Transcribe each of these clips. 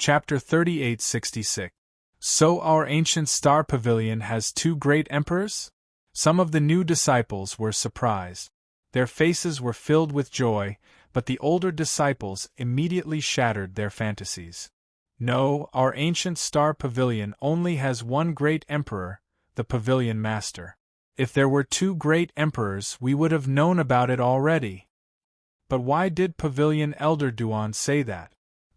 Chapter 3866. So our ancient star pavilion has two great emperors? Some of the new disciples were surprised. Their faces were filled with joy, but the older disciples immediately shattered their fantasies. No, our ancient star pavilion only has one great emperor, the pavilion master. If there were two great emperors, we would have known about it already. But why did Pavilion Elder Duan say that?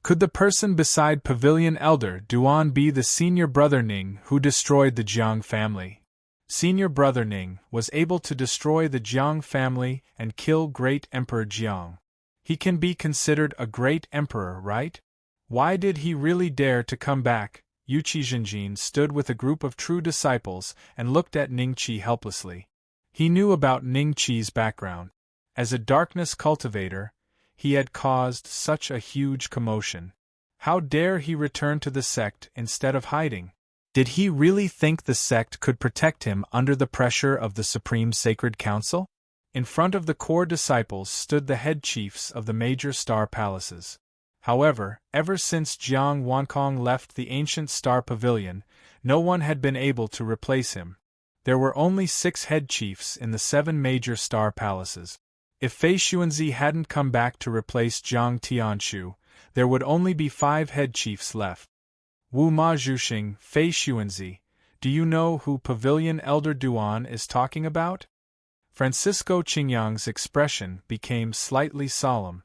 Could the person beside Pavilion Elder Duan be the senior brother Ning who destroyed the Jiang family? Senior brother Ning was able to destroy the Jiang family and kill great Emperor Jiang. He can be considered a great emperor, right? Why did he really dare to come back? Yuqi Zhenjin stood with a group of true disciples and looked at Ning Qi helplessly. He knew about Ning Qi's background. As a darkness cultivator, he had caused such a huge commotion. How dare he return to the sect instead of hiding? Did he really think the sect could protect him under the pressure of the Supreme Sacred Council? In front of the core disciples stood the head chiefs of the major star palaces. However, ever since Jiang Wankong left the ancient star pavilion, no one had been able to replace him. There were only 6 head chiefs in the 7 major star palaces. If Fei Xuanzi hadn't come back to replace Jiang Tianshu, there would only be 5 head chiefs left. Wu Ma Zhuxing, Fei Xuanzi, do you know who Pavilion Elder Duan is talking about? Francisco Qingyang's expression became slightly solemn.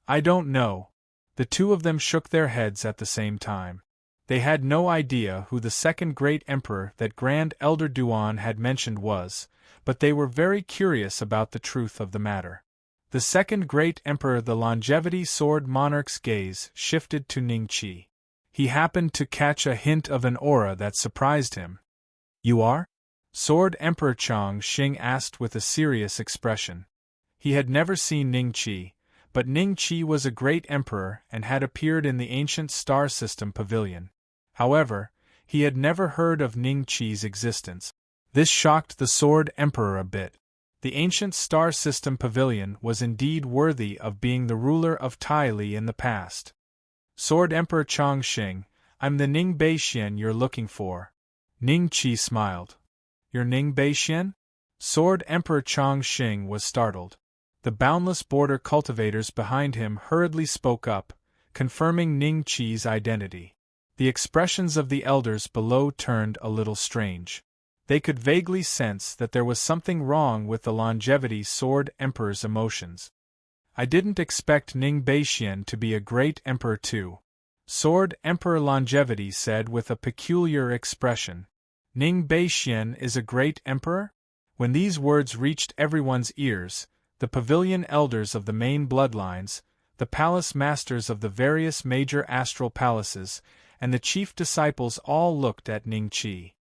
I don't know. The two of them shook their heads at the same time. They had no idea who the second great emperor that Grand Elder Duan had mentioned was, but they were very curious about the truth of the matter. The second great emperor, the longevity sword monarch's gaze shifted to Ning Qi. He happened to catch a hint of an aura that surprised him. You are? Sword Emperor Chang Xing asked with a serious expression. He had never seen Ning Qi, but Ning Qi was a great emperor and had appeared in the ancient star system pavilion. However, he had never heard of Ning Qi's existence. This shocked the Sword Emperor a bit. The ancient star system pavilion was indeed worthy of being the ruler of Taili in the past. Sword Emperor Chang Xing, I'm the Ning Beixian you're looking for. Ning Qi smiled. You're Ning Beixian? Sword Emperor Chang Xing was startled. The boundless border cultivators behind him hurriedly spoke up, confirming Ning Qi's identity. The expressions of the elders below turned a little strange. They could vaguely sense that there was something wrong with the longevity Sword Emperor's emotions. I didn't expect Ning Beixian to be a great emperor too. Sword Emperor Longevity said with a peculiar expression. Ning Beixian is a great emperor? When these words reached everyone's ears, the pavilion elders of the main bloodlines, the palace masters of the various major astral palaces, and the chief disciples all looked at Ning Qi.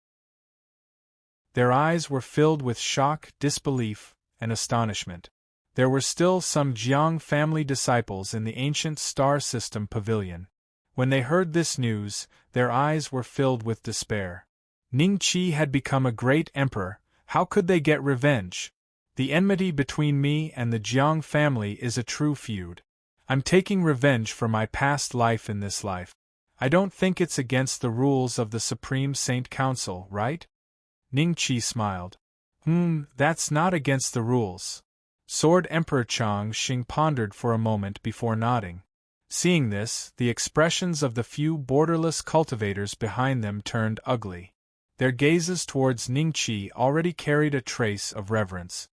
Their eyes were filled with shock, disbelief, and astonishment. There were still some Jiang family disciples in the ancient star system pavilion. When they heard this news, their eyes were filled with despair. Ning Qi had become a great emperor, how could they get revenge? The enmity between me and the Jiang family is a true feud. I'm taking revenge for my past life in this life. I don't think it's against the rules of the Supreme Saint Council, right? Ning Qi smiled. That's not against the rules. Sword Emperor Chang Xing pondered for a moment before nodding. Seeing this, the expressions of the few borderless cultivators behind them turned ugly. Their gazes towards Ning Qi already carried a trace of reverence.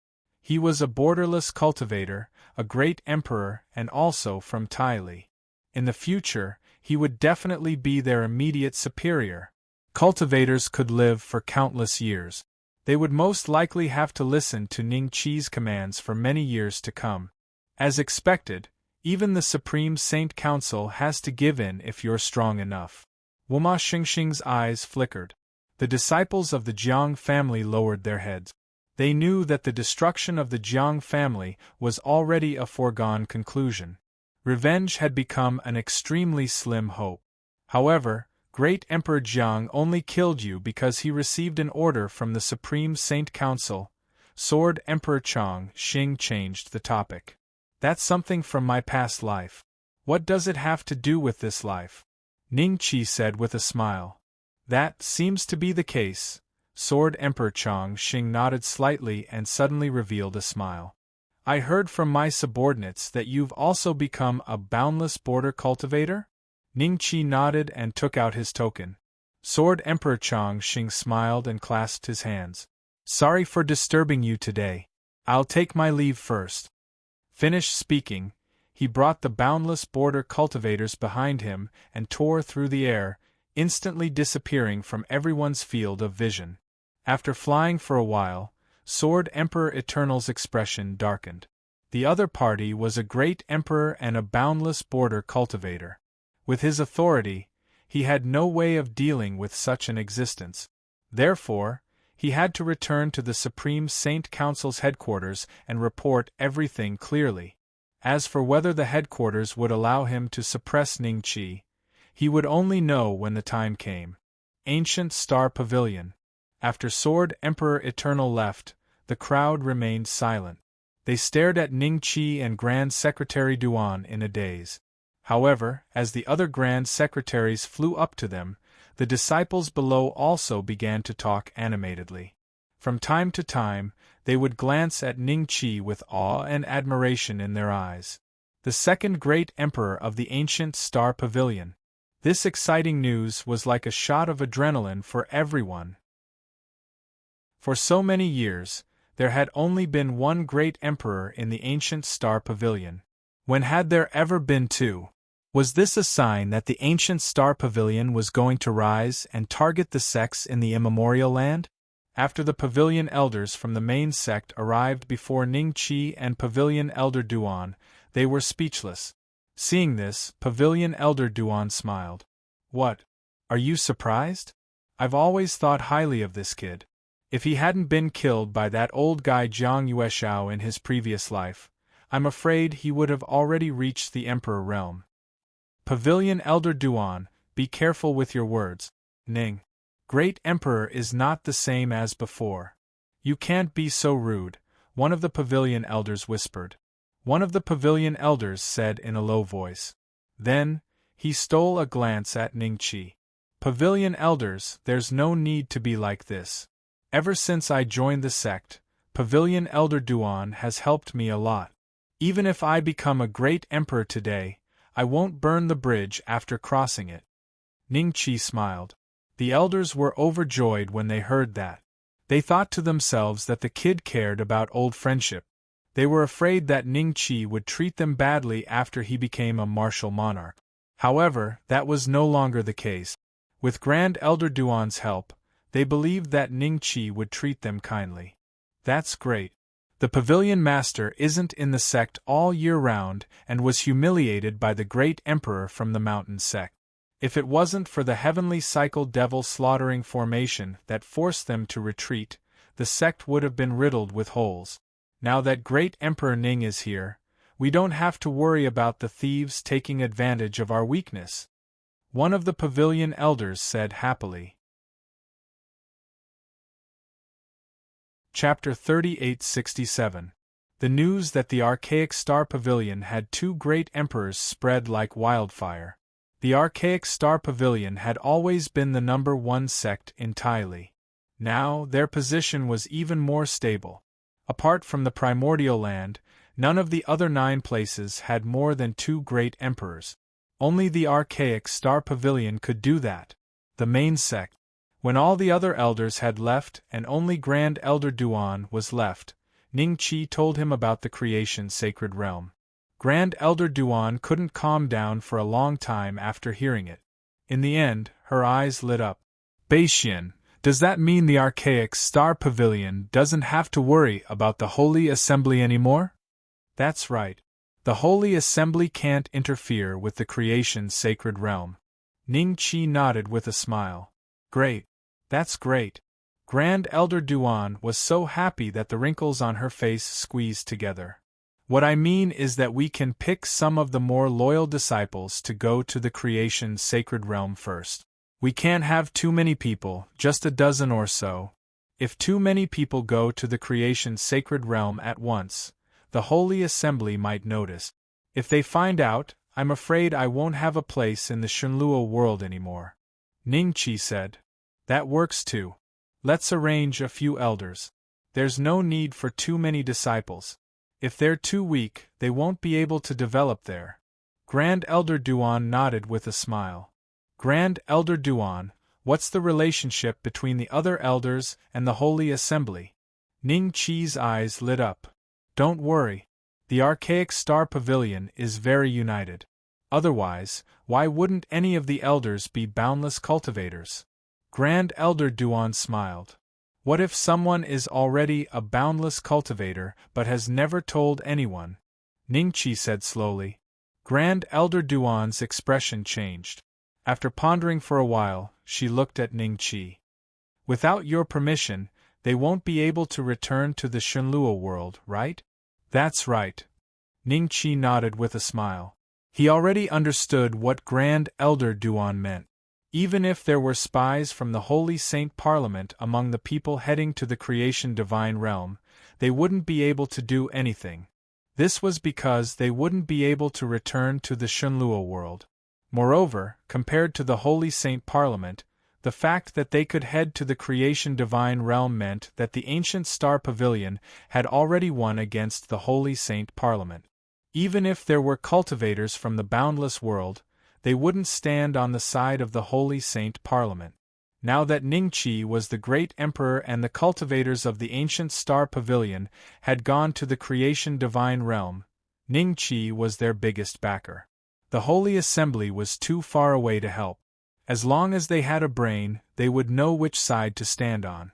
He was a borderless cultivator, a great emperor, and also from Taili. In the future, he would definitely be their immediate superior. Cultivators could live for countless years. They would most likely have to listen to Ning Qi's commands for many years to come. As expected, even the Supreme Saint Council has to give in if you're strong enough. Wuma Xingxing's eyes flickered. The disciples of the Jiang family lowered their heads. They knew that the destruction of the Jiang family was already a foregone conclusion. Revenge had become an extremely slim hope. However, Great Emperor Jiang only killed you because he received an order from the Supreme Saint Council. Sword Emperor Chang Xing changed the topic. That's something from my past life. What does it have to do with this life? Ning-Chi said with a smile. That seems to be the case. Sword Emperor Chong-Shing nodded slightly and suddenly revealed a smile. I heard from my subordinates that you've also become a boundless border cultivator? Ning-Chi nodded and took out his token. Sword Emperor Chong-Shing smiled and clasped his hands. Sorry for disturbing you today. I'll take my leave first. Finished speaking, he brought the boundless border cultivators behind him and tore through the air, instantly disappearing from everyone's field of vision. After flying for a while, Sword Emperor Eternal's expression darkened. The other party was a great emperor and a boundless border cultivator. With his authority, he had no way of dealing with such an existence. Therefore, he had to return to the Supreme Saint Council's headquarters and report everything clearly. As for whether the headquarters would allow him to suppress Ning-Chi, he would only know when the time came. Ancient Star Pavilion. After Sword Emperor Eternal left, the crowd remained silent. They stared at Ning-Chi and Grand Secretary Duan in a daze. However, as the other Grand Secretaries flew up to them, the disciples below also began to talk animatedly. From time to time, they would glance at Ning-Chi with awe and admiration in their eyes. The second great emperor of the ancient Star Pavilion. This exciting news was like a shot of adrenaline for everyone. For so many years, there had only been one great emperor in the ancient Star Pavilion. When had there ever been two? Was this a sign that the ancient Star Pavilion was going to rise and target the sects in the immemorial land? After the Pavilion elders from the main sect arrived before Ning-Chi and Pavilion Elder Duan, they were speechless. Seeing this, Pavilion Elder Duan smiled. What? Are you surprised? I've always thought highly of this kid. If he hadn't been killed by that old guy Jiang Yueshao in his previous life, I'm afraid he would have already reached the Emperor realm. Pavilion Elder Duan, be careful with your words, Ning. Great Emperor is not the same as before. You can't be so rude, one of the Pavilion Elders whispered. One of the Pavilion Elders said in a low voice. Then, he stole a glance at Ning-Chi. Pavilion Elders, there's no need to be like this. Ever since I joined the sect, Pavilion Elder Duan has helped me a lot. Even if I become a great emperor today, I won't burn the bridge after crossing it. Ning-Chi smiled. The elders were overjoyed when they heard that. They thought to themselves that the kid cared about old friendship. They were afraid that Ning-Chi would treat them badly after he became a martial monarch. However, that was no longer the case. With Grand Elder Duan's help, they believed that Ning-Chi would treat them kindly. That's great. The Pavilion Master isn't in the sect all year round and was humiliated by the great emperor from the mountain sect. If it wasn't for the heavenly cycle devil slaughtering formation that forced them to retreat, the sect would have been riddled with holes. Now that great Emperor Ning is here, we don't have to worry about the thieves taking advantage of our weakness. One of the Pavilion Elders said happily. Chapter 3867. The news that the archaic Star Pavilion had two great emperors spread like wildfire. The archaic Star Pavilion had always been the #1 sect in Tylee. Now, their position was even more stable. Apart from the primordial land, none of the other 9 places had more than 2 great emperors. Only the archaic Star Pavilion could do that. The main sect. When all the other elders had left and only Grand Elder Duan was left, Ning-Chi told him about the creation sacred realm. Grand Elder Duan couldn't calm down for a long time after hearing it. In the end, her eyes lit up. Beishian, does that mean the archaic Star Pavilion doesn't have to worry about the Holy Assembly anymore? That's right. The Holy Assembly can't interfere with the creation sacred realm. Ning-Chi nodded with a smile. Great. That's great. Grand Elder Duan was so happy that the wrinkles on her face squeezed together. What I mean is that we can pick some of the more loyal disciples to go to the creation sacred realm first. We can't have too many people, just a dozen or so. If too many people go to the creation sacred realm at once, the Holy Assembly might notice. If they find out, I'm afraid I won't have a place in the Shenluo world anymore. Ningqi said. That works too. Let's arrange a few elders. There's no need for too many disciples. If they're too weak, they won't be able to develop there. Grand Elder Duan nodded with a smile. Grand Elder Duan, what's the relationship between the other elders and the Holy Assembly? Ning Qi's eyes lit up. Don't worry. The archaic Star Pavilion is very united. Otherwise, why wouldn't any of the elders be boundless cultivators? Grand Elder Duan smiled. What if someone is already a boundless cultivator but has never told anyone? Ningqi said slowly. Grand Elder Duan's expression changed. After pondering for a while, she looked at Ningqi. Without your permission, they won't be able to return to the Shenluo world, right? That's right. Ningqi nodded with a smile. He already understood what Grand Elder Duan meant. Even if there were spies from the Holy Saint Parliament among the people heading to the Creation Divine Realm, they wouldn't be able to do anything. This was because they wouldn't be able to return to the Shenluo world. Moreover, compared to the Holy Saint Parliament, the fact that they could head to the Creation Divine Realm meant that the ancient Star Pavilion had already won against the Holy Saint Parliament. Even if there were cultivators from the boundless world, they wouldn't stand on the side of the Holy Saint Parliament. Now that Ningqi was the great emperor and the cultivators of the ancient Star Pavilion had gone to the Creation Divine Realm, Ningqi was their biggest backer. The Holy Assembly was too far away to help. As long as they had a brain, they would know which side to stand on.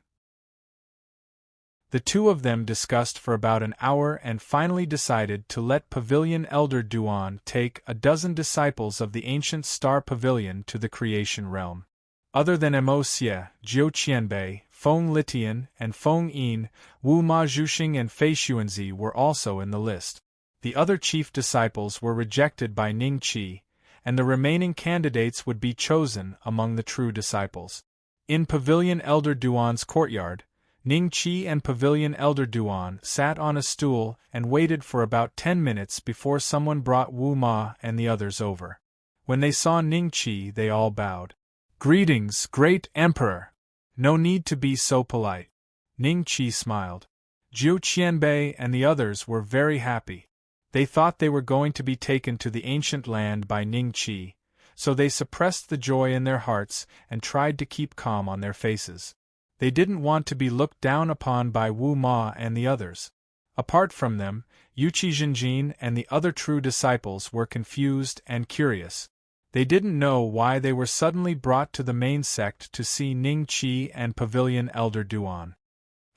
The two of them discussed for about an hour and finally decided to let Pavilion Elder Duan take a dozen disciples of the ancient Star Pavilion to the Creation Realm. Other than Mo Xie, Jiu Qianbei, Feng Litian, and Feng Yin, Wu Ma Zhuxing and Fei Xuanzi were also in the list. The other chief disciples were rejected by Ningqi, and the remaining candidates would be chosen among the true disciples. In Pavilion Elder Duan's courtyard, Ningqi and Pavilion Elder Duan sat on a stool and waited for about 10 minutes before someone brought Wu Ma and the others over. When they saw Ningqi, they all bowed. Greetings, great emperor! No need to be so polite. Ningqi smiled. Jiu Qianbei and the others were very happy. They thought they were going to be taken to the ancient land by Ningqi, so they suppressed the joy in their hearts and tried to keep calm on their faces. They didn't want to be looked down upon by Wu Ma and the others. Apart from them, Yuqi Jinjin and the other true disciples were confused and curious. They didn't know why they were suddenly brought to the main sect to see Ningqi and Pavilion Elder Duan.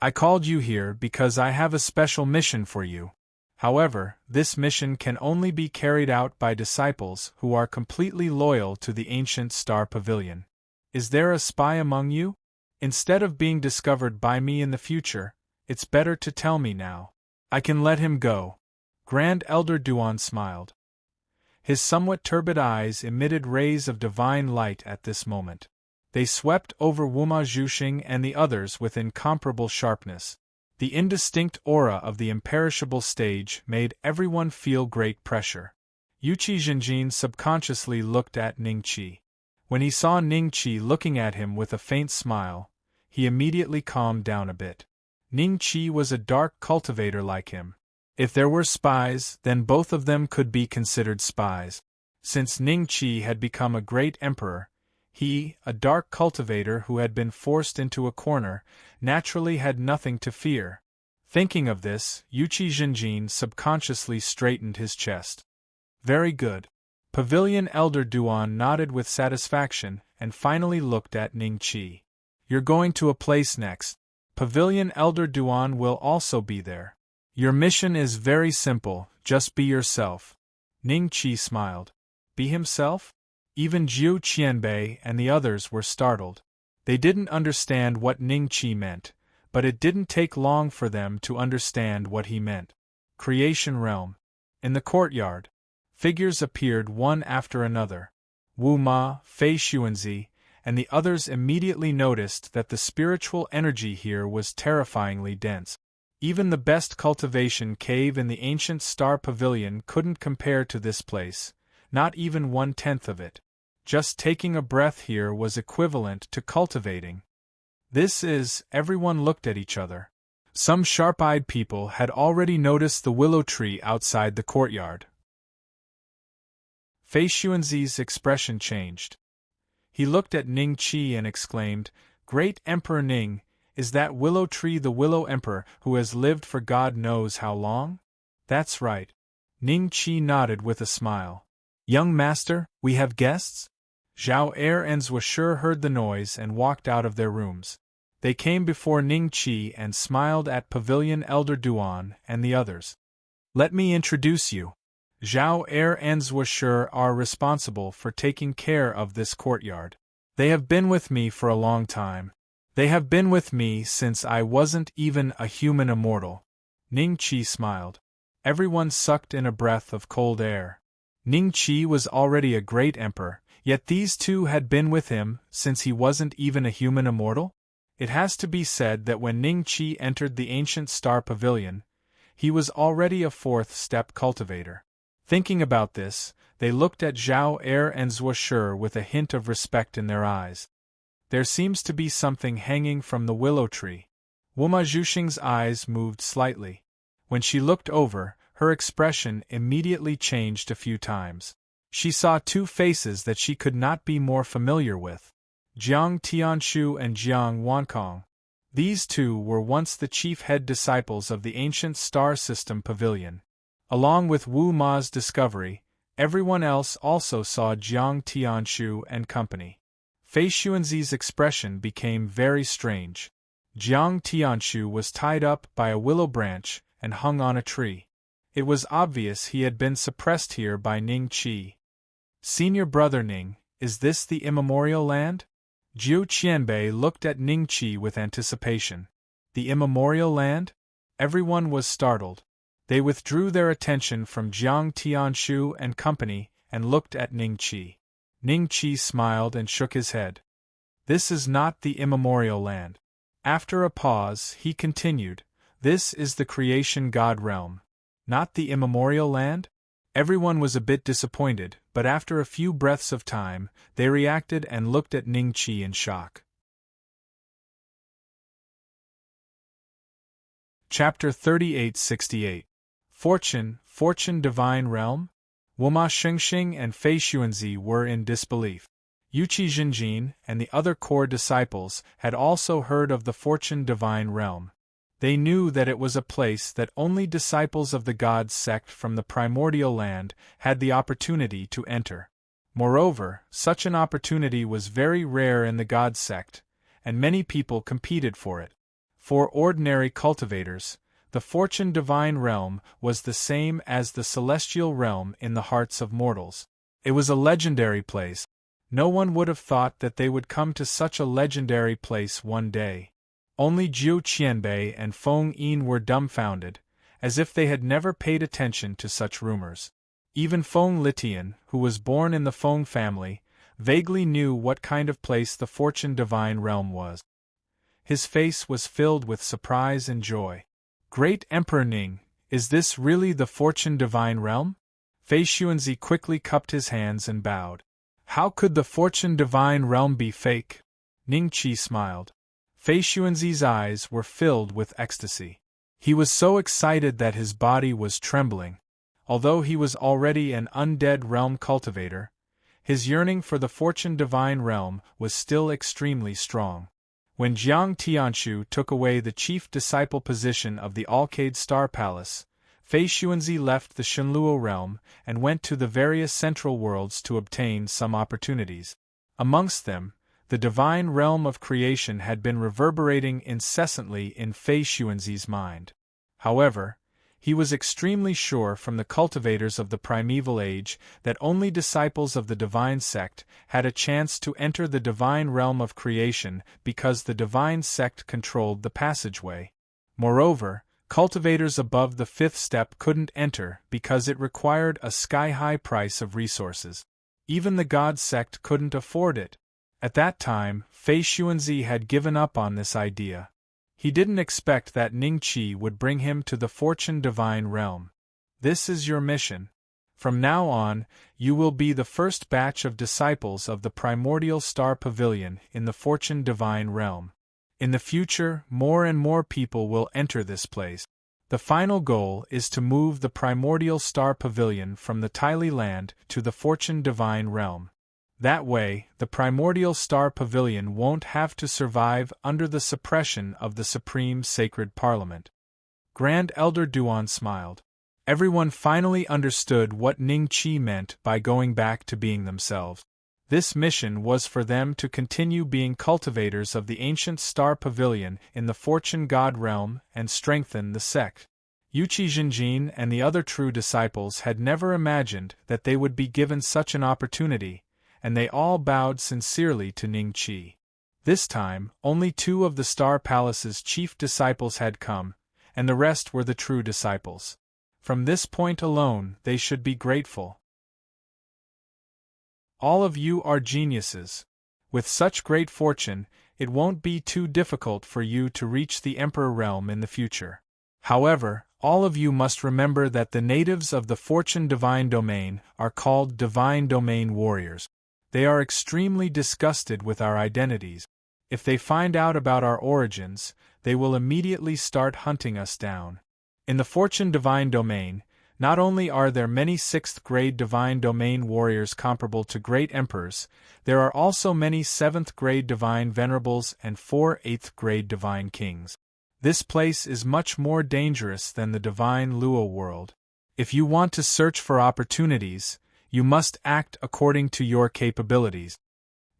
I called you here because I have a special mission for you. However, this mission can only be carried out by disciples who are completely loyal to the ancient Star Pavilion. Is there a spy among you? Instead of being discovered by me in the future, it's better to tell me now. I can let him go. Grand Elder Duan smiled. His somewhat turbid eyes emitted rays of divine light at this moment. They swept over Wuma Zhuxing and the others with incomparable sharpness. The indistinct aura of the imperishable stage made everyone feel great pressure. Yuqi Jinjin subconsciously looked at Ningqi. When he saw Ningqi looking at him with a faint smile, he immediately calmed down a bit. Ningqi was a dark cultivator like him. If there were spies, then both of them could be considered spies. Since Ningqi had become a great emperor, he, a dark cultivator who had been forced into a corner, naturally had nothing to fear. Thinking of this, Yuqi Jinjin subconsciously straightened his chest. Very good. Pavilion Elder Duan nodded with satisfaction and finally looked at Ningqi. You're going to a place next. Pavilion Elder Duan will also be there. Your mission is very simple, just be yourself. Ningqi smiled. Be himself? Even Jiu Qianbei and the others were startled. They didn't understand what Ningqi meant, but it didn't take long for them to understand what he meant. Creation Realm. In the courtyard, figures appeared one after another. Wu Ma, Fei Xuanzi, and the others immediately noticed that the spiritual energy here was terrifyingly dense. Even the best cultivation cave in the ancient Star Pavilion couldn't compare to this place, not even 1/10 of it. Just taking a breath here was equivalent to cultivating. Everyone looked at each other. Some sharp-eyed people had already noticed the willow tree outside the courtyard. Fei Xuanzi's expression changed. He looked at Ning Qi and exclaimed, "Great Emperor Ning, is that willow tree the willow emperor who has lived for God knows how long?" "That's right." Ning Qi nodded with a smile. "Young master, we have guests?" Zhao Er and Zhuoshe heard the noise and walked out of their rooms. They came before Ning Qi and smiled at Pavilion Elder Duan and the others. "Let me introduce you. Zhao Er and Zhuoshe are responsible for taking care of this courtyard. They have been with me for a long time. They have been with me since I wasn't even a human immortal." Ning Qi smiled. Everyone sucked in a breath of cold air. Ning Qi was already a great emperor, yet these two had been with him since he wasn't even a human immortal? It has to be said that when Ning Qi entered the ancient star pavilion, he was already a fourth-step cultivator. Thinking about this, they looked at Zhao Er and Zhuoshe with a hint of respect in their eyes. "There seems to be something hanging from the willow tree." Wuma Zhuxing's eyes moved slightly. When she looked over, her expression immediately changed a few times. She saw two faces that she could not be more familiar with: Jiang Tianshu and Jiang Wankong. These two were once the chief head disciples of the ancient star system pavilion. Along with Wu Ma's discovery, everyone else also saw Jiang Tianshu and company. Fei Xuanzi's expression became very strange. Jiang Tianshu was tied up by a willow branch and hung on a tree. It was obvious he had been suppressed here by Ning Qi. "Senior brother Ning, is this the immemorial land?" Jiu Qianbei looked at Ning Qi with anticipation. The immemorial land? Everyone was startled. They withdrew their attention from Jiang Tianshu and company and looked at Ning Qi. Ning Qi smiled and shook his head. "This is not the immemorial land." After a pause, he continued, "This is the creation god realm." "Not the immemorial land?" Everyone was a bit disappointed, but after a few breaths of time, they reacted and looked at Ning Qi in shock. Chapter 3868. Fortune Divine Realm? Wuma Xingxing and Fei Xuanzi were in disbelief. Yuqi Jinjin and the other core disciples had also heard of the Fortune Divine Realm. They knew that it was a place that only disciples of the God sect from the primordial land had the opportunity to enter. Moreover, such an opportunity was very rare in the God sect, and many people competed for it. For ordinary cultivators, the Fortune Divine Realm was the same as the celestial realm in the hearts of mortals. It was a legendary place. No one would have thought that they would come to such a legendary place one day. Only Jiu Qianbei and Feng Yin were dumbfounded, as if they had never paid attention to such rumors. Even Feng Litian, who was born in the Feng family, vaguely knew what kind of place the Fortune Divine Realm was. His face was filled with surprise and joy. "Great Emperor Ning, is this really the Fortune Divine Realm?" Fei Xuanzi quickly cupped his hands and bowed. "How could the Fortune Divine Realm be fake?" Ning Qi smiled. Fei Xuanzi's eyes were filled with ecstasy. He was so excited that his body was trembling. Although he was already an undead realm cultivator, his yearning for the Fortune Divine Realm was still extremely strong. When Jiang Tianshu took away the chief disciple position of the Alcade Star Palace, Fei Xuanzi left the Shenluo realm and went to the various central worlds to obtain some opportunities. Amongst them, the divine realm of creation had been reverberating incessantly in Fei Xuanzi's mind. However, he was extremely sure from the cultivators of the primeval age that only disciples of the divine sect had a chance to enter the divine realm of creation because the divine sect controlled the passageway. Moreover, cultivators above the fifth step couldn't enter because it required a sky-high price of resources. Even the God sect couldn't afford it. At that time, Fei Xuanzi had given up on this idea. He didn't expect that Ning Qi would bring him to the Fortune Divine Realm. "This is your mission." From now on, you will be the first batch of disciples of the primordial star pavilion in the fortune divine realm. In the future, more and more people will enter this place. The final goal is to move the primordial star pavilion from the Tylee land to the fortune divine realm. That way, the primordial star pavilion won't have to survive under the suppression of the Supreme Sacred Parliament. Grand Elder Duan smiled. Everyone finally understood what Ning Qi meant by going back to being themselves. This mission was for them to continue being cultivators of the ancient star pavilion in the fortune god realm and strengthen the sect. Yuqi Jinjin and the other true disciples had never imagined that they would be given such an opportunity, and they all bowed sincerely to Ning Qi. This time, only 2 of the Star Palace's chief disciples had come, and the rest were the true disciples. From this point alone, they should be grateful. All of you are geniuses. With such great fortune, it won't be too difficult for you to reach the Emperor realm in the future. However, all of you must remember that the natives of the Fortune Divine Domain are called Divine Domain Warriors. They are extremely disgusted with our identities. If they find out about our origins, they will immediately start hunting us down. In the Fortune Divine Domain, not only are there many 6th-grade Divine Domain warriors comparable to great emperors, there are also many 7th-grade Divine Venerables and 4 8th-grade Divine Kings. This place is much more dangerous than the Divine Luo world. If you want to search for opportunities, you must act according to your capabilities.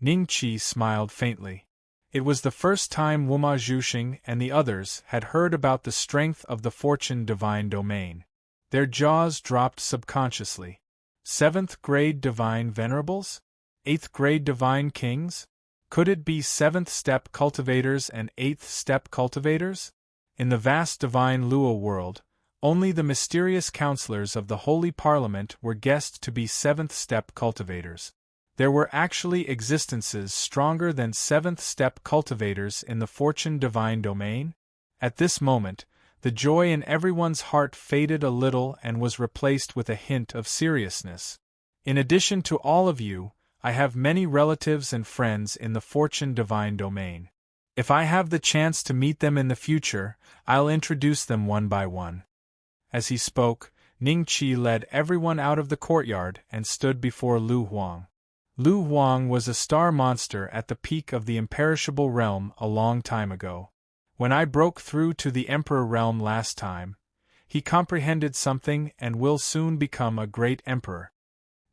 Ning Qi smiled faintly. It was the first time Wuma Zhuxing and the others had heard about the strength of the Fortune Divine Domain. Their jaws dropped subconsciously. 7th-grade Divine Venerables? 8th-grade Divine Kings? Could it be 7th-step cultivators and 8th-step cultivators? In the vast Divine Luo world, only the mysterious counselors of the Holy Parliament were guessed to be 7th-step cultivators. There were actually existences stronger than 7th-step cultivators in the Fortune Divine Domain? At this moment, the joy in everyone's heart faded a little and was replaced with a hint of seriousness. In addition to all of you, I have many relatives and friends in the Fortune Divine Domain. If I have the chance to meet them in the future, I'll introduce them one by one. As he spoke, Ning Qi led everyone out of the courtyard and stood before Lu Huang. Lu Huang was a star monster at the peak of the imperishable realm a long time ago. When I broke through to the Emperor realm last time, he comprehended something and will soon become a great emperor.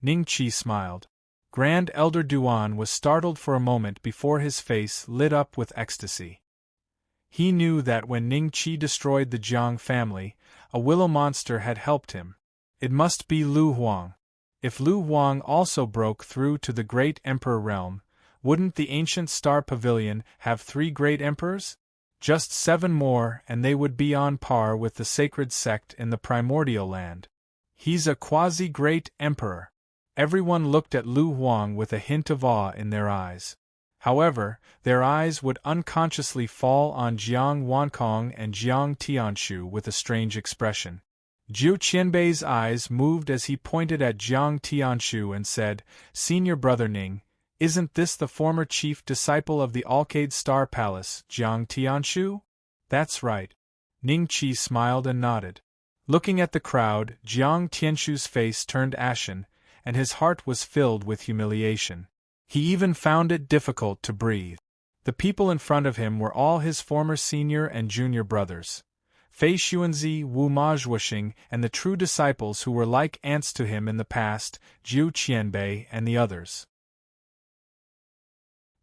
Ning Qi smiled. Grand Elder Duan was startled for a moment before his face lit up with ecstasy. He knew that when Ning Qi destroyed the Jiang family, a willow monster had helped him. It must be Lu Huang. If Lu Huang also broke through to the great emperor realm, wouldn't the ancient star pavilion have 3 great emperors? Just 7 more and they would be on par with the sacred sect in the primordial land. He's a quasi-great emperor. Everyone looked at Lu Huang with a hint of awe in their eyes. However, their eyes would unconsciously fall on Jiang Wankong and Jiang Tianshu with a strange expression. Jiu Qianbei's eyes moved as he pointed at Jiang Tianshu and said, "Senior brother Ning, isn't this the former chief disciple of the Alcade Star Palace, Jiang Tianshu?" "That's right." Ning Qi smiled and nodded. Looking at the crowd, Jiang Tianshu's face turned ashen, and his heart was filled with humiliation. He even found it difficult to breathe. The people in front of him were all his former senior and junior brothers. Fei Xuanzi, Wu Mazhuoxing, and the true disciples who were like ants to him in the past, Jiu Qianbei and the others.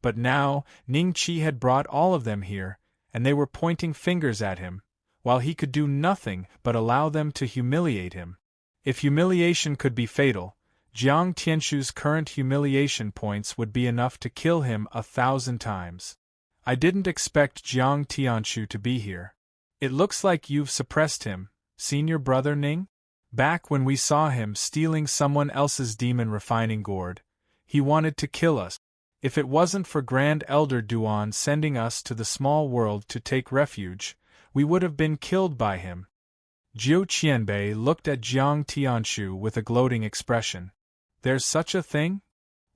But now, Ning Qi had brought all of them here, and they were pointing fingers at him, while he could do nothing but allow them to humiliate him. If humiliation could be fatal, Jiang Tianshu's current humiliation points would be enough to kill him 1,000 times. "I didn't expect Jiang Tianshu to be here. It looks like you've suppressed him, senior brother Ning? Back when we saw him stealing someone else's demon refining gourd, he wanted to kill us. If it wasn't for Grand Elder Duan sending us to the small world to take refuge, we would have been killed by him." Jiu Qianbei looked at Jiang Tianshu with a gloating expression. There's such a thing?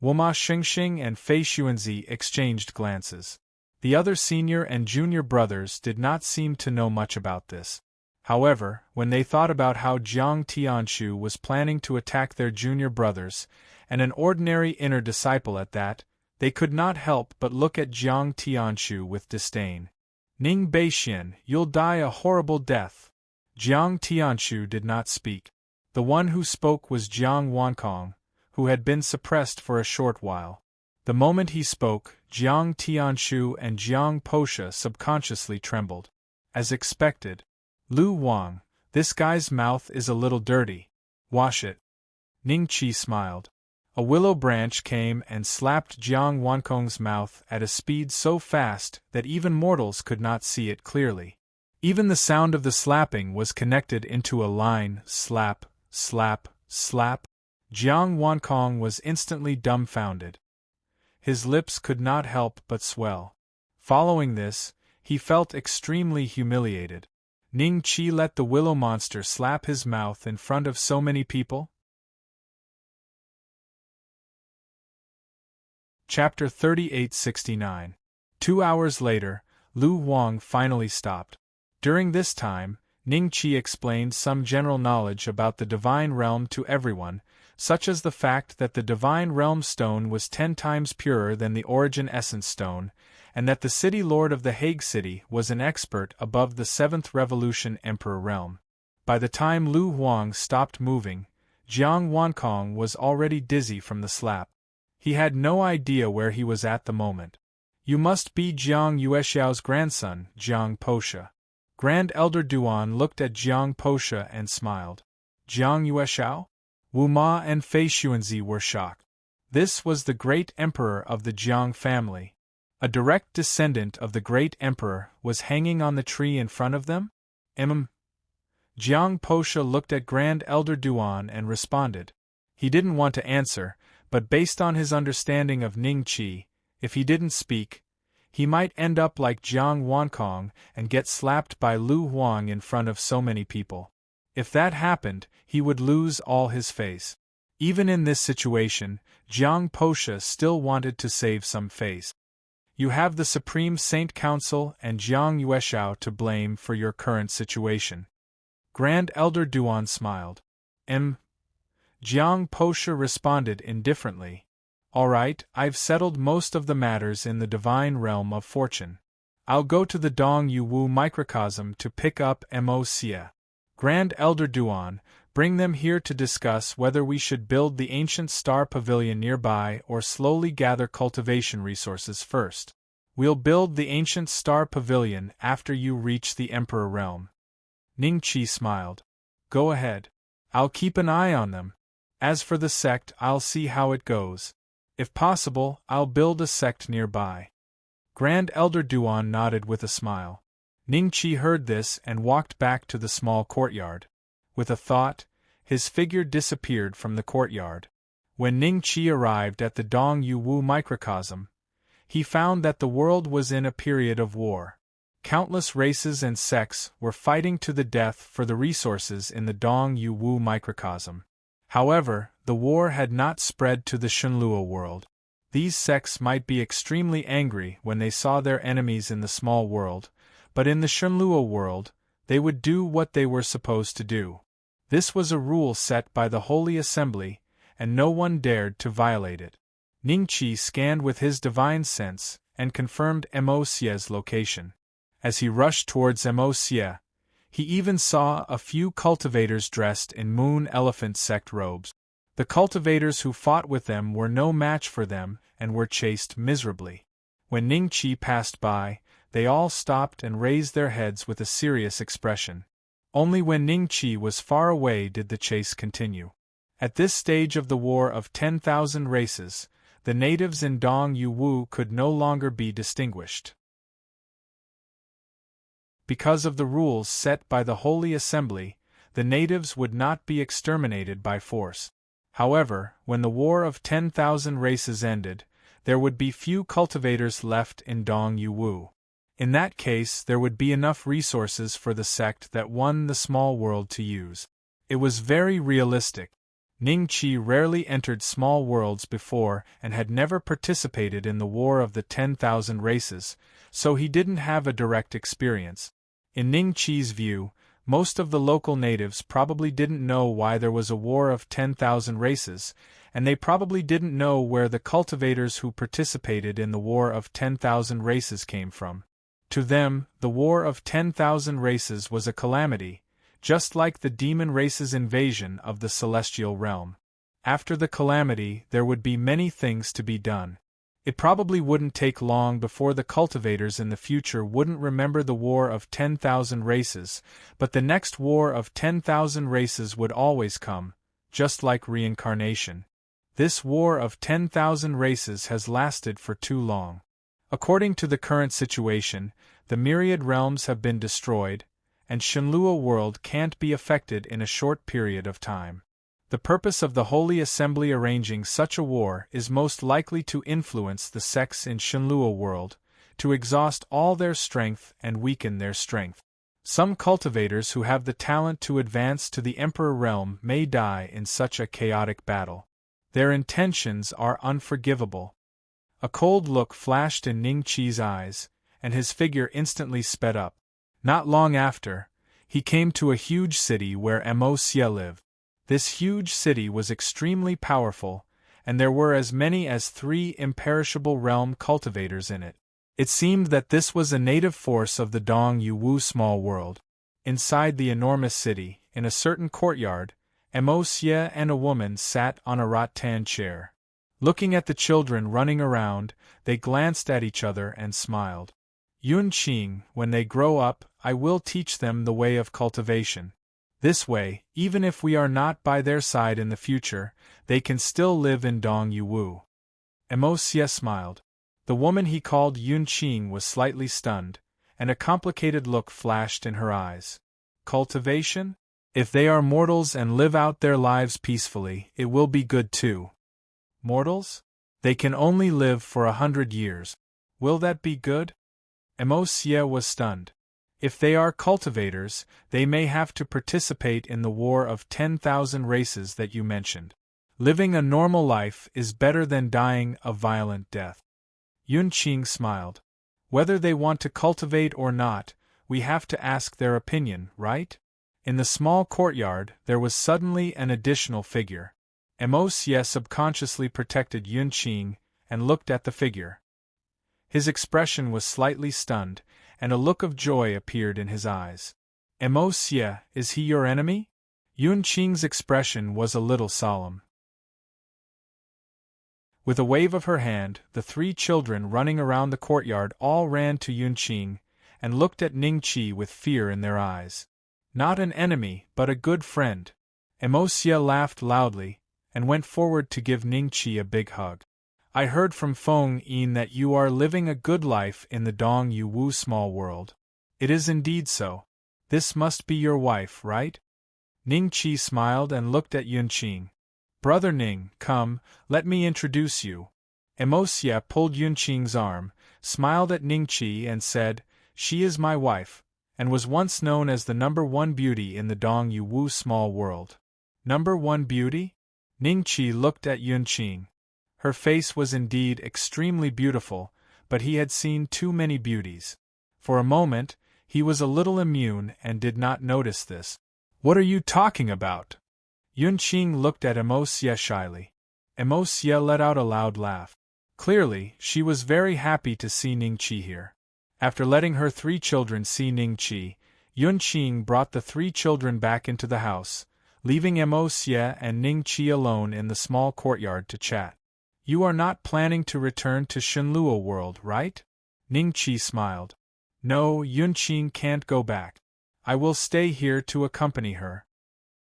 Wuma Xingxing and Fei Xuanzi exchanged glances. The other senior and junior brothers did not seem to know much about this. However, when they thought about how Jiang Tianshu was planning to attack their junior brothers, and an ordinary inner disciple at that, they could not help but look at Jiang Tianshu with disdain. Ning Beixian, you'll die a horrible death. Jiang Tianshu did not speak. The one who spoke was Jiang Wankong, who had been suppressed for a short while. The moment he spoke, Jiang Tianshu and Jiang Posha subconsciously trembled. As expected. Lu Wang, this guy's mouth is a little dirty. Wash it. Ning Qi smiled. A willow branch came and slapped Jiang Wankong's mouth at a speed so fast that even mortals could not see it clearly. Even the sound of the slapping was connected into a line, slap, slap, slap. Jiang Wankong was instantly dumbfounded. His lips could not help but swell. Following this, he felt extremely humiliated. Ning Qi let the willow monster slap his mouth in front of so many people? Chapter 3869. 2 hours later, Lu Wang finally stopped. During this time, Ning Qi explained some general knowledge about the Divine Realm to everyone, such as the fact that the Divine Realm stone was 10 times purer than the Origin Essence stone, and that the City Lord of the Hague City was an expert above the 7th Revolution Emperor realm. By the time Lu Wang stopped moving, Jiang Wankong was already dizzy from the slap. He had no idea where he was at the moment. You must be Jiang Yuexiao's grandson, Jiang Posha. Grand Elder Duan looked at Jiang Posha and smiled. Jiang Yuexiao? Wu Ma and Fei Xuanzi were shocked. This was the great emperor of the Jiang family. A direct descendant of the great emperor was hanging on the tree in front of them? Jiang Posha looked at Grand Elder Duan and responded. He didn't want to answer, but based on his understanding of Ning Qi, if he didn't speak, he might end up like Jiang Wankong and get slapped by Lu Wang in front of so many people. If that happened, he would lose all his face. Even in this situation, Jiang Posha still wanted to save some face. You have the Supreme Saint Council and Jiang Yuexiao to blame for your current situation. Grand Elder Duan smiled. Jiang Posha responded indifferently. All right, I've settled most of the matters in the divine realm of fortune. I'll go to the Dong Yu Wu microcosm to pick up Mo Xia. Grand Elder Duan, bring them here to discuss whether we should build the ancient star pavilion nearby or slowly gather cultivation resources first. We'll build the ancient star pavilion after you reach the Emperor realm. Ning Qi smiled. Go ahead. I'll keep an eye on them. As for the sect, I'll see how it goes. If possible, I'll build a sect nearby. Grand Elder Duan nodded with a smile. Ning Qi heard this and walked back to the small courtyard. With a thought, his figure disappeared from the courtyard. When Ning Qi arrived at the Dong Yu Wu microcosm, he found that the world was in a period of war. Countless races and sects were fighting to the death for the resources in the Dong Yu Wu microcosm. However, the war had not spread to the Shunluo world. These sects might be extremely angry when they saw their enemies in the small world, but in the Shunluo world, they would do what they were supposed to do. This was a rule set by the Holy Assembly, and no one dared to violate it. Ning Qi scanned with his divine sense and confirmed Mo Xia's location. As he rushed towards Mo Xia, he even saw a few cultivators dressed in Moon Elephant sect robes. The cultivators who fought with them were no match for them and were chased miserably. When Ning Qi passed by, they all stopped and raised their heads with a serious expression. Only when Ning Qi was far away did the chase continue. At this stage of the war of 10,000 races, the natives in Dong Yu Wu could no longer be distinguished. Because of the rules set by the Holy Assembly, the natives would not be exterminated by force. However, when the war of 10,000 races ended, there would be few cultivators left in Dong Yu Wu. In that case, there would be enough resources for the sect that won the small world to use. It was very realistic. Ning-Chi rarely entered small worlds before and had never participated in the War of the 10,000 Races, so he didn't have a direct experience. In Ning-Chi's view, most of the local natives probably didn't know why there was a War of 10,000 Races, and they probably didn't know where the cultivators who participated in the War of 10,000 Races came from. To them, the War of 10,000 Races was a calamity, just like the demon race's invasion of the celestial realm. After the calamity, there would be many things to be done. It probably wouldn't take long before the cultivators in the future wouldn't remember the War of 10,000 Races, but the next War of 10,000 Races would always come, just like reincarnation. This War of 10,000 Races has lasted for too long. According to the current situation, the myriad realms have been destroyed, and Shenlua world can't be affected in a short period of time. The purpose of the Holy Assembly arranging such a war is most likely to influence the sects in Shenlua world, to exhaust all their strength and weaken their strength. Some cultivators who have the talent to advance to the Emperor realm may die in such a chaotic battle. Their intentions are unforgivable. A cold look flashed in Ning-Chi's eyes, and his figure instantly sped up. Not long after, he came to a huge city where Xie lived. This huge city was extremely powerful, and there were as many as 3 imperishable realm cultivators in it. It seemed that this was a native force of the Dong Yuwu small world. Inside the enormous city, in a certain courtyard, Xie and a woman sat on a rattan chair. Looking at the children running around, they glanced at each other and smiled. Yunqing, when they grow up, I will teach them the way of cultivation. This way, even if we are not by their side in the future, they can still live in Dong Yuwu. Xie smiled. The woman he called Yunqing was slightly stunned, and a complicated look flashed in her eyes. Cultivation? If they are mortals and live out their lives peacefully, it will be good too. Mortals? They can only live for 100 years. Will that be good? Xie was stunned. If they are cultivators, they may have to participate in the War of 10,000 Races that you mentioned. Living a normal life is better than dying a violent death. Yunqing smiled. Whether they want to cultivate or not, we have to ask their opinion, right? In the small courtyard, there was suddenly an additional figure. Xie subconsciously protected Yunqing and looked at the figure. His expression was slightly stunned, and a look of joy appeared in his eyes. Xie, is he your enemy? Yunqing's expression was a little solemn. With a wave of her hand, the 3 children running around the courtyard all ran to Yunqing and looked at Ning-Chi with fear in their eyes. Not an enemy, but a good friend. Xie laughed loudly and went forward to give Ning-Chi a big hug. I heard from Feng Yin that you are living a good life in the Dong Yuwu small world. It is indeed so. This must be your wife, right? Ning-Chi smiled and looked at Yunqing. Brother Ning, come, let me introduce you. Xie pulled Yunqing's arm, smiled at Ning-Chi and said, she is my wife, and was once known as the #1 beauty in the Dong Yuwu small world. #1 beauty? Ning-Chi looked at Yunqing. Her face was indeed extremely beautiful, but he had seen too many beauties. For a moment, he was a little immune and did not notice this. What are you talking about? Yunqing looked at Xie shyly. Xie let out a loud laugh. Clearly, she was very happy to see Ning-Chi here. After letting her 3 children see Ning-Chi, Yunqing brought the 3 children back into the house, leaving Xie and Ning-Chi alone in the small courtyard to chat. You are not planning to return to Shenlua world, right? Ning-Chi smiled. No, Yunqing can't go back. I will stay here to accompany her.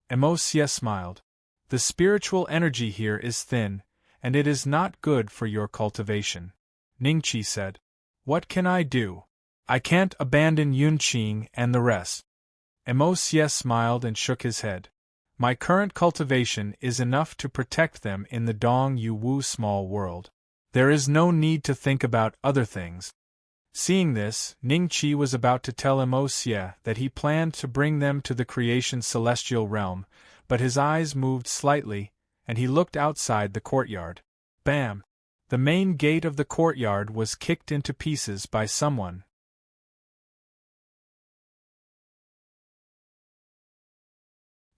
Xie smiled. The spiritual energy here is thin, and it is not good for your cultivation. Ning-Chi said. What can I do? I can't abandon Yunqing and the rest. Xie smiled and shook his head. My current cultivation is enough to protect them in the Dong Yuwu small world. There is no need to think about other things. Seeing this, Ning-Chi was about to tell Emosia that he planned to bring them to the creation's celestial realm, but his eyes moved slightly, and he looked outside the courtyard. Bam! The main gate of the courtyard was kicked into pieces by someone.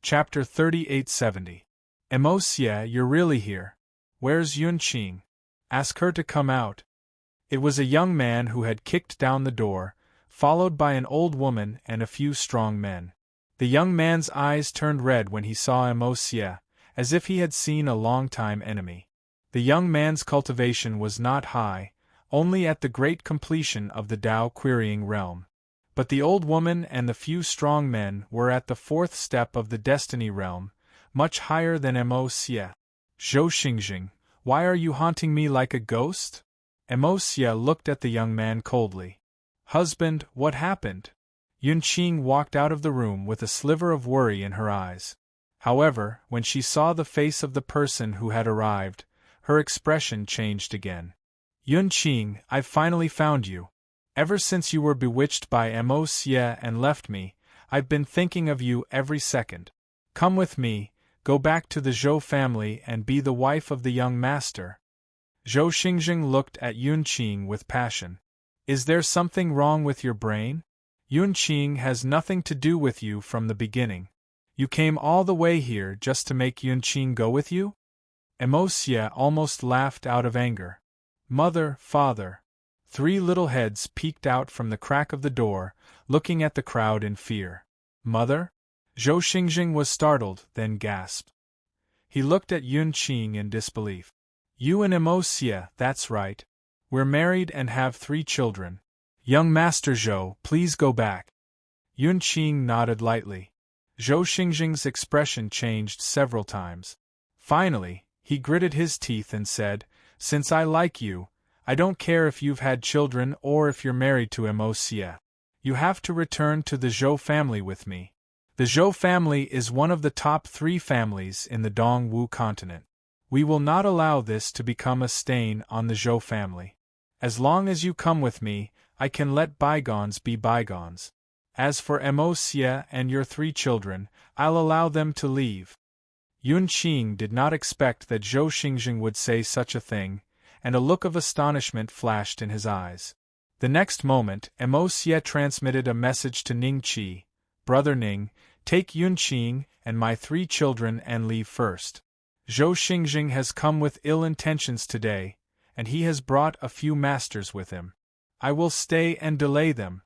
Chapter 3870. Emosia, you're really here. Where's Yun-Qing? Ask her to come out. It was a young man who had kicked down the door, followed by an old woman and a few strong men. The young man's eyes turned red when he saw Emosia, as if he had seen a long-time enemy. The young man's cultivation was not high, only at the great completion of the Tao querying realm. But the old woman and the few strong men were at the fourth step of the destiny realm, much higher than Emosia. Zhou Xingjing, why are you haunting me like a ghost? Emosia looked at the young man coldly. Husband, what happened? Yun-Qing walked out of the room with a sliver of worry in her eyes. However, when she saw the face of the person who had arrived, her expression changed again. Yun-Qing, I've finally found you. Ever since you were bewitched by Emosia and left me, I've been thinking of you every second. Come with me, go back to the Zhou family and be the wife of the young master. Zhou Xingjing looked at Yun-Qing with passion. Is there something wrong with your brain? Yun-Qing has nothing to do with you from the beginning. You came all the way here just to make Yun-Qing go with you? Emosia almost laughed out of anger. Mother, father. Three little heads peeked out from the crack of the door, looking at the crowd in fear. Mother? Zhou Xingjing was startled, then gasped. He looked at Yun-Qing in disbelief. You and Emosia, that's right. We're married and have 3 children. Young Master Zhou, please go back. Yun-Qing nodded lightly. Zhou Xingjing's expression changed several times. Finally, he gritted his teeth and said, Since I like you, I don't care if you've had children or if you're married to Emosia. You have to return to the Zhou family with me. The Zhou family is one of the top 3 families in the Dongwu continent. We will not allow this to become a stain on the Zhou family. As long as you come with me, I can let bygones be bygones. As for Emosia and your 3 children, I'll allow them to leave. Yun-Qing did not expect that Zhou Xingjing would say such a thing, and a look of astonishment flashed in his eyes. The next moment, Emosia transmitted a message to Ning-Chi. Brother Ning, take Yun-Qing and my 3 children and leave first. Zhou Xingjing has come with ill intentions today, and he has brought a few masters with him. I will stay and delay them.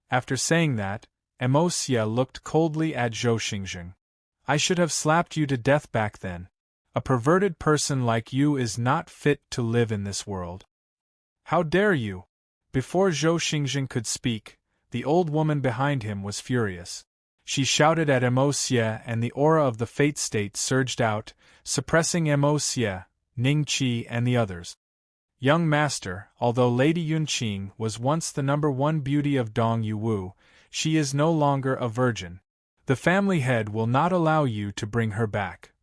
After saying that, Emosia looked coldly at Zhou Xingjing. I should have slapped you to death back then. A perverted person like you is not fit to live in this world. How dare you? Before Zhou Xingjing could speak, the old woman behind him was furious. She shouted at Emosia and the aura of the fate state surged out, suppressing Emosia, Ning-Chi and the others. Young master, although Lady Yun-Qing was once the #1 beauty of Dong Yuwu, she is no longer a virgin. The family head will not allow you to bring her back.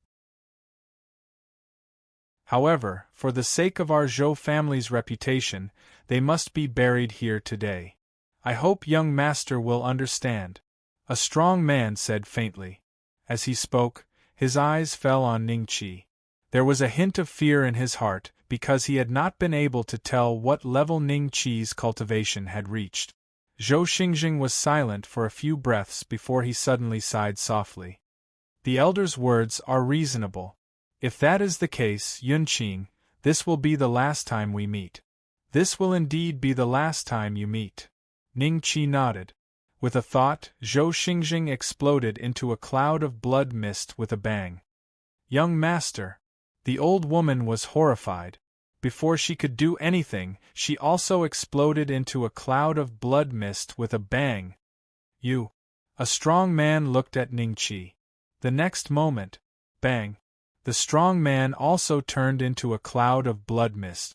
However, for the sake of our Zhou family's reputation, they must be buried here today. I hope young master will understand. A strong man said faintly. As he spoke, his eyes fell on Ning-Chi. There was a hint of fear in his heart, because he had not been able to tell what level Ning-Chi's cultivation had reached. Zhou Xingjing was silent for a few breaths before he suddenly sighed softly. The elder's words are reasonable. If that is the case, Yun-Qing, this will be the last time we meet. This will indeed be the last time you meet. Ning-Chi nodded. With a thought, Zhou Xingjing exploded into a cloud of blood mist with a bang. Young master! The old woman was horrified. Before she could do anything, she also exploded into a cloud of blood mist with a bang. You! A strong man looked at Ning-Chi. The next moment, bang! The strong man also turned into a cloud of blood mist.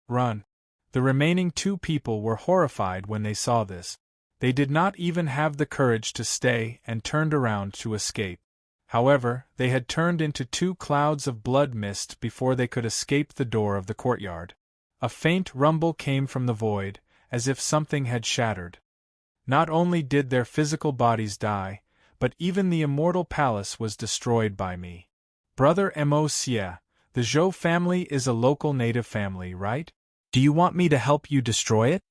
Run! The remaining 2 people were horrified when they saw this. They did not even have the courage to stay and turned around to escape. However, they had turned into 2 clouds of blood mist before they could escape the door of the courtyard. A faint rumble came from the void, as if something had shattered. Not only did their physical bodies die, but even the immortal palace was destroyed by me. Brother Mo Xie, the Zhou family is a local native family, right? Do you want me to help you destroy it?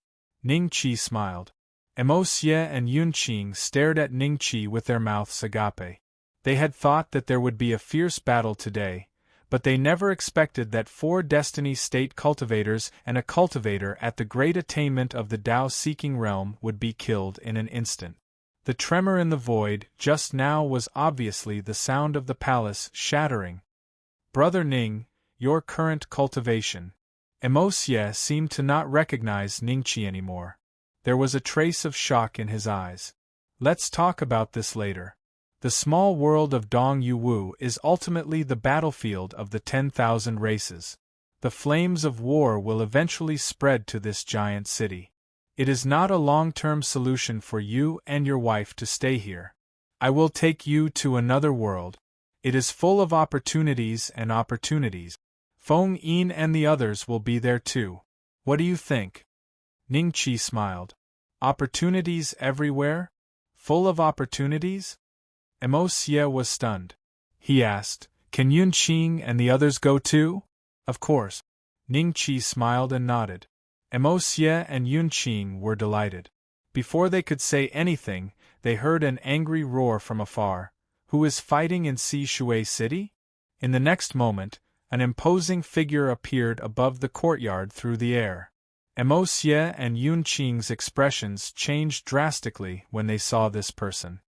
Ning Qi smiled. Mo Xie and Yun Qing stared at Ning Qi with their mouths agape. They had thought that there would be a fierce battle today, but they never expected that 4 Destiny State cultivators and a cultivator at the great attainment of the Tao-seeking realm would be killed in an instant. The tremor in the void just now was obviously the sound of the palace shattering. Brother Ning, your current cultivation. Mo Xie seemed to not recognize Ning Qi anymore. There was a trace of shock in his eyes. Let's talk about this later. The small world of Dong Yuwu is ultimately the battlefield of the 10,000 races. The flames of war will eventually spread to this giant city. It is not a long-term solution for you and your wife to stay here. I will take you to another world. It is full of opportunities and opportunities. Feng Yin and the others will be there too. What do you think? Ning Qi smiled. Opportunities everywhere? Full of opportunities? Mo Xie was stunned. He asked, Can Yun Qing and the others go too? Of course. Ning Qi smiled and nodded. Mo Xie and Yun Qing were delighted. Before they could say anything, they heard an angry roar from afar. Who is fighting in Shui City? In the next moment, an imposing figure appeared above the courtyard through the air. Mo Xie and Yun Qing's expressions changed drastically when they saw this person.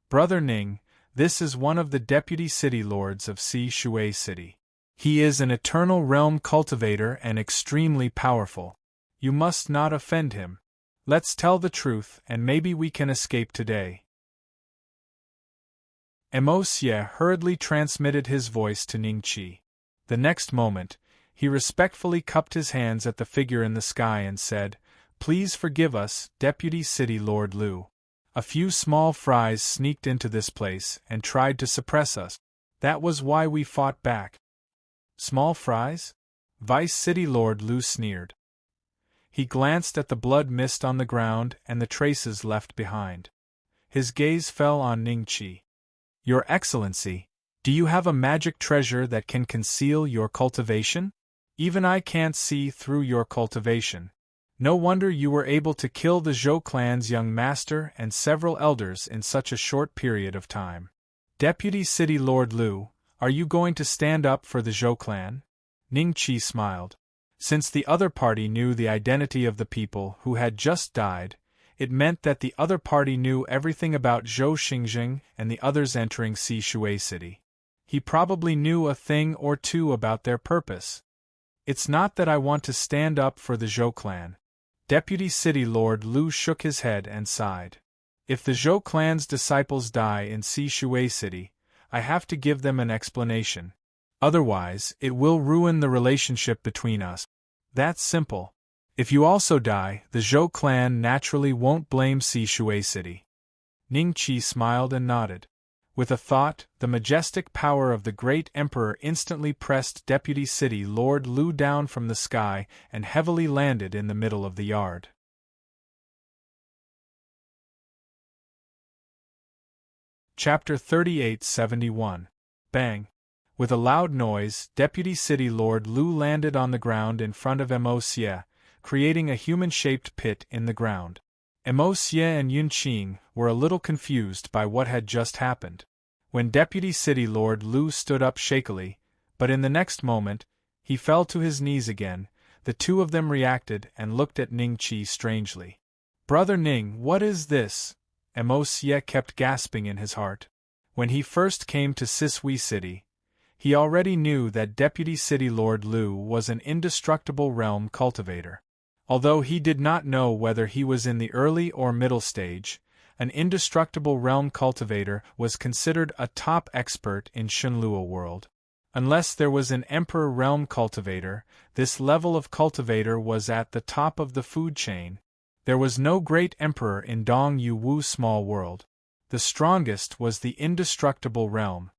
Brother Ning, this is one of the deputy city lords of Shui City. He is an eternal realm cultivator and extremely powerful. You must not offend him. Let's tell the truth and maybe we can escape today. Mo Xie hurriedly transmitted his voice to Ning Qi. The next moment, he respectfully cupped his hands at the figure in the sky and said, Please forgive us, Deputy City Lord Lu. A few small fries sneaked into this place and tried to suppress us. That was why we fought back. Small fries? Vice City Lord Lu sneered. He glanced at the blood mist on the ground and the traces left behind. His gaze fell on Ning Qi. Your Excellency, do you have a magic treasure that can conceal your cultivation? Even I can't see through your cultivation. No wonder you were able to kill the Zhou clan's young master and several elders in such a short period of time. Deputy City Lord Lu, are you going to stand up for the Zhou clan? Ning Qi smiled. Since the other party knew the identity of the people who had just died, it meant that the other party knew everything about Zhou Xingjing and the others entering Shui City. He probably knew a thing or two about their purpose. It's not that I want to stand up for the Zhou clan. Deputy City Lord Lu shook his head and sighed. If the Zhou clan's disciples die in Shui City, I have to give them an explanation. Otherwise, it will ruin the relationship between us. That's simple. If you also die, the Zhou clan naturally won't blame Shui City. Ning Qi smiled and nodded. With a thought, the majestic power of the great emperor instantly pressed Deputy City Lord Lu down from the sky and heavily landed in the middle of the yard. Chapter 3871. Bang! With a loud noise, Deputy City Lord Lu landed on the ground in front of Mo Xie, creating a human-shaped pit in the ground. Mo Xie and Yun Qing were a little confused by what had just happened. When Deputy City Lord Lu stood up shakily, but in the next moment, he fell to his knees again, the two of them reacted and looked at Ning Qi strangely. Brother Ning, what is this? Mo Xie kept gasping in his heart. When he first came to Shui City, he already knew that Deputy City Lord Lu was an indestructible realm cultivator. Although he did not know whether he was in the early or middle stage, an indestructible realm cultivator was considered a top expert in Shenlua world. Unless there was an emperor realm cultivator, this level of cultivator was at the top of the food chain. There was no great emperor in Dong Yuwu small world. The strongest was the indestructible realm.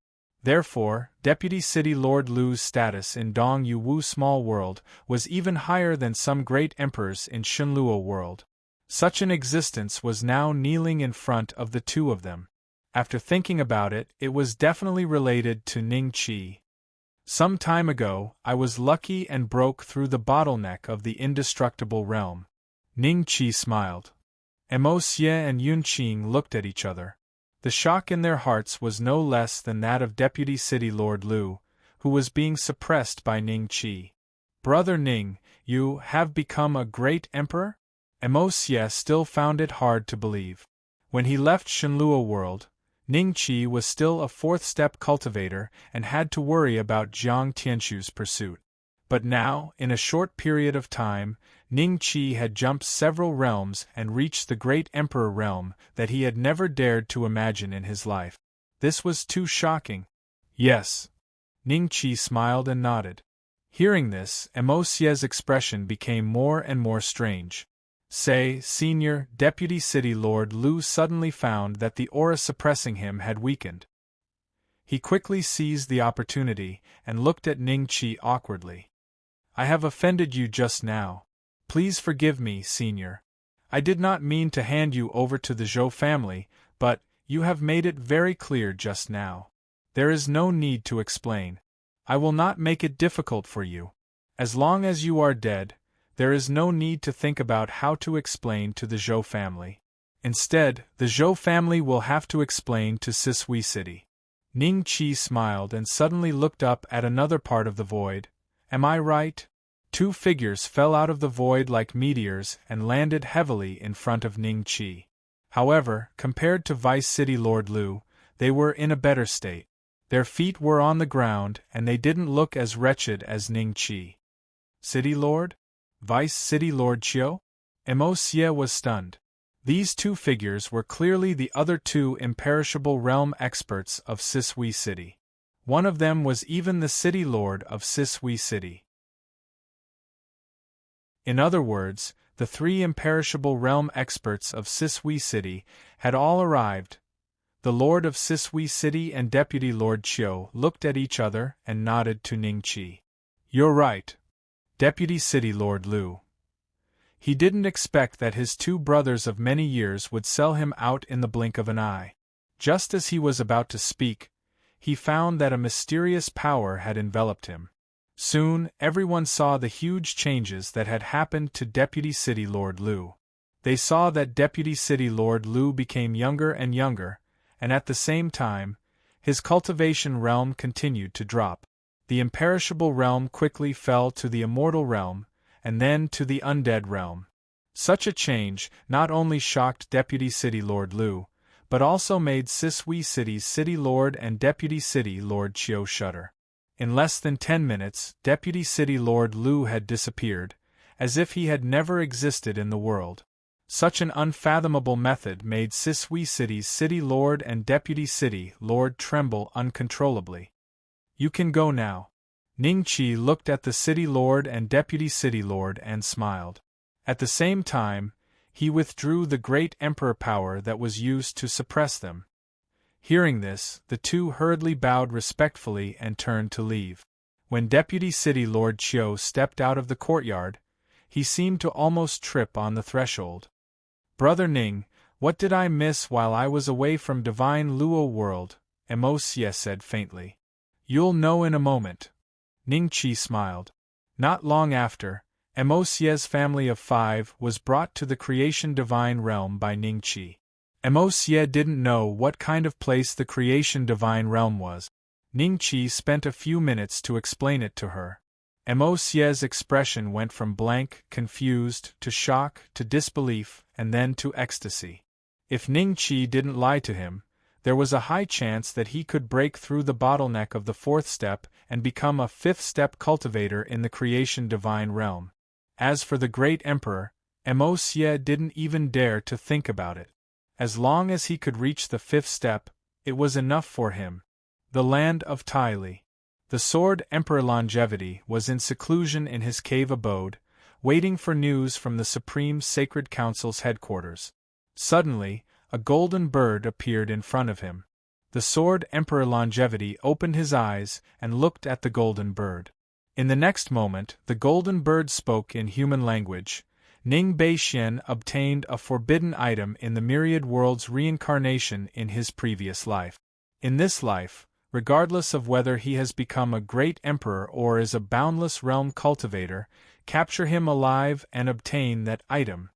Therefore, Deputy City Lord Lu's status in Dong Yuwu Small World was even higher than some great emperors in Shunluo World. Such an existence was now kneeling in front of the two of them. After thinking about it, it was definitely related to Ning Qi. Some time ago, I was lucky and broke through the bottleneck of the indestructible realm. Ning Qi smiled. Mo Xie and Yun Qing looked at each other. The shock in their hearts was no less than that of Deputy City Lord Lu, who was being suppressed by Ning Qi. Brother Ning, you have become a great emperor? Mo Xie still found it hard to believe. When he left Shunluo World, Ning Qi was still a fourth-step cultivator and had to worry about Jiang Tianshu's pursuit. But now, in a short period of time, Ning Qi had jumped several realms and reached the Great Emperor realm that he had never dared to imagine in his life. This was too shocking. Yes. Ning Qi smiled and nodded. Hearing this, Mo Xie's expression became more and more strange. Senior Deputy City Lord Lu suddenly found that the aura suppressing him had weakened. He quickly seized the opportunity and looked at Ning Qi awkwardly. I have offended you just now. Please forgive me, Senior. I did not mean to hand you over to the Zhou family, but you have made it very clear just now. There is no need to explain. I will not make it difficult for you. As long as you are dead, there is no need to think about how to explain to the Zhou family. Instead, the Zhou family will have to explain to Sisui City. Ning Qi smiled and suddenly looked up at another part of the void. Am I right? Two figures fell out of the void like meteors and landed heavily in front of Ning Qi. However, compared to Vice City Lord Lu, they were in a better state. Their feet were on the ground and they didn't look as wretched as Ning Qi. City Lord? Vice City Lord Chiu? Mo Xie was stunned. These two figures were clearly the other two imperishable realm experts of Sisui City. One of them was even the City Lord of Sisui City. In other words, the three imperishable realm experts of Sisui City had all arrived. The Lord of Sisui City and Deputy Lord Chiu looked at each other and nodded to Ning Qi. You're right. Deputy City Lord Lu. He didn't expect that his two brothers of many years would sell him out in the blink of an eye. Just as he was about to speak, he found that a mysterious power had enveloped him. Soon, everyone saw the huge changes that had happened to Deputy City Lord Lu. They saw that Deputy City Lord Lu became younger and younger, and at the same time, his cultivation realm continued to drop. The imperishable realm quickly fell to the immortal realm, and then to the undead realm. Such a change not only shocked Deputy City Lord Lu, but also made Sisui City's City Lord and Deputy City Lord Chiu shudder. In less than 10 minutes, Deputy City Lord Lu had disappeared, as if he had never existed in the world. Such an unfathomable method made Sisui City's City Lord and Deputy City Lord tremble uncontrollably. You can go now. Ning Qi looked at the City Lord and Deputy City Lord and smiled. At the same time, he withdrew the great emperor power that was used to suppress them. Hearing this, the two hurriedly bowed respectfully and turned to leave. When Deputy City Lord Chiu stepped out of the courtyard, he seemed to almost trip on the threshold. Brother Ning, what did I miss while I was away from Divine Luo World? Mo Xie said faintly. You'll know in a moment. Ning Qi smiled. Not long after, Mo Xie's family of 5 was brought to the Creation Divine Realm by Ning Qi. Mo Xie didn't know what kind of place the Creation Divine Realm was. Ning Qi spent a few minutes to explain it to her. Mo Xie's expression went from blank, confused, to shock, to disbelief, and then to ecstasy. If Ning Qi didn't lie to him, there was a high chance that he could break through the bottleneck of the 4th step and become a 5th-step cultivator in the Creation Divine Realm. As for the Great Emperor, Mo Xie didn't even dare to think about it. As long as he could reach the 5th step, it was enough for him. The land of Tai Li. The Sword Emperor Longevity was in seclusion in his cave abode, waiting for news from the Supreme Sacred Council's headquarters. Suddenly, a golden bird appeared in front of him. The Sword Emperor Longevity opened his eyes and looked at the golden bird. In the next moment, the golden bird spoke in human language. Ning Beixian obtained a forbidden item in the myriad world's reincarnation in his previous life. In this life, regardless of whether he has become a great emperor or is a boundless realm cultivator, capture him alive and obtain that item.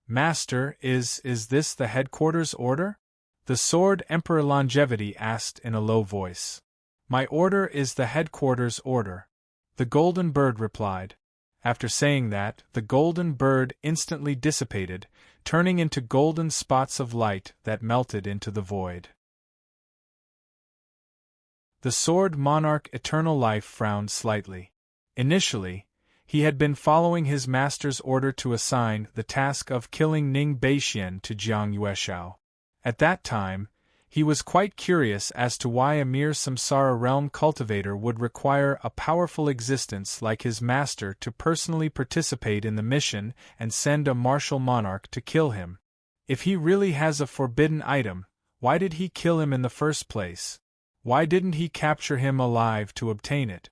Master, is this the headquarters order? The Sword Emperor Longevity asked in a low voice. My order is the headquarters order. The golden bird replied. After saying that, the golden bird instantly dissipated, turning into golden spots of light that melted into the void. The Sword Monarch Eternal Life frowned slightly. Initially, he had been following his master's order to assign the task of killing Ning Beixian to Jiang Yueshao. At that time, he was quite curious as to why a mere samsara realm cultivator would require a powerful existence like his master to personally participate in the mission and send a martial monarch to kill him. If he really has a forbidden item, why did he kill him in the first place? Why didn't he capture him alive to obtain it?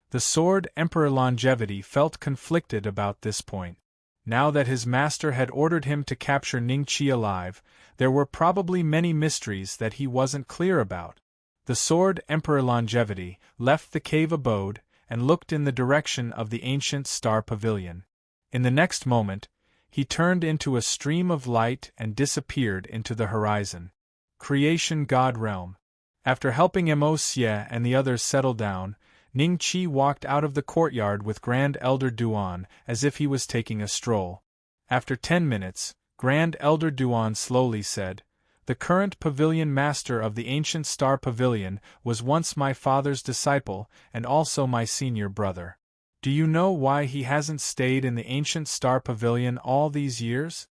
The Sword Emperor Longevity felt conflicted about this point. Now that his master had ordered him to capture Ning Qi alive, there were probably many mysteries that he wasn't clear about. The Sword Emperor Longevity left the cave abode and looked in the direction of the ancient star pavilion. In the next moment, he turned into a stream of light and disappeared into the horizon. Creation God Realm. After helping Mo Xie and the others settle down, Ning Qi walked out of the courtyard with Grand Elder Duan as if he was taking a stroll. After 10 minutes, Grand Elder Duan slowly said, "The current pavilion master of the ancient star pavilion was once my father's disciple and also my senior brother. Do you know why he hasn't stayed in the ancient star pavilion all these years?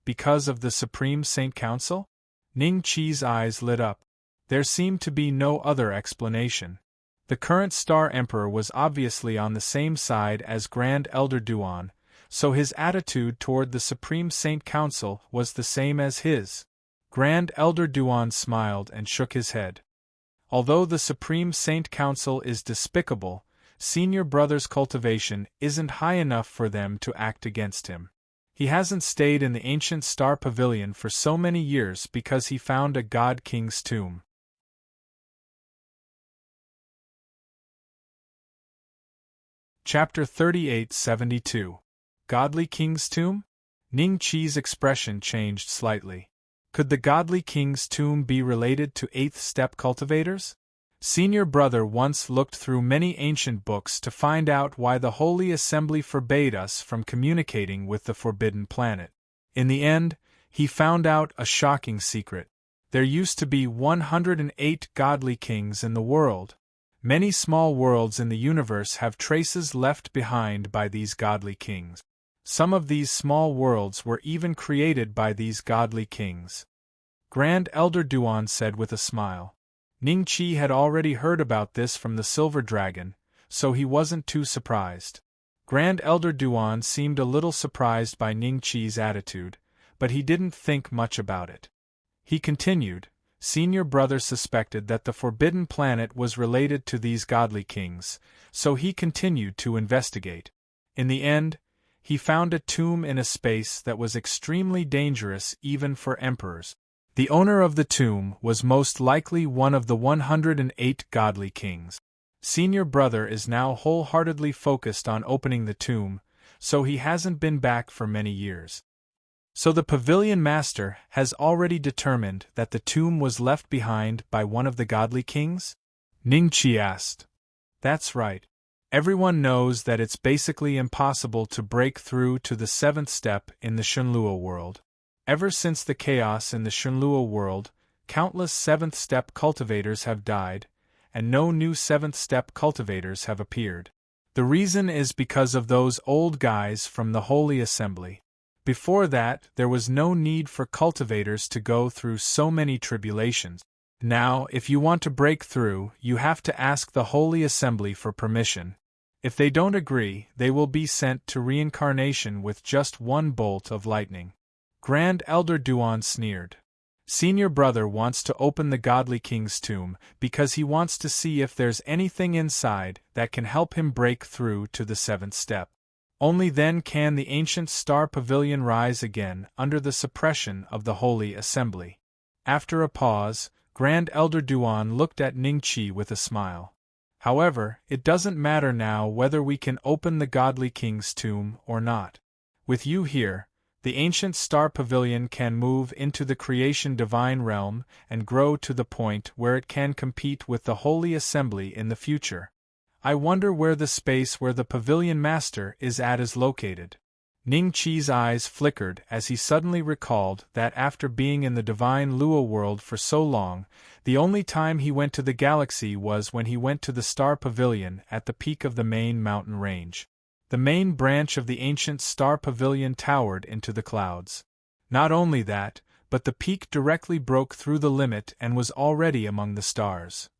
Because of the Supreme Saint Council?" Ning Qi's eyes lit up. There seemed to be no other explanation. The current Star Emperor was obviously on the same side as Grand Elder Duan, so his attitude toward the Supreme Saint Council was the same as his. Grand Elder Duan smiled and shook his head. Although the Supreme Saint Council is despicable, Senior Brother's cultivation isn't high enough for them to act against him. He hasn't stayed in the ancient Star Pavilion for so many years because he found a God King's tomb. Chapter 3872. Godly King's Tomb? Ning Qi's expression changed slightly. Could the Godly King's Tomb be related to 8th Step cultivators? Senior Brother once looked through many ancient books to find out why the Holy Assembly forbade us from communicating with the Forbidden Planet. In the end, he found out a shocking secret. There used to be 108 godly kings in the world. Many small worlds in the universe have traces left behind by these godly kings. Some of these small worlds were even created by these godly kings. Grand Elder Duan said with a smile. Ning Qi had already heard about this from the Silver Dragon, so he wasn't too surprised. Grand Elder Duan seemed a little surprised by Ning Qi's attitude, but he didn't think much about it. He continued. Senior Brother suspected that the Forbidden Planet was related to these godly kings, so he continued to investigate. In the end, he found a tomb in a space that was extremely dangerous even for emperors. The owner of the tomb was most likely one of the 108 godly kings. Senior Brother is now wholeheartedly focused on opening the tomb, so he hasn't been back for many years. So the Pavilion Master has already determined that the tomb was left behind by one of the godly kings? Ning Qi asked. That's right. Everyone knows that it's basically impossible to break through to the 7th step in the Shunluo world. Ever since the chaos in the Shunluo world, countless 7th step cultivators have died, and no new 7th step cultivators have appeared. The reason is because of those old guys from the Holy Assembly. Before that, there was no need for cultivators to go through so many tribulations. Now, if you want to break through, you have to ask the Holy Assembly for permission. If they don't agree, they will be sent to reincarnation with just one bolt of lightning. Grand Elder Duan sneered. Senior brother wants to open the godly king's tomb because he wants to see if there's anything inside that can help him break through to the seventh step. Only then can the ancient star pavilion rise again under the suppression of the holy assembly. After a pause, Grand Elder Duan looked at Ningqi with a smile. However, it doesn't matter now whether we can open the godly king's tomb or not. With you here, the ancient star pavilion can move into the creation divine realm and grow to the point where it can compete with the holy assembly in the future. I wonder where the space where the pavilion master is located. Ning Qi's eyes flickered as he suddenly recalled that after being in the divine Lua world for so long, the only time he went to the galaxy was when he went to the star pavilion at the peak of the main mountain range. The main branch of the ancient star pavilion towered into the clouds. Not only that, but the peak directly broke through the limit and was already among the stars.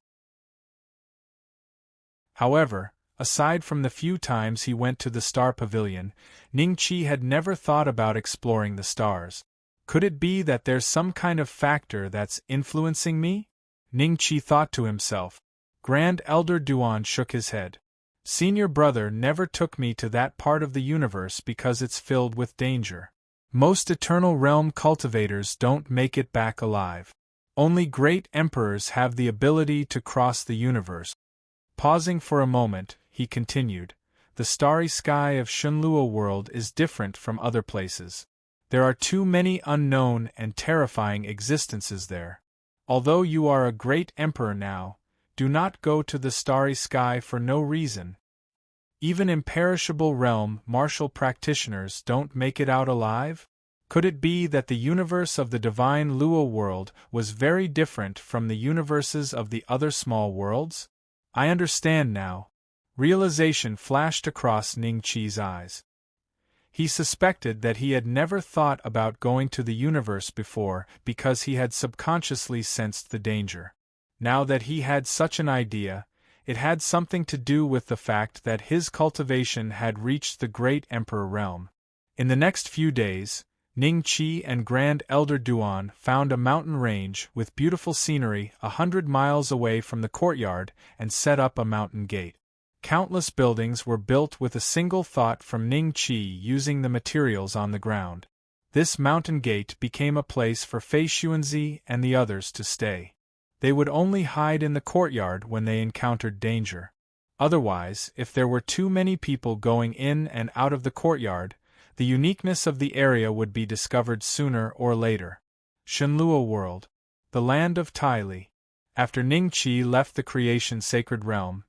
However, aside from the few times he went to the star pavilion, Ningqi had never thought about exploring the stars. Could it be that there's some kind of factor that's influencing me? Ningqi thought to himself. Grand Elder Duan shook his head. Senior brother never took me to that part of the universe because it's filled with danger. Most eternal realm cultivators don't make it back alive. Only great emperors have the ability to cross the universe. Pausing for a moment, he continued, the starry sky of Shunlua world is different from other places. There are too many unknown and terrifying existences there. Although you are a great emperor now, do not go to the starry sky for no reason. Even imperishable realm martial practitioners don't make it out alive? Could it be that the universe of the divine Lua world was very different from the universes of the other small worlds? I understand now. Realization flashed across Ningqi's eyes. He suspected that he had never thought about going to the universe before because he had subconsciously sensed the danger. Now that he had such an idea, it had something to do with the fact that his cultivation had reached the great emperor realm. In the next few days, Ningqi and Grand Elder Duan found a mountain range with beautiful scenery 100 miles away from the courtyard and set up a mountain gate. Countless buildings were built with a single thought from Ningqi using the materials on the ground. This mountain gate became a place for Fei Xuanzi and the others to stay. They would only hide in the courtyard when they encountered danger. Otherwise, if there were too many people going in and out of the courtyard, the uniqueness of the area would be discovered sooner or later. Shunlua world. The land of Tai Li. After Ningqi left the creation sacred realm,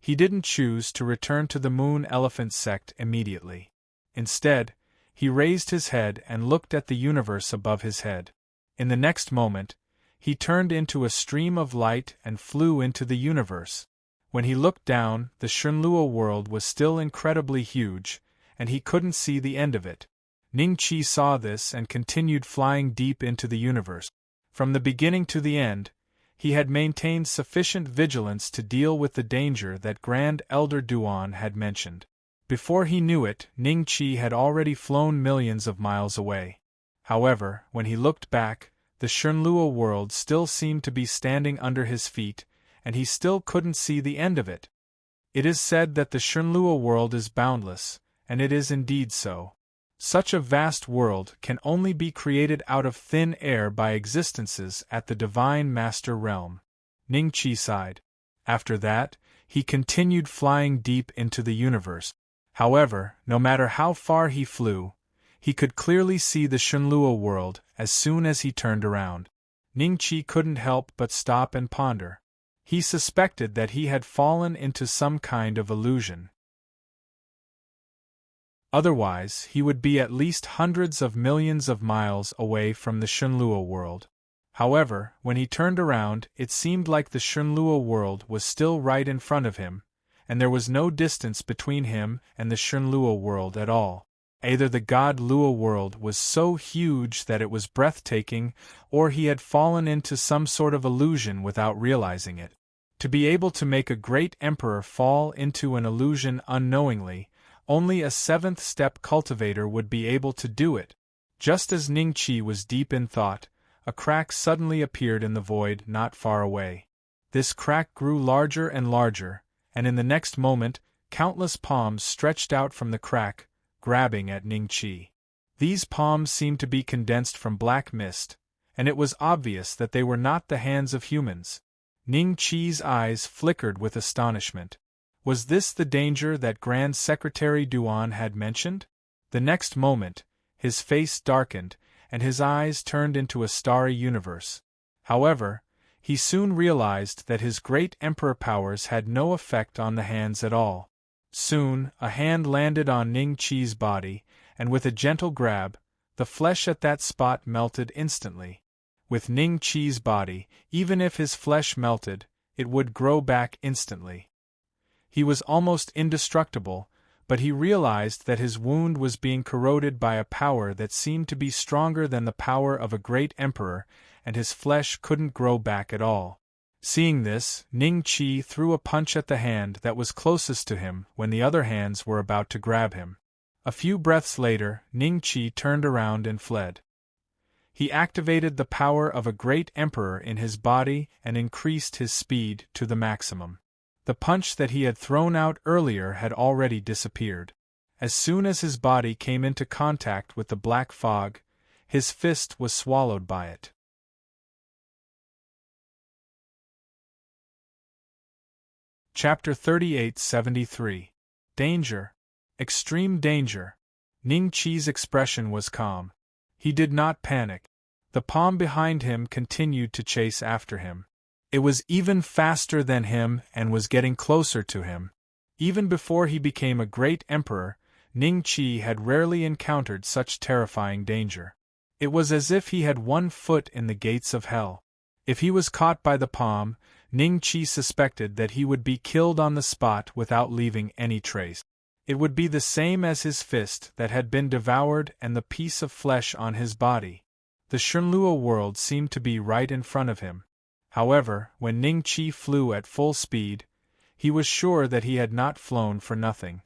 he didn't choose to return to the Moon Elephant sect immediately. Instead, he raised his head and looked at the universe above his head. In the next moment, he turned into a stream of light and flew into the universe. When he looked down, the Shunlua world was still incredibly huge, and he couldn't see the end of it. Ningqi saw this and continued flying deep into the universe. From the beginning to the end, he had maintained sufficient vigilance to deal with the danger that Grand Elder Duan had mentioned. Before he knew it, Ningqi had already flown millions of miles away. However, when he looked back, the Shunlua world still seemed to be standing under his feet, and he still couldn't see the end of it. It is said that the Shunlua world is boundless, and it is indeed so. Such a vast world can only be created out of thin air by existences at the Divine Master realm. Ningqi sighed. After that, he continued flying deep into the universe. However, no matter how far he flew, he could clearly see the Shunlua world as soon as he turned around. Ningqi couldn't help but stop and ponder. He suspected that he had fallen into some kind of illusion. Otherwise, he would be at least hundreds of millions of miles away from the Shunlua world. However, when he turned around, it seemed like the Shunlua world was still right in front of him, and there was no distance between him and the Shunlua world at all. Either the god Lua world was so huge that it was breathtaking, or he had fallen into some sort of illusion without realizing it. To be able to make a great emperor fall into an illusion unknowingly, only a seventh-step cultivator would be able to do it. Just as Ningqi was deep in thought, a crack suddenly appeared in the void not far away. This crack grew larger and larger, and in the next moment, countless palms stretched out from the crack, grabbing at Ning-Chi. These palms seemed to be condensed from black mist, and it was obvious that they were not the hands of humans. Ning-Chi's eyes flickered with astonishment. Was this the danger that Grand Secretary Duan had mentioned? The next moment, his face darkened, and his eyes turned into a starry universe. However, he soon realized that his great emperor powers had no effect on the hands at all. Soon, a hand landed on Ning-Chi's body, and with a gentle grab, the flesh at that spot melted instantly. With Ning-Chi's body, even if his flesh melted, it would grow back instantly. He was almost indestructible, but he realized that his wound was being corroded by a power that seemed to be stronger than the power of a great emperor, and his flesh couldn't grow back at all. Seeing this, Ning-Chi threw a punch at the hand that was closest to him when the other hands were about to grab him. A few breaths later, Ning-Chi turned around and fled. He activated the power of a great emperor in his body and increased his speed to the maximum. The punch that he had thrown out earlier had already disappeared. As soon as his body came into contact with the black fog, his fist was swallowed by it. Chapter 3873. Danger. Extreme danger. Ning-Chi's expression was calm. He did not panic. The palm behind him continued to chase after him. It was even faster than him and was getting closer to him. Even before he became a great emperor, Ning-Chi had rarely encountered such terrifying danger. It was as if he had one foot in the gates of hell. If he was caught by the palm, Ning-Chi suspected that he would be killed on the spot without leaving any trace. It would be the same as his fist that had been devoured and the piece of flesh on his body. The Shenlua world seemed to be right in front of him. However, when Ning-Chi flew at full speed, he was sure that he had not flown for nothing.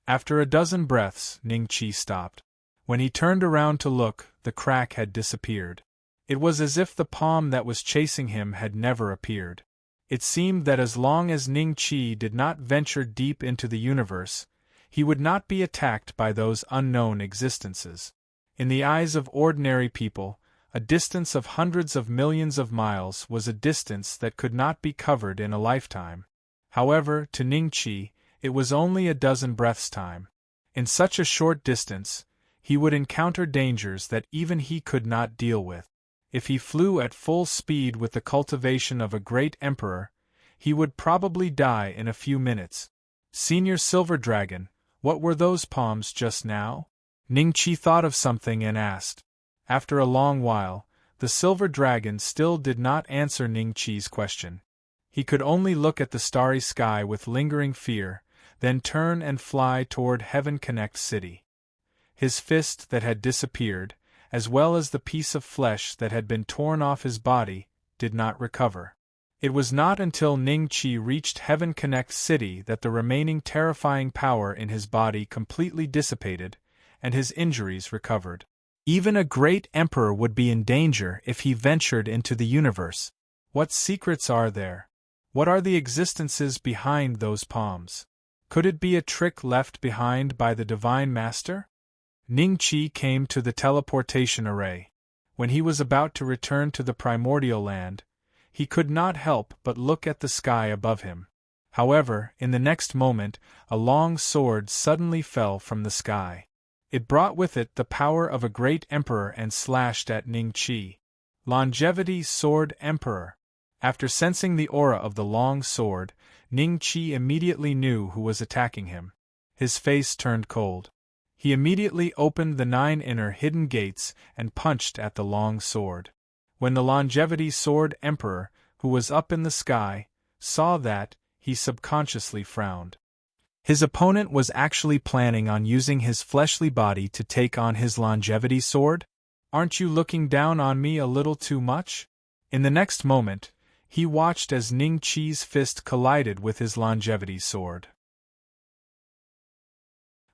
After a dozen breaths, Ning-Chi stopped. When he turned around to look, the crack had disappeared. It was as if the palm that was chasing him had never appeared. It seemed that as long as Ning-Chi did not venture deep into the universe, he would not be attacked by those unknown existences. In the eyes of ordinary people, a distance of hundreds of millions of miles was a distance that could not be covered in a lifetime. However, to Ning-Chi, it was only a dozen breaths' time. In such a short distance, he would encounter dangers that even he could not deal with. If he flew at full speed with the cultivation of a great emperor, he would probably die in a few minutes. Senior Silver Dragon, what were those palms just now? Ning-Chi thought of something and asked. After a long while, the Silver Dragon still did not answer Ning-Chi's question. He could only look at the starry sky with lingering fear, then turn and fly toward Heaven Connect City. His fist that had disappeared, as well as the piece of flesh that had been torn off his body, did not recover. It was not until Ning-Chi reached Heaven Connect City that the remaining terrifying power in his body completely dissipated, and his injuries recovered. Even a great emperor would be in danger if he ventured into the universe. What secrets are there? What are the existences behind those palms? Could it be a trick left behind by the Divine Master? Ning-Chi came to the teleportation array. When he was about to return to the primordial land, he could not help but look at the sky above him. However, in the next moment, a long sword suddenly fell from the sky. It brought with it the power of a great emperor and slashed at Ning-Chi. Longevity Sword Emperor. After sensing the aura of the long sword, Ning-Chi immediately knew who was attacking him. His face turned cold. He immediately opened the 9 inner hidden gates and punched at the long sword. When the Longevity Sword Emperor, who was up in the sky, saw that, he subconsciously frowned. His opponent was actually planning on using his fleshly body to take on his longevity sword? Aren't you looking down on me a little too much? In the next moment, he watched as Ning-Chi's fist collided with his longevity sword.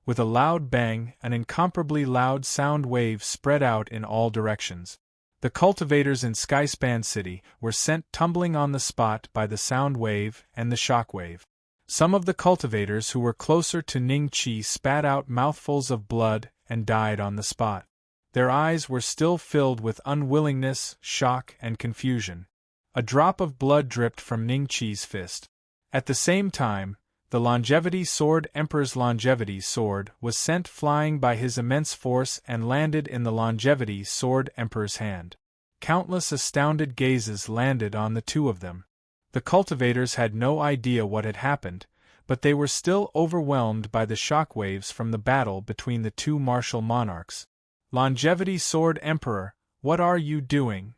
With a loud bang, an incomparably loud sound wave spread out in all directions. The cultivators in Skyspan City were sent tumbling on the spot by the sound wave and the shock wave. Some of the cultivators who were closer to Ning Chi spat out mouthfuls of blood and died on the spot. Their eyes were still filled with unwillingness, shock, and confusion. A drop of blood dripped from Ning Chi's fist. At the same time, the Longevity Sword Emperor's Longevity Sword was sent flying by his immense force and landed in the Longevity Sword Emperor's hand. Countless astounded gazes landed on the two of them. The cultivators had no idea what had happened, but they were still overwhelmed by the shockwaves from the battle between the two martial monarchs. Longevity Sword Emperor, what are you doing?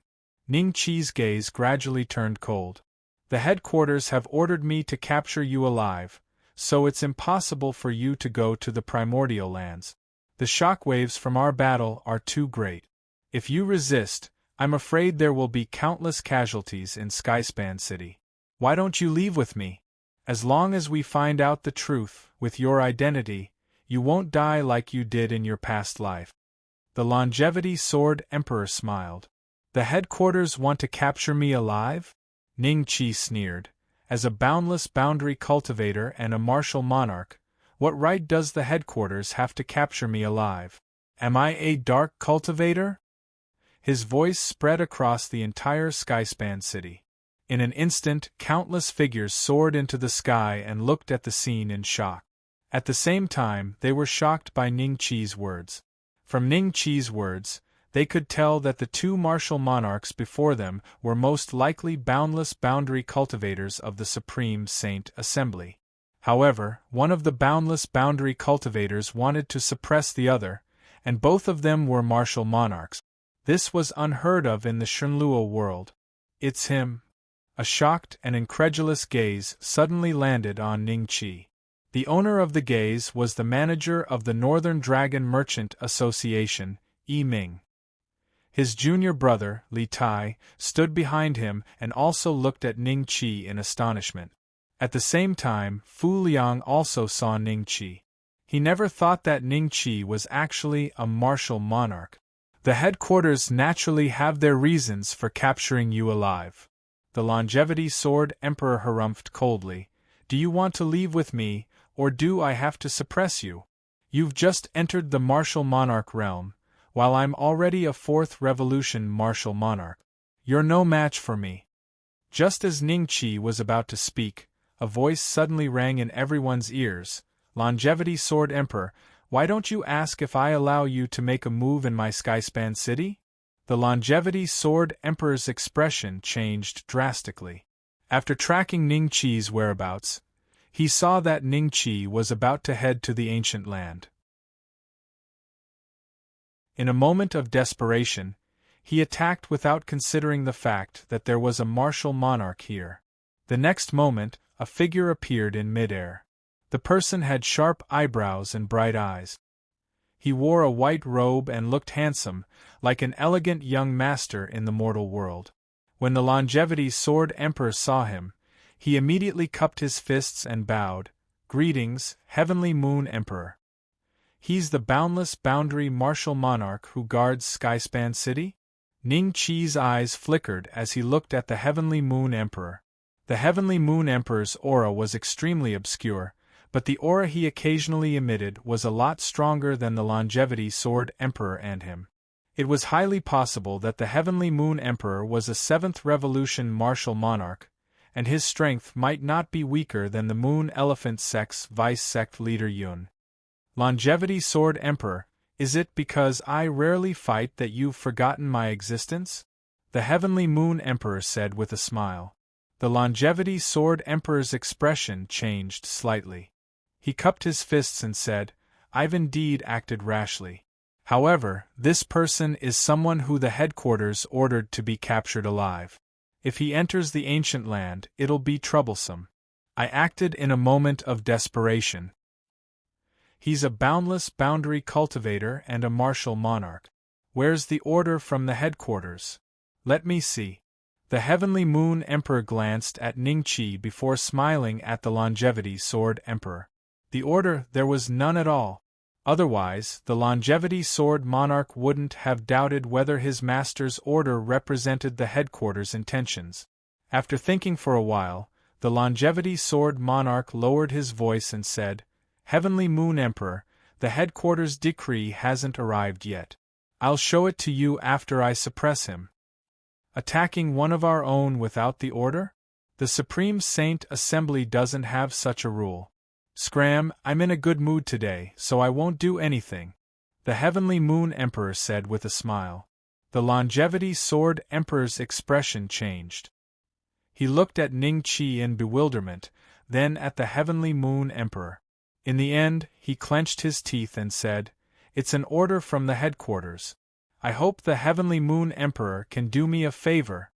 Ning Chi's gaze gradually turned cold. The headquarters have ordered me to capture you alive, so it's impossible for you to go to the primordial lands. The shockwaves from our battle are too great. If you resist, I'm afraid there will be countless casualties in Skyspan City. Why don't you leave with me? As long as we find out the truth, with your identity, you won't die like you did in your past life. The Longevity Sword Emperor smiled. The headquarters want to capture me alive? Ning Chi sneered. As a boundless boundary cultivator and a martial monarch, what right does the headquarters have to capture me alive? Am I a dark cultivator? His voice spread across the entire Skyspan City. In an instant, countless figures soared into the sky and looked at the scene in shock. At the same time, they were shocked by Ning Chi's words. From Ning Chi's words, they could tell that the two martial monarchs before them were most likely boundless boundary cultivators of the Supreme Saint Assembly. However, one of the boundless boundary cultivators wanted to suppress the other, and both of them were martial monarchs. This was unheard of in the Shenluo world. It's him. A shocked and incredulous gaze suddenly landed on Ning Chi. The owner of the gaze was the manager of the Northern Dragon Merchant Association, Yi Ming. His junior brother, Li Tai, stood behind him and also looked at Ning Chi in astonishment. At the same time, Fu Liang also saw Ning Chi. He never thought that Ning Chi was actually a martial monarch. The headquarters naturally have their reasons for capturing you alive. The Longevity Sword Emperor harumphed coldly. Do you want to leave with me, or do I have to suppress you? You've just entered the martial monarch realm, while I'm already a fourth revolution martial monarch. You're no match for me. Just as Ning Chi was about to speak, a voice suddenly rang in everyone's ears. Longevity Sword Emperor, why don't you ask if I allow you to make a move in my Skyspan City? The Longevity Sword Emperor's expression changed drastically. After tracking Ning Chi's whereabouts, he saw that Ning Chi was about to head to the ancient land. In a moment of desperation, he attacked without considering the fact that there was a martial monarch here. The next moment, a figure appeared in midair. The person had sharp eyebrows and bright eyes. He wore a white robe and looked handsome, like an elegant young master in the mortal world. When the Longevity Sword Emperor saw him, he immediately cupped his fists and bowed. Greetings, Heavenly Moon Emperor. He's the boundless boundary martial monarch who guards Skyspan City? Ning Chi's eyes flickered as he looked at the Heavenly Moon Emperor. The Heavenly Moon Emperor's aura was extremely obscure, but the aura he occasionally emitted was a lot stronger than the Longevity Sword Emperor and him. It was highly possible that the Heavenly Moon Emperor was a 7th Revolution martial monarch, and his strength might not be weaker than the Moon Elephant Sect's vice-sect leader Yun. Longevity Sword Emperor, is it because I rarely fight that you've forgotten my existence? The Heavenly Moon Emperor said with a smile. The Longevity Sword Emperor's expression changed slightly. He cupped his fists and said, I've indeed acted rashly. However, this person is someone who the headquarters ordered to be captured alive. If he enters the ancient land, it'll be troublesome. I acted in a moment of desperation. He's a boundless boundary cultivator and a martial monarch. Where's the order from the headquarters? Let me see. The Heavenly Moon Emperor glanced at Ning Chi before smiling at the Longevity Sword Emperor. The order, there was none at all. Otherwise, the Longevity Sword Monarch wouldn't have doubted whether his master's order represented the headquarters' intentions. After thinking for a while, the Longevity Sword Monarch lowered his voice and said, "Heavenly Moon Emperor, the headquarters' decree hasn't arrived yet. I'll show it to you after I suppress him." Attacking one of our own without the order? The Supreme Saint Assembly doesn't have such a rule. Scram, I'm in a good mood today, so I won't do anything, the Heavenly Moon Emperor said with a smile. The Longevity Sword Emperor's expression changed. He looked at Ning Qi in bewilderment, then at the Heavenly Moon Emperor. In the end, he clenched his teeth and said, "It's an order from the headquarters. I hope the Heavenly Moon Emperor can do me a favor."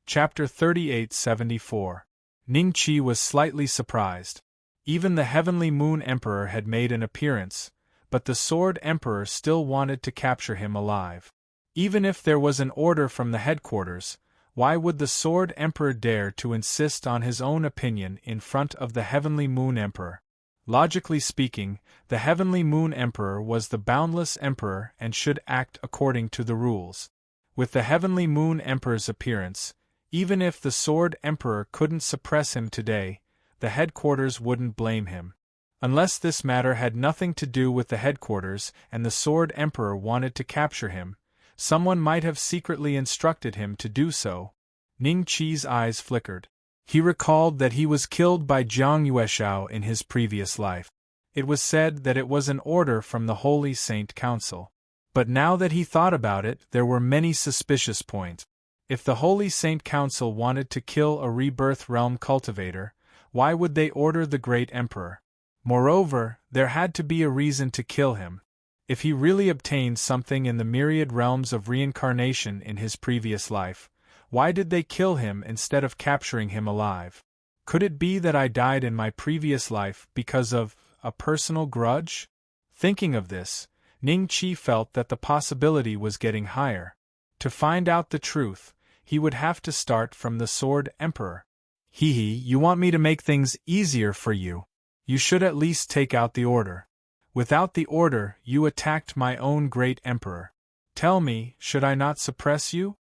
Chapter 3874. Ning Qi was slightly surprised. Even the Heavenly Moon Emperor had made an appearance, but the Sword Emperor still wanted to capture him alive. Even if there was an order from the headquarters, why would the Sword Emperor dare to insist on his own opinion in front of the Heavenly Moon Emperor? Logically speaking, the Heavenly Moon Emperor was the boundless Emperor and should act according to the rules. With the Heavenly Moon Emperor's appearance, even if the Sword Emperor couldn't suppress him today, the headquarters wouldn't blame him. Unless this matter had nothing to do with the headquarters and the Sword Emperor wanted to capture him, someone might have secretly instructed him to do so. Ning Qi's eyes flickered. He recalled that he was killed by Jiang Yueshao in his previous life. It was said that it was an order from the Holy Saint Council. But now that he thought about it, there were many suspicious points. If the Holy Saint Council wanted to kill a rebirth realm cultivator, why would they order the Great Emperor? Moreover, there had to be a reason to kill him. If he really obtained something in the myriad realms of reincarnation in his previous life, why did they kill him instead of capturing him alive? Could it be that I died in my previous life because of a personal grudge? Thinking of this, Ning Qi felt that the possibility was getting higher. To find out the truth, he would have to start from the Sword Emperor. You want me to make things easier for you? You should at least take out the order. Without the order, you attacked my own Great Emperor. Tell me, should I not suppress you?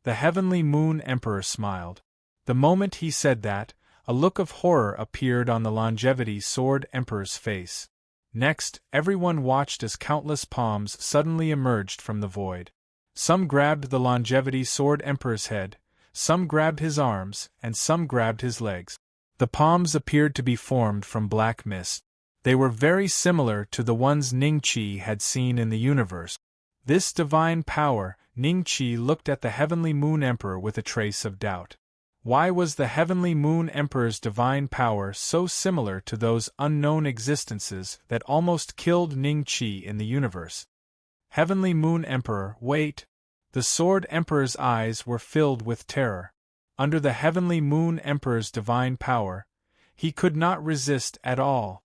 The Heavenly Moon Emperor smiled. The moment he said that, a look of horror appeared on the Longevity Sword Emperor's face. Next, everyone watched as countless palms suddenly emerged from the void. Some grabbed the Longevity Sword Emperor's head, some grabbed his arms, and some grabbed his legs. The palms appeared to be formed from black mist. They were very similar to the ones Ning Qi had seen in the universe. This divine power, Ning Qi looked at the Heavenly Moon Emperor with a trace of doubt. Why was the Heavenly Moon Emperor's divine power so similar to those unknown existences that almost killed Ning Qi in the universe? Heavenly Moon Emperor, wait! The Sword Emperor's eyes were filled with terror. Under the Heavenly Moon Emperor's divine power, he could not resist at all.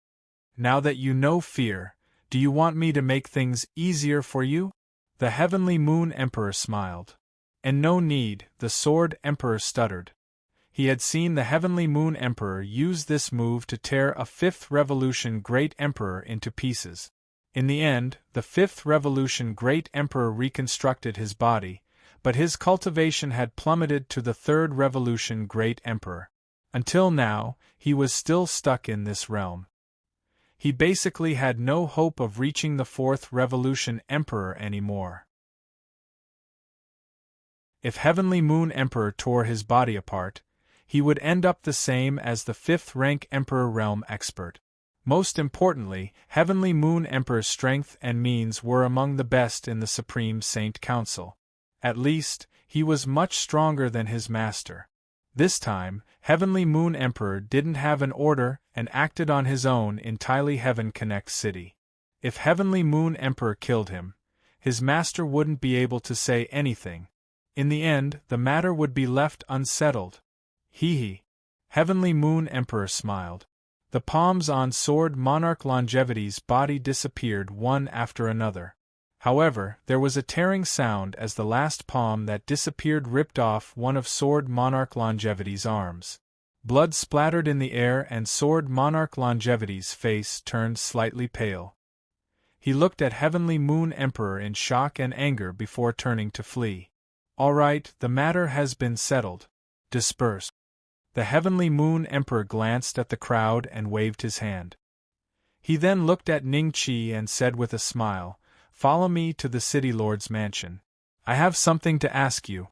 Now that you know fear, do you want me to make things easier for you? The Heavenly Moon Emperor smiled. And no need, the Sword Emperor stuttered. He had seen the Heavenly Moon Emperor use this move to tear a Fifth Revolution Great Emperor into pieces. In the end, the Fifth Revolution Great Emperor reconstructed his body, but his cultivation had plummeted to the Third Revolution Great Emperor. Until now, he was still stuck in this realm. He basically had no hope of reaching the Fourth Revolution Emperor anymore. If Heavenly Moon Emperor tore his body apart, he would end up the same as the fifth-rank Emperor Realm Expert. Most importantly, Heavenly Moon Emperor's strength and means were among the best in the Supreme Saint Council. At least, he was much stronger than his master. This time, Heavenly Moon Emperor didn't have an order and acted on his own in Tylee Heaven Connect City. If Heavenly Moon Emperor killed him, his master wouldn't be able to say anything. In the end, the matter would be left unsettled. Heavenly Moon Emperor smiled. The palms on Sword Monarch Longevity's body disappeared one after another. However, there was a tearing sound as the last palm that disappeared ripped off one of Sword Monarch Longevity's arms. Blood splattered in the air and Sword Monarch Longevity's face turned slightly pale. He looked at Heavenly Moon Emperor in shock and anger before turning to flee. All right, the matter has been settled. Disperse. The Heavenly Moon Emperor glanced at the crowd and waved his hand. He then looked at Ning Qi and said with a smile, "Follow me to the City Lord's mansion. I have something to ask you."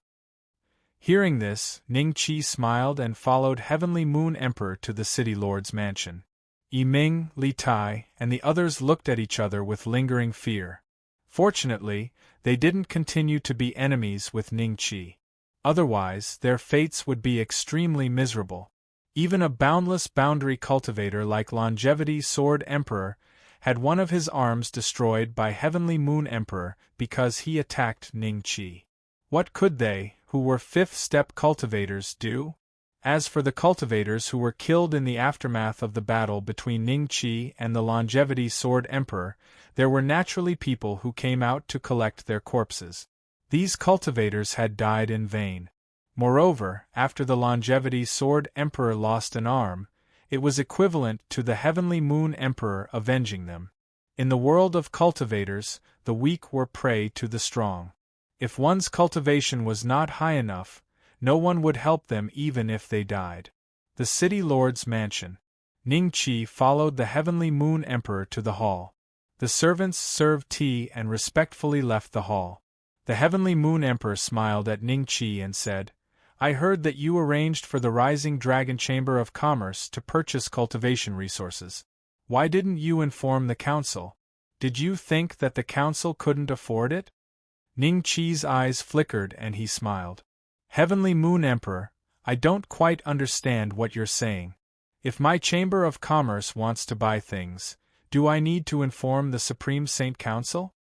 Hearing this, Ning Qi smiled and followed Heavenly Moon Emperor to the City Lord's mansion. Yi Ming, Li Tai, and the others looked at each other with lingering fear. Fortunately, they didn't continue to be enemies with Ning Qi. Otherwise, their fates would be extremely miserable. Even a boundless boundary cultivator like Longevity Sword Emperor had one of his arms destroyed by Heavenly Moon Emperor because he attacked Ning Qi. What could they, who were fifth-step cultivators, do? As for the cultivators who were killed in the aftermath of the battle between Ning Qi and the Longevity Sword Emperor, there were naturally people who came out to collect their corpses. These cultivators had died in vain. Moreover, after the Longevity Sword Emperor lost an arm, it was equivalent to the Heavenly Moon Emperor avenging them. In the world of cultivators, the weak were prey to the strong. If one's cultivation was not high enough, no one would help them even if they died. The City Lord's mansion. Ning Qi followed the Heavenly Moon Emperor to the hall. The servants served tea and respectfully left the hall. The Heavenly Moon Emperor smiled at Ning Qi and said, "I heard that you arranged for the Rising Dragon Chamber of Commerce to purchase cultivation resources. Why didn't you inform the council? Did you think that the council couldn't afford it?" Ning Qi's eyes flickered and he smiled. "Heavenly Moon Emperor, I don't quite understand what you're saying. If my Chamber of Commerce wants to buy things, do I need to inform the Supreme Saint Council?"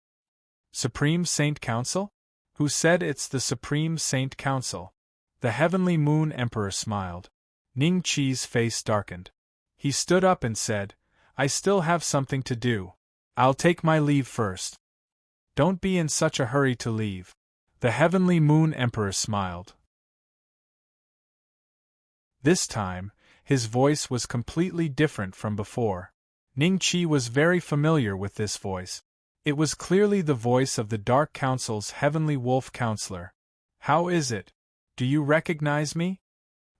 Supreme Saint Council? Who said it's the Supreme Saint Council? The Heavenly Moon Emperor smiled. Ning Qi's face darkened. He stood up and said, "I still have something to do. I'll take my leave first." "Don't be in such a hurry to leave." The Heavenly Moon Emperor smiled. This time, his voice was completely different from before. Ning Qi was very familiar with this voice. It was clearly the voice of the Dark Council's Heavenly Wolf Counselor. "How is it? Do you recognize me?"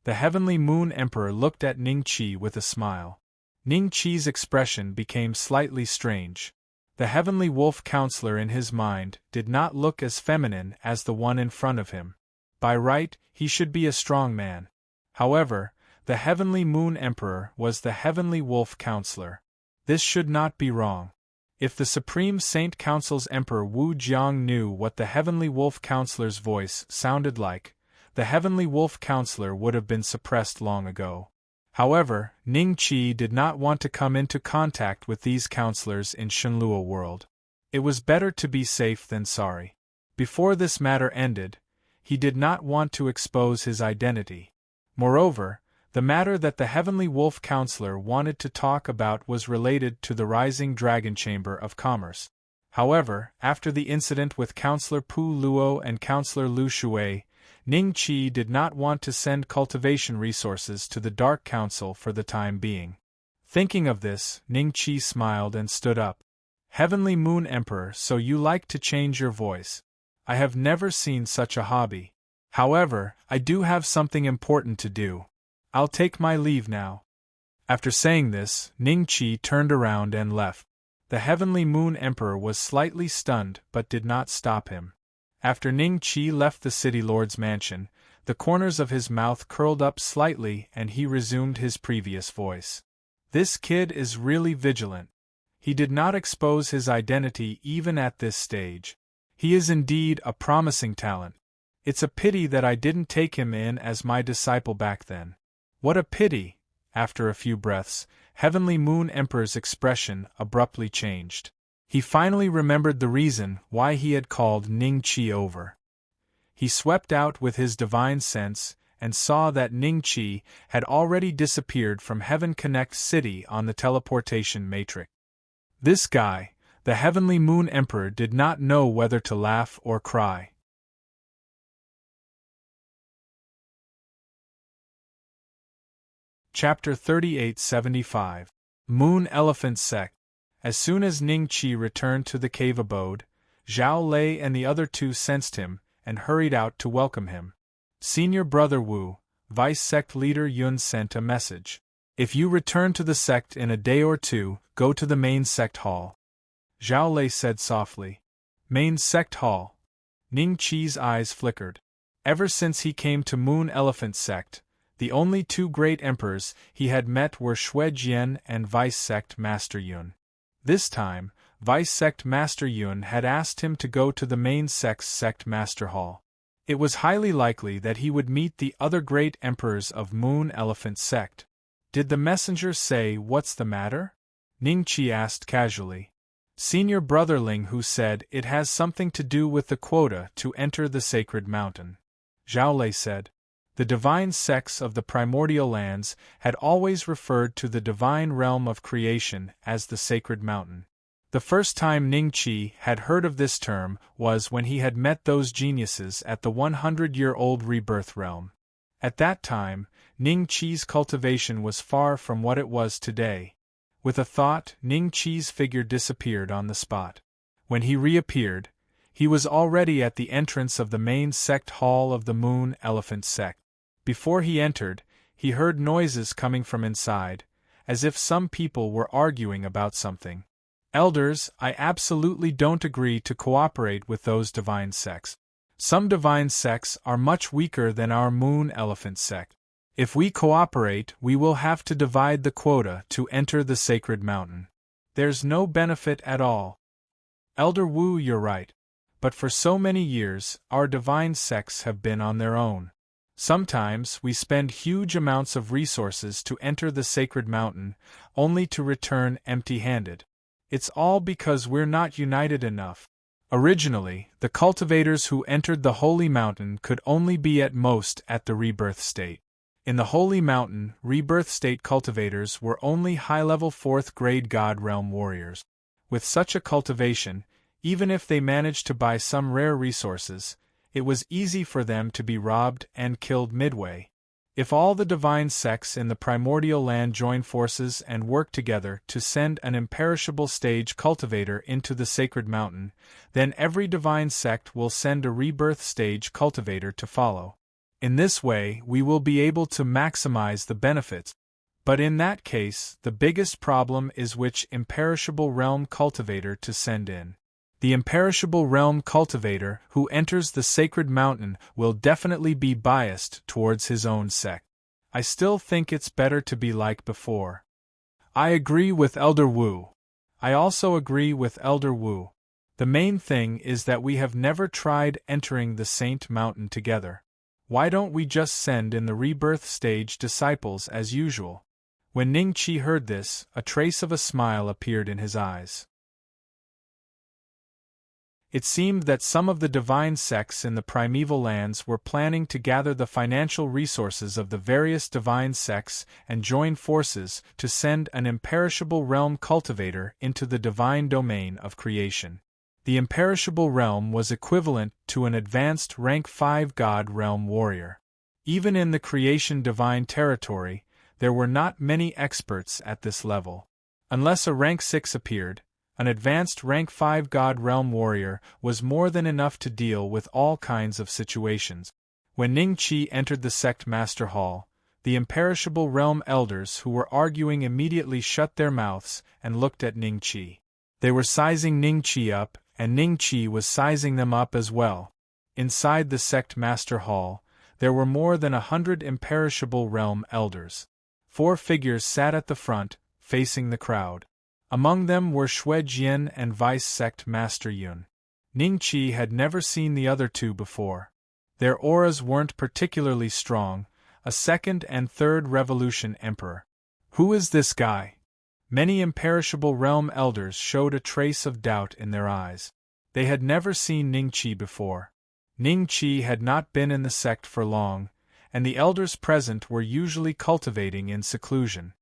The Heavenly Moon Emperor looked at Ning Qi with a smile. Ning Qi's expression became slightly strange. The Heavenly Wolf Counselor in his mind did not look as feminine as the one in front of him. By right, he should be a strong man. However, the Heavenly Moon Emperor was the Heavenly Wolf Counselor. This should not be wrong. If the Supreme Saint Council's Emperor Wu Jiang knew what the Heavenly Wolf Counselor's voice sounded like, the Heavenly Wolf Counselor would have been suppressed long ago. However, Ning Qi did not want to come into contact with these counselors in Shenlua world. It was better to be safe than sorry. Before this matter ended, he did not want to expose his identity. Moreover, the matter that the Heavenly Wolf Counselor wanted to talk about was related to the Rising Dragon Chamber of Commerce. However, after the incident with Counselor Pu Luo and Counselor Lu Shui, Ning Qi did not want to send cultivation resources to the Dark Council for the time being. Thinking of this, Ning Qi smiled and stood up. "Heavenly Moon Emperor, so you like to change your voice. I have never seen such a hobby. However, I do have something important to do. I'll take my leave now." After saying this, Ning Qi turned around and left. The Heavenly Moon Emperor was slightly stunned but did not stop him. After Ning Qi left the City Lord's mansion, the corners of his mouth curled up slightly and he resumed his previous voice. "This kid is really vigilant. He did not expose his identity even at this stage. He is indeed a promising talent. It's a pity that I didn't take him in as my disciple back then." "What a pity!" After a few breaths, Heavenly Moon Emperor's expression abruptly changed. He finally remembered the reason why he had called Ning Qi over. He swept out with his divine sense and saw that Ning Qi had already disappeared from Heaven Connect City on the teleportation matrix. This guy, the Heavenly Moon Emperor, did not know whether to laugh or cry. Chapter 3875. Moon Elephant Sect. As soon as Ning Qi returned to the cave abode, Zhao Lei and the other two sensed him and hurried out to welcome him. Senior Brother Wu, Vice Sect Leader Yun sent a message. If you return to the sect in a day or two, go to the main sect hall. Zhao Lei said softly. Main sect hall. Ning Qi's eyes flickered. Ever since he came to Moon Elephant Sect, the only two great emperors he had met were Shui Jian and Vice Sect Master Yun. This time, Vice Sect Master Yun had asked him to go to the main sect's Sect Master Hall. It was highly likely that he would meet the other great emperors of Moon Elephant Sect. Did the messenger say what's the matter? Ning Qi asked casually. Senior Brother Ling Hu said it has something to do with the quota to enter the sacred mountain. Zhao Lei said. The divine sects of the primordial lands had always referred to the divine realm of creation as the sacred mountain. The first time Ning Qi had heard of this term was when he had met those geniuses at the 100-year-old rebirth realm. At that time, Ning Qi's cultivation was far from what it was today. With a thought, Ning Qi's figure disappeared on the spot. When he reappeared, he was already at the entrance of the main sect hall of the Moon Elephant Sect. Before he entered, he heard noises coming from inside, as if some people were arguing about something. Elders, I absolutely don't agree to cooperate with those divine sects. Some divine sects are much weaker than our Moon Elephant Sect. If we cooperate, we will have to divide the quota to enter the sacred mountain. There's no benefit at all. Elder Wu, you're right. But for so many years, our divine sects have been on their own. Sometimes we spend huge amounts of resources to enter the sacred mountain, only to return empty-handed. It's all because we're not united enough. Originally, the cultivators who entered the holy mountain could only be at most at the rebirth state. In the holy mountain, rebirth state cultivators were only high-level 4th-grade God Realm warriors. With such a cultivation, even if they managed to buy some rare resources, it was easy for them to be robbed and killed midway. If all the divine sects in the primordial land join forces and work together to send an imperishable stage cultivator into the sacred mountain, then every divine sect will send a rebirth stage cultivator to follow. In this way, we will be able to maximize the benefits. But in that case, the biggest problem is which imperishable realm cultivator to send in. The imperishable realm cultivator who enters the sacred mountain will definitely be biased towards his own sect. I still think it's better to be like before. I agree with Elder Wu. I also agree with Elder Wu. The main thing is that we have never tried entering the Saint Mountain together. Why don't we just send in the rebirth stage disciples as usual? When Ning Qi heard this, a trace of a smile appeared in his eyes. It seemed that some of the divine sects in the primeval lands were planning to gather the financial resources of the various divine sects and join forces to send an imperishable realm cultivator into the divine domain of creation. The imperishable realm was equivalent to an advanced rank 5 God Realm warrior. Even in the creation divine territory, there were not many experts at this level. Unless a rank 6 appeared, an advanced rank 5 God Realm warrior was more than enough to deal with all kinds of situations. When Ning Qi entered the Sect Master Hall, the imperishable realm elders who were arguing immediately shut their mouths and looked at Ning Qi. They were sizing Ning Qi up, and Ning Qi was sizing them up as well. Inside the Sect Master Hall, there were more than 100 imperishable realm elders. 4 figures sat at the front, facing the crowd. Among them were Shui Jian and Vice Sect Master Yun. Ning Qi had never seen the other two before. Their auras weren't particularly strong, a 2nd and 3rd Revolution Emperor. Who is this guy? Many imperishable realm elders showed a trace of doubt in their eyes. They had never seen Ning Qi before. Ning Qi had not been in the sect for long, and the elders present were usually cultivating in seclusion.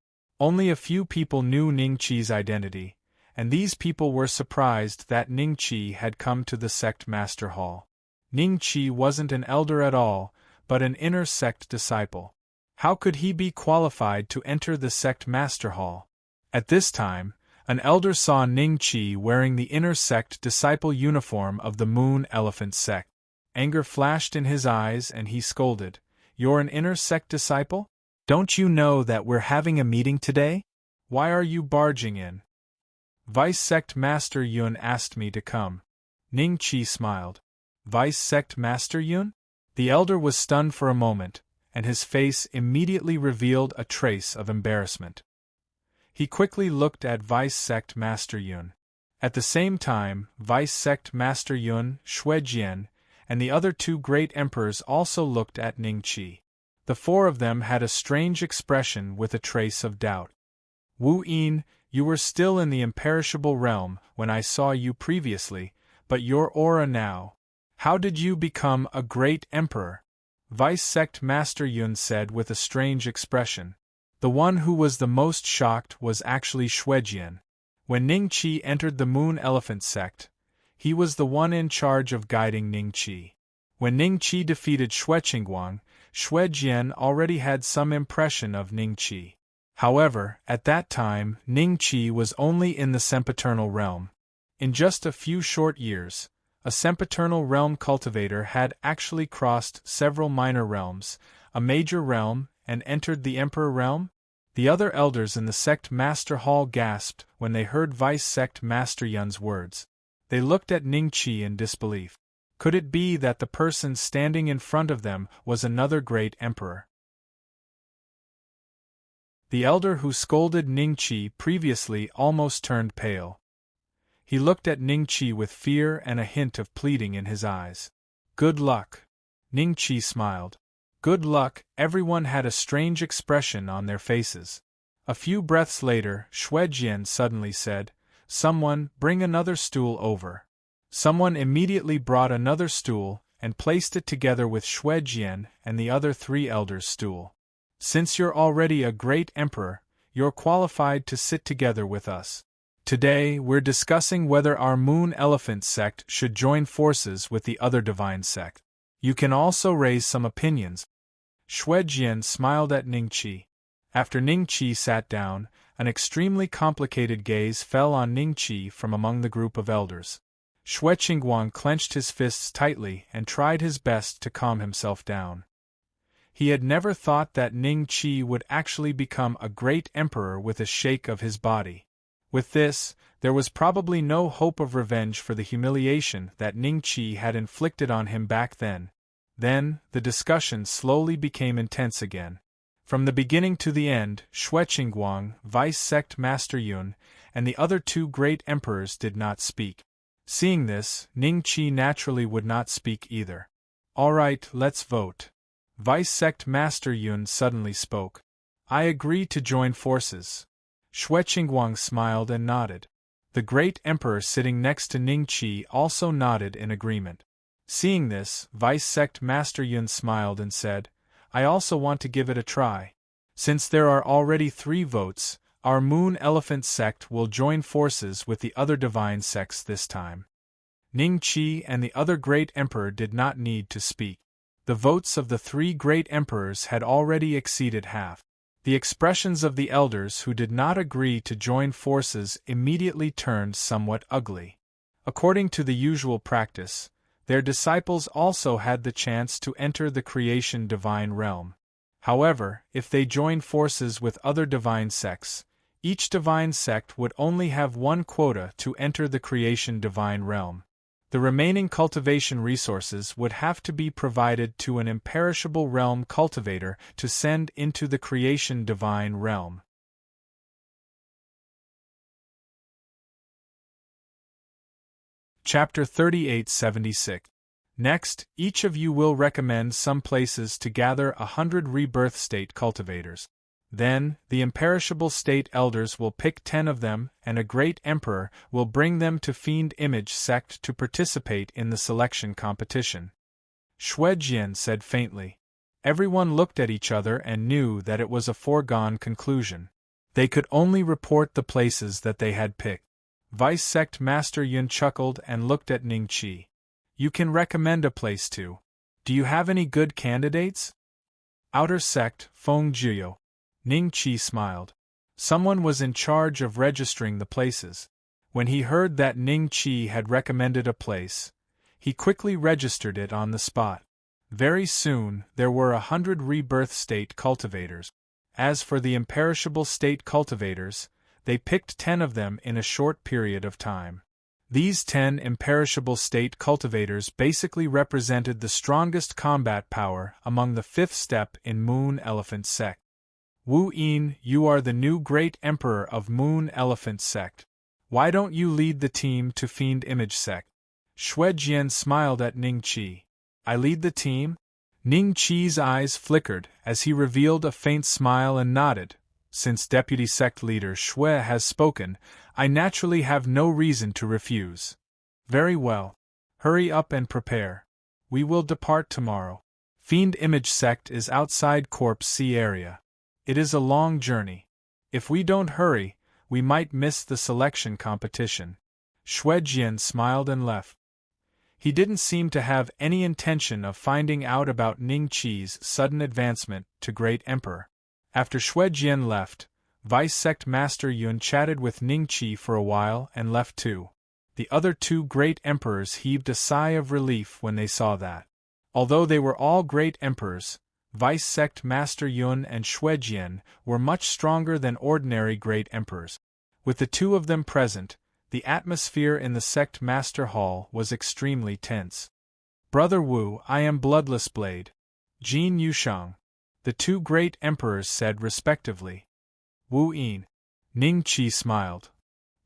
Only a few people knew Ning Qi's identity, and these people were surprised that Ning Qi had come to the Sect Master Hall. Ning Qi wasn't an elder at all, but an inner sect disciple. How could he be qualified to enter the sect master hall? At this time, an elder saw Ning Qi wearing the inner sect disciple uniform of the Moon Elephant sect. Anger flashed in his eyes and he scolded, "You're an inner sect disciple? Don't you know that we're having a meeting today? Why are you barging in?" "Vice Sect Master Yun asked me to come." Ning Qi smiled. "Vice Sect Master Yun?" The elder was stunned for a moment, and his face immediately revealed a trace of embarrassment. He quickly looked at Vice Sect Master Yun. At the same time, Vice Sect Master Yun, Xuejian, and the other two great emperors also looked at Ning Qi. The four of them had a strange expression with a trace of doubt. "Wu Yin, you were still in the imperishable realm when I saw you previously, but your aura now. How did you become a great emperor?" Vice Sect Master Yun said with a strange expression. The one who was the most shocked was actually Xuejian. When Ning Qi entered the Moon Elephant sect, he was the one in charge of guiding Ning Qi. When Ning Qi defeated Xueqingguang, Xuejian already had some impression of Ning Qi. However, at that time, Ning Qi was only in the sempiternal realm. In just a few short years, a sempiternal realm cultivator had actually crossed several minor realms, a major realm, and entered the Emperor realm? The other elders in the Sect Master Hall gasped when they heard Vice Sect Master Yun's words. They looked at Ning Qi in disbelief. Could it be that the person standing in front of them was another great emperor? The elder who scolded Ning Qi previously almost turned pale. He looked at Ning Qi with fear and a hint of pleading in his eyes. "Good luck." Ning Qi smiled. "Good luck." Everyone had a strange expression on their faces. A few breaths later, Xuejian suddenly said, "Someone, bring another stool over." Someone immediately brought another stool and placed it together with Xuejian and the other three elders' stool. "Since you're already a great emperor, you're qualified to sit together with us. Today, we're discussing whether our Moon Elephant sect should join forces with the other divine sect. You can also raise some opinions." Xuejian smiled at Ning Qi. After Ning Qi sat down, an extremely complicated gaze fell on Ning Qi from among the group of elders. Xueqingguang clenched his fists tightly and tried his best to calm himself down. He had never thought that Ning Qi would actually become a great emperor with a shake of his body. With this, there was probably no hope of revenge for the humiliation that Ning Qi had inflicted on him back then. Then, the discussion slowly became intense again. From the beginning to the end, Xueqingguang, Vice Sect Master Yun, and the other two great emperors did not speak. Seeing this, Ning Qi naturally would not speak either. "All right, let's vote." Vice Sect Master Yun suddenly spoke. "I agree to join forces." Xueqingguang smiled and nodded. The great emperor sitting next to Ning Qi also nodded in agreement. Seeing this, Vice Sect Master Yun smiled and said, "I also want to give it a try. Since there are already 3 votes, our Moon Elephant sect will join forces with the other divine sects this time." Ning Qi and the other great emperor did not need to speak. The votes of the 3 great emperors had already exceeded half. The expressions of the elders who did not agree to join forces immediately turned somewhat ugly. According to the usual practice, their disciples also had the chance to enter the creation divine realm. However, if they joined forces with other divine sects, each divine sect would only have 1 quota to enter the creation divine realm. The remaining cultivation resources would have to be provided to an imperishable realm cultivator to send into the creation divine realm. Chapter 3876. Next, each of you will recommend some places to gather 100 rebirth state cultivators. Then, the imperishable state elders will pick 10 of them, and a great emperor will bring them to Fiend Image sect to participate in the selection competition. Xuejian said faintly. Everyone looked at each other and knew that it was a foregone conclusion. They could only report the places that they had picked. Vice Sect Master Yun chuckled and looked at Ning Qi. "You can recommend a place too. Do you have any good candidates?" Outer sect, Feng Jiu. Ning Qi smiled. Someone was in charge of registering the places. When he heard that Ning Qi had recommended a place, he quickly registered it on the spot. Very soon, there were 100 rebirth state cultivators. As for the imperishable state cultivators, they picked 10 of them in a short period of time. These 10 imperishable state cultivators basically represented the strongest combat power among the 5th step in Moon Elephant Sect. Wu Yin, you are the new great emperor of Moon Elephant Sect. Why don't you lead the team to Fiend Image Sect? Xue Jian smiled at Ning Qi. I lead the team? Ning Qi's eyes flickered as he revealed a faint smile and nodded. Since Deputy Sect Leader Xue has spoken, I naturally have no reason to refuse. Very well. Hurry up and prepare. We will depart tomorrow. Fiend Image Sect is outside Corpse C area. It is a long journey. If we don't hurry, we might miss the selection competition. Xue Jian smiled and left. He didn't seem to have any intention of finding out about Ning Qi's sudden advancement to Great Emperor. After Xue Jian left, Vice Sect Master Yun chatted with Ning Qi for a while and left too. The other 2 Great Emperors heaved a sigh of relief when they saw that. Although they were all Great Emperors, Vice Sect Master Yun and Xue Jian were much stronger than ordinary Great Emperors. With the 2 of them present, the atmosphere in the Sect Master Hall was extremely tense. Brother Wu, I am Bloodless Blade. Jin Yushang. The 2 Great Emperors said respectively. Wu Yin. Ning Qi smiled.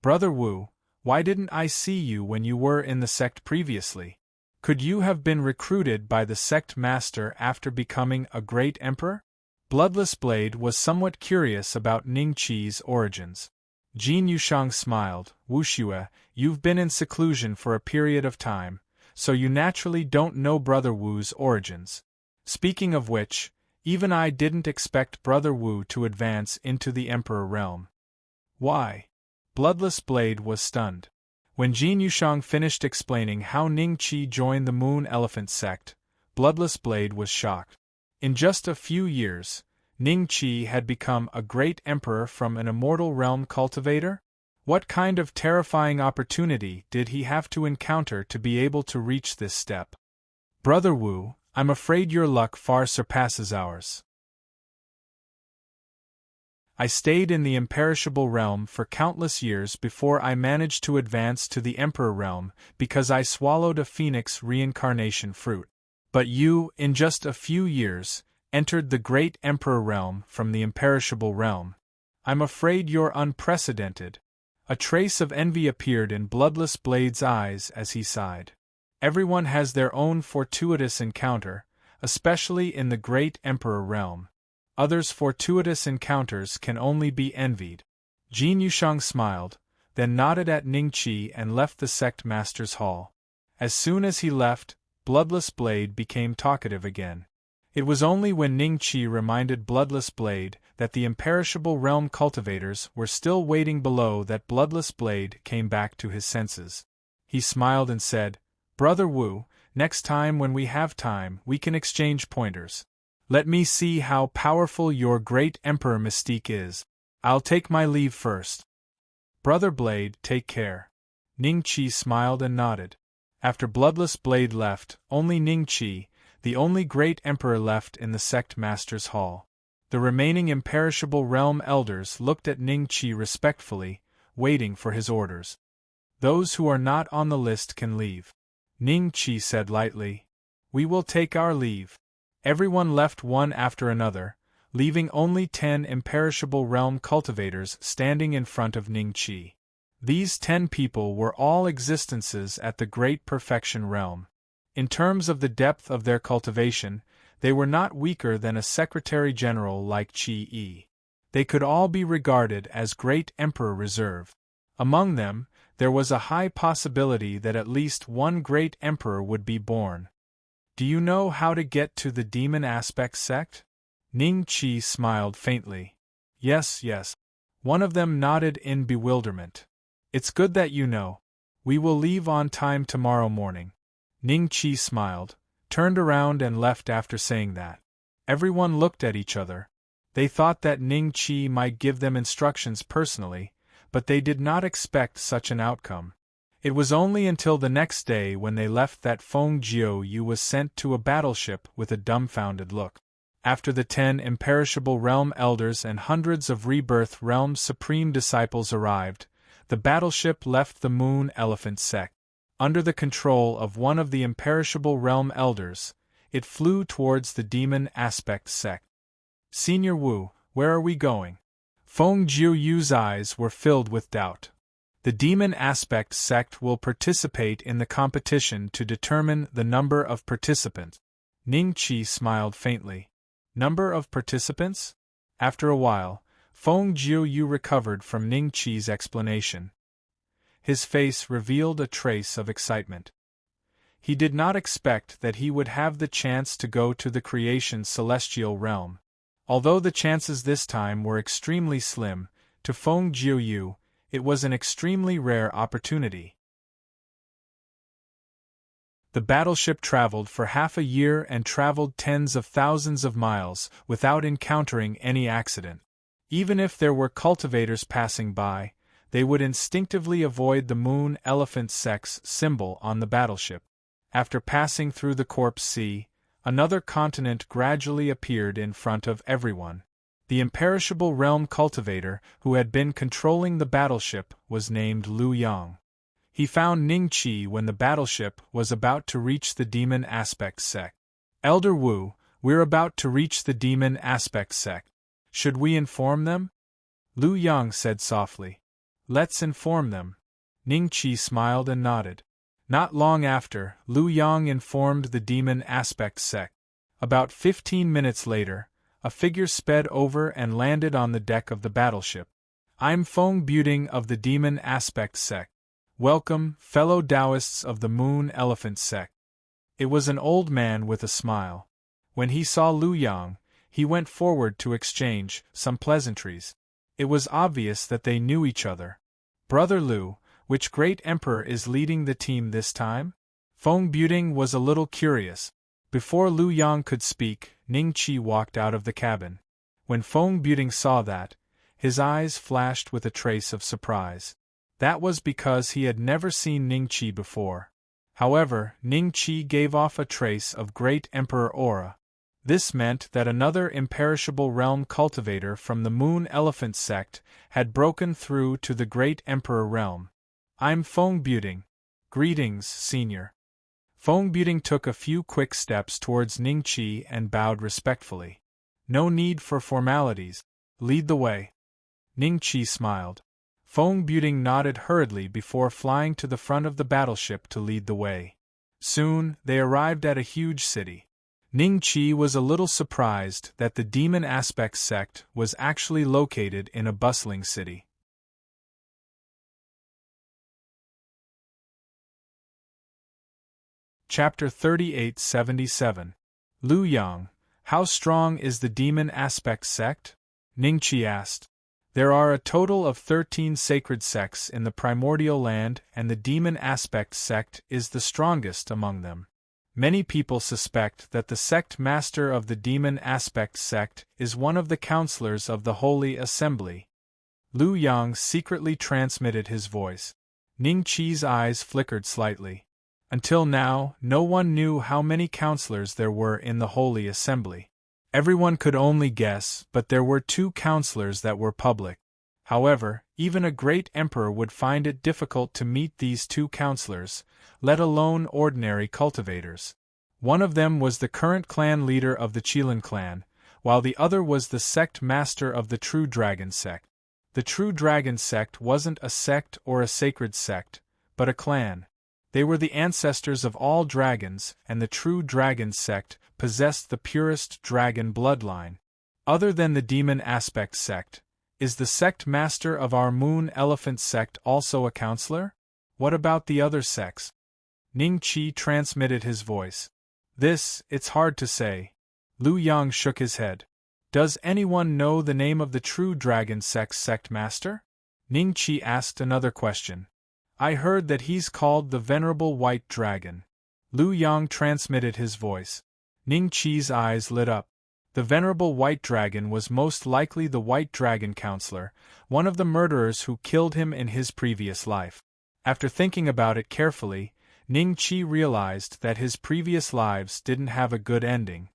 Brother Wu, why didn't I see you when you were in the sect previously? Could you have been recruited by the Sect Master after becoming a Great Emperor? Bloodless Blade was somewhat curious about Ning Qi's origins. Jin Yushang smiled. Wu Xue, you've been in seclusion for a period of time, so you naturally don't know Brother Wu's origins. Speaking of which, even I didn't expect Brother Wu to advance into the Emperor realm. Why? Bloodless Blade was stunned. When Jin Yushang finished explaining how Ning Qi joined the Moon Elephant Sect, Bloodless Blade was shocked. In just a few years, Ning Qi had become a great emperor from an immortal realm cultivator? What kind of terrifying opportunity did he have to encounter to be able to reach this step? Brother Wu, I'm afraid your luck far surpasses ours. I stayed in the imperishable realm for countless years before I managed to advance to the Emperor realm because I swallowed a phoenix reincarnation fruit. But you, in just a few years, entered the great Emperor realm from the imperishable realm. I'm afraid you're unprecedented. A trace of envy appeared in Bloodless Blade's eyes as he sighed. Everyone has their own fortuitous encounter, especially in the great Emperor realm. Others' fortuitous encounters can only be envied. Jin Yushang smiled, then nodded at Ning Qi and left the Sect Master's hall. As soon as he left, Bloodless Blade became talkative again. It was only when Ning Qi reminded Bloodless Blade that the imperishable realm cultivators were still waiting below that Bloodless Blade came back to his senses. He smiled and said, Brother Wu, next time when we have time we can exchange pointers. Let me see how powerful your great Emperor mystique is. I'll take my leave first. Brother Blade, take care. Ning Qi smiled and nodded. After Bloodless Blade left, only Ning Qi, the only great emperor left in the Sect Master's hall. The remaining imperishable realm elders looked at Ning Qi respectfully, waiting for his orders. Those who are not on the list can leave. Ning Qi said lightly. We will take our leave. Everyone left one after another, leaving only 10 imperishable realm cultivators standing in front of Ning Qi. These 10 people were all existences at the Great Perfection realm. In terms of the depth of their cultivation, they were not weaker than a secretary-general like Qi Yi. They could all be regarded as Great Emperor Reserve. Among them, there was a high possibility that at least one Great Emperor would be born. Do you know how to get to the Demon Aspect sect? Ning Qi smiled faintly. Yes. One of them nodded in bewilderment. It's good that you know. We will leave on time tomorrow morning. Ning Qi smiled, turned around and left after saying that. Everyone looked at each other. They thought that Ning Qi might give them instructions personally, but they did not expect such an outcome. It was only until the next day when they left that Feng Jiu was sent to a battleship with a dumbfounded look. After the 10 imperishable realm elders and hundreds of rebirth realm's supreme disciples arrived, the battleship left the Moon Elephant sect. Under the control of one of the imperishable realm elders, it flew towards the demon aspect sect. Senior Wu, where are we going? Feng Jiu's eyes were filled with doubt. The demon aspect sect will participate in the competition to determine the number of participants. Ning Qi smiled faintly. Number of participants? After a while, Feng Jiu recovered from Ning Qi's explanation. His face revealed a trace of excitement. He did not expect that he would have the chance to go to the creation celestial realm. Although the chances this time were extremely slim, to Feng Jiu, it was an extremely rare opportunity. The battleship traveled for half a year and traveled tens of thousands of miles without encountering any accident. Even if there were cultivators passing by, they would instinctively avoid the Moon Elephant Sect's symbol on the battleship. After passing through the Corpse Sea, another continent gradually appeared in front of everyone. The imperishable realm cultivator who had been controlling the battleship was named Lu Yang. He found Ning Qi when the battleship was about to reach the demon aspect sect. Elder Wu, we're about to reach the demon aspect sect. Should we inform them? Lu Yang said softly. Let's inform them. Ning Qi smiled and nodded. Not long after, Lu Yang informed the demon aspect sect. About 15 minutes later, a figure sped over and landed on the deck of the battleship. I'm Feng Buting of the demon aspect sect. Welcome, fellow Taoists of the Moon Elephant sect. It was an old man with a smile. When he saw Lu Yang, he went forward to exchange some pleasantries. It was obvious that they knew each other. Brother Lu, which great emperor is leading the team this time? Feng Buting was a little curious. Before Lu Yang could speak, Ning Qi walked out of the cabin. When Feng Buting saw that, his eyes flashed with a trace of surprise. That was because he had never seen Ning Qi before. However, Ning Qi gave off a trace of great emperor aura. This meant that another imperishable realm cultivator from the Moon Elephant sect had broken through to the great emperor realm. I'm Feng Buting. Greetings, senior. Feng Buting took a few quick steps towards Ning Qi and bowed respectfully. No need for formalities. Lead the way. Ning Qi smiled. Feng Buting nodded hurriedly before flying to the front of the battleship to lead the way. Soon, they arrived at a huge city. Ning Qi was a little surprised that the Demon Aspect sect was actually located in a bustling city. Chapter 3877. Lu Yang, how strong is the Demon Aspect sect? Ning Qi asked. There are a total of 13 sacred sects in the primordial land, and the Demon Aspect sect is the strongest among them. Many people suspect that the sect master of the Demon Aspect sect is one of the counselors of the Holy Assembly. Lu Yang secretly transmitted his voice. Ning Qi's eyes flickered slightly. Until now, no one knew how many counselors there were in the Holy Assembly. Everyone could only guess, but there were 2 counselors that were public. However, even a great emperor would find it difficult to meet these 2 counselors, let alone ordinary cultivators. One of them was the current clan leader of the Qilin clan, while the other was the sect master of the True Dragon sect. The True Dragon sect wasn't a sect or a sacred sect, but a clan. They were the ancestors of all dragons, and the True Dragon sect possessed the purest dragon bloodline. Other than the Demon Aspect sect, is the sect master of our Moon Elephant sect also a counselor? What about the other sects? Ning Qi transmitted his voice. It's hard to say. Lu Yang shook his head. Does anyone know the name of the True Dragon sect's sect master? Ning Qi asked another question. I heard that he's called the Venerable White Dragon. Lu Yang transmitted his voice. Ning Qi's eyes lit up. The venerable White Dragon was most likely the White Dragon Counselor, one of the murderers who killed him in his previous life. After thinking about it carefully, Ning Qi realized that his previous lives didn't have a good ending.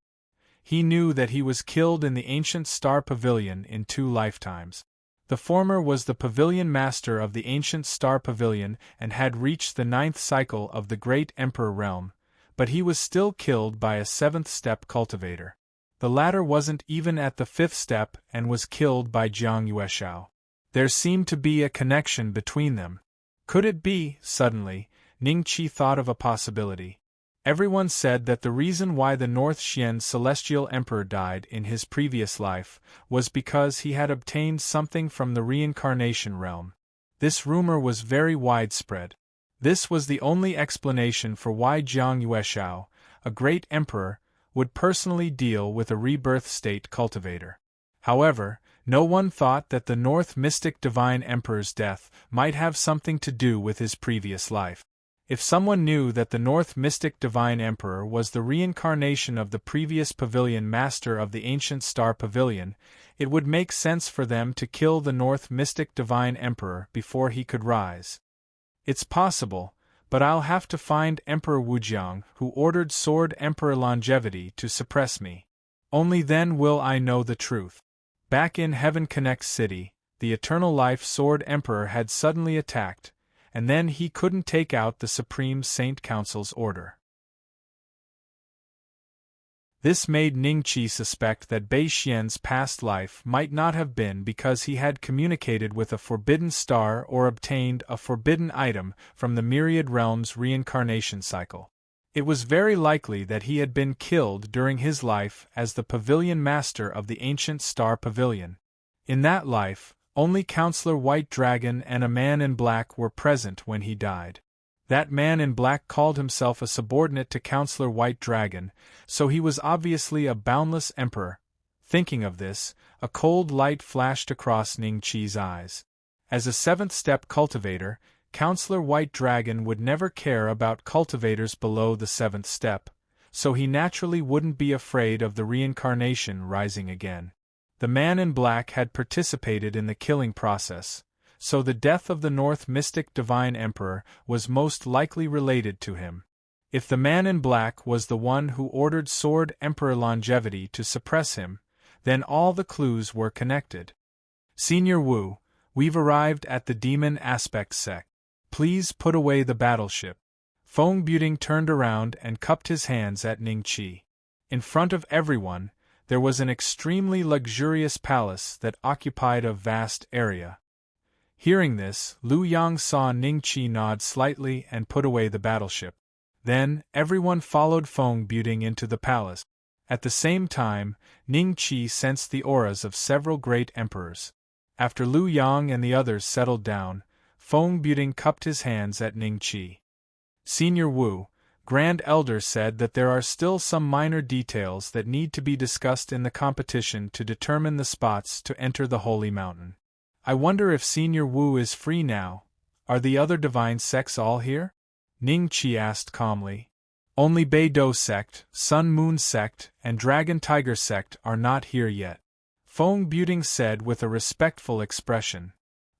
He knew that he was killed in the ancient Star Pavilion in 2 lifetimes. The former was the Pavilion Master of the ancient Star Pavilion and had reached the 9th cycle of the Great Emperor realm, but he was still killed by a 7th step cultivator. The latter wasn't even at the 5th step and was killed by Jiang Yueshao. There seemed to be a connection between them. Could it be, suddenly, Ning Qi thought of a possibility. Everyone said that the reason why the North Xian Celestial Emperor died in his previous life was because he had obtained something from the reincarnation realm. This rumor was very widespread. This was the only explanation for why Jiang Yueshao, a great emperor, would personally deal with a rebirth state cultivator. However, no one thought that the North Mystic Divine Emperor's death might have something to do with his previous life. If someone knew that the North Mystic Divine Emperor was the reincarnation of the previous Pavilion Master of the ancient Star Pavilion, it would make sense for them to kill the North Mystic Divine Emperor before he could rise. It's possible, but I'll have to find Emperor Wujiang, who ordered Sword Emperor Longevity to suppress me. Only then will I know the truth. Back in Heaven Connect City, the Eternal Life Sword Emperor had suddenly attacked, and then he couldn't take out the Supreme Saint Council's order. This made Ning Qi suspect that Bei Xian's past life might not have been because he had communicated with a forbidden star or obtained a forbidden item from the Myriad Realms reincarnation cycle. It was very likely that he had been killed during his life as the Pavilion Master of the ancient Star Pavilion. In that life, only Counselor White Dragon and a man in black were present when he died. That man in black called himself a subordinate to Counselor White Dragon, so he was obviously a boundless emperor. Thinking of this, a cold light flashed across Ning Qi's eyes. As a 7th step cultivator, Counselor White Dragon would never care about cultivators below the 7th step, so he naturally wouldn't be afraid of the reincarnation rising again. The man in black had participated in the killing process, so the death of the North Mystic Divine Emperor was most likely related to him. If the man in black was the one who ordered Sword Emperor Longevity to suppress him, then all the clues were connected. Senior Wu, we've arrived at the Demon Aspect Sect. Please put away the battleship. Feng Buting turned around and cupped his hands at Ning Qi. In front of everyone, there was an extremely luxurious palace that occupied a vast area. Hearing this, Lu Yang saw Ning Qi nod slightly and put away the battleship. Then, everyone followed Feng Buting into the palace. At the same time, Ning Qi sensed the auras of several great emperors. After Lu Yang and the others settled down, Feng Buting cupped his hands at Ning Qi. Senior Wu, Grand Elder, said that there are still some minor details that need to be discussed in the competition to determine the spots to enter the Holy Mountain. I wonder if Senior Wu is free now. Are the other divine sects all here? Ning Qi asked calmly. Only Bei Do sect, Sun Moon sect, and Dragon Tiger sect are not here yet. Feng Buting said with a respectful expression.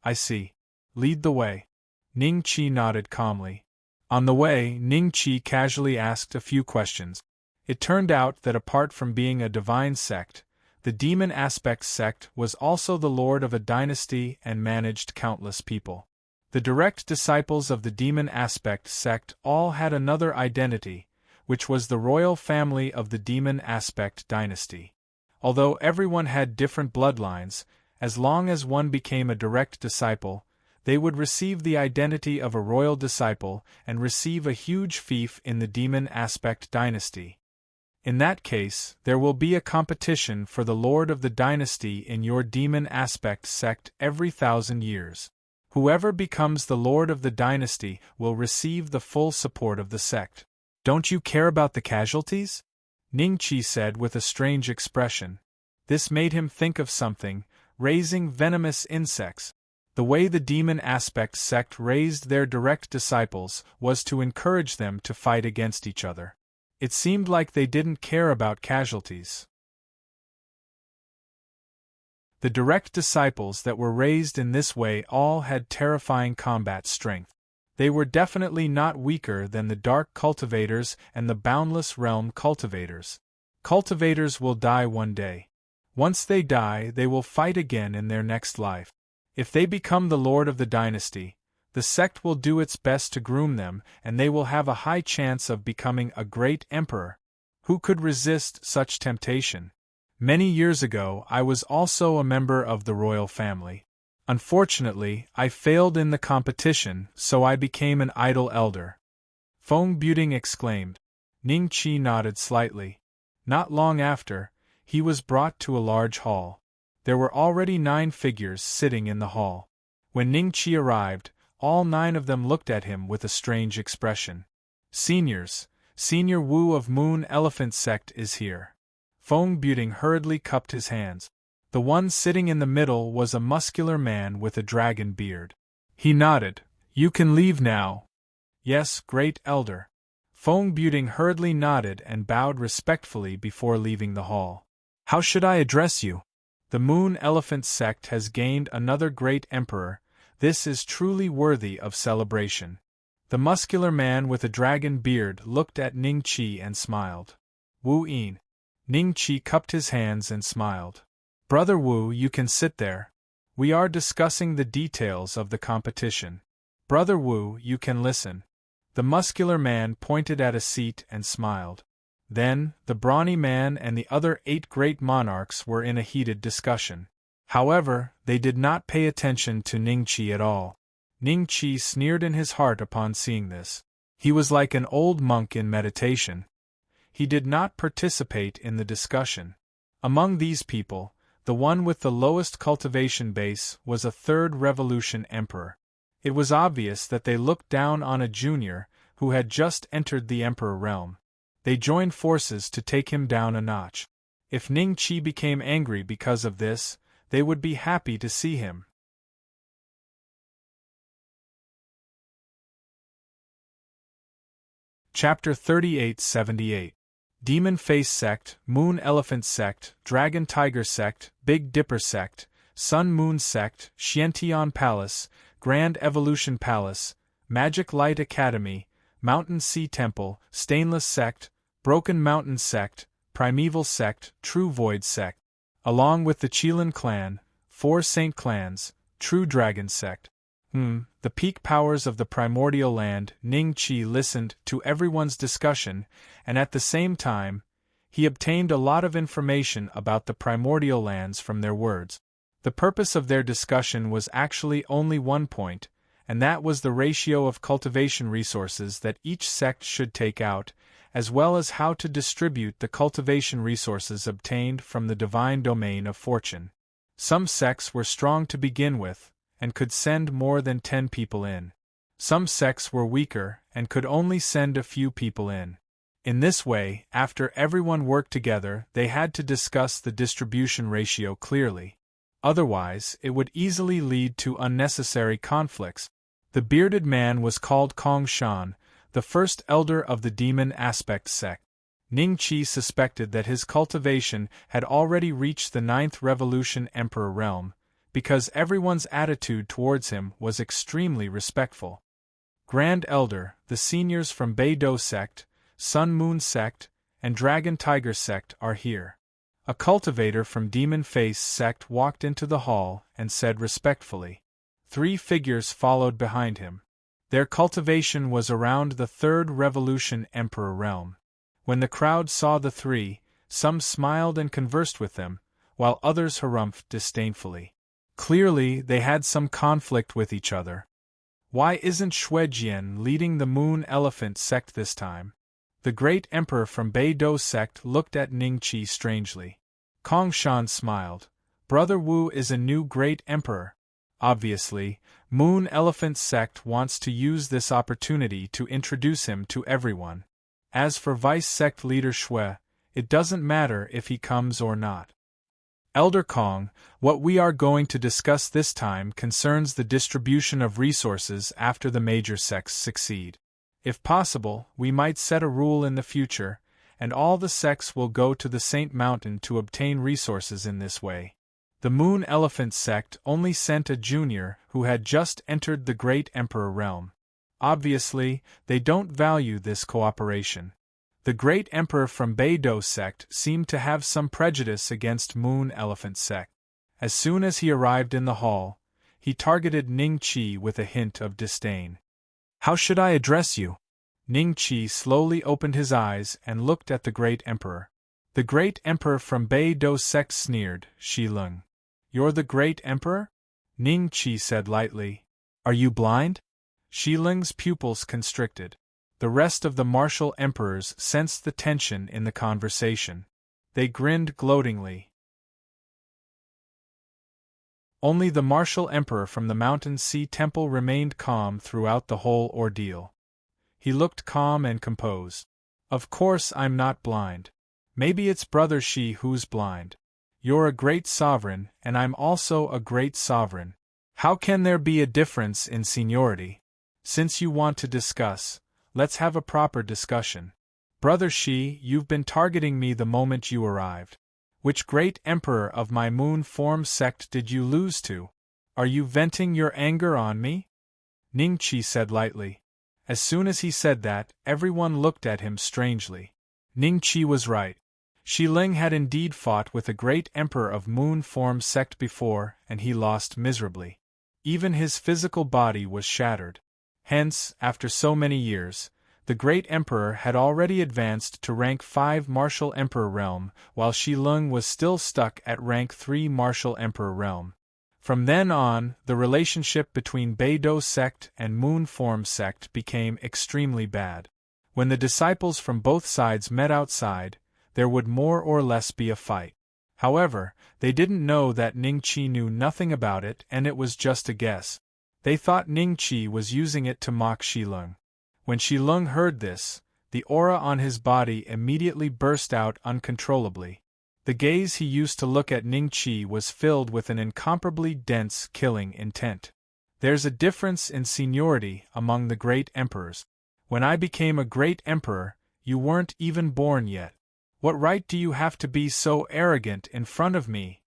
I see. Lead the way. Ning Qi nodded calmly. On the way, Ning Qi casually asked a few questions. It turned out that apart from being a divine sect, the Demon Aspect sect was also the lord of a dynasty and managed countless people. The direct disciples of the Demon Aspect sect all had another identity, which was the royal family of the Demon Aspect dynasty. Although everyone had different bloodlines, as long as one became a direct disciple, they would receive the identity of a royal disciple and receive a huge fief in the Demon Aspect dynasty. In that case, there will be a competition for the lord of the dynasty in your Demon Aspect sect every 1,000 years. Whoever becomes the lord of the dynasty will receive the full support of the sect. Don't you care about the casualties? Ning Qi said with a strange expression. This made him think of something, raising venomous insects. The way the Demon Aspect sect raised their direct disciples was to encourage them to fight against each other. It seemed like they didn't care about casualties. The direct disciples that were raised in this way all had terrifying combat strength. They were definitely not weaker than the dark cultivators and the boundless realm cultivators. Cultivators will die one day. Once they die, they will fight again in their next life. If they become the lord of the dynasty, the sect will do its best to groom them, and they will have a high chance of becoming a great emperor. Who could resist such temptation? Many years ago, I was also a member of the royal family. Unfortunately, I failed in the competition, so I became an idle elder. Feng Buting exclaimed. Ning Qi nodded slightly. Not long after, he was brought to a large hall. There were already 9 figures sitting in the hall. When Ning Qi arrived, all 9 of them looked at him with a strange expression. Seniors, Senior Wu of Moon Elephant Sect is here. Feng Buting hurriedly cupped his hands. The one sitting in the middle was a muscular man with a dragon beard. He nodded. You can leave now. Yes, great elder. Feng Buting hurriedly nodded and bowed respectfully before leaving the hall. How should I address you? The Moon Elephant Sect has gained another great emperor. This is truly worthy of celebration. The muscular man with a dragon beard looked at Ning Qi and smiled. Wu Yin. Ning Qi cupped his hands and smiled. Brother Wu, you can sit there. We are discussing the details of the competition. Brother Wu, you can listen. The muscular man pointed at a seat and smiled. Then, the brawny man and the other 8 great monarchs were in a heated discussion. However, they did not pay attention to Ning Qi at all. Ning Qi sneered in his heart upon seeing this. He was like an old monk in meditation. He did not participate in the discussion. Among these people, the one with the lowest cultivation base was a 3rd revolution emperor. It was obvious that they looked down on a junior who had just entered the emperor realm. They joined forces to take him down a notch. If Ning Qi became angry because of this, they would be happy to see him. Chapter 3878. Demon Face Sect, Moon Elephant Sect, Dragon Tiger Sect, Big Dipper Sect, Sun Moon Sect, Xiantian Palace, Grand Evolution Palace, Magic Light Academy, Mountain Sea Temple, Stainless Sect, Broken Mountain Sect, Primeval Sect, True Void Sect, along with the Qilin Clan, 4 Saint Clans, True Dragon Sect. The peak powers of the primordial land. Ning Qi listened to everyone's discussion, and at the same time, he obtained a lot of information about the primordial lands from their words. The purpose of their discussion was actually only one point, and that was the ratio of cultivation resources that each sect should take out, as well as how to distribute the cultivation resources obtained from the divine domain of fortune. Some sects were strong to begin with, and could send more than 10 people in. Some sects were weaker, and could only send a few people in. In this way, after everyone worked together, they had to discuss the distribution ratio clearly. Otherwise, it would easily lead to unnecessary conflicts. The bearded man was called Kong Shan, the first elder of the Demon Aspect Sect. Ning Qi suspected that his cultivation had already reached the 9th Revolution Emperor realm, because everyone's attitude towards him was extremely respectful. Grand Elder, the seniors from Beidou Sect, Sun Moon Sect, and Dragon Tiger Sect are here. A cultivator from Demon Face Sect walked into the hall and said respectfully. 3 figures followed behind him. Their cultivation was around the 3rd Revolution Emperor realm. When the crowd saw the 3, some smiled and conversed with them, while others harumphed disdainfully. Clearly, they had some conflict with each other. Why isn't Shuejian leading the Moon Elephant Sect this time? The great emperor from Beidou Sect looked at Ning Qi strangely. Kong Shan smiled. Brother Wu is a new great emperor. Obviously, Moon Elephant Sect wants to use this opportunity to introduce him to everyone. As for Vice Sect leader Shui, it doesn't matter if he comes or not. Elder Kong, what we are going to discuss this time concerns the distribution of resources after the major sects succeed. If possible, we might set a rule in the future, and all the sects will go to the Saint Mountain to obtain resources in this way. The Moon Elephant sect only sent a junior who had just entered the Great Emperor realm. Obviously, they don't value this cooperation. The Great Emperor from Beidou sect seemed to have some prejudice against Moon Elephant sect. As soon as he arrived in the hall, he targeted Ning Qi with a hint of disdain. "How should I address you?" Ning Qi slowly opened his eyes and looked at the Great Emperor. The Great Emperor from Beidou sect sneered, "Shi Lung. You're the Great Emperor?" Ning Qi said lightly. "Are you blind?" Shi Lung's pupils constricted. The rest of the martial emperors sensed the tension in the conversation. They grinned gloatingly. Only the martial emperor from the Mountain Sea Temple remained calm throughout the whole ordeal. He looked calm and composed. "Of course I'm not blind. Maybe it's Brother Shi who's blind. You're a great sovereign, and I'm also a great sovereign. How can there be a difference in seniority? Since you want to discuss, let's have a proper discussion. Brother Shi, you've been targeting me the moment you arrived. Which great emperor of my moon form sect did you lose to? Are you venting your anger on me?" Ning Qi said lightly. As soon as he said that, everyone looked at him strangely. Ning Qi was right. Shi Ling had indeed fought with a great emperor of moon form sect before, and he lost miserably. Even his physical body was shattered. Hence, after so many years, the great emperor had already advanced to rank 5 martial emperor realm, while Shi Lung was still stuck at rank 3 martial emperor realm. From then on, the relationship between Beidou sect and moon form sect became extremely bad. When the disciples from both sides met outside, there would more or less be a fight. However, they didn't know that Ning Qi knew nothing about it, and it was just a guess. They thought Ning Qi was using it to mock Shi Lung. When Shi Lung heard this, the aura on his body immediately burst out uncontrollably. The gaze he used to look at Ning Qi was filled with an incomparably dense, killing intent. "There's a difference in seniority among the great emperors. When I became a great emperor, you weren't even born yet. What right do you have to be so arrogant in front of me?"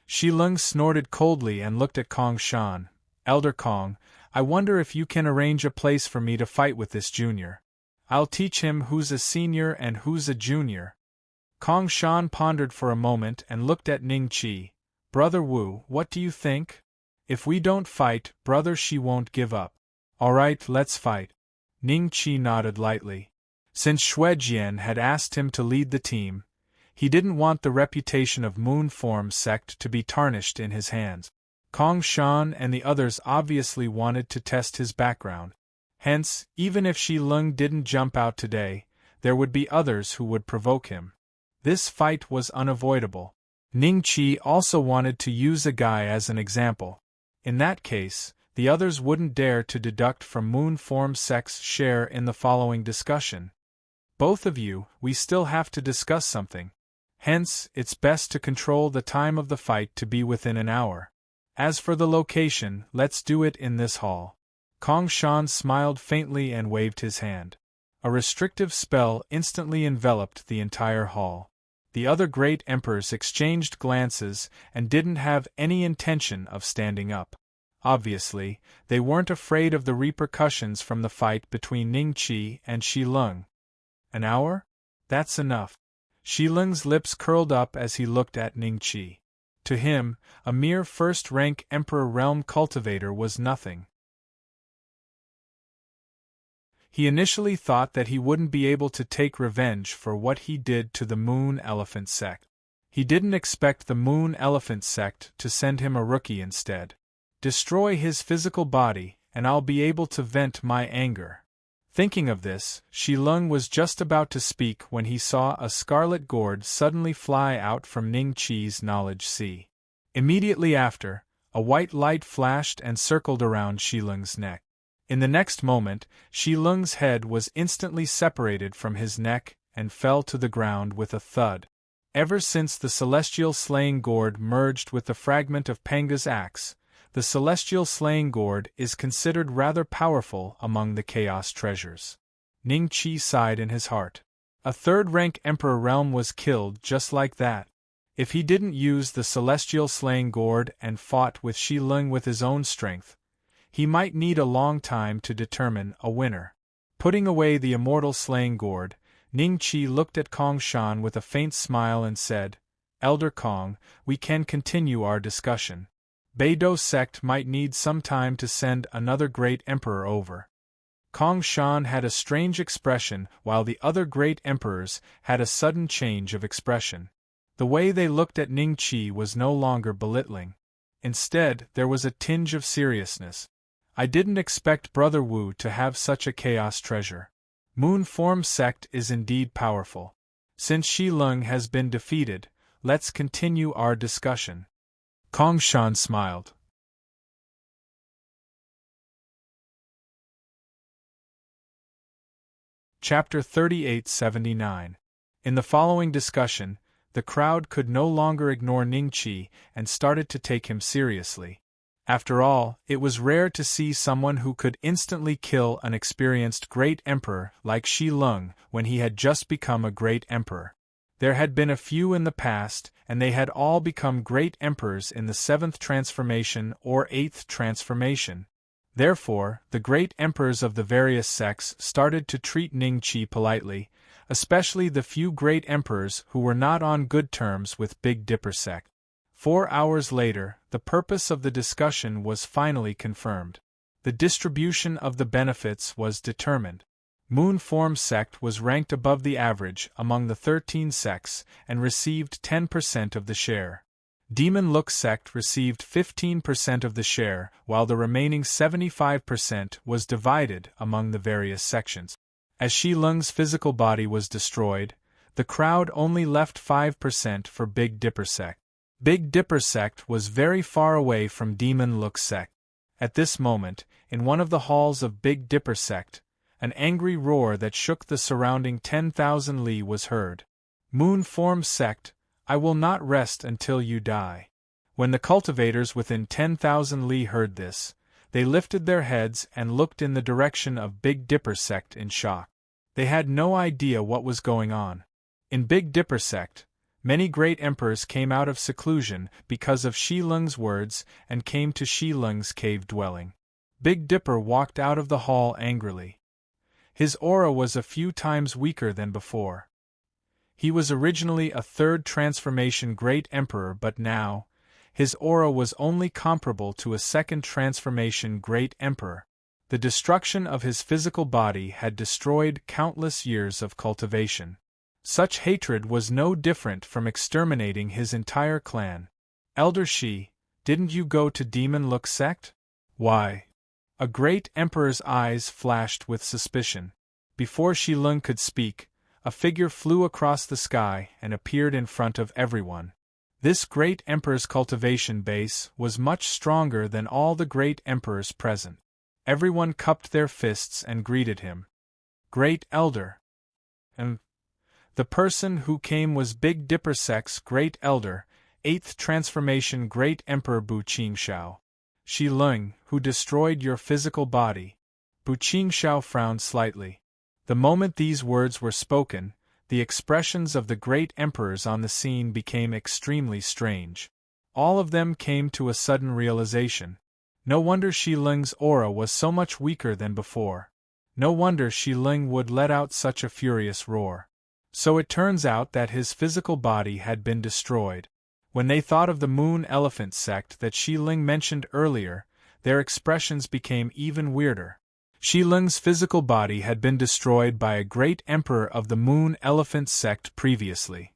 Shi Lung snorted coldly and looked at Kong Shan. "Elder Kong, I wonder if you can arrange a place for me to fight with this junior. I'll teach him who's a senior and who's a junior." Kong Shan pondered for a moment and looked at Ning Qi. "Brother Wu, what do you think? If we don't fight, Brother Shi won't give up." "All right, let's fight." Ning Qi nodded lightly. Since Xuejian had asked him to lead the team, he didn't want the reputation of Moon Form sect to be tarnished in his hands. Kong Shan and the others obviously wanted to test his background. Hence, even if Shi Lung didn't jump out today, there would be others who would provoke him. This fight was unavoidable. Ning Qi also wanted to use a guy as an example. In that case, the others wouldn't dare to deduct from Moon Form sect's share in the following discussion. "Both of you, we still have to discuss something. Hence, it's best to control the time of the fight to be within an hour. As for the location, let's do it in this hall." Kong Shan smiled faintly and waved his hand. A restrictive spell instantly enveloped the entire hall. The other great emperors exchanged glances and didn't have any intention of standing up. Obviously, they weren't afraid of the repercussions from the fight between Ning Qi and Shi Lung. "An hour? That's enough." Shi Lung's lips curled up as he looked at Ning Qi. To him, a mere first-rank Emperor Realm cultivator was nothing. He initially thought that he wouldn't be able to take revenge for what he did to the Moon Elephant sect. He didn't expect the Moon Elephant sect to send him a rookie instead. Destroy his physical body, and I'll be able to vent my anger. Thinking of this, Shi Lung was just about to speak when he saw a scarlet gourd suddenly fly out from Ning Qi's knowledge sea. Immediately after, a white light flashed and circled around Shi Lung's neck. In the next moment, Shi Lung's head was instantly separated from his neck and fell to the ground with a thud. Ever since the celestial slaying gourd merged with the fragment of Panga's axe, the celestial slaying gourd is considered rather powerful among the chaos treasures. Ning Qi sighed in his heart. A third-rank Emperor Realm was killed just like that. If he didn't use the celestial slaying gourd and fought with Shi Lung with his own strength, he might need a long time to determine a winner. Putting away the immortal slaying gourd, Ning Qi looked at Kong Shan with a faint smile and said, "Elder Kong, we can continue our discussion. Beidou sect might need some time to send another great emperor over." Kong Shan had a strange expression while the other great emperors had a sudden change of expression. The way they looked at Ning Qi was no longer belittling. Instead, there was a tinge of seriousness. "I didn't expect Brother Wu to have such a chaos treasure. Moon Form sect is indeed powerful. Since Shi Lung has been defeated, let's continue our discussion." Kong Shan smiled. Chapter 3879. In the following discussion, the crowd could no longer ignore Ning Qi and started to take him seriously. After all, it was rare to see someone who could instantly kill an experienced great emperor like Shi Lung when he had just become a great emperor. There had been a few in the past, and they had all become great emperors in the 7th transformation or 8th transformation. Therefore, the great emperors of the various sects started to treat Ning Qi politely, especially the few great emperors who were not on good terms with Big Dipper sect. 4 hours later, the purpose of the discussion was finally confirmed. The distribution of the benefits was determined. Moon Form sect was ranked above the average among the 13 sects and received 10% of the share. Demon Look sect received 15% of the share, while the remaining 75% was divided among the various sections. As Shi Lung's physical body was destroyed, the crowd only left 5% for Big Dipper sect. Big Dipper sect was very far away from Demon Look sect. At this moment, in one of the halls of Big Dipper sect, an angry roar that shook the surrounding 10,000 li was heard. "Moon Form sect, I will not rest until you die." When the cultivators within 10,000 li heard this, they lifted their heads and looked in the direction of Big Dipper sect in shock. They had no idea what was going on. In Big Dipper sect, many great emperors came out of seclusion because of Shi Lung's words and came to Shi Lung's cave dwelling. Big Dipper walked out of the hall angrily. His aura was a few times weaker than before. He was originally a 3rd transformation great emperor, but now, his aura was only comparable to a 2nd transformation great emperor. The destruction of his physical body had destroyed countless years of cultivation. Such hatred was no different from exterminating his entire clan. "Elder Shi, didn't you go to Demon Look sect?" "Why?" A great emperor's eyes flashed with suspicion. Before Shi Lung could speak, a figure flew across the sky and appeared in front of everyone. This great emperor's cultivation base was much stronger than all the great emperors present. Everyone cupped their fists and greeted him. "Great Elder." And the person who came was Big Dipper sect's great elder, 8th transformation great emperor Bu Qingshao. "Shi Lung, who destroyed your physical body." Bu Qingshao frowned slightly. The moment these words were spoken, the expressions of the great emperors on the scene became extremely strange. All of them came to a sudden realization. No wonder Shi Lung's aura was so much weaker than before. No wonder Shi Lung would let out such a furious roar. So it turns out that his physical body had been destroyed. When they thought of the Moon Elephant sect that Shi Lung mentioned earlier, their expressions became even weirder. Shi Lung's physical body had been destroyed by a great emperor of the Moon Elephant sect previously.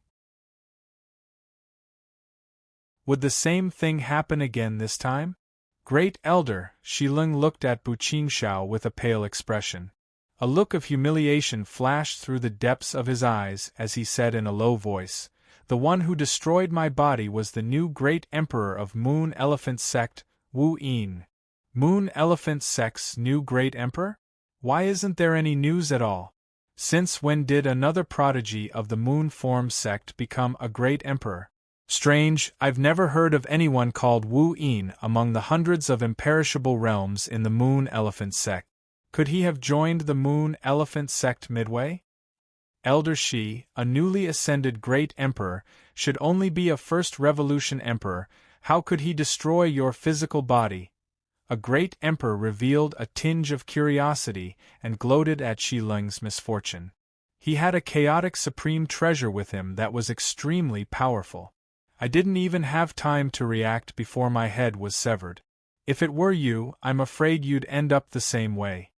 Would the same thing happen again this time? "Great Elder," Shi Lung looked at Bu Qingshao with a pale expression. A look of humiliation flashed through the depths of his eyes as he said in a low voice, "The one who destroyed my body was the new great emperor of Moon Elephant sect, Wu Yin." Moon Elephant sect's new great emperor? Why isn't there any news at all? Since when did another prodigy of the Moon Form sect become a great emperor? Strange, I've never heard of anyone called Wu Yin among the hundreds of imperishable realms in the Moon Elephant sect. Could he have joined the Moon Elephant sect midway? Elder Shi, a newly ascended great emperor, should only be a first revolution emperor. How could he destroy your physical body? A great emperor revealed a tinge of curiosity and gloated at Shi Lung's misfortune. He had a chaotic supreme treasure with him that was extremely powerful. I didn't even have time to react before my head was severed. If it were you, I'm afraid you'd end up the same way.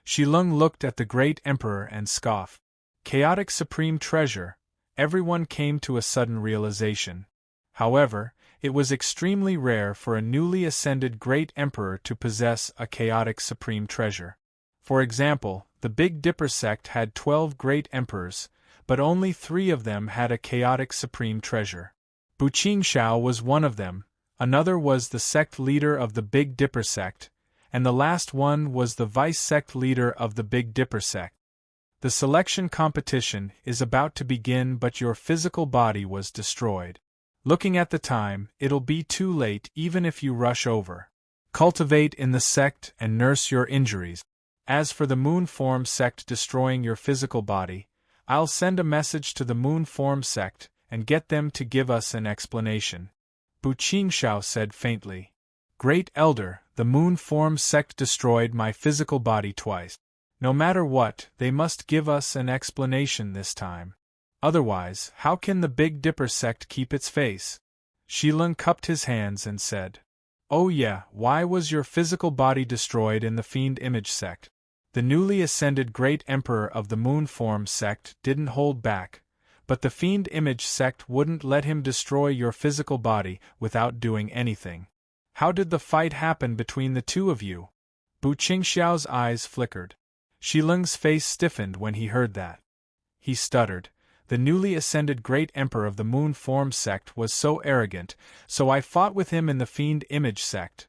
Shi Lung looked at the great emperor and scoffed. Chaotic supreme treasure. Everyone came to a sudden realization. However, it was extremely rare for a newly ascended great emperor to possess a chaotic supreme treasure. For example, the Big Dipper sect had 12 great emperors, but only 3 of them had a chaotic supreme treasure. Bu Qingxiao was one of them, another was the sect leader of the Big Dipper sect, and the last one was the vice sect leader of the Big Dipper sect. The selection competition is about to begin, but your physical body was destroyed. Looking at the time, it'll be too late even if you rush over. Cultivate in the sect and nurse your injuries. As for the Moon Form sect destroying your physical body, I'll send a message to the Moon Form sect and get them to give us an explanation. Bu Qingxiao said faintly. Great Elder, the Moon Form sect destroyed my physical body twice. No matter what, they must give us an explanation this time. Otherwise, how can the Big Dipper sect keep its face? Shi Lung cupped his hands and said, Oh yeah, why was your physical body destroyed in the Fiend Image sect? The newly ascended great emperor of the Moon Form sect didn't hold back, but the Fiend Image sect wouldn't let him destroy your physical body without doing anything. How did the fight happen between the two of you? Bu Qingxiao's eyes flickered. Shi Lung's face stiffened when he heard that. He stuttered. The newly ascended great emperor of the Moon Form sect was so arrogant, so I fought with him in the Fiend Image sect.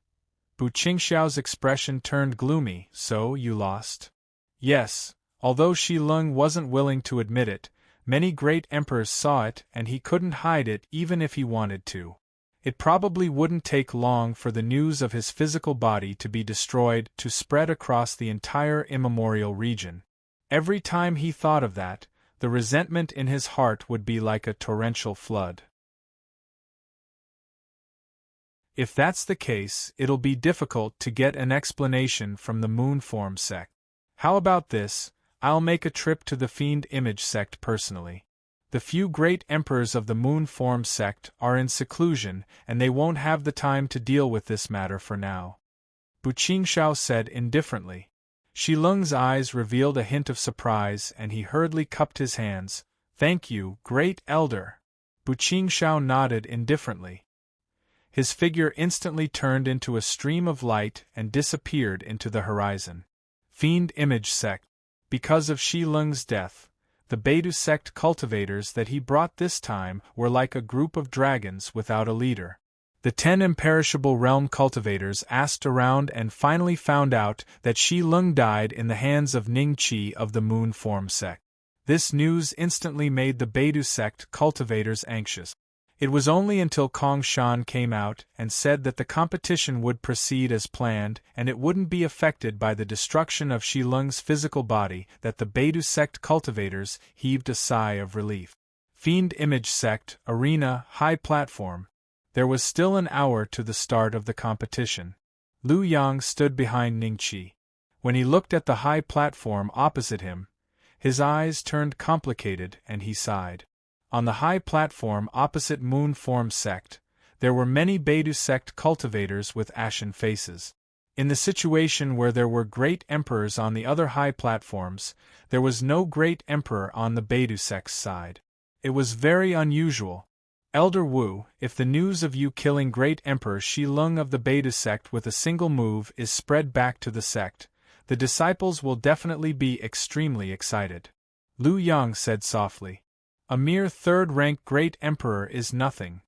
Bu Qingxiao's expression turned gloomy. So, you lost? Yes, although Shi Lung wasn't willing to admit it, many great emperors saw it and he couldn't hide it even if he wanted to. It probably wouldn't take long for the news of his physical body to be destroyed to spread across the entire immemorial region. Every time he thought of that, the resentment in his heart would be like a torrential flood. If that's the case, it'll be difficult to get an explanation from the Moon Form sect. How about this? I'll make a trip to the Fiend Image sect personally. The few great emperors of the Moon Form sect are in seclusion, and they won't have the time to deal with this matter for now. Bu Qingxiao said indifferently. Shi Lung's eyes revealed a hint of surprise, and he hurriedly cupped his hands. Thank you, Great Elder. Bu Qingxiao nodded indifferently. His figure instantly turned into a stream of light and disappeared into the horizon. Fiend Image sect. Because of Shi Lung's death, the Beidou sect cultivators that he brought this time were like a group of dragons without a leader. The 10 imperishable realm cultivators asked around and finally found out that Shi Lung died in the hands of Ning Qi of the Moon Form sect. This news instantly made the Beidou sect cultivators anxious. It was only until Kong Shan came out and said that the competition would proceed as planned and it wouldn't be affected by the destruction of Shi Lung's physical body that the Beidou sect cultivators heaved a sigh of relief. Fiend Image sect, arena, high platform. There was still an hour to the start of the competition. Lu Yang stood behind Ning Qi. When he looked at the high platform opposite him, his eyes turned complicated and he sighed. On the high platform opposite Moon Form sect, there were many Beidou sect cultivators with ashen faces. In the situation where there were great emperors on the other high platforms, there was no great emperor on the Beidou sect's side. It was very unusual. Elder Wu, if the news of you killing great emperor Shi Lung of the Beidou sect with a single move is spread back to the sect, the disciples will definitely be extremely excited. Lu Yang said softly. A mere third-rank great emperor is nothing.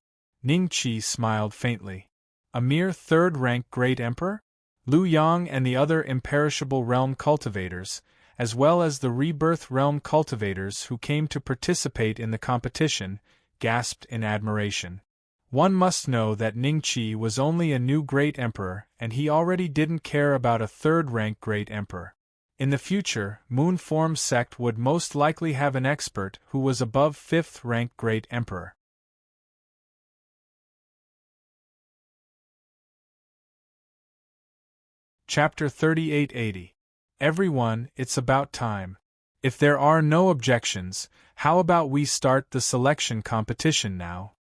Ning Qi smiled faintly. A mere third-rank great emperor? Lu Yang and the other imperishable realm cultivators, as well as the rebirth realm cultivators who came to participate in the competition, gasped in admiration. One must know that Ning Qi was only a new great emperor and he already didn't care about a third-rank great emperor. In the future, Moonform sect would most likely have an expert who was above 5th rank Great Emperor. Chapter 3880. Everyone, it's about time. If there are no objections, how about we start the selection competition now?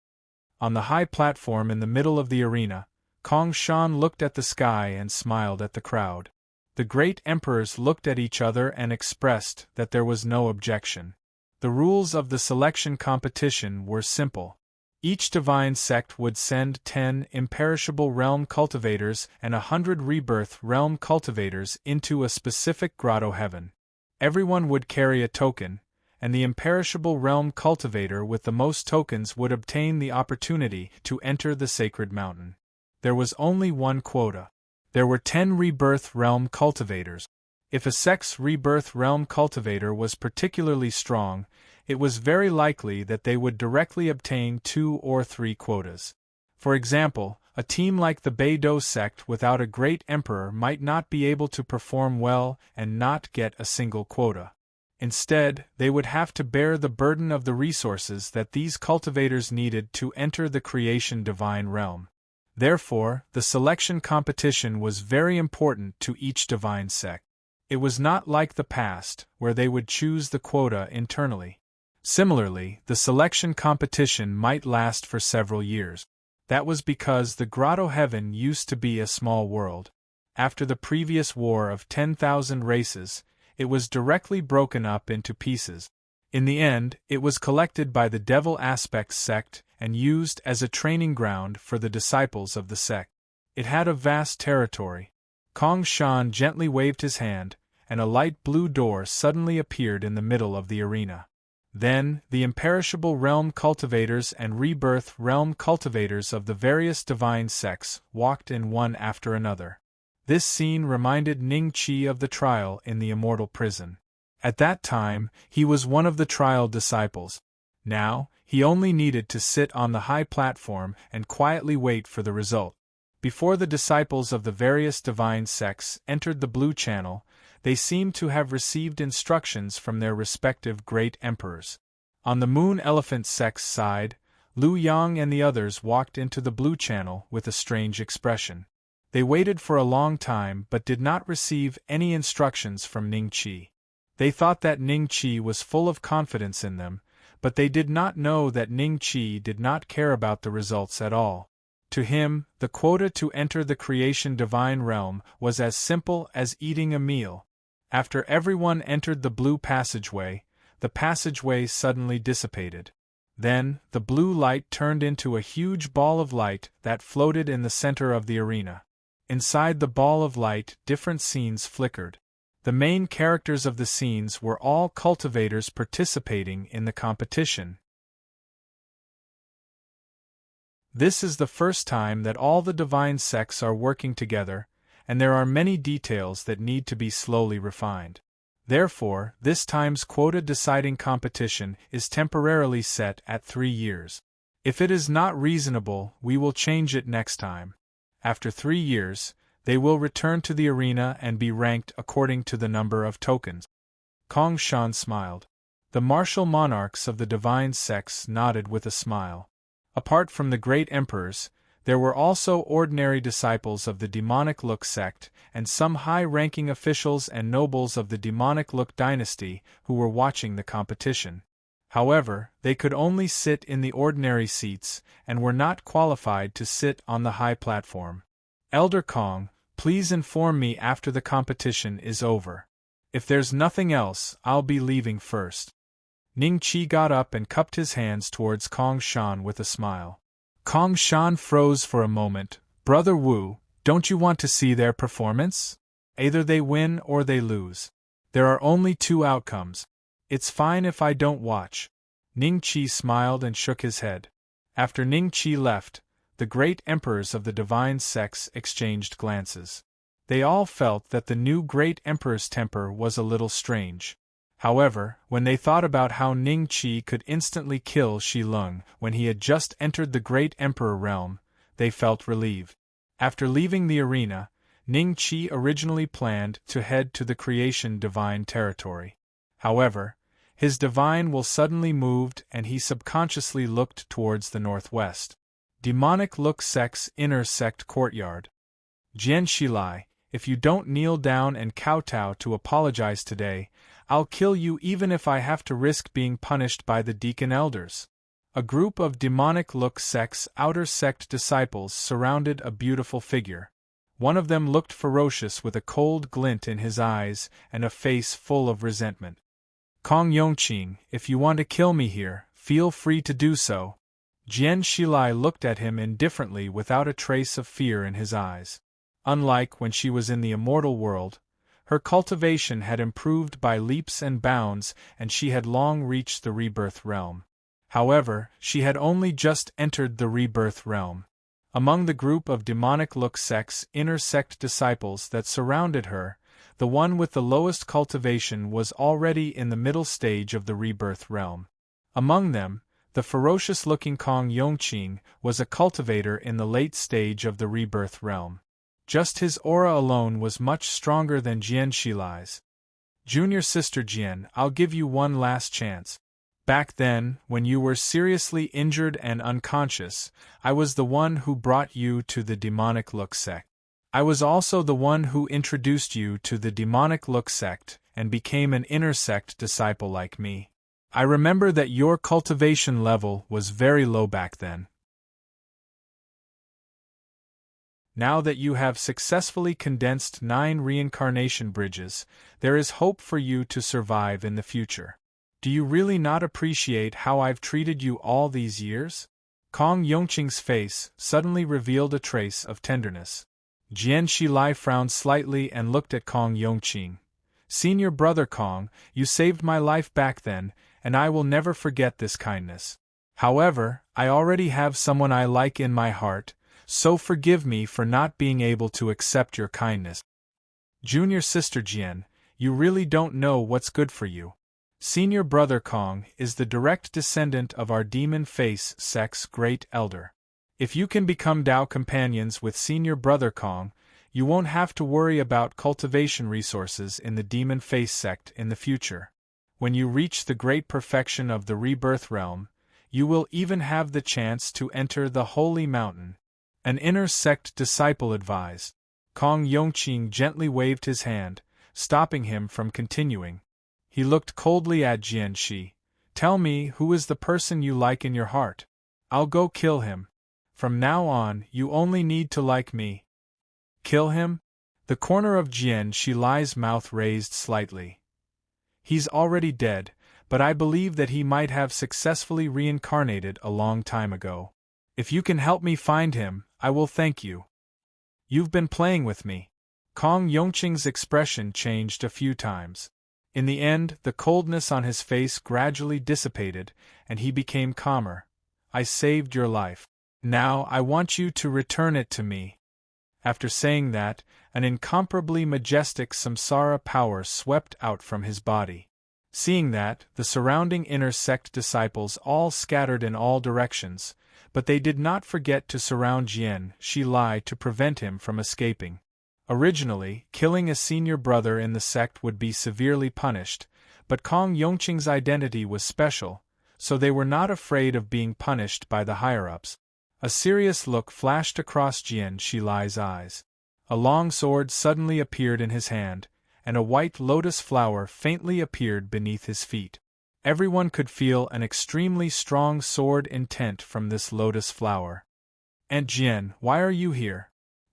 On the high platform in the middle of the arena, Kong Shan looked at the sky and smiled at the crowd. The great emperors looked at each other and expressed that there was no objection. The rules of the selection competition were simple. Each divine sect would send 10 imperishable realm cultivators and 100 rebirth realm cultivators into a specific grotto heaven. Everyone would carry a token, and the imperishable realm cultivator with the most tokens would obtain the opportunity to enter the sacred mountain. There was only one quota. There were 10 rebirth realm cultivators. If a sect's rebirth realm cultivator was particularly strong, it was very likely that they would directly obtain 2 or 3 quotas. For example, a team like the Beidou sect without a great emperor might not be able to perform well and not get a single quota. Instead, they would have to bear the burden of the resources that these cultivators needed to enter the creation divine realm. Therefore, the selection competition was very important to each divine sect. It was not like the past, where they would choose the quota internally. Similarly, the selection competition might last for several years. That was because the grotto heaven used to be a small world. After the previous war of 10,000 races, it was directly broken up into pieces. In the end, it was collected by the Devil Aspects sect and used as a training ground for the disciples of the sect. It had a vast territory. Kong Shan gently waved his hand, and a light blue door suddenly appeared in the middle of the arena. Then, the imperishable realm cultivators and rebirth realm cultivators of the various divine sects walked in one after another. This scene reminded Ning Qi of the trial in the immortal prison. At that time, he was one of the trial disciples. Now, he only needed to sit on the high platform and quietly wait for the result. Before the disciples of the various divine sects entered the blue channel, they seemed to have received instructions from their respective great emperors. On the Moon Elephant sect's side, Liu Yang and the others walked into the blue channel with a strange expression. They waited for a long time but did not receive any instructions from Ning Qi. They thought that Ning Qi was full of confidence in them, but they did not know that Ning Qi did not care about the results at all. To him, the quota to enter the creation divine realm was as simple as eating a meal. After everyone entered the blue passageway, the passageway suddenly dissipated. Then, the blue light turned into a huge ball of light that floated in the center of the arena. Inside the ball of light, different scenes flickered. The main characters of the scenes were all cultivators participating in the competition. This is the first time that all the divine sects are working together, and there are many details that need to be slowly refined. Therefore, this time's quota deciding competition is temporarily set at 3 years. If it is not reasonable, we will change it next time. After 3 years, they will return to the arena and be ranked according to the number of tokens. Kong Shan smiled. The martial monarchs of the divine sects nodded with a smile. Apart from the great emperors, there were also ordinary disciples of the Demonic Look sect and some high-ranking officials and nobles of the Demonic Look dynasty who were watching the competition. However, they could only sit in the ordinary seats and were not qualified to sit on the high platform. Elder Kong, please inform me after the competition is over. If there's nothing else, I'll be leaving first. Ning Qi got up and cupped his hands towards Kong Shan with a smile. Kong Shan froze for a moment. Brother Wu, don't you want to see their performance? Either they win or they lose. There are only 2 outcomes. It's fine if I don't watch. Ning Qi smiled and shook his head. After Ning Qi left, the great emperors of the divine sects exchanged glances. They all felt that the new great emperor's temper was a little strange. However, when they thought about how Ning Qi could instantly kill Shi Lung when he had just entered the great emperor realm, they felt relieved. After leaving the arena, Ning Qi originally planned to head to the creation divine territory. However, his divine will suddenly moved and he subconsciously looked towards the northwest. Demonic look sect's inner sect courtyard. Jian Shilai, if you don't kneel down and kowtow to apologize today, I'll kill you even if I have to risk being punished by the deacon elders. A group of demonic look sect's outer sect disciples surrounded a beautiful figure. One of them looked ferocious with a cold glint in his eyes and a face full of resentment. Kong Yongqing, if you want to kill me here, feel free to do so. Jian Shilai looked at him indifferently without a trace of fear in his eyes. Unlike when she was in the immortal world, her cultivation had improved by leaps and bounds and she had long reached the rebirth realm. However, she had only just entered the rebirth realm. Among the group of demonic look sect's inner sect disciples that surrounded her, the one with the lowest cultivation was already in the middle stage of the rebirth realm. Among them, the ferocious-looking Kong Yongqing was a cultivator in the late stage of the rebirth realm. Just his aura alone was much stronger than Jian Shilai's. Junior sister Jian, I'll give you one last chance. Back then, when you were seriously injured and unconscious, I was the one who brought you to the demonic look sect. I was also the one who introduced you to the demonic look sect and became an inner sect disciple like me. I remember that your cultivation level was very low back then. Now that you have successfully condensed 9 reincarnation bridges, there is hope for you to survive in the future. Do you really not appreciate how I've treated you all these years? Kong Yongqing's face suddenly revealed a trace of tenderness. Jian Shilai frowned slightly and looked at Kong Yongqing. Senior brother Kong, you saved my life back then, and I will never forget this kindness. However, I already have someone I like in my heart, so forgive me for not being able to accept your kindness. Junior sister Jian, you really don't know what's good for you. Senior brother Kong is the direct descendant of our demon face sect's great elder. If you can become Dao companions with senior brother Kong, you won't have to worry about cultivation resources in the demon face sect in the future. When you reach the great perfection of the rebirth realm, you will even have the chance to enter the holy mountain. An inner sect disciple advised. Kong Yongqing gently waved his hand, stopping him from continuing. He looked coldly at Jian Shi. Tell me who is the person you like in your heart. I'll go kill him. From now on, you only need to like me. Kill him? The corner of Jian Shilai's mouth raised slightly. He's already dead, but I believe that he might have successfully reincarnated a long time ago. If you can help me find him, I will thank you. You've been playing with me. Kong Yongqing's expression changed a few times. In the end, the coldness on his face gradually dissipated, and he became calmer. I saved your life. Now I want you to return it to me. After saying that, an incomparably majestic samsara power swept out from his body. Seeing that, the surrounding inner sect disciples all scattered in all directions, but they did not forget to surround Jian Shilai to prevent him from escaping. Originally, killing a senior brother in the sect would be severely punished, but Kong Yongqing's identity was special, so they were not afraid of being punished by the higher-ups. A serious look flashed across Jian Shilai's eyes. A long sword suddenly appeared in his hand, and a white lotus flower faintly appeared beneath his feet. Everyone could feel an extremely strong sword intent from this lotus flower. Aunt Jian, why are you here?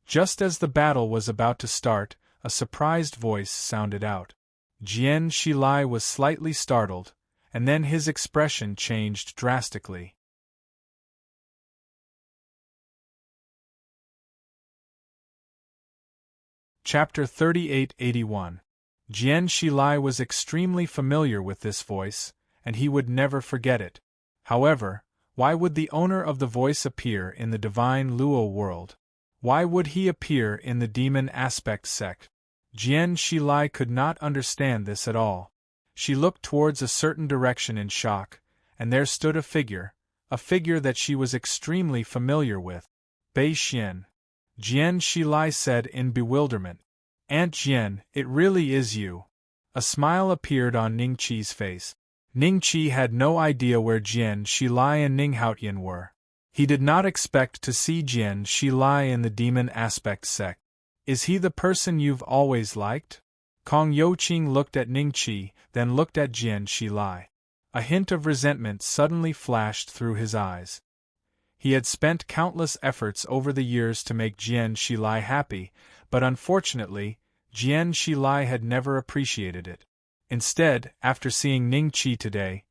Just as the battle was about to start, a surprised voice sounded out. Jian Shilai was slightly startled, and then his expression changed drastically. Chapter 3881. Jian Shilai was extremely familiar with this voice, and he would never forget it. However, why would the owner of the voice appear in the divine Luo world? Why would he appear in the demon aspect sect? Jian Shilai could not understand this at all. She looked towards a certain direction in shock, and there stood a figure that she was extremely familiar with. Bei Xian. Jian Shilai said in bewilderment. Aunt Jian, it really is you. A smile appeared on Ningqi's face. Ningqi had no idea where Jian Shilai and Ninghaotian were. He did not expect to see Jian Shilai in the demon aspect sect. Is he the person you've always liked? Kong Youqing looked at Ningqi, then looked at Jian Shilai. A hint of resentment suddenly flashed through his eyes. He had spent countless efforts over the years to make Jian Shilai happy, but unfortunately, Jian Shilai had never appreciated it. Instead, after seeing Ningqi today,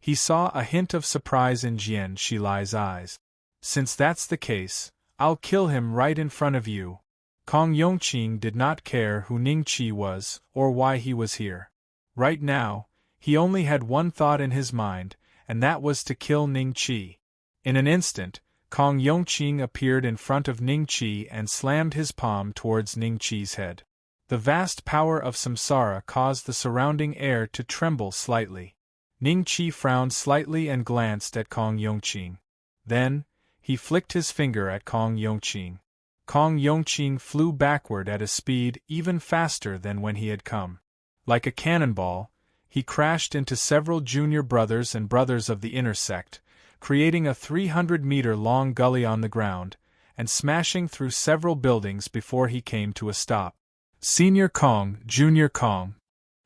he saw a hint of surprise in Jian Shilai's eyes. Since that's the case, I'll kill him right in front of you. Kong Youqing did not care who Ningqi was or why he was here. Right now, he only had one thought in his mind, and that was to kill Ningqi. In an instant, Kong Youqing appeared in front of Ningqi and slammed his palm towards Ningqi's head. The vast power of samsara caused the surrounding air to tremble slightly. Ningqi frowned slightly and glanced at Kong Youqing. Then, he flicked his finger at Kong Youqing. Kong Youqing flew backward at a speed even faster than when he had come. Like a cannonball, he crashed into several junior brothers and brothers of the inner sect, creating a 300-meter-long gully on the ground, and smashing through several buildings before he came to a stop. Senior Kong, Junior Kong.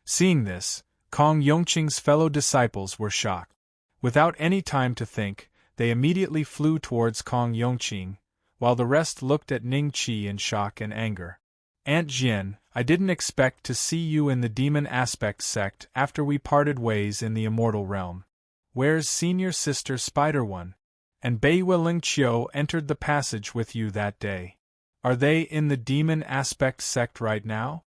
Seeing this, Kong Youqing's fellow disciples were shocked. Without any time to think, they immediately flew towards Kong Youqing, while the rest looked at Ningqi in shock and anger. Aunt Jian, I didn't expect to see you in the demon aspect sect after we parted ways in the immortal realm. Where's senior sister Spider-One? And Beiwa Lingqiu entered the passage with you that day. Are they in the demon aspect sect right now?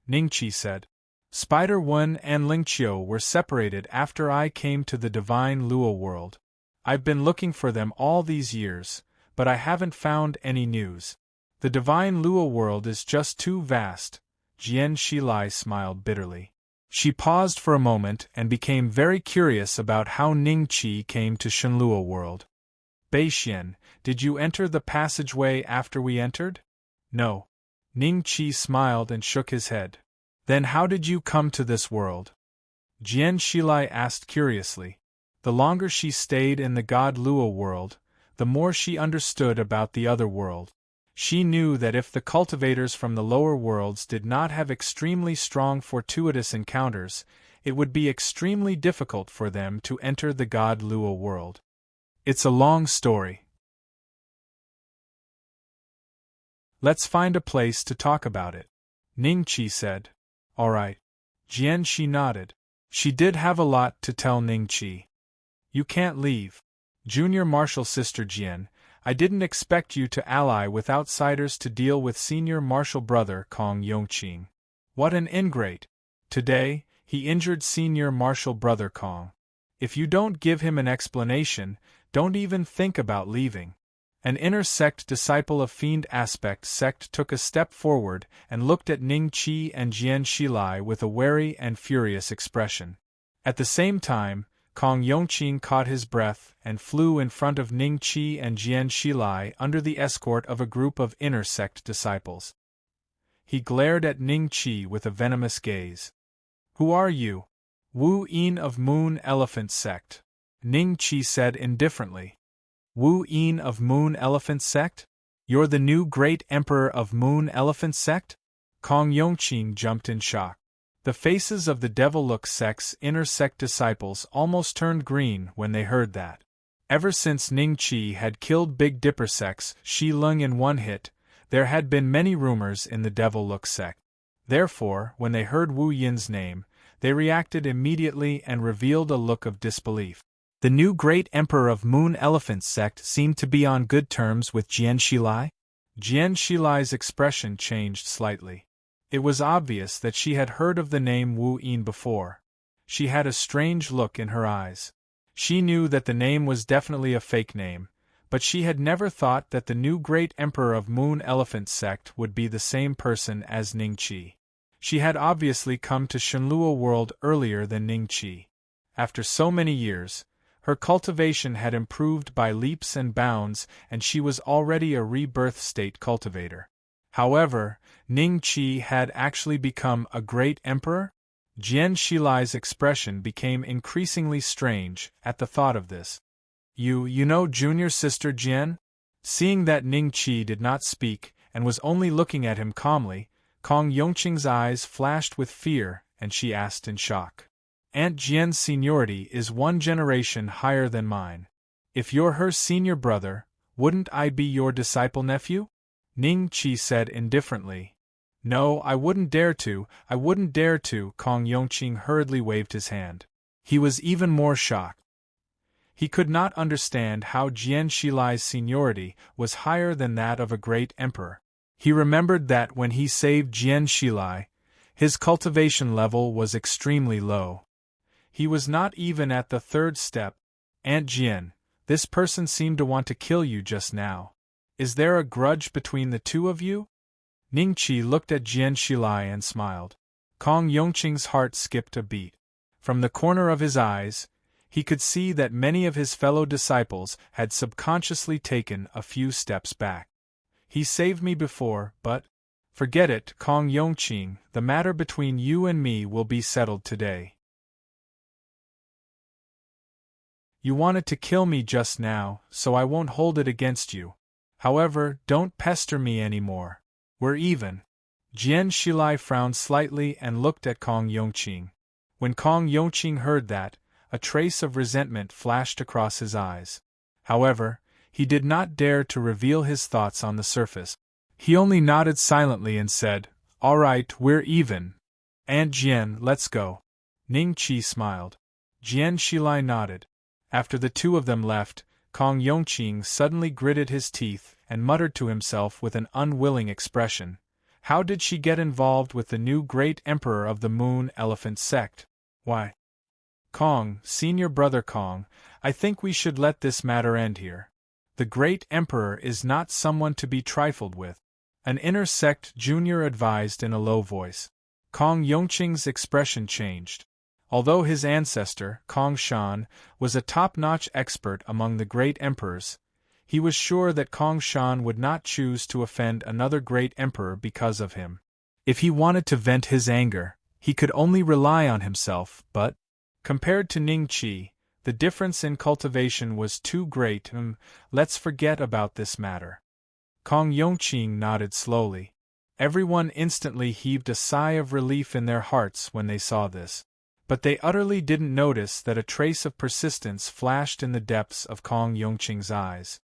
Ningqi said. Spider-One and Lingqiu were separated after I came to the divine Luo world. I've been looking for them all these years, but I haven't found any news. The divine Luo world is just too vast. Jian Shilai smiled bitterly. She paused for a moment and became very curious about how Ningqi came to Shenluo world. Beixian, did you enter the passageway after we entered? No. Ningqi smiled and shook his head. Then how did you come to this world? Jian Shilai asked curiously. The longer she stayed in the god Luo world, the more she understood about the other world. She knew that if the cultivators from the lower worlds did not have extremely strong fortuitous encounters, it would be extremely difficult for them to enter the god Luo world. It's a long story. Let's find a place to talk about it. Ningqi said. All right. Jian Shi nodded. She did have a lot to tell Ningqi. You can't leave. Junior Martial Sister Jian, I didn't expect you to ally with outsiders to deal with Senior Martial Brother Kong Youqing. What an ingrate! Today, he injured Senior Martial Brother Kong. If you don't give him an explanation, don't even think about leaving. An inner sect disciple of Fiend Aspect sect took a step forward and looked at Ningqi and Jian Shilai with a wary and furious expression. At the same time, Kong Youqing caught his breath and flew in front of Ningqi and Jian Shilai under the escort of a group of inner sect disciples. He glared at Ningqi with a venomous gaze. Who are you? Wu Yin of Moon Elephant Sect. Ningqi said indifferently. Wu Yin of Moon Elephant Sect? You're the new great emperor of Moon Elephant Sect? Kong Youqing jumped in shock. The faces of the Devil Look sect's inner sect disciples almost turned green when they heard that. Ever since Ningqi had killed Big Dipper sect's Shi Lung in one hit, there had been many rumors in the Devil Look sect. Therefore, when they heard Wu Yin's name, they reacted immediately and revealed a look of disbelief. The new great emperor of Moon Elephant sect seemed to be on good terms with Jian Shilai? Jian Shilai's expression changed slightly. It was obvious that she had heard of the name Wu Yin before. She had a strange look in her eyes. She knew that the name was definitely a fake name, but she had never thought that the new great emperor of Moon Elephant sect would be the same person as Ningqi. She had obviously come to Shenluo world earlier than Ningqi. After so many years, Her cultivation had improved by leaps and bounds, and she was already a rebirth state cultivator. However, Ning Qi had actually become a great emperor? Jian Shilai's expression became increasingly strange at the thought of this. You know junior sister Jian? Seeing that Ning Qi did not speak and was only looking at him calmly, Kong Yongqing's eyes flashed with fear, and she asked in shock. Aunt Jian's seniority is 1 generation higher than mine. If you're her senior brother, wouldn't I be your disciple nephew? Ning Qi said indifferently. No, I wouldn't dare to, Kong Yongqing hurriedly waved his hand. He was even more shocked. He could not understand how Jian Shilai's seniority was higher than that of a great emperor. He remembered that when he saved Jian Shilai, his cultivation level was extremely low. He was not even at the 3rd step. Aunt Jian, this person seemed to want to kill you just now. Is there a grudge between the two of you? Ning Qi looked at Jian Shilai and smiled. Kong Yongqing's heart skipped a beat. From the corner of his eyes, he could see that many of his fellow disciples had subconsciously taken a few steps back. He saved me before, but… Forget it, Kong Yongqing, the matter between you and me will be settled today. You wanted to kill me just now, so I won't hold it against you. However, don't pester me anymore. We're even. Jian Shilai frowned slightly and looked at Kong Yongqing. When Kong Yongqing heard that, a trace of resentment flashed across his eyes. However, he did not dare to reveal his thoughts on the surface. He only nodded silently and said, All right, we're even. Aunt Jian, let's go. Ning Qi smiled. Jian Shilai nodded. After the two of them left, Kong Yongqing suddenly gritted his teeth and muttered to himself with an unwilling expression. How did she get involved with the new great emperor of the Moon Elephant sect? Why? Kong, senior brother Kong, I think we should let this matter end here. The great emperor is not someone to be trifled with. An inner sect junior advised in a low voice. Kong Yongqing's expression changed. Although his ancestor, Kong Shan, was a top-notch expert among the great emperors, he was sure that Kong Shan would not choose to offend another great emperor because of him. If he wanted to vent his anger, he could only rely on himself, but, compared to Ning Qi, the difference in cultivation was too great. Let's forget about this matter. Kong Yongqing nodded slowly. Everyone instantly heaved a sigh of relief in their hearts when they saw this. But they utterly didn't notice that a trace of persistence flashed in the depths of Kong Yongqing's eyes.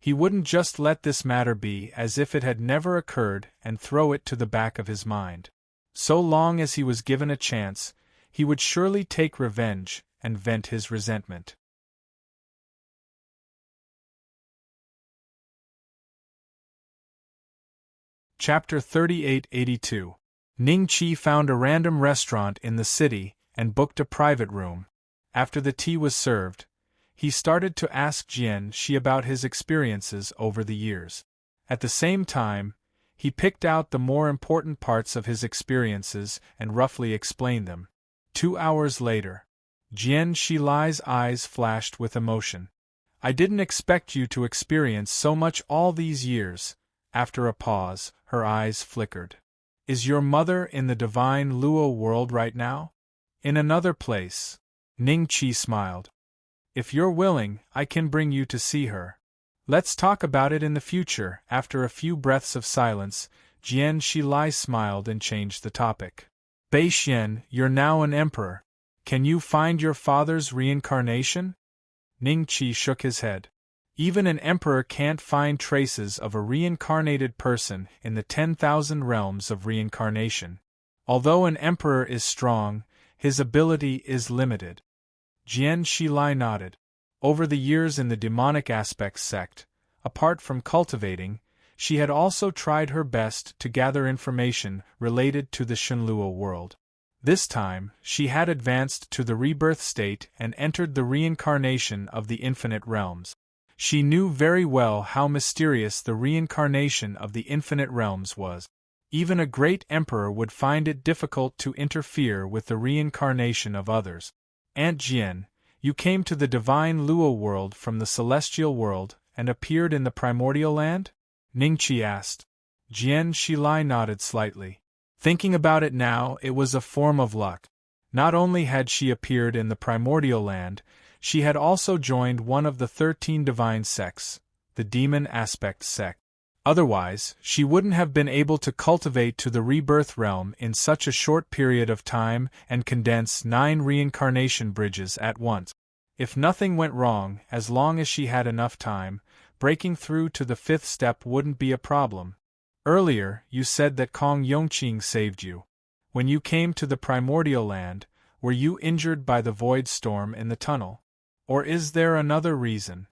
He wouldn't just let this matter be as if it had never occurred and throw it to the back of his mind. So long as he was given a chance, he would surely take revenge and vent his resentment. Chapter 3882. Ning Qi found a random restaurant in the city and booked a private room. After the tea was served, he started to ask Jian Shi about his experiences over the years. At the same time, he picked out the more important parts of his experiences and roughly explained them. 2 hours later, Jian Shilai's eyes flashed with emotion. I didn't expect you to experience so much all these years. After a pause, her eyes flickered. Is your mother in the divine Luo world right now? In another place. Ning Qi smiled. If you're willing, I can bring you to see her. Let's talk about it in the future. After a few breaths of silence, Jian Shilai smiled and changed the topic. Bei Xian, you're now an emperor. Can you find your father's reincarnation? Ning Qi shook his head. Even an emperor can't find traces of a reincarnated person in the 10,000 realms of reincarnation. Although an emperor is strong, his ability is limited. Jian Shilai nodded. Over the years in the demonic aspects sect, apart from cultivating, she had also tried her best to gather information related to the Shenluo world. This time, she had advanced to the rebirth state and entered the reincarnation of the infinite realms. She knew very well how mysterious the reincarnation of the infinite realms was. Even a great emperor would find it difficult to interfere with the reincarnation of others. Aunt Jian, You came to the divine Luo world from the celestial world and appeared in the primordial land? Ningqi asked. Jian Shilai nodded slightly. Thinking about it now, it was a form of luck. Not only had she appeared in the primordial land, she had also joined one of the 13 divine sects, the demon aspect sect. Otherwise, she wouldn't have been able to cultivate to the rebirth realm in such a short period of time and condense 9 reincarnation bridges at once. If nothing went wrong, as long as she had enough time, breaking through to the 5th step wouldn't be a problem. Earlier, you said that Kong Yongqing saved you. When you came to the primordial land, were you injured by the void storm in the tunnel? Or is there another reason?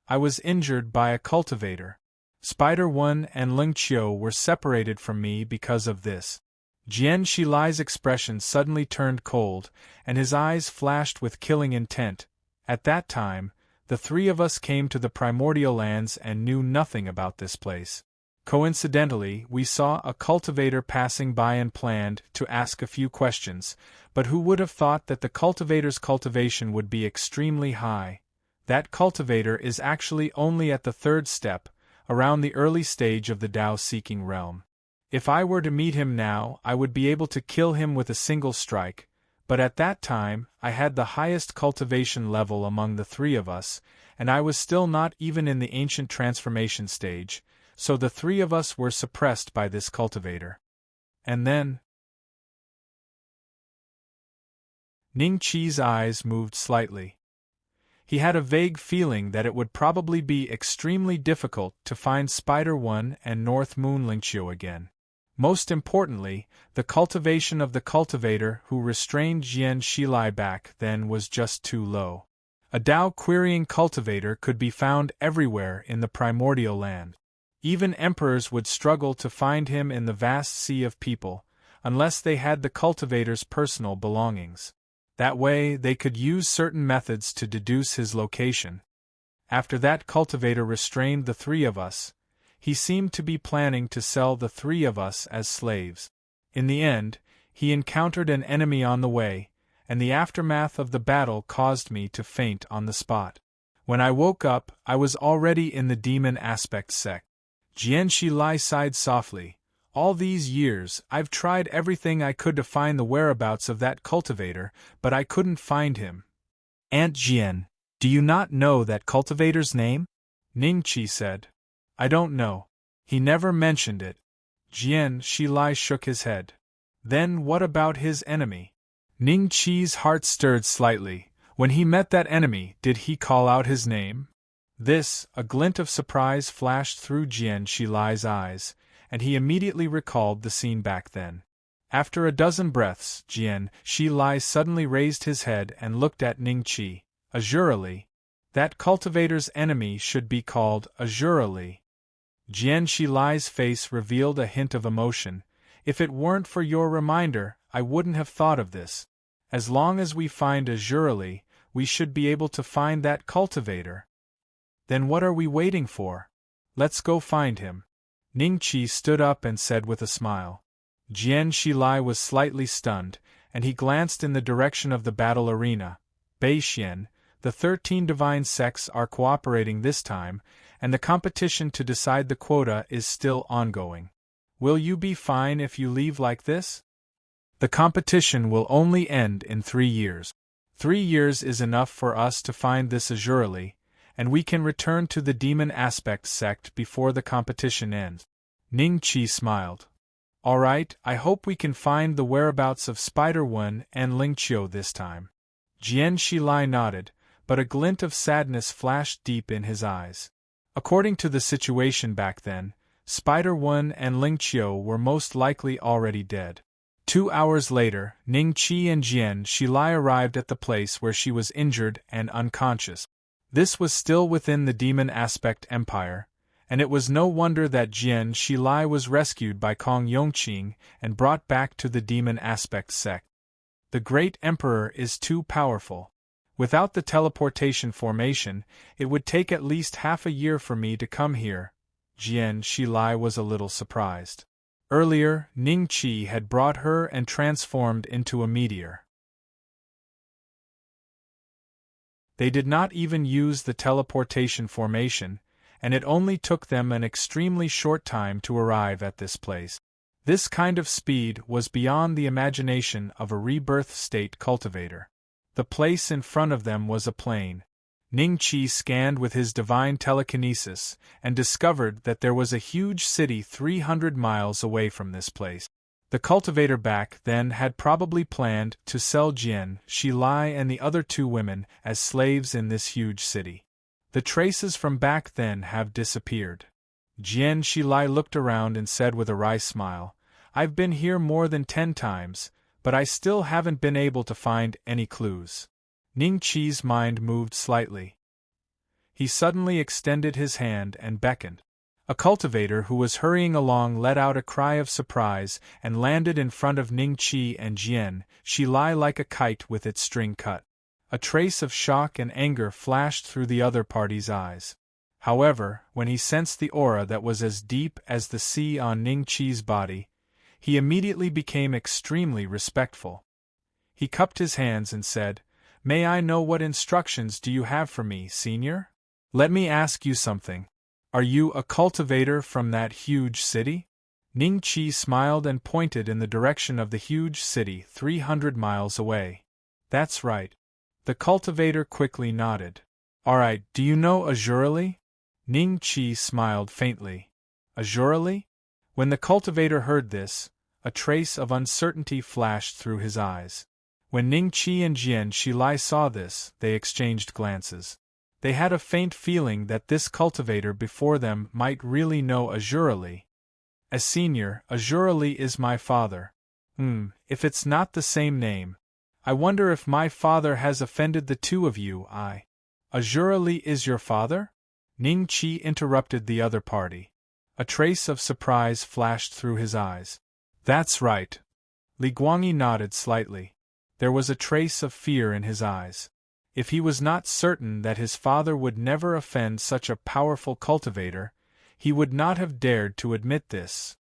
I was injured by a cultivator. Spider One and Ling Qiu were separated from me because of this. Jian Shilai's expression suddenly turned cold, and his eyes flashed with killing intent. At that time, the 3 of us came to the primordial lands and knew nothing about this place. Coincidentally, we saw a cultivator passing by and planned to ask a few questions, but who would have thought that the cultivator's cultivation would be extremely high? That cultivator is actually only at the 3rd step, around the early stage of the Tao-seeking realm. If I were to meet him now, I would be able to kill him with a single strike, but at that time, I had the highest cultivation level among the 3 of us, and I was still not even in the ancient transformation stage, so the 3 of us were suppressed by this cultivator. And then... Ningqi's eyes moved slightly. He had a vague feeling that it would probably be extremely difficult to find Spider One and North Moon Lingqiu again. Most importantly, the cultivation of the cultivator who restrained Jian Shilai back then was just too low. A Tao-querying cultivator could be found everywhere in the primordial land. Even emperors would struggle to find him in the vast sea of people, unless they had the cultivator's personal belongings. That way, they could use certain methods to deduce his location. After that cultivator restrained the 3 of us, he seemed to be planning to sell the 3 of us as slaves. In the end, he encountered an enemy on the way, and the aftermath of the battle caused me to faint on the spot. When I woke up, I was already in the demon aspect sect. Jian Shilai sighed softly. All these years, I've tried everything I could to find the whereabouts of that cultivator, but I couldn't find him. Aunt Jian, do you not know that cultivator's name? Ningqi said. I don't know. He never mentioned it. Jian Shilai shook his head. Then what about his enemy? Ningqi's heart stirred slightly. When he met that enemy, did he call out his name? A glint of surprise flashed through Jian Shilai's eyes, and he immediately recalled the scene back then. After a dozen breaths, Jian Shilai suddenly raised his head and looked at Ningqi. Azure Li. That cultivator's enemy should be called Azure Li. Jian Shilai's face revealed a hint of emotion. If it weren't for your reminder, I wouldn't have thought of this. As long as we find Azure Li, we should be able to find that cultivator. Then what are we waiting for? Let's go find him. Ningqi stood up and said with a smile. Jian Shilai was slightly stunned, and he glanced in the direction of the battle arena. Beixian, the 13 divine sects are cooperating this time, and the competition to decide the quota is still ongoing. Will you be fine if you leave like this? The competition will only end in 3 years. 3 years is enough for us to find this Azure Li, and we can return to the demon aspect sect before the competition ends. Ningqi smiled. All right, I hope we can find the whereabouts of Spider One and Ling Qiu this time. Jian Shilai nodded, but a glint of sadness flashed deep in his eyes. According to the situation back then, Spider One and Ling Qiu were most likely already dead. 2 hours later, Ningqi and Jian Shilai arrived at the place where she was injured and unconscious. This was still within the demon aspect empire, and it was no wonder that Jian Shilai was rescued by Kong Yongqing and brought back to the demon aspect sect. The great emperor is too powerful. Without the teleportation formation, it would take at least half a year for me to come here. Jian Shilai was a little surprised. Earlier, Ningqi had brought her and transformed into a meteor. They did not even use the teleportation formation, and it only took them an extremely short time to arrive at this place. This kind of speed was beyond the imagination of a rebirth state cultivator. The place in front of them was a plain. Ning-Chi scanned with his divine telekinesis and discovered that there was a huge city 300 miles away from this place. The cultivator back then had probably planned to sell Jian Shilai and the other two women as slaves in this huge city. The traces from back then have disappeared. Jian Shilai looked around and said with a wry smile, "I've been here more than 10 times, but I still haven't been able to find any clues." Ning-Chi's mind moved slightly. He suddenly extended his hand and beckoned. A cultivator who was hurrying along let out a cry of surprise and landed in front of Ning-Chi and Jian Shilai like a kite with its string cut. A trace of shock and anger flashed through the other party's eyes. However, when he sensed the aura that was as deep as the sea on Ning-Chi's body, he immediately became extremely respectful. He cupped his hands and said, "May I know what instructions do you have for me, Senior? Let me ask you something. Are you a cultivator from that huge city?" Ning-Chi smiled and pointed in the direction of the huge city 300 miles away. "That's right." The cultivator quickly nodded. "All right, do you know Azurali?" Ning-Chi smiled faintly. "Azurali?" When the cultivator heard this, a trace of uncertainty flashed through his eyes. When Ning-Chi and Jian Shilai saw this, they exchanged glances. They had a faint feeling that this cultivator before them might really know Azurali. "As Senior, Azurali is my father." If it's not the same name. I wonder if my father has offended the two of you. Azurali is your father? Ning-Chi interrupted the other party. A trace of surprise flashed through his eyes. "That's right." Li Guangyi nodded slightly. There was a trace of fear in his eyes. If he was not certain that his father would never offend such a powerful cultivator, he would not have dared to admit this.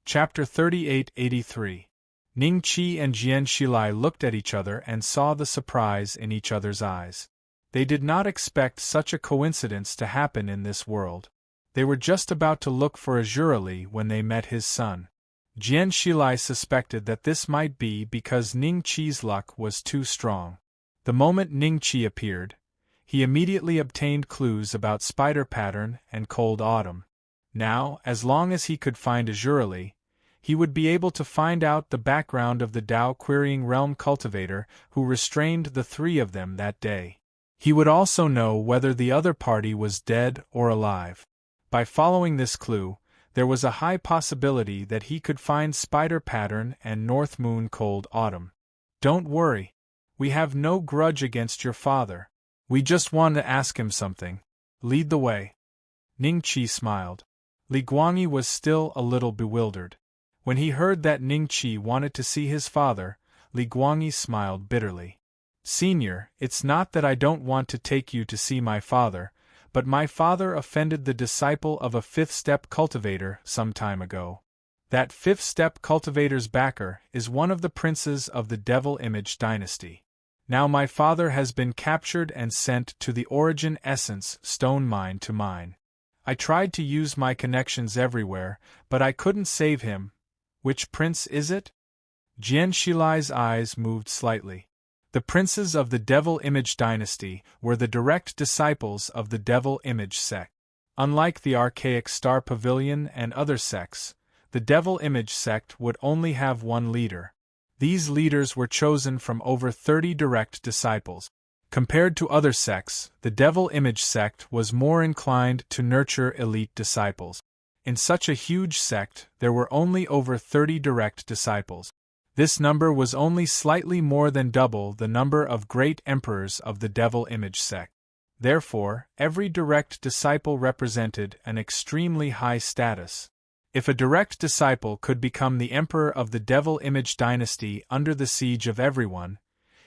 Chapter 3883. Ning-Chi and Jian Shilai looked at each other and saw the surprise in each other's eyes. They did not expect such a coincidence to happen in this world. They were just about to look for Azurali when they met his son. Jian Shilai suspected that this might be because Ning-Chi's luck was too strong. The moment Ning-Chi appeared, he immediately obtained clues about spider pattern and cold autumn. Now, as long as he could find Azurali, he would be able to find out the background of the Tao Querying Realm cultivator who restrained the three of them that day. He would also know whether the other party was dead or alive. By following this clue, there was a high possibility that he could find Spider Pattern and North Moon Cold Autumn. "Don't worry. We have no grudge against your father. We just want to ask him something. Lead the way." Ning-Chi smiled. Li Guangyi was still a little bewildered. When he heard that Ning-Chi wanted to see his father, Li Guangyi smiled bitterly. "Senior, it's not that I don't want to take you to see my father, but my father offended the disciple of a fifth-step cultivator some time ago. That fifth-step cultivator's backer is one of the princes of the Devil Image dynasty. Now my father has been captured and sent to the Origin Essence stone mine to mine. I tried to use my connections everywhere, but I couldn't save him. Which prince is it?" Jian Shilai's eyes moved slightly. The princes of the Devil Image dynasty were the direct disciples of the Devil Image sect. Unlike the archaic Star Pavilion and other sects, the Devil Image sect would only have one leader. These leaders were chosen from over 30 direct disciples. Compared to other sects, the Devil Image sect was more inclined to nurture elite disciples. In such a huge sect, there were only over 30 direct disciples. This number was only slightly more than double the number of great emperors of the Devil Image sect. Therefore, every direct disciple represented an extremely high status. If a direct disciple could become the emperor of the Devil Image dynasty under the siege of everyone,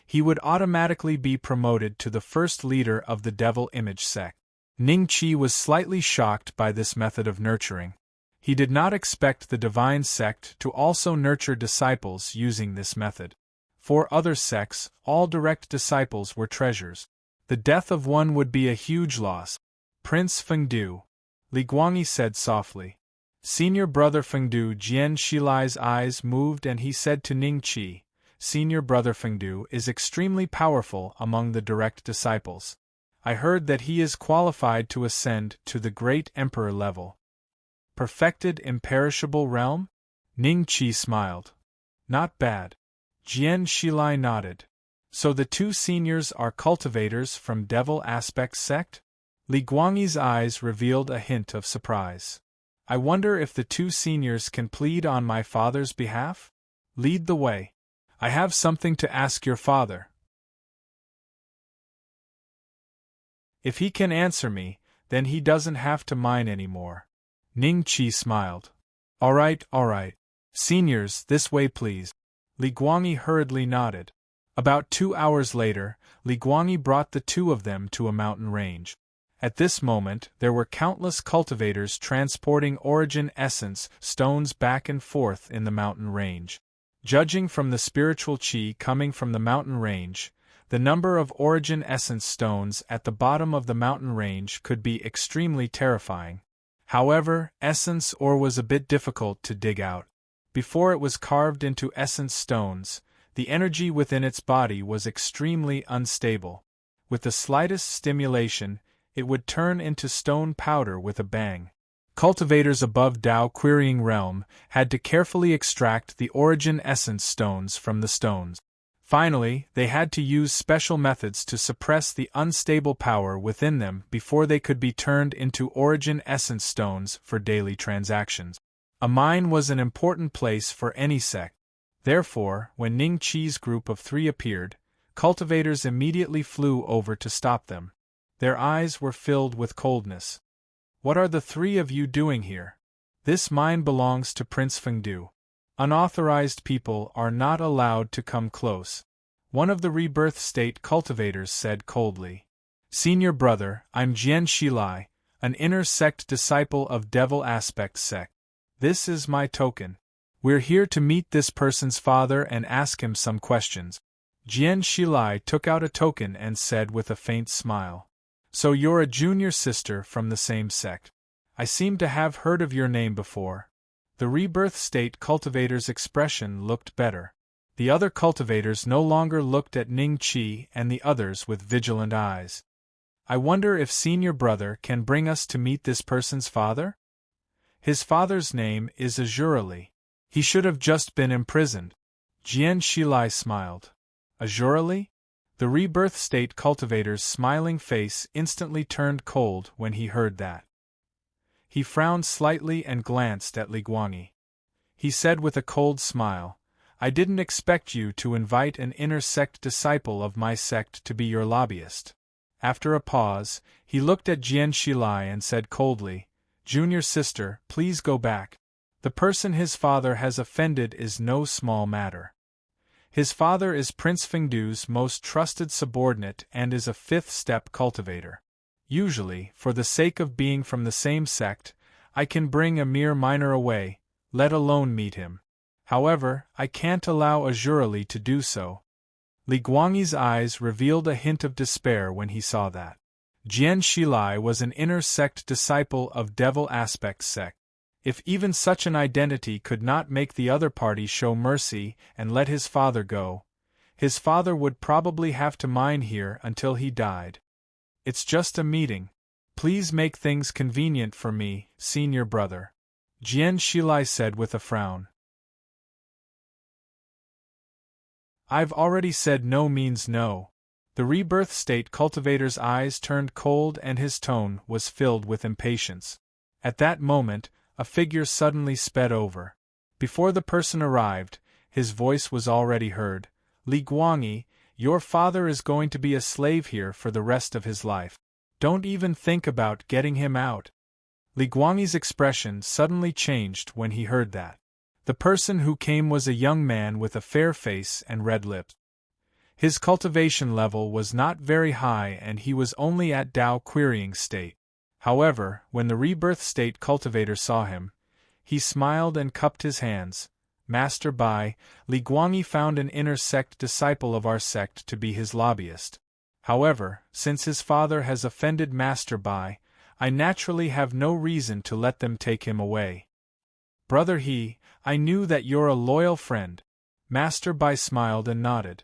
he would automatically be promoted to the first leader of the Devil Image sect. Ning-Chi was slightly shocked by this method of nurturing. He did not expect the divine sect to also nurture disciples using this method. For other sects, all direct disciples were treasures. The death of one would be a huge loss. Prince Fengdu, Li Guangyi said softly. Senior brother Fengdu. Jian Shilai's eyes moved and he said to Ning Qi, Senior brother Fengdu is extremely powerful among the direct disciples. I heard that he is qualified to ascend to the great emperor level. Perfected imperishable realm? Ning Qi smiled. Not bad. Jian Shilai nodded. So the two seniors are cultivators from Devil Aspect sect? Li Guangyi's eyes revealed a hint of surprise. I wonder if the two seniors can plead on my father's behalf? Lead the way. I have something to ask your father. If he can answer me, then he doesn't have to mine anymore. Ning Qi smiled. All right. Seniors, this way please. Li Guangyi hurriedly nodded. About 2 hours later, Li Guangyi brought the two of them to a mountain range. At this moment, there were countless cultivators transporting origin essence stones back and forth in the mountain range. Judging from the spiritual qi coming from the mountain range, the number of origin essence stones at the bottom of the mountain range could be extremely terrifying. However, essence ore was a bit difficult to dig out. Before it was carved into essence stones, the energy within its body was extremely unstable. With the slightest stimulation, it would turn into stone powder with a bang. Cultivators above Dao Querying Realm had to carefully extract the origin essence stones from the stones. Finally, they had to use special methods to suppress the unstable power within them before they could be turned into origin essence stones for daily transactions. A mine was an important place for any sect. Therefore, when Ning Qi's group of 3 appeared, cultivators immediately flew over to stop them. Their eyes were filled with coldness. What are the 3 of you doing here? This mine belongs to Prince Fengdu. Unauthorized people are not allowed to come close. One of the rebirth state cultivators said coldly. Senior brother, I'm Jian Shilai, an inner sect disciple of Devil Aspect sect. This is my token. We're here to meet this person's father and ask him some questions. Jian Shilai took out a token and said with a faint smile. So you're a junior sister from the same sect. I seem to have heard of your name before. The rebirth state cultivator's expression looked better. The other cultivators no longer looked at Ning Qi and the others with vigilant eyes. I wonder if senior brother can bring us to meet this person's father? His father's name is Azurali. He should have just been imprisoned. Jian Shilai smiled. Azurali? The rebirth state cultivator's smiling face instantly turned cold when he heard that. He frowned slightly and glanced at Li Guangyi. He said with a cold smile, I didn't expect you to invite an inner sect disciple of my sect to be your lobbyist. After a pause, he looked at Jian Shilai and said coldly, Junior sister, please go back. The person his father has offended is no small matter. His father is Prince Fengdu's most trusted subordinate and is a 5th step cultivator. Usually, for the sake of being from the same sect, I can bring a mere minor away, let alone meet him. However, I can't allow Azurali to do so. Li Guangyi's eyes revealed a hint of despair when he saw that. Jian Shilai was an inner sect disciple of Devil Aspect sect. If even such an identity could not make the other party show mercy and let his father go, his father would probably have to mine here until he died. It's just a meeting. Please make things convenient for me, senior brother. Jian Shilai said with a frown. I've already said no means no. The rebirth state cultivator's eyes turned cold and his tone was filled with impatience. At that moment, a figure suddenly sped over. Before the person arrived, his voice was already heard. Li Guangyi, your father is going to be a slave here for the rest of his life. Don't even think about getting him out. Li Guangyi's expression suddenly changed when he heard that. The person who came was a young man with a fair face and red lips. His cultivation level was not very high and he was only at Dao Querying state. However, when the rebirth state cultivator saw him, He smiled and cupped his hands. Master Bai, Li Guangyi found an inner sect disciple of our sect to be his lobbyist. However, since his father has offended Master Bai, I naturally have no reason to let them take him away. Brother He, I knew that you're a loyal friend. Master Bai smiled and nodded.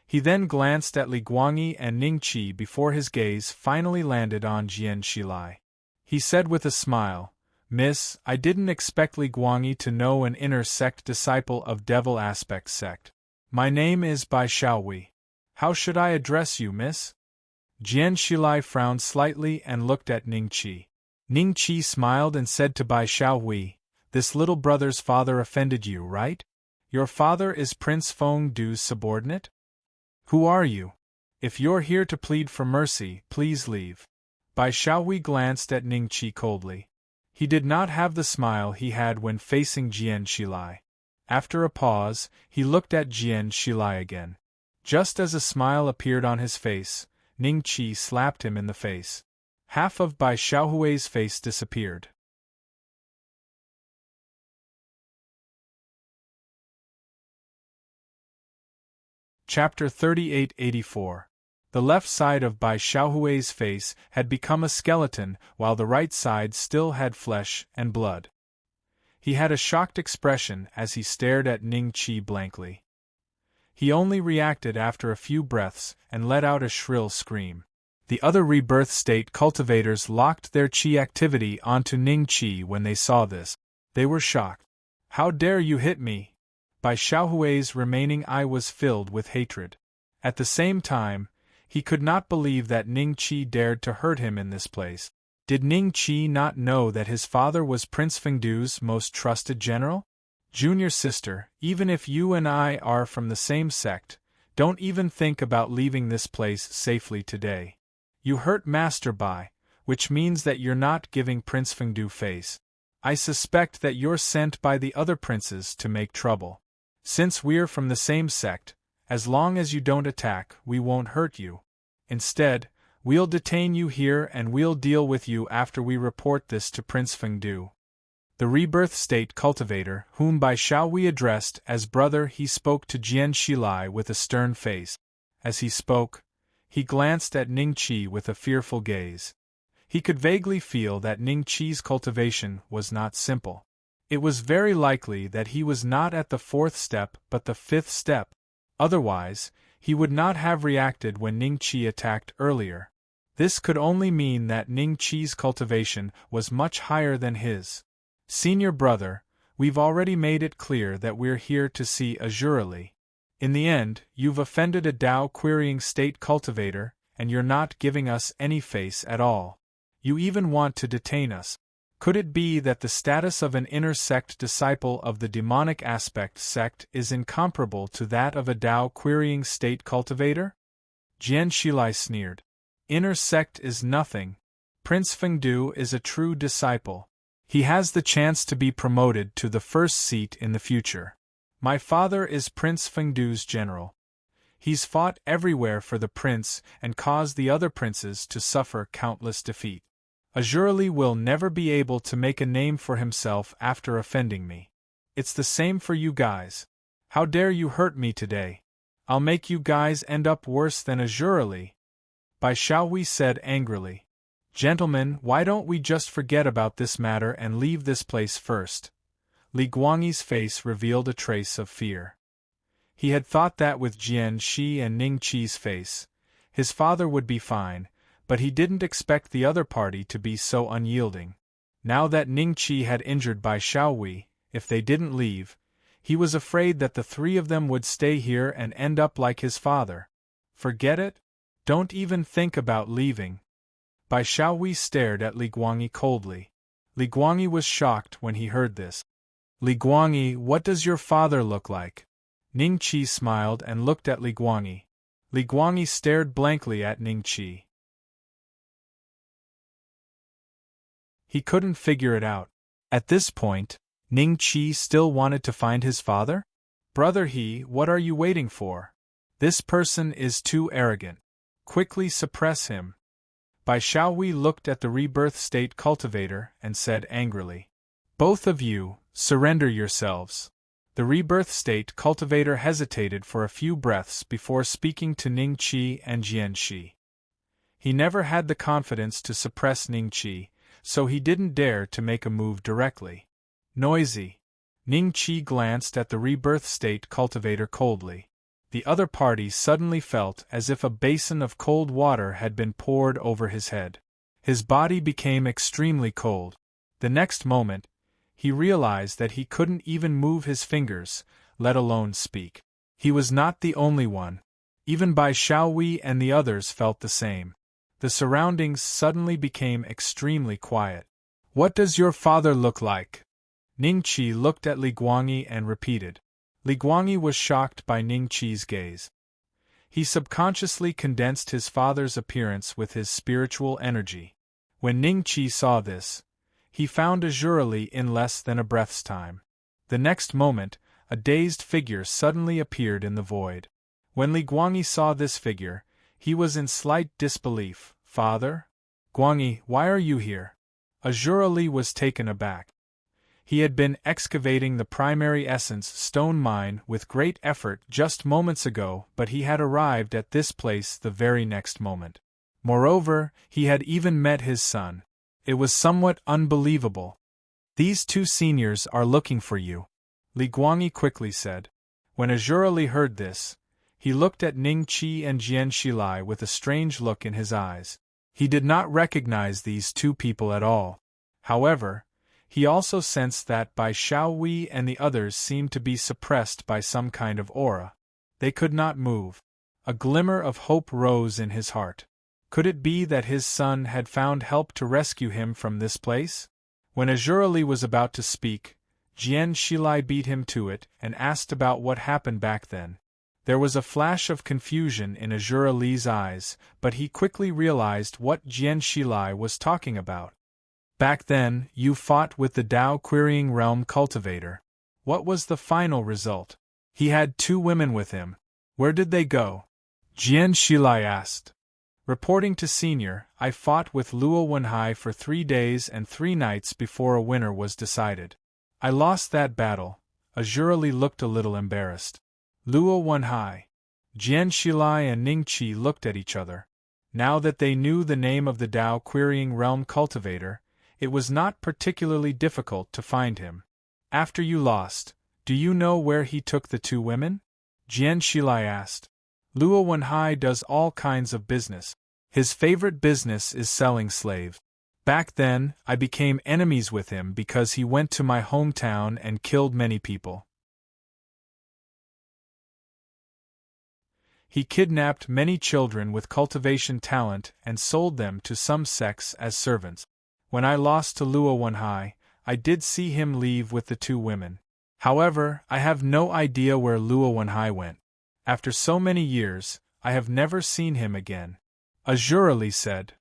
He then glanced at Li Guangyi and Ningqi before his gaze finally landed on Jian Shilai. He said with a smile, Miss, I didn't expect Li Guangyi to know an inner sect disciple of Devil Aspect sect. My name is Bai Xiaohui. How should I address you, miss? Jian Shilai frowned slightly and looked at Ningqi. Ningqi smiled and said to Bai Xiaohui, This little brother's father offended you, right? Your father is Prince Feng Du's subordinate? Who are you? If you're here to plead for mercy, please leave. Bai Xiaohui glanced at Ningqi coldly. He did not have the smile he had when facing Jian Shilai. After a pause, he looked at Jian Shilai again. Just as a smile appeared on his face, Ningqi slapped him in the face. Half of Bai Xiaohui's face disappeared. Chapter 3884. The left side of Bai Xiaohui's face had become a skeleton, while the right side still had flesh and blood. He had a shocked expression as he stared at Ningqi blankly. He only reacted after a few breaths and let out a shrill scream. The other rebirth state cultivators locked their qi activity onto Ningqi when they saw this. They were shocked. How dare you hit me? Bai Xiaohui's remaining eye was filled with hatred. At the same time, he could not believe that Ningqi dared to hurt him in this place. Did Ningqi not know that his father was Prince Fengdu's most trusted general? Junior sister, even if you and I are from the same sect, don't even think about leaving this place safely today. You hurt Master Bai, which means that you're not giving Prince Fengdu face. I suspect that you're sent by the other princes to make trouble. Since we're from the same sect, as long as you don't attack, we won't hurt you. Instead, we'll detain you here and we'll deal with you after we report this to Prince Fengdu. The rebirth state cultivator, whom Bai Xiaohui addressed as brother, he spoke to Jian Shilai with a stern face. As he spoke, he glanced at Ningqi with a fearful gaze. He could vaguely feel that Ningqi's cultivation was not simple. It was very likely that he was not at the fourth step but the fifth step. Otherwise, he would not have reacted when Ningqi attacked earlier. This could only mean that Ningqi's cultivation was much higher than his. Senior brother, we've already made it clear that we're here to see Azure Li. In the end, you've offended a Dao querying state cultivator, and you're not giving us any face at all. You even want to detain us. Could it be that the status of an inner sect disciple of the demonic aspect sect is incomparable to that of a Dao querying state cultivator? Jian Shilai sneered. Inner sect is nothing. Prince Fengdu is a true disciple. He has the chance to be promoted to the first seat in the future. My father is Prince Fengdu's general. He's fought everywhere for the prince and caused the other princes to suffer countless defeat. Azure Li will never be able to make a name for himself after offending me. It's the same for you guys. How dare you hurt me today? I'll make you guys end up worse than Azure Li. Bai Xiaohui said angrily. Gentlemen, why don't we just forget about this matter and leave this place first? Li Guangyi's face revealed a trace of fear. He had thought that with Jian Shi and Ningqi's face, his father would be fine, but he didn't expect the other party to be so unyielding. Now that Ningqi had injured Bai Xiaohui, if they didn't leave, he was afraid that the three of them would stay here and end up like his father. Forget it? Don't even think about leaving. Bai Xiaohui stared at Li Guangyi coldly. Li Guangyi was shocked when he heard this. Li Guangyi, what does your father look like? Ningqi smiled and looked at Li Guangyi. Li Guangyi stared blankly at Ningqi. He couldn't figure it out. At this point, Ningqi still wanted to find his father? Brother He, what are you waiting for? This person is too arrogant. Quickly suppress him. Bai Xiaohui looked at the rebirth state cultivator and said angrily. Both of you, surrender yourselves. The rebirth state cultivator hesitated for a few breaths before speaking to Ning Qi and Jian Shi. He never had the confidence to suppress Ning Qi, so he didn't dare to make a move directly. Noisy. Ning Qi glanced at the rebirth state cultivator coldly. The other party suddenly felt as if a basin of cold water had been poured over his head. His body became extremely cold. The next moment, he realized that he couldn't even move his fingers, let alone speak. He was not the only one. Even Bai Xiaowei and the others felt the same. The surroundings suddenly became extremely quiet. What does your father look like? Ning Qi looked at Li Guangyi and repeated. Li Guangyi was shocked by Ning Qi's gaze. He subconsciously condensed his father's appearance with his spiritual energy. When Ning Qi saw this, he found Azurali in less than a breath's time. The next moment, a dazed figure suddenly appeared in the void. When Li Guangyi saw this figure, he was in slight disbelief. Father? Guangyi, why are you here? Azurali was taken aback. He had been excavating the primary essence stone mine with great effort just moments ago, but he had arrived at this place the very next moment. Moreover, he had even met his son. It was somewhat unbelievable. These two seniors are looking for you, Li Guangyi quickly said. When Azurali heard this, he looked at Ning Qi and Jian Shilai with a strange look in his eyes. He did not recognize these two people at all. However, he also sensed that Bai Xiaowei and the others seemed to be suppressed by some kind of aura. They could not move. A glimmer of hope rose in his heart. Could it be that his son had found help to rescue him from this place? When Azurali was about to speak, Jian Shilai beat him to it and asked about what happened back then. There was a flash of confusion in Azurali's eyes, but he quickly realized what Jian Shilai was talking about. Back then, you fought with the Tao Querying Realm cultivator. What was the final result? He had 2 women with him. Where did they go? Jian Shilai asked. Reporting to Senior, I fought with Luo Wenhai for 3 days and 3 nights before a winner was decided. I lost that battle. Azurali looked a little embarrassed. Luo Wenhai. Jian Shilai and Ning Qi looked at each other. Now that they knew the name of the Tao Querying Realm cultivator, it was not particularly difficult to find him. After you lost, do you know where he took the 2 women? Jian Shilai asked. Luo Wenhai does all kinds of business. His favorite business is selling slaves. Back then, I became enemies with him because he went to my hometown and killed many people. He kidnapped many children with cultivation talent and sold them to some sects as servants. When I lost to Luo Wenhai, I did see him leave with the 2 women. However, I have no idea where Luo Wenhai went. After so many years, I have never seen him again. Azurali said.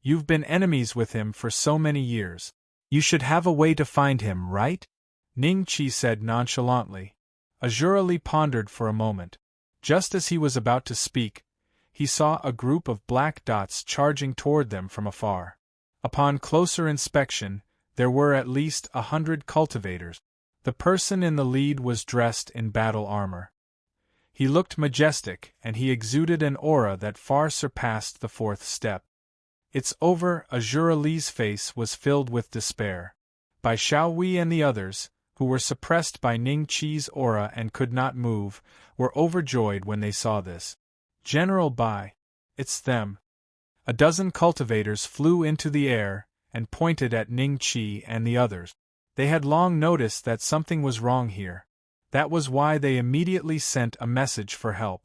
You've been enemies with him for so many years. You should have a way to find him, right? Ning Qi said nonchalantly. Azurali pondered for a moment. Just as he was about to speak, he saw a group of black dots charging toward them from afar. Upon closer inspection, there were at least 100 cultivators. The person in the lead was dressed in battle armor. He looked majestic, and he exuded an aura that far surpassed the 4th step. It's over. Azurali's face was filled with despair. Bai Xiaowei and the others, who were suppressed by Ning Qi's aura and could not move, were overjoyed when they saw this. General Bai. It's them. A dozen cultivators flew into the air and pointed at Ning Qi and the others. They had long noticed that something was wrong here. That was why they immediately sent a message for help.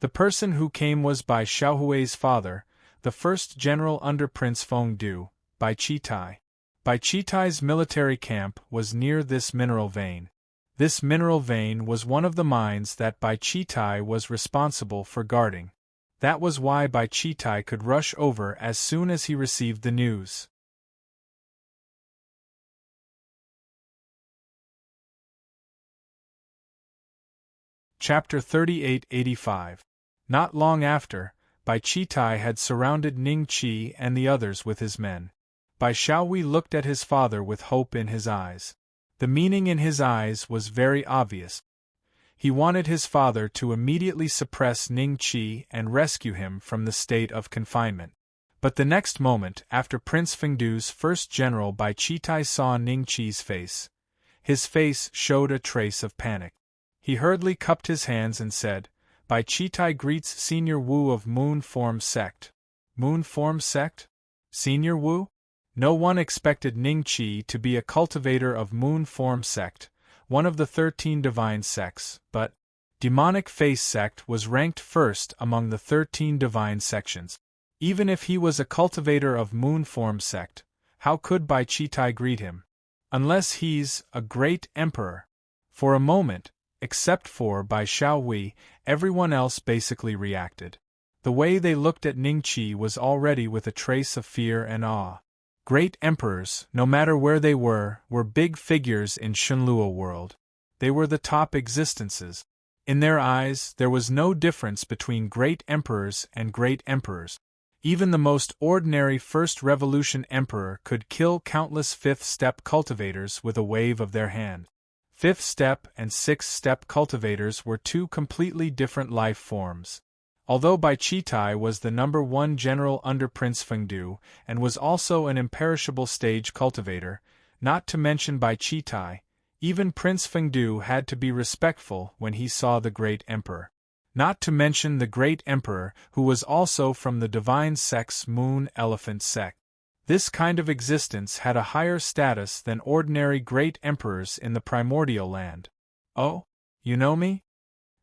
The person who came was Bai Xiaohui's father, the first general under Prince Fengdu, Bai Qitai. Bai Qitai's military camp was near this mineral vein. This mineral vein was one of the mines that Bai Qitai was responsible for guarding. That was why Bai Qitai could rush over as soon as he received the news. Chapter 3885. Not long after, Bai Qitai had surrounded Ning Qi and the others with his men. Bai Xiaowei looked at his father with hope in his eyes. The meaning in his eyes was very obvious. He wanted his father to immediately suppress Ning Qi and rescue him from the state of confinement. But the next moment, after Prince Fengdu's first general Bai Qitai saw Ning Qi's face, his face showed a trace of panic. He hurriedly cupped his hands and said, "Bai Qitai greets Senior Wu of Moon Form Sect." Moon Form Sect? Senior Wu? No one expected Ning Qi to be a cultivator of Moon Form Sect, one of the 13 divine sects, but Demonic Face Sect was ranked first among the 13 divine sections. Even if he was a cultivator of Moon Form Sect, how could Bai Qitai greet him? Unless he's a great emperor. For a moment, except for Bai Xiaowei, everyone else basically reacted. The way they looked at Ning Qi was already with a trace of fear and awe. Great emperors, no matter where they were big figures in Shenlua world. They were the top existences. In their eyes, there was no difference between great emperors and great emperors. Even the most ordinary First Revolution emperor could kill countless fifth-step cultivators with a wave of their hand. Fifth-step and sixth-step cultivators were two completely different life forms. Although Bai Qitai was the #1 general under Prince Fengdu and was also an imperishable stage cultivator, not to mention Bai Qitai, even Prince Fengdu had to be respectful when he saw the great emperor. Not to mention the great emperor, who was also from the divine sect's Moon Elephant sect. This kind of existence had a higher status than ordinary great emperors in the primordial land. "Oh? You know me?"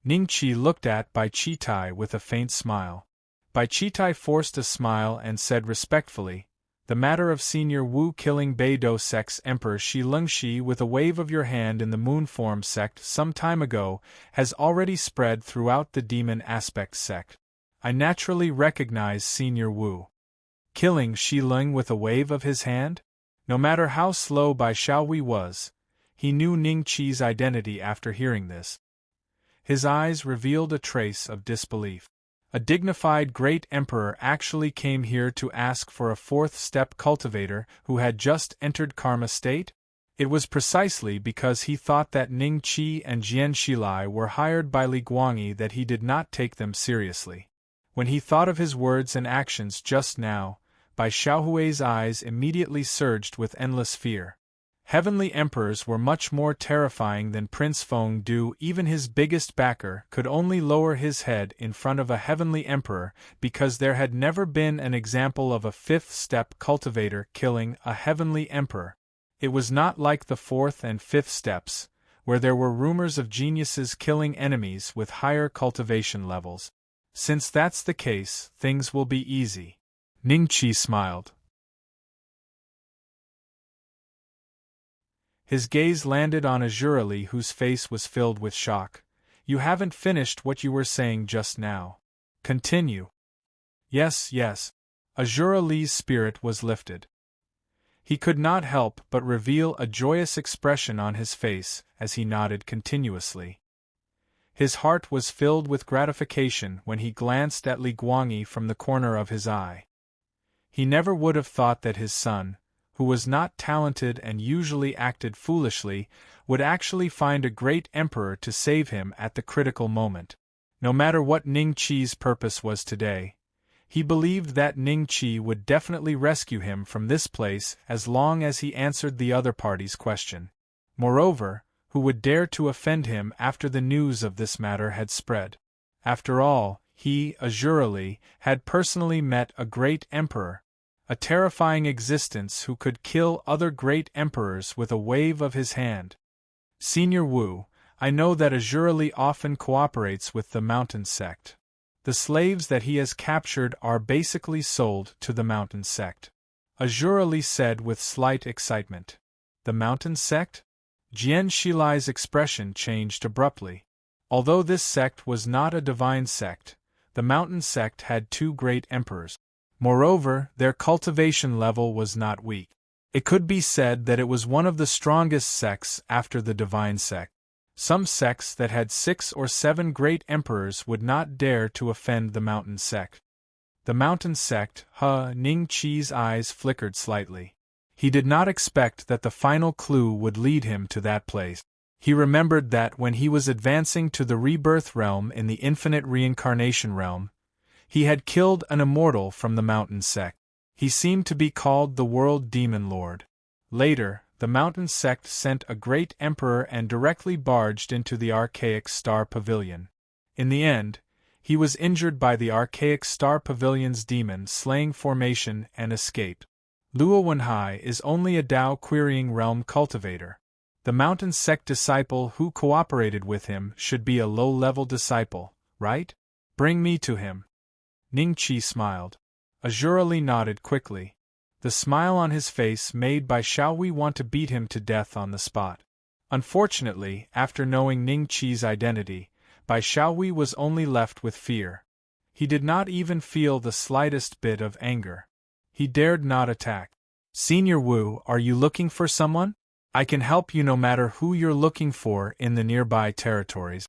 Ning Qi looked at Bai Qitai with a faint smile. Bai Qitai forced a smile and said respectfully, "The matter of Senior Wu killing Beidou sect's Emperor Shi Lungxi with a wave of your hand in the Moonform sect some time ago has already spread throughout the Demon Aspect sect. I naturally recognize Senior Wu. Killing Shi Lung with a wave of his hand? No matter how slow Bai Xiaowei was, he knew Ning Qi's identity after hearing this. His eyes revealed a trace of disbelief. A dignified great emperor actually came here to ask for a fourth-step cultivator who had just entered Karma state? It was precisely because he thought that Ning Qi and Jian Shilai were hired by Li Guangyi that he did not take them seriously. When he thought of his words and actions just now, Bai Xiaohui's eyes immediately surged with endless fear. Heavenly emperors were much more terrifying than Prince Fengdu. Even his biggest backer could only lower his head in front of a heavenly emperor because there had never been an example of a fifth-step cultivator killing a heavenly emperor. It was not like the fourth and fifth steps, where there were rumors of geniuses killing enemies with higher cultivation levels. Since that's the case, things will be easy. Ning Qi smiled. His gaze landed on Azure Li, whose face was filled with shock. "You haven't finished what you were saying just now. Continue." Yes. Azure Li's spirit was lifted. He could not help but reveal a joyous expression on his face as he nodded continuously. His heart was filled with gratification when he glanced at Li Guangyi from the corner of his eye. He never would have thought that his son, who was not talented and usually acted foolishly, would actually find a great emperor to save him at the critical moment. No matter what Ning Qi's purpose was today, he believed that Ning Qi would definitely rescue him from this place as long as he answered the other party's question. Moreover, who would dare to offend him after the news of this matter had spread? After all, he, Azure Li, had personally met a great emperor, a terrifying existence who could kill other great emperors with a wave of his hand. Senior Wu, I know that Azure Li often cooperates with the Mountain Sect. The slaves that he has captured are basically sold to the Mountain Sect. Azure Li said with slight excitement. The Mountain Sect? Jian Shilai's expression changed abruptly. Although this sect was not a divine sect, the Mountain Sect had two great emperors. Moreover, their cultivation level was not weak. It could be said that it was one of the strongest sects after the divine sect. Some sects that had 6 or 7 great emperors would not dare to offend the Mountain Sect. The Mountain Sect, Ning Qi's eyes flickered slightly. He did not expect that the final clue would lead him to that place. He remembered that when he was advancing to the rebirth realm in the infinite reincarnation realm, he had killed an immortal from the mountain sect. He seemed to be called the World Demon Lord. Later, the mountain sect sent a great emperor and directly barged into the archaic star pavilion. In the end, he was injured by the archaic star pavilion's demon-slaying formation and escaped. Luo Wenhai is only a Tao-querying realm cultivator. The mountain sect disciple who cooperated with him should be a low-level disciple, right? Bring me to him. Ning Qi smiled. Azura Li nodded quickly. The smile on his face made Bai Xiaowei want to beat him to death on the spot. Unfortunately, after knowing Ning Qi's identity, Bai Xiaowei was only left with fear. He did not even feel the slightest bit of anger. He dared not attack. Senior Wu, are you looking for someone? I can help you no matter who you're looking for in the nearby territories.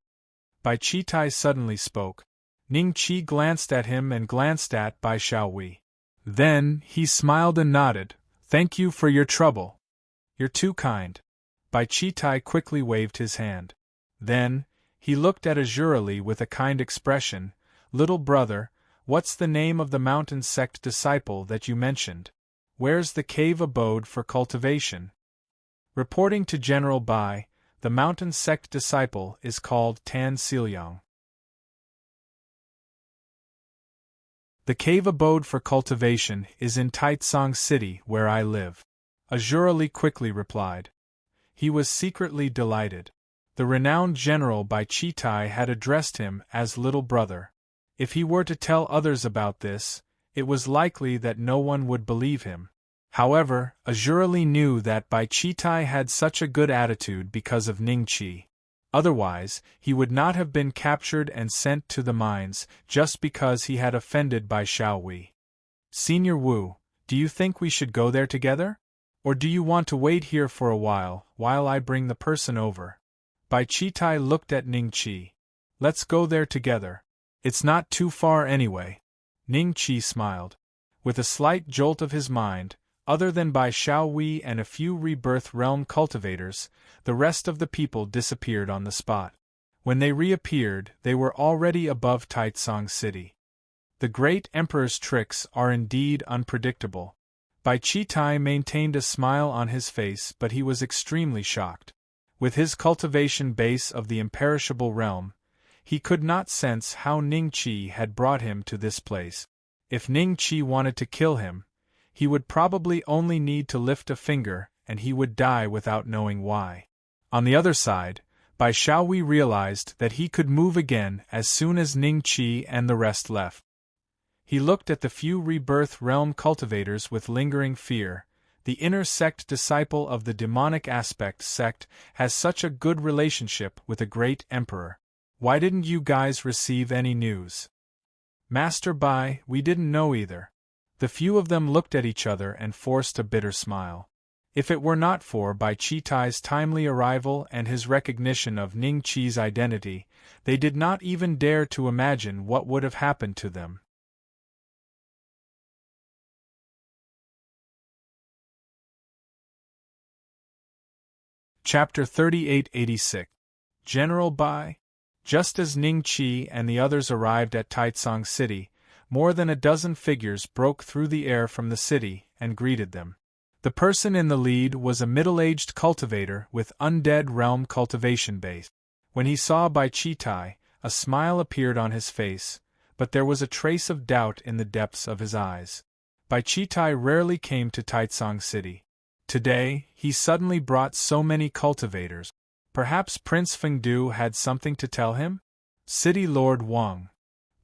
Bai Qitai suddenly spoke. Ning Qi glanced at him and glanced at Bai Xiaowei. Then, he smiled and nodded. Thank you for your trouble. You're too kind. Bai Qitai quickly waved his hand. Then, he looked at Azura Li with a kind expression. Little brother, what's the name of the mountain sect disciple that you mentioned? Where's the cave abode for cultivation? Reporting to General Bai, the mountain sect disciple is called Tan Siliang. The cave abode for cultivation is in Taitsong City where I live. Azura Li quickly replied. He was secretly delighted. The renowned general Bai Qitai had addressed him as little brother. If he were to tell others about this, it was likely that no one would believe him. However, Azura Li knew that Bai Qitai had such a good attitude because of Ning Qi. Otherwise, he would not have been captured and sent to the mines just because he had offended Bai Xiaowei. Senior Wu, do you think we should go there together? Or do you want to wait here for a while I bring the person over? Bai Qitai looked at Ning Qi. Let's go there together. It's not too far anyway. Ning Qi smiled. With a slight jolt of his mind, other than Bai Xiaowei and a few rebirth realm cultivators, the rest of the people disappeared on the spot. When they reappeared, they were already above Taitsong City. The great emperor's tricks are indeed unpredictable. Bai Qitai maintained a smile on his face, but he was extremely shocked. With his cultivation base of the imperishable realm, he could not sense how Ning Qi had brought him to this place. If Ning Qi wanted to kill him, he would probably only need to lift a finger and he would die without knowing why. On the other side, Bai Xiaowei realized that he could move again as soon as Ning Qi and the rest left. He looked at the few rebirth realm cultivators with lingering fear. The inner sect disciple of the demonic aspect sect has such a good relationship with a great emperor. Why didn't you guys receive any news? Master Bai, we didn't know either. The few of them looked at each other and forced a bitter smile. If it were not for Bai Qitai's timely arrival and his recognition of Ning Qi's identity, they did not even dare to imagine what would have happened to them. Chapter 3886. General Bai. Just as Ning Qi and the others arrived at Taitsong City, more than a dozen figures broke through the air from the city and greeted them. The person in the lead was a middle-aged cultivator with undead realm cultivation base. When he saw Bai Qitai, a smile appeared on his face, but there was a trace of doubt in the depths of his eyes. Bai Qitai rarely came to Taitsong City. Today, he suddenly brought so many cultivators. Perhaps Prince Fengdu had something to tell him? City Lord Wang.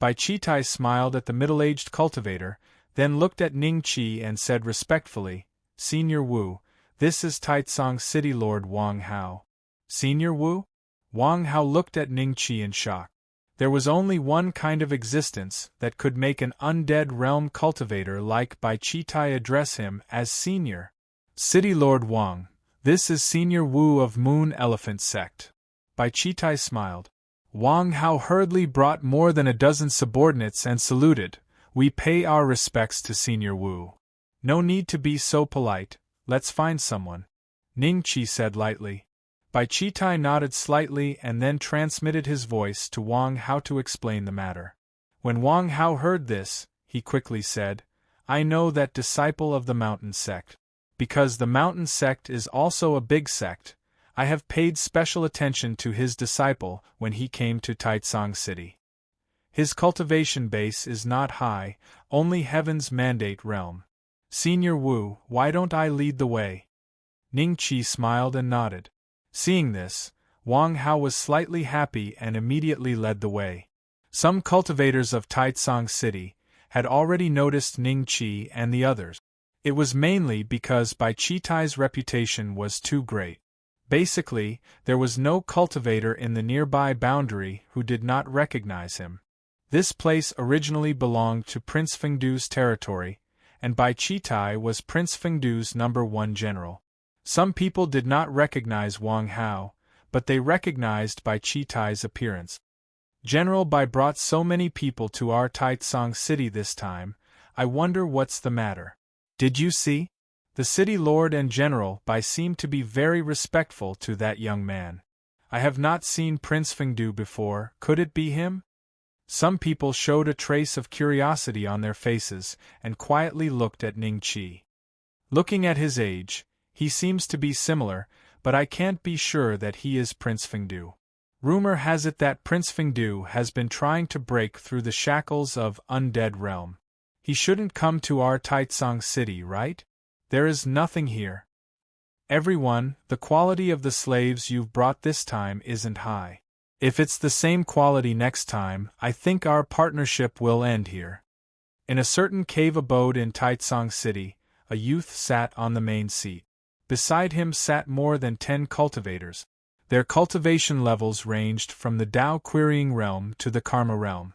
Bai Qitai smiled at the middle-aged cultivator, then looked at Ning Qi and said respectfully, Senior Wu, this is Taitsong City Lord Wang Hao. Senior Wu? Wang Hao looked at Ning Qi in shock. There was only one kind of existence that could make an undead realm cultivator like Bai Qitai address him as Senior. City Lord Wang, this is Senior Wu of Moon Elephant Sect. Bai Qitai smiled. Wang Hao hurriedly brought more than a dozen subordinates and saluted. We pay our respects to Senior Wu. No need to be so polite. let's find someone, Ning Chi said lightly. Bai Chitai nodded slightly and then transmitted his voice to Wang Hao to explain the matter. When Wang Hao heard this, he quickly said, I know that disciple of the mountain sect. Because the mountain sect is also a big sect, I have paid special attention to his disciple when he came to Taitsang City. His cultivation base is not high, only heaven's mandate realm. Senior Wu, why don't I lead the way? Ning Chi smiled and nodded. Seeing this, Wang Hao was slightly happy and immediately led the way. Some cultivators of Taitsang City had already noticed Ning Chi and the others. It was mainly because Bai Chitai's reputation was too great. Basically, there was no cultivator in the nearby boundary who did not recognize him. This place originally belonged to Prince Fengdu's territory, and Bai Chitai was Prince Fengdu's #1 general. Some people did not recognize Wang Hao, but they recognized Bai Chitai's appearance. General Bai brought so many people to our Taitsang City this time, I wonder what's the matter. Did you see? The city lord and General Bai seemed to be very respectful to that young man. I have not seen Prince Fengdu before, could it be him? Some people showed a trace of curiosity on their faces and quietly looked at Ning Chi. Looking at his age, he seems to be similar, but I can't be sure that he is Prince Fengdu. Rumor has it that Prince Fengdu has been trying to break through the shackles of undead realm. He shouldn't come to our Taitsang City, right? There is nothing here. Everyone, the quality of the slaves you've brought this time isn't high. If it's the same quality next time, I think our partnership will end here. In a certain cave abode in Taitsang City, a youth sat on the main seat. Beside him sat more than 10 cultivators. Their cultivation levels ranged from the Tao querying realm to the Karma realm.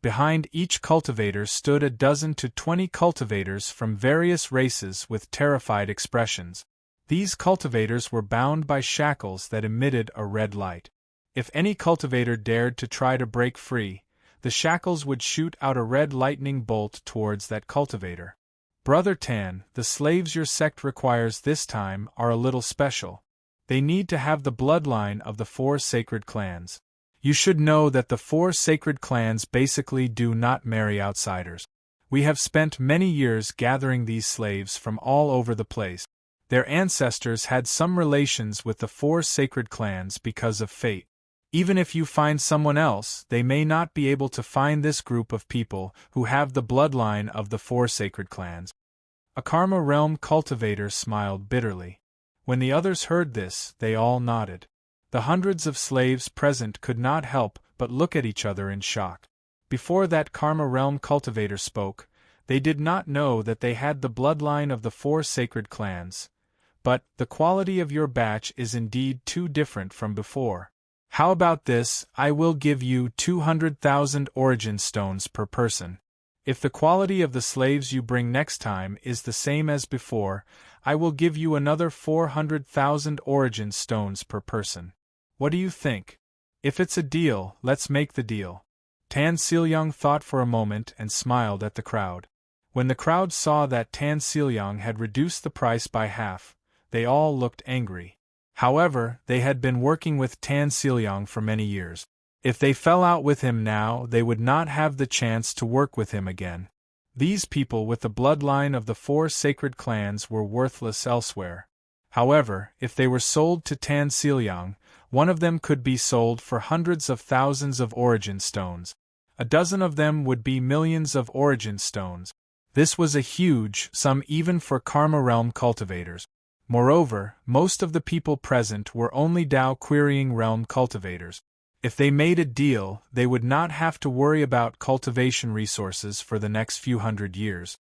Behind each cultivator stood a dozen to 20 cultivators from various races with terrified expressions. These cultivators were bound by shackles that emitted a red light. If any cultivator dared to try to break free, the shackles would shoot out a red lightning bolt towards that cultivator. Brother Tan, the slaves your sect requires this time are a little special. They need to have the bloodline of the 4 sacred clans. You should know that the 4 sacred clans basically do not marry outsiders. We have spent many years gathering these slaves from all over the place. Their ancestors had some relations with the 4 sacred clans because of fate. Even if you find someone else, they may not be able to find this group of people who have the bloodline of the 4 sacred clans. A Karma realm cultivator smiled bitterly. When the others heard this, they all nodded. The hundreds of slaves present could not help but look at each other in shock. Before that Karma realm cultivator spoke, they did not know that they had the bloodline of the 4 sacred clans. But, the quality of your batch is indeed too different from before. How about this, I will give you 200,000 origin stones per person. If the quality of the slaves you bring next time is the same as before, I will give you another 400,000 origin stones per person. What do you think? If it's a deal, let's make the deal. Tan Silyang thought for a moment and smiled at the crowd. When the crowd saw that Tan Silyang had reduced the price by half, they all looked angry. However, they had been working with Tan Silyang for many years. If they fell out with him now, they would not have the chance to work with him again. These people with the bloodline of the 4 sacred clans were worthless elsewhere. However, if they were sold to Tan Silyang, one of them could be sold for hundreds of thousands of origin stones. A dozen of them would be millions of origin stones. This was a huge sum even for Karma realm cultivators. Moreover, most of the people present were only Tao querying realm cultivators. If they made a deal, they would not have to worry about cultivation resources for the next few hundred years.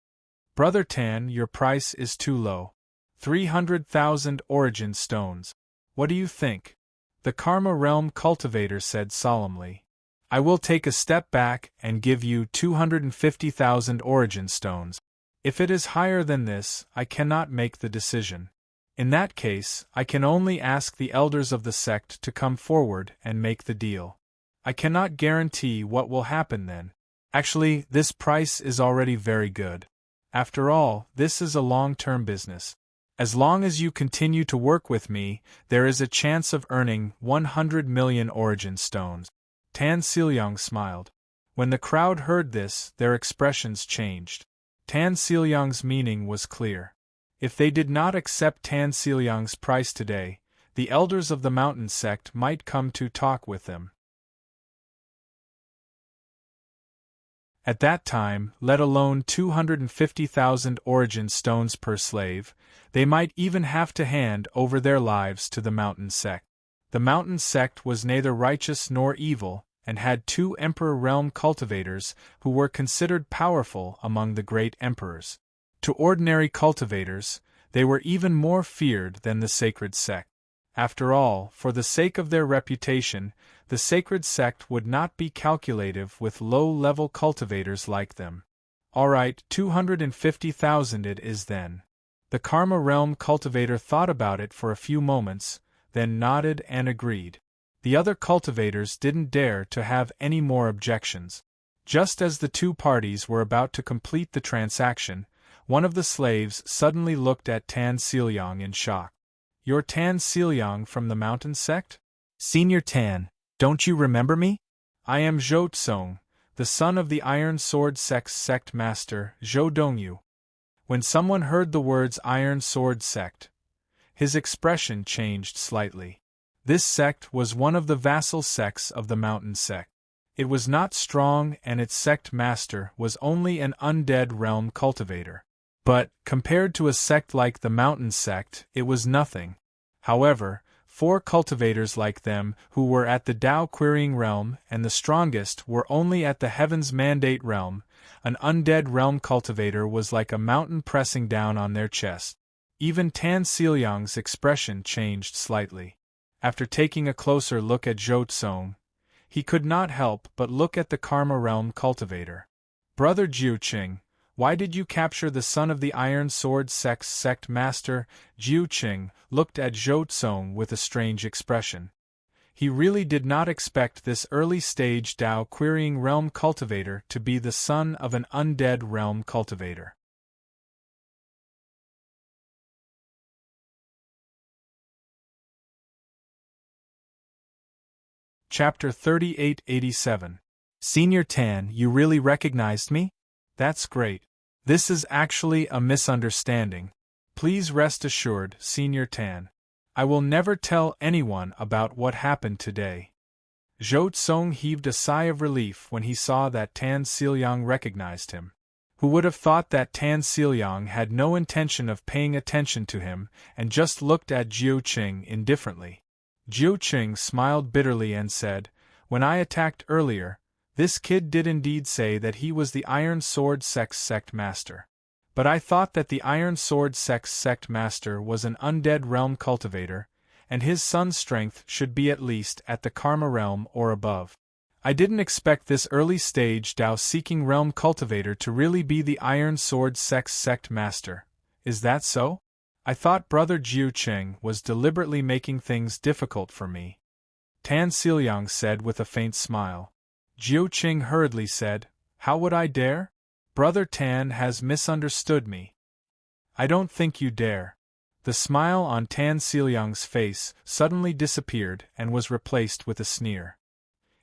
Brother Tan, your price is too low. 300,000 origin stones. What do you think? The Karma realm cultivator said solemnly. I will take a step back and give you 250,000 origin stones. If it is higher than this, I cannot make the decision. In that case, I can only ask the elders of the sect to come forward and make the deal. I cannot guarantee what will happen then. Actually, this price is already very good. After all, this is a long-term business. As long as you continue to work with me, there is a chance of earning 100 million origin stones. Tan Seolyong smiled. When the crowd heard this, their expressions changed. Tan Seolyong's meaning was clear. If they did not accept Tan Seolyong's price today, the elders of the mountain sect might come to talk with them. At that time, let alone 250,000 origin stones per slave, they might even have to hand over their lives to the mountain sect. The mountain sect was neither righteous nor evil, and had 2 emperor realm cultivators who were considered powerful among the great emperors. To ordinary cultivators, they were even more feared than the sacred sect. After all, for the sake of their reputation, the sacred sect would not be calculative with low-level cultivators like them. Alright, 250,000 it is then. The Karma Realm cultivator thought about it for a few moments, then nodded and agreed. The other cultivators didn't dare to have any more objections. Just as the 2 parties were about to complete the transaction, one of the slaves suddenly looked at Tan Seolyong in shock. You're Tan Seolyong from the mountain sect? Senior Tan, don't you remember me? I am Zhou Tsong, the son of the Iron Sword Sect's sect master, Zhou Dongyu. When someone heard the words Iron Sword Sect, his expression changed slightly. This sect was one of the vassal sects of the mountain sect. It was not strong and its sect master was only an undead realm cultivator. But, compared to a sect like the mountain sect, it was nothing. However, 4 cultivators like them who were at the Tao Querying realm and the strongest were only at the Heaven's Mandate realm, an undead realm cultivator was like a mountain pressing down on their chest. Even Tan Seolyong's expression changed slightly. After taking a closer look at Zhou Tsong, he could not help but look at the Karma realm cultivator. Brother Jiu Qing, why did you capture the son of the Iron Sword Sect's sect master? Jiu Qing looked at Zhou Tsong with a strange expression. He really did not expect this early-stage Tao Querying realm cultivator to be the son of an undead realm cultivator. Chapter 3887. Senior Tan, you really recognized me? That's great. This is actually a misunderstanding. Please rest assured, Senior Tan. I will never tell anyone about what happened today. Zhou Tsong heaved a sigh of relief when he saw that Tan Seolyong recognized him. Who would have thought that Tan Seolyong had no intention of paying attention to him and just looked at Jiu Qing indifferently? Jiu Qing smiled bitterly and said, "When I attacked earlier, this kid did indeed say that he was the Iron Sword Sect's sect master. But I thought that the Iron Sword Sect's sect master was an undead realm cultivator, and his son's strength should be at least at the Karma realm or above. I didn't expect this early-stage Tao-seeking realm cultivator to really be the Iron Sword Sect's sect master. Is that so? I thought Brother Jiu Qing was deliberately making things difficult for me." Tan Seolyong said with a faint smile. Jiu Qing hurriedly said, "How would I dare? Brother Tan has misunderstood me. I don't think you dare." The smile on Tan Seolyong's face suddenly disappeared and was replaced with a sneer.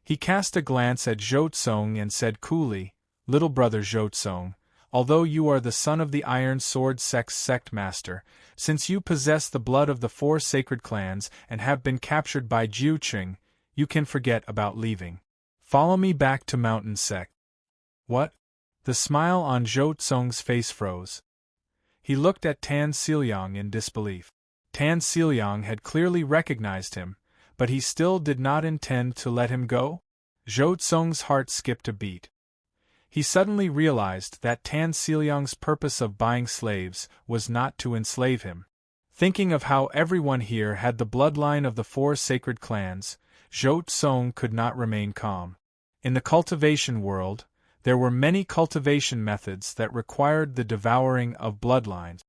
He cast a glance at Zhou Tsong and said coolly, "Little brother Zhou Tsong, although you are the son of the Iron Sword Sect's sect master, since you possess the blood of the 4 sacred clans and have been captured by Jiu Qing, you can forget about leaving. Follow me back to Mountain Sect." "What?" The smile on Zhou Tsong's face froze. He looked at Tan Seolyong in disbelief. Tan Seolyong had clearly recognized him, but he still did not intend to let him go? Zhou Tsong's heart skipped a beat. He suddenly realized that Tan Seolyong's purpose of buying slaves was not to enslave him. Thinking of how everyone here had the bloodline of the 4 sacred clans, Zhou Tsong could not remain calm. In the cultivation world, there were many cultivation methods that required the devouring of bloodlines.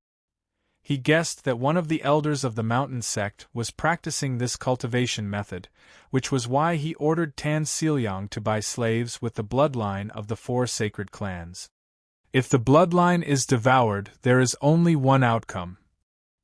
He guessed that one of the elders of the mountain sect was practicing this cultivation method, which was why he ordered Tan Seolyong to buy slaves with the bloodline of the 4 sacred clans. If the bloodline is devoured, there is only one outcome.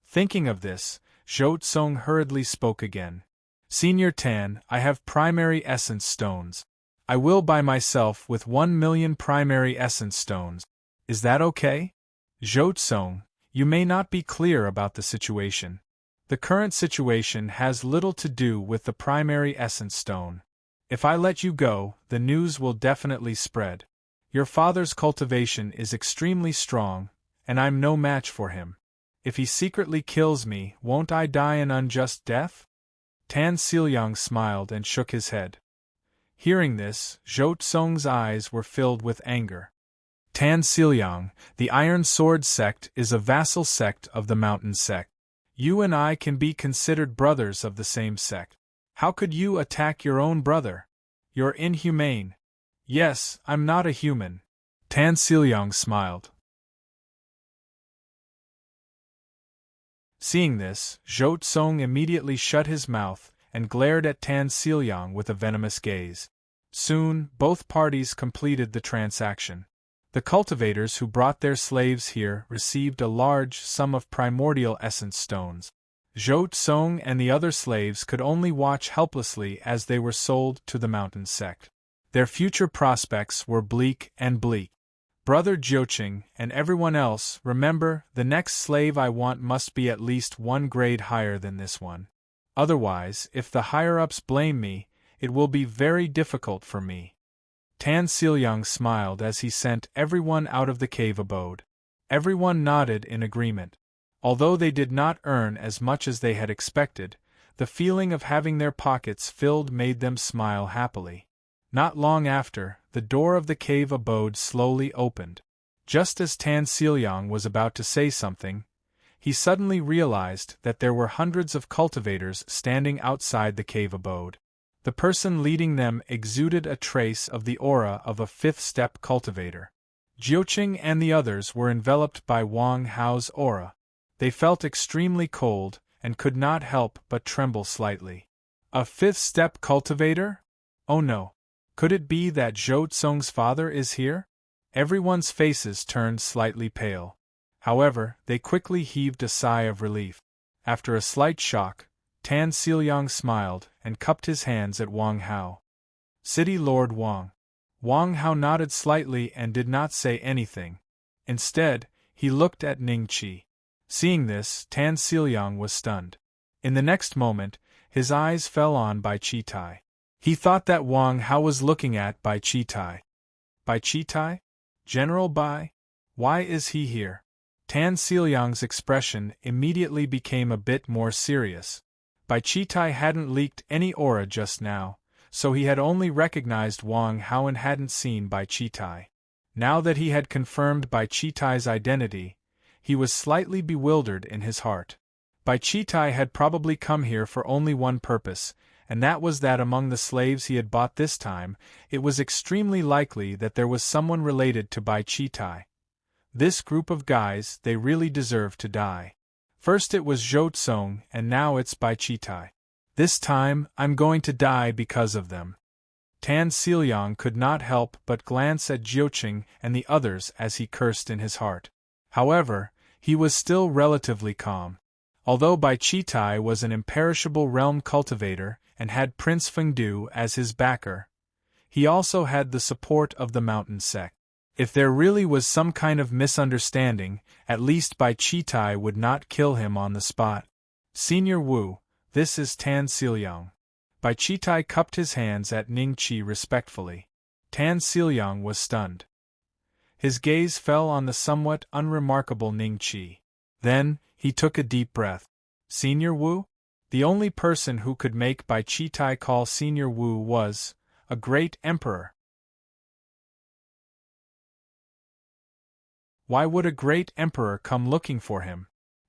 Thinking of this, Zhou Tsong hurriedly spoke again. Senior Tan, I have primary essence stones. I will buy myself with 1,000,000 primary essence stones. Is that okay? Zhou Tsong, you may not be clear about the situation. The current situation has little to do with the primary essence stone. If I let you go, the news will definitely spread. Your father's cultivation is extremely strong, and I'm no match for him. If he secretly kills me, won't I die an unjust death? Tan Silyang smiled and shook his head. Hearing this, Zhou Tsong's eyes were filled with anger. Tan Silyang, the Iron Sword sect is a vassal sect of the Mountain sect. You and I can be considered brothers of the same sect. How could you attack your own brother? You're inhumane. Yes, I'm not a human. Tan Silyang smiled. Seeing this, Zhou Tsong immediately shut his mouth and glared at Tan Silyang with a venomous gaze. Soon, both parties completed the transaction. The cultivators who brought their slaves here received a large sum of primordial essence stones. Zhou Tsong and the other slaves could only watch helplessly as they were sold to the Mountain sect. Their future prospects were bleak and bleak. Brother Jiuqing and everyone else, remember, the next slave I want must be at least 1 grade higher than this one. Otherwise, if the higher-ups blame me, it will be very difficult for me. Tan Silyang smiled as he sent everyone out of the cave abode. Everyone nodded in agreement. Although they did not earn as much as they had expected, the feeling of having their pockets filled made them smile happily. Not long after, the door of the cave abode slowly opened. Just as Tan Silyang was about to say something, he suddenly realized that there were hundreds of cultivators standing outside the cave abode. The person leading them exuded a trace of the aura of a fifth-step cultivator. Jiuqing and the others were enveloped by Wang Hao's aura. They felt extremely cold and could not help but tremble slightly. A fifth-step cultivator? Oh no! Could it be that Zhou Tsong's father is here? Everyone's faces turned slightly pale. However, they quickly heaved a sigh of relief. After a slight shock, Tan Silyang smiled and cupped his hands at Wang Hao. City Lord Wang. Wang Hao nodded slightly and did not say anything. Instead, he looked at Ning Qi. Seeing this, Tan Silyang was stunned. In the next moment, his eyes fell on Bai Qitai. He thought that Wang Hao was looking at Bai Qitai. Bai Qitai? General Bai? Why is he here? Tan Silyang's expression immediately became a bit more serious. Bai Qitai hadn't leaked any aura just now, so he had only recognized Wang Hao and hadn't seen Bai Qitai. Now that he had confirmed Bai Qitai's identity, he was slightly bewildered in his heart. Bai Qitai had probably come here for only one purpose, and that was that among the slaves he had bought this time, it was extremely likely that there was someone related to Bai Qitai. This group of guys, they really deserved to die. First it was Zhou Tsong, and now it's Bai Qitai. This time, I'm going to die because of them. Tan Silyang could not help but glance at Jiuqing and the others as he cursed in his heart. However, he was still relatively calm. Although Bai Qitai was an imperishable realm cultivator and had Prince Fengdu as his backer, he also had the support of the Mountain sect. If there really was some kind of misunderstanding, at least Bai Qitai would not kill him on the spot. Senior Wu, this is Tan Silyang. Bai Qitai cupped his hands at Ning Qi respectfully. Tan Silyang was stunned. His gaze fell on the somewhat unremarkable Ning Qi. Then, he took a deep breath. Senior Wu? The only person who could make Bai Qitai call Senior Wu was a great emperor. Why would a great emperor come looking for him?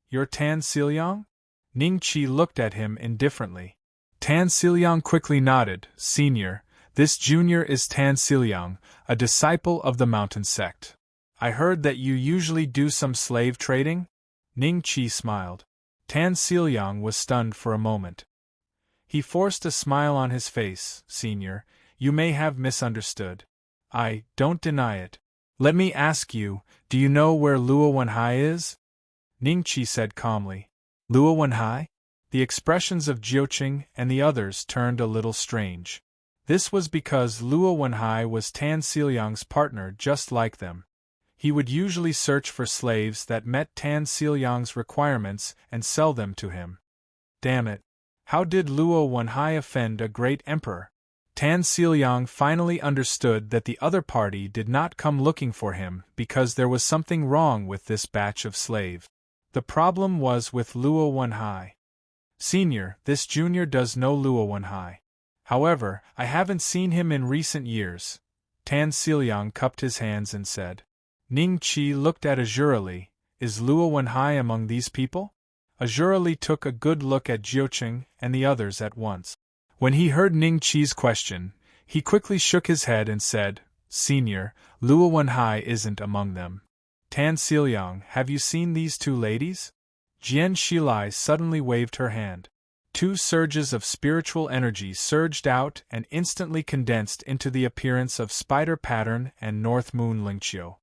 You're Tan Silyang? Ning Qi looked at him indifferently. Tan Silyang quickly nodded. Senior, this junior is Tan Silyang, a disciple of the Mountain sect. I heard that you usually do some slave trading? Ning Qi smiled. Tan Silyang was stunned for a moment. He forced a smile on his face. Senior, you may have misunderstood. I don't deny it. Let me ask you, do you know where Luo Wenhai is? Ningqi said calmly. Luo Wenhai? The expressions of Jiuqing and the others turned a little strange. This was because Luo Wenhai was Tan Xiliang's partner just like them. He would usually search for slaves that met Tan Xiliang's requirements and sell them to him. Damn it. How did Luo Wenhai offend a great emperor? Tan Xiliang finally understood that the other party did not come looking for him because there was something wrong with this batch of slaves. The problem was with Luo Wenhai. Senior, this junior does know Luo Wenhai. However, I haven't seen him in recent years. Tan Xiliang cupped his hands and said. Ning Qi looked at Azurali. Is Luo Wenhai among these people? Azurali took a good look at Jiuqing and the others at once. When he heard Ning Qi's question, he quickly shook his head and said, Senior, Luo Wenhai isn't among them. Tan Xiliang, have you seen these two ladies? Jian Shilai suddenly waved her hand. Two surges of spiritual energy surged out and instantly condensed into the appearance of Spider Pattern and North Moon Lingqiu.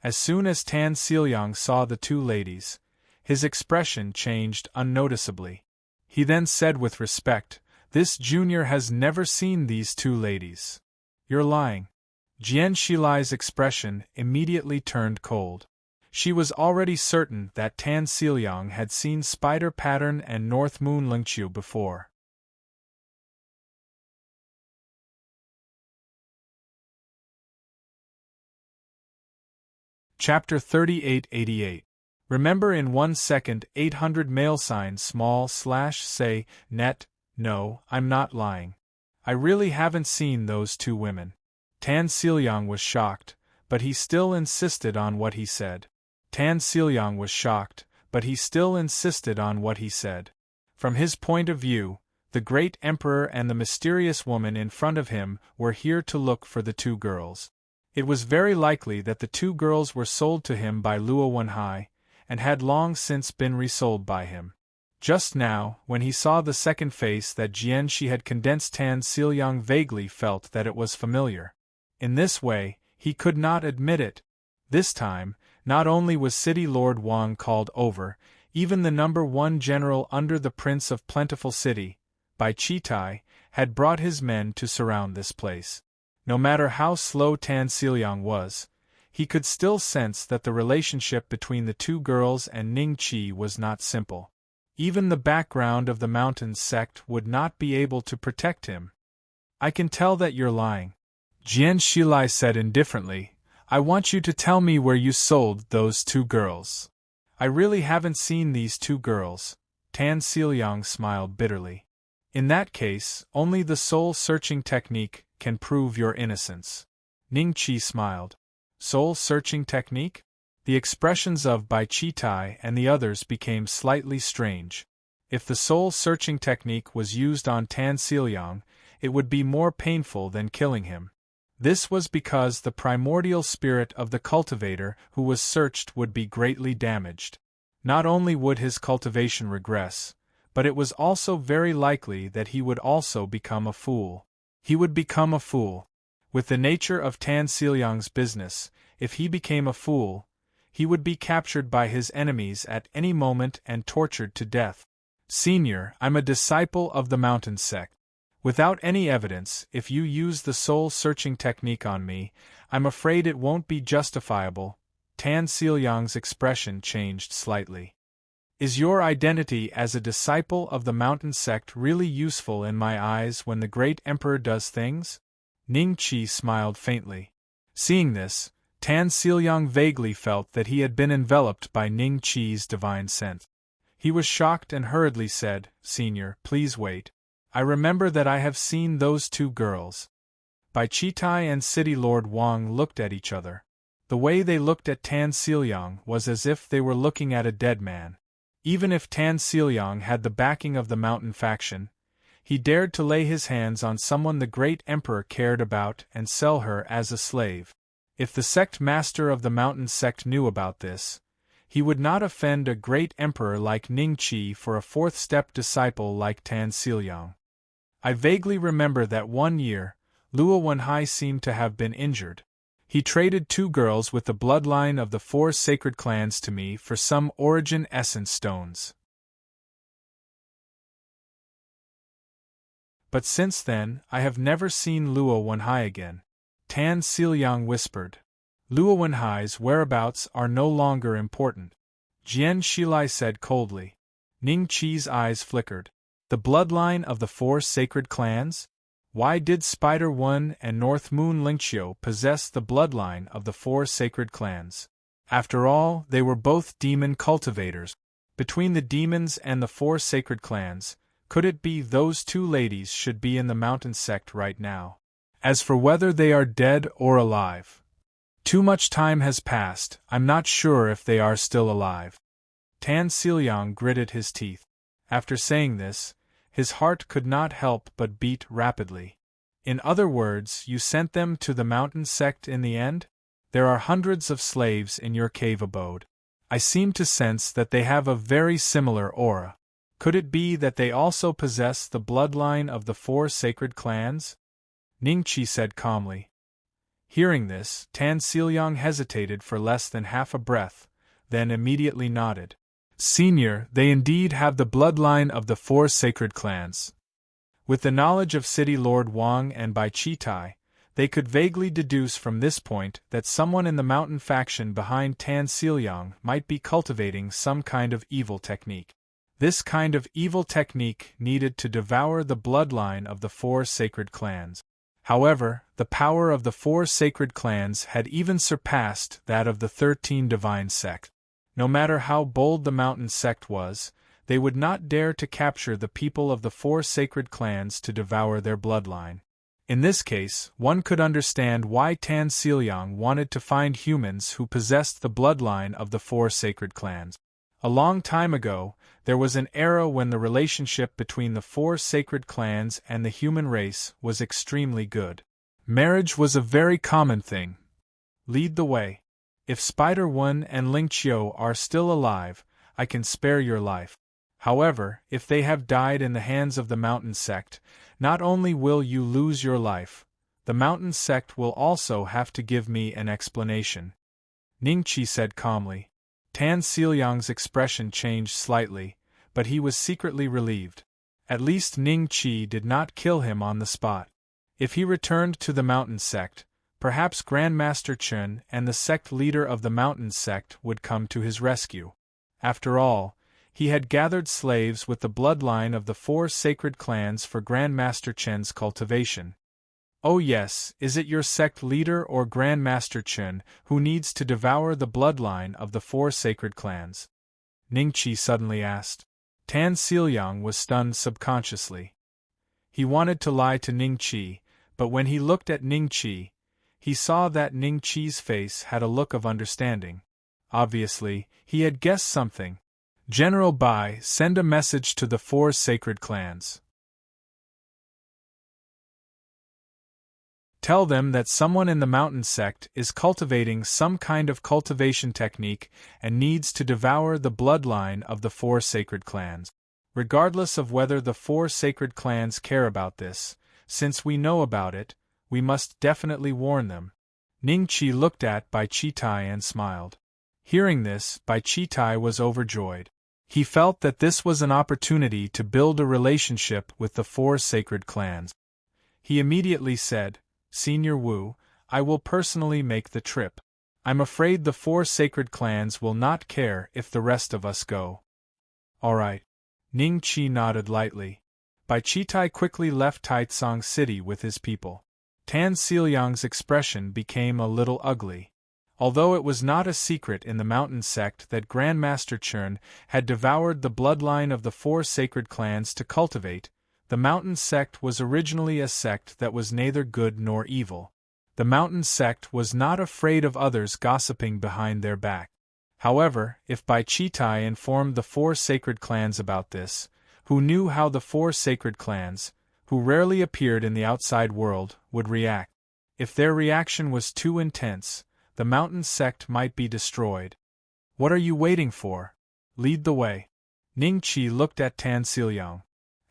As soon as Tan Xiliang saw the two ladies, his expression changed unnoticeably. He then said with respect, This junior has never seen these two ladies. You're lying. Jian Shilai's expression immediately turned cold. She was already certain that Tan Xiliang had seen Spider Pattern and North Moon Lingqiu before. Chapter 3888. Remember in 1 second 800 mail sign /say net. No, I'm not lying. I really haven't seen those two women. Tan Xiliang was shocked, but he still insisted on what he said. Tan Xiliang was shocked, but he still insisted on what he said. From his point of view, the great emperor and the mysterious woman in front of him were here to look for the two girls. It was very likely that the two girls were sold to him by Luo Wenhai, and had long since been resold by him. Just now, when he saw the second face that Jian Shi had condensed, Tan Xiliang vaguely felt that it was familiar. In this way, he could not admit it. This time, not only was City Lord Wang called over, even the number 1 general under the Prince of Plentiful City, Bai Chitai, had brought his men to surround this place. No matter how slow Tan Xiliang was, he could still sense that the relationship between the two girls and Ning Qi was not simple. Even the background of the mountains sect would not be able to protect him. I can tell that you're lying. Jian Shilai said indifferently, I want you to tell me where you sold those two girls. I really haven't seen these two girls. Tan Xiliang smiled bitterly. In that case, only the soul-searching technique can prove your innocence. Ning Qi smiled. Soul-searching technique? The expressions of Bai Chitai and the others became slightly strange. If the soul-searching technique was used on Tan Xiliang, it would be more painful than killing him. This was because the primordial spirit of the cultivator who was searched would be greatly damaged. Not only would his cultivation regress, but it was also very likely that he would also become a fool. He would become a fool. With the nature of Tan Xiliang's business, if he became a fool, he would be captured by his enemies at any moment and tortured to death. Senior, I'm a disciple of the mountain sect. Without any evidence, if you use the soul-searching technique on me, I'm afraid it won't be justifiable. Tan Xiliang's expression changed slightly. Is your identity as a disciple of the mountain sect really useful in my eyes when the great emperor does things? Ning Qi smiled faintly. Seeing this, Tan Xiliang vaguely felt that he had been enveloped by Ning Qi's divine scent. He was shocked and hurriedly said, Senior, please wait. I remember that I have seen those two girls. Bai Chitai and City Lord Wang looked at each other. The way they looked at Tan Xiliang was as if they were looking at a dead man. Even if Tan Xiliang had the backing of the mountain faction, he dared to lay his hands on someone the great emperor cared about and sell her as a slave. If the sect master of the mountain sect knew about this, he would not offend a great emperor like Ning Qi for a fourth-step disciple like Tan Xiliang. I vaguely remember that one year, Luo Wenhai seemed to have been injured. He traded 2 girls with the bloodline of the 4 sacred clans to me for some origin essence stones. But since then, I have never seen Luo Wenhai again, Tan Seolyang whispered. Luo Wenhai's whereabouts are no longer important, Jian Shilai said coldly. Ning Qi's eyes flickered. The bloodline of the 4 sacred clans? Why did Spider One and North Moon Lingqiu possess the bloodline of the 4 sacred clans? After all, they were both demon cultivators. Between the demons and the 4 sacred clans, could it be those 2 ladies should be in the mountain sect right now? As for whether they are dead or alive, too much time has passed, I'm not sure if they are still alive. Tan Seolyang gritted his teeth. After saying this, his heart could not help but beat rapidly. In other words, you sent them to the mountain sect in the end? There are hundreds of slaves in your cave abode. I seem to sense that they have a very similar aura. Could it be that they also possess the bloodline of the 4 sacred clans? Ning Qi said calmly. Hearing this, Tan Seolyang hesitated for less than half a breath, then immediately nodded. Senior, they indeed have the bloodline of the 4 sacred clans. With the knowledge of City Lord Wang and Bai Chitai, they could vaguely deduce from this point that someone in the mountain faction behind Tan Seolyang might be cultivating some kind of evil technique. This kind of evil technique needed to devour the bloodline of the 4 sacred clans. However, the power of the 4 sacred clans had even surpassed that of the 13 divine sect. No matter how bold the mountain sect was, they would not dare to capture the people of the 4 sacred clans to devour their bloodline. In this case, one could understand why Tan Seolyang wanted to find humans who possessed the bloodline of the 4 sacred clans. A long time ago, there was an era when the relationship between the 4 sacred clans and the human race was extremely good. Marriage was a very common thing. Lead the way. If Spider One and Lingqiu are still alive, I can spare your life. However, if they have died in the hands of the mountain sect, not only will you lose your life, the mountain sect will also have to give me an explanation. Ning Qi said calmly. Tan Seolyang's expression changed slightly, but he was secretly relieved. At least Ning Qi did not kill him on the spot. If he returned to the mountain sect, perhaps Grandmaster Chen and the sect leader of the mountain sect would come to his rescue. After all, he had gathered slaves with the bloodline of the 4 sacred clans for Grandmaster Chen's cultivation. Oh yes, is it your sect leader or Grandmaster Chen who needs to devour the bloodline of the 4 sacred clans? Ning Qi suddenly asked. Tan Seolyang was stunned subconsciously. He wanted to lie to Ning Qi, but when he looked at Ning Qi, he saw that Ning Qi's face had a look of understanding. Obviously, he had guessed something. General Bai, send a message to the 4 sacred clans. Tell them that someone in the mountain sect is cultivating some kind of cultivation technique and needs to devour the bloodline of the 4 sacred clans. Regardless of whether the 4 sacred clans care about this, since we know about it, we must definitely warn them. Ning Qi looked at Bai Chitai and smiled. Hearing this, Bai Chitai was overjoyed. He felt that this was an opportunity to build a relationship with the 4 sacred clans. He immediately said, Senior Wu, I will personally make the trip. I'm afraid the 4 sacred clans will not care if the rest of us go. All right. Ning Qi nodded lightly. Bai Chitai quickly left Taitsong City with his people. Tan Seolyang's expression became a little ugly. Although it was not a secret in the mountain sect that Grandmaster Chen had devoured the bloodline of the 4 sacred clans to cultivate, the mountain sect was originally a sect that was neither good nor evil. The mountain sect was not afraid of others gossiping behind their back. However, if Bai Chitai informed the 4 sacred clans about this, who knew how the 4 sacred clans, who rarely appeared in the outside world, would react? If their reaction was too intense, the mountain sect might be destroyed. What are you waiting for? Lead the way. Ning Qi looked at Tan Seolyang.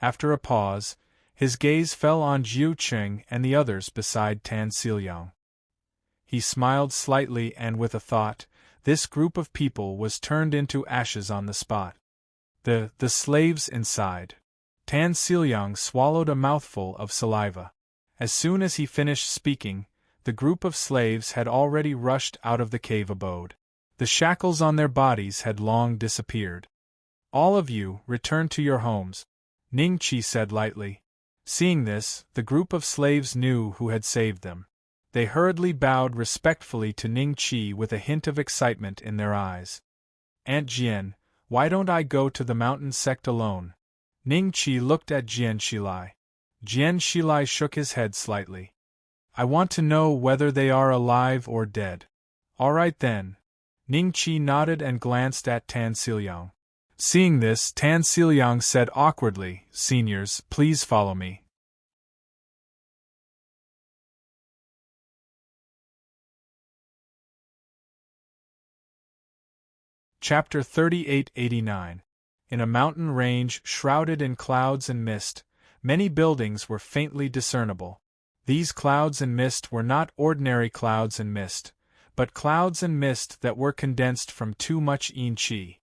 After a pause, his gaze fell on Jiu Qing and the others beside Tan Seolyang. He smiled slightly, and with a thought, this group of people was turned into ashes on the spot. The slaves inside. Tan Siliang swallowed a mouthful of saliva. As soon as he finished speaking, the group of slaves had already rushed out of the cave abode. The shackles on their bodies had long disappeared. All of you, return to your homes, Ning Chi said lightly. Seeing this, the group of slaves knew who had saved them. They hurriedly bowed respectfully to Ning Chi with a hint of excitement in their eyes. Aunt Jian, why don't I go to the mountain sect alone? Ning Chi looked at Jian Shilai. Jian Shilai shook his head slightly. I want to know whether they are alive or dead. All right then. Ning Chi nodded and glanced at Tan Siliang. Seeing this, Tan Siliang said awkwardly, Seniors, please follow me. Chapter 3889. In a mountain range shrouded in clouds and mist, many buildings were faintly discernible. These clouds and mist were not ordinary clouds and mist, but clouds and mist that were condensed from too much yin qi.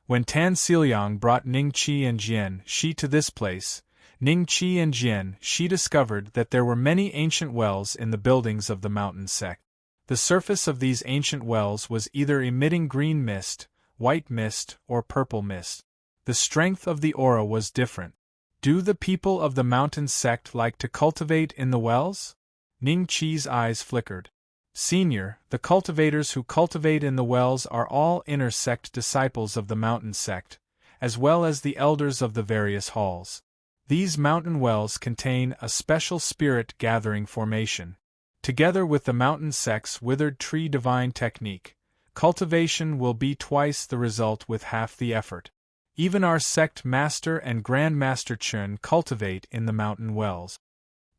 When Tan Siliang brought Ning Chi and Jian Shi to this place, Ning Chi and Jian Shi discovered that there were many ancient wells in the buildings of the mountain sect. The surface of these ancient wells was either emitting green mist, white mist, or purple mist. The strength of the aura was different. Do the people of the mountain sect like to cultivate in the wells? Ning Chi's eyes flickered. Senior, the cultivators who cultivate in the wells are all inner sect disciples of the mountain sect, as well as the elders of the various halls. These mountain wells contain a special spirit gathering formation. Together with the mountain sect's withered tree divine technique, cultivation will be twice the result with half the effort. Even our sect master and Grand Master Chun cultivate in the mountain wells.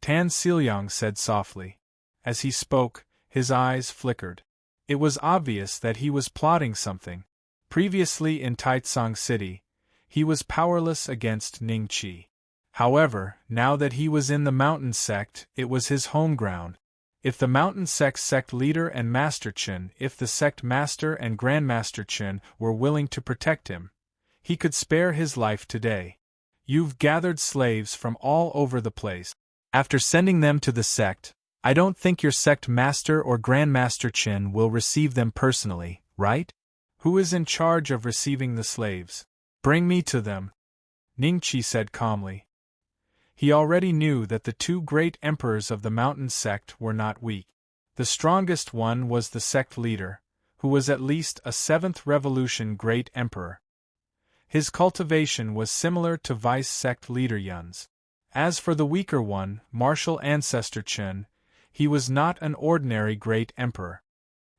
Tan Siliang said softly. As he spoke, his eyes flickered. It was obvious that he was plotting something. Previously in Taitsong City, he was powerless against Ning Chi. However, now that he was in the mountain sect, it was his home ground. If the mountain sect's sect leader and Master Chun, if the sect master and Grandmaster Chun were willing to protect him, he could spare his life today. You've gathered slaves from all over the place. After sending them to the sect, I don't think your sect master or Grandmaster Chun will receive them personally, right? Who is in charge of receiving the slaves? Bring me to them, Ning Chi said calmly. He already knew that the two great emperors of the mountain sect were not weak. The strongest one was the sect leader, who was at least a 7th revolution great emperor. His cultivation was similar to vice sect leader Yun's. As for the weaker one, martial ancestor Chun, he was not an ordinary great emperor.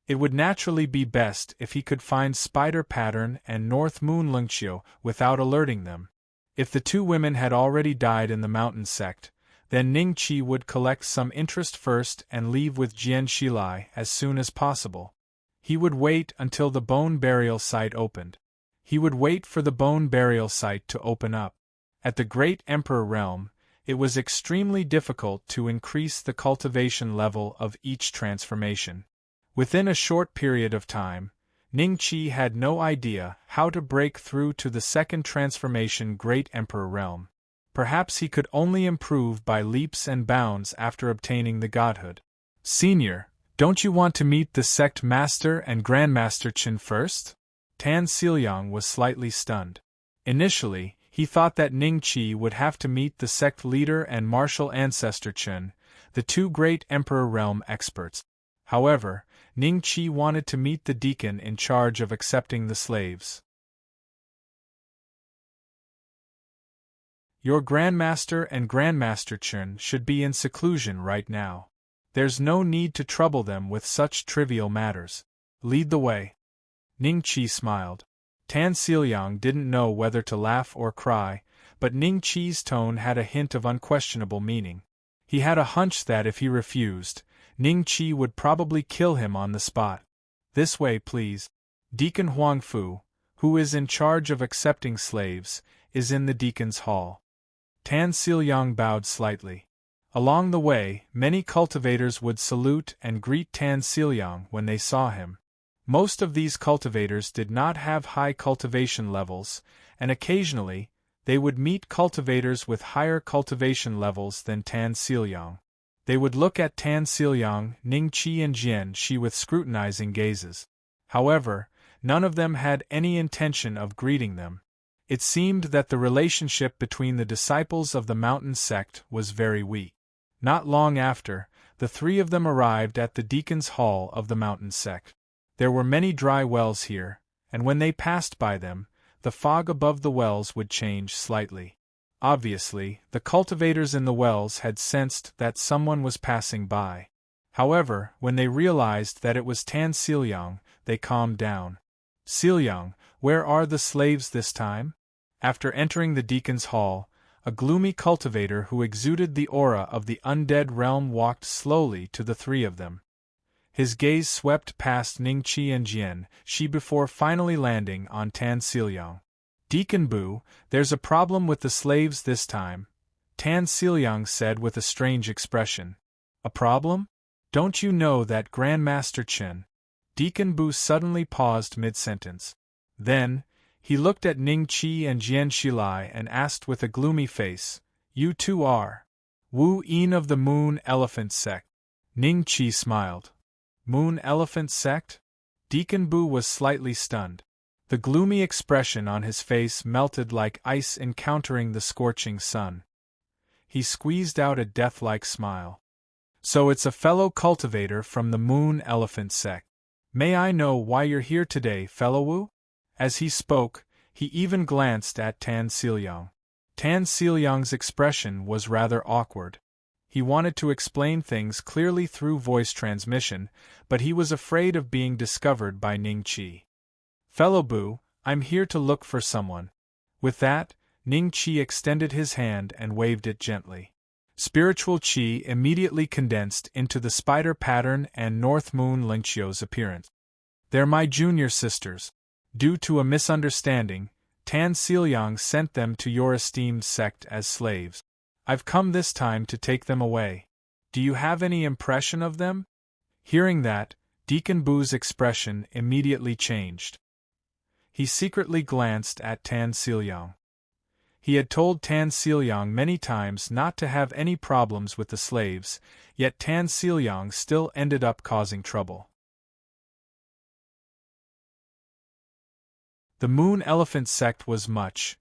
It would naturally be best if he could find Spider Pattern and North Moon Lungqiu without alerting them. If the two women had already died in the mountain sect, then Ning Chi would collect some interest first and leave with Jian Shilai as soon as possible. He would wait until the bone burial site opened. He would wait for the bone burial site to open up. At the Great Emperor realm, it was extremely difficult to increase the cultivation level of each transformation. Within a short period of time, Ning Chi had no idea how to break through to the second transformation Great Emperor realm. Perhaps he could only improve by leaps and bounds after obtaining the godhood. Senior, don't you want to meet the sect master and Grandmaster Chun first? Tan Siliang was slightly stunned. Initially, he thought that Ning Chi would have to meet the sect leader and martial ancestor Chun, the two Great Emperor realm experts. However, Ning Chi wanted to meet the deacon in charge of accepting the slaves. Your Grandmaster and Grandmaster Chun should be in seclusion right now. There's no need to trouble them with such trivial matters. Lead the way. Ning Chi smiled. Tan Siliang didn't know whether to laugh or cry, but Ning Chi's tone had a hint of unquestionable meaning. He had a hunch that if he refused, Ning Chi would probably kill him on the spot. This way, please. Deacon Huang Fu, who is in charge of accepting slaves, is in the deacon's hall. Tan Siliang bowed slightly. Along the way, many cultivators would salute and greet Tan Siliang when they saw him. Most of these cultivators did not have high cultivation levels, and occasionally, they would meet cultivators with higher cultivation levels than Tan Siliang. They would look at Tan Siliang, Ning Qi and Jian Shi with scrutinizing gazes. However, none of them had any intention of greeting them. It seemed that the relationship between the disciples of the mountain sect was very weak. Not long after, the three of them arrived at the deacon's hall of the mountain sect. There were many dry wells here, and when they passed by them, the fog above the wells would change slightly. Obviously, the cultivators in the wells had sensed that someone was passing by. However, when they realized that it was Tan Siliang, they calmed down. "Siliang, where are the slaves this time?" After entering the deacon's hall, a gloomy cultivator who exuded the aura of the undead realm walked slowly to the three of them. His gaze swept past Ning Qi and Jian Shi before finally landing on Tan Siliang. "Deacon Bu, there's a problem with the slaves this time," Tan Siliang said with a strange expression. "A problem? Don't you know that Grandmaster Chen?" Deacon Bu suddenly paused mid-sentence. Then, he looked at Ning Qi and Jian Shilai and asked with a gloomy face, "You two are Wu Yin of the Moon Elephant Sect?" Ning Qi smiled. "Moon Elephant Sect?" Deacon Bu was slightly stunned. The gloomy expression on his face melted like ice encountering the scorching sun. He squeezed out a death-like smile. "So it's a fellow cultivator from the Moon Elephant Sect. May I know why you're here today, fellow Wu?" As he spoke, he even glanced at Tan Siliang. Tan Siliang's expression was rather awkward. He wanted to explain things clearly through voice transmission, but he was afraid of being discovered by Ning Qi. "Fellow Bu, I'm here to look for someone." With that, Ning Qi extended his hand and waved it gently. Spiritual Qi immediately condensed into the spider pattern and North Moon Lingqiu's appearance. "They're my junior sisters. Due to a misunderstanding, Tan Siliang sent them to your esteemed sect as slaves. I've come this time to take them away. Do you have any impression of them?" Hearing that, Deacon Bu's expression immediately changed. He secretly glanced at Tan Siliang. He had told Tan Siliang many times not to have any problems with the slaves, yet Tan Siliang still ended up causing trouble. The Moon Elephant Sect was much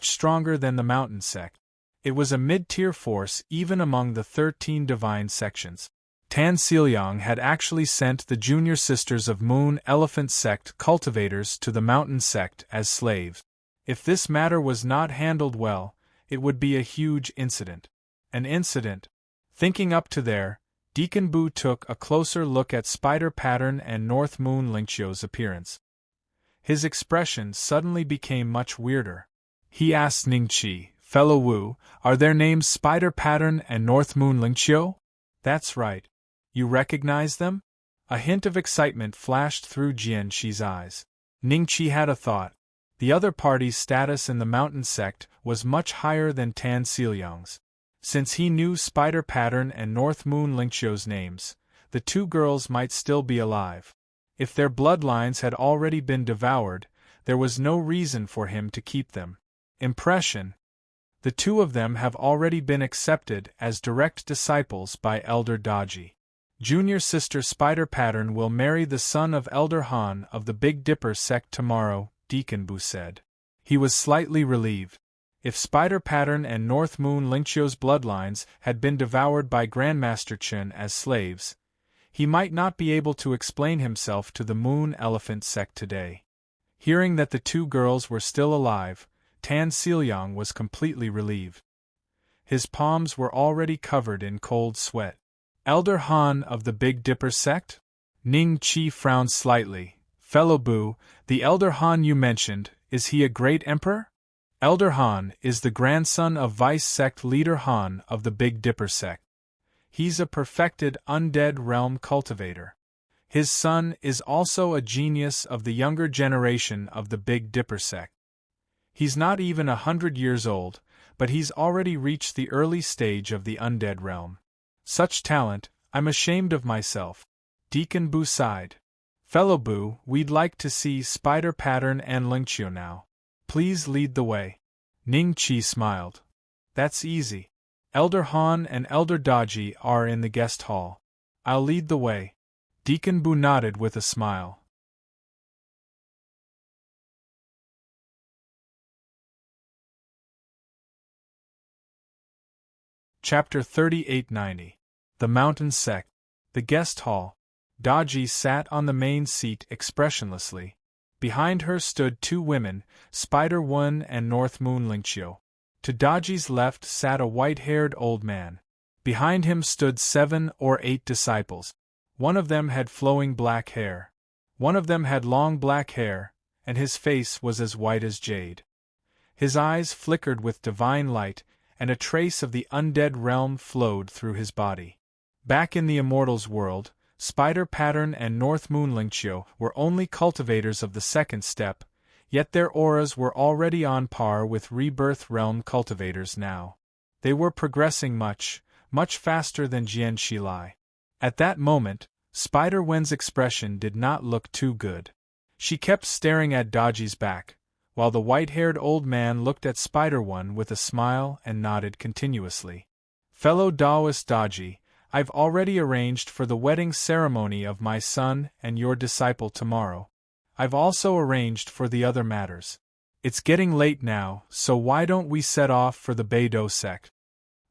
stronger than the Mountain Sect. It was a mid-tier force even among the 13 divine sections. Tan Siliang had actually sent the junior sisters of Moon Elephant Sect cultivators to the Mountain Sect as slaves. If this matter was not handled well, it would be a huge incident. An incident. Thinking up to there, Deacon Bu took a closer look at Spider Pattern and North Moon Lingqiu's appearance. His expression suddenly became much weirder. He asked Ning Qi, "Fellow Wu, are their names Spider Pattern and North Moon Lingqiu?" "That's right. You recognize them?" A hint of excitement flashed through Jian Shi's eyes. Ning Qi had a thought. The other party's status in the Mountain Sect was much higher than Tan Siliang's. Since he knew Spider Pattern and North Moon Lingqiu's names, the two girls might still be alive. If their bloodlines had already been devoured, there was no reason for him to keep them. Impression. The two of them have already been accepted as direct disciples by Elder Daji. Junior sister Spider Pattern will marry the son of Elder Han of the Big Dipper sect tomorrow, Deacon Bu said. He was slightly relieved. If Spider Pattern and North Moon Lingqiu's bloodlines had been devoured by Grandmaster Chen as slaves, he might not be able to explain himself to the Moon Elephant sect today. Hearing that the two girls were still alive, Tan Siliang was completely relieved. His palms were already covered in cold sweat. Elder Han of the Big Dipper sect? Ning Qi frowned slightly. "Fellow Bu, the Elder Han you mentioned, is he a great emperor?" Elder Han is the grandson of Vice Sect Leader Han of the Big Dipper sect. He's a perfected undead realm cultivator. His son is also a genius of the younger generation of the Big Dipper sect. He's not even 100 years old, but he's already reached the early stage of the undead realm. Such talent, I'm ashamed of myself. Deacon Boo sighed. Fellow Boo, we'd like to see Spider Pattern and Lingqiu now. Please lead the way. Ning Qi smiled. That's easy. Elder Han and Elder Daji are in the guest hall. I'll lead the way. Deacon Boo nodded with a smile. Chapter 3890. The Mountain Sect. The guest hall. Daji sat on the main seat expressionlessly. Behind her stood two women, Spider One and North Moon Lingqiu. To Daji's left sat a white-haired old man. Behind him stood 7 or 8 disciples. One of them had flowing black hair. One of them had long black hair, and his face was as white as jade. His eyes flickered with divine light, and a trace of the undead realm flowed through his body. Back in the Immortals world, Spider Pattern and North Moon Lingqiu were only cultivators of the second step, yet their auras were already on par with Rebirth Realm cultivators now. They were progressing much faster than Jian Shilai. At that moment, Spider Wen's expression did not look too good. She kept staring at Daji's back, while the white-haired old man looked at Spider One with a smile and nodded continuously. Fellow Taoist Daji, I've already arranged for the wedding ceremony of my son and your disciple tomorrow. I've also arranged for the other matters. It's getting late now, so why don't we set off for the Beidou sect?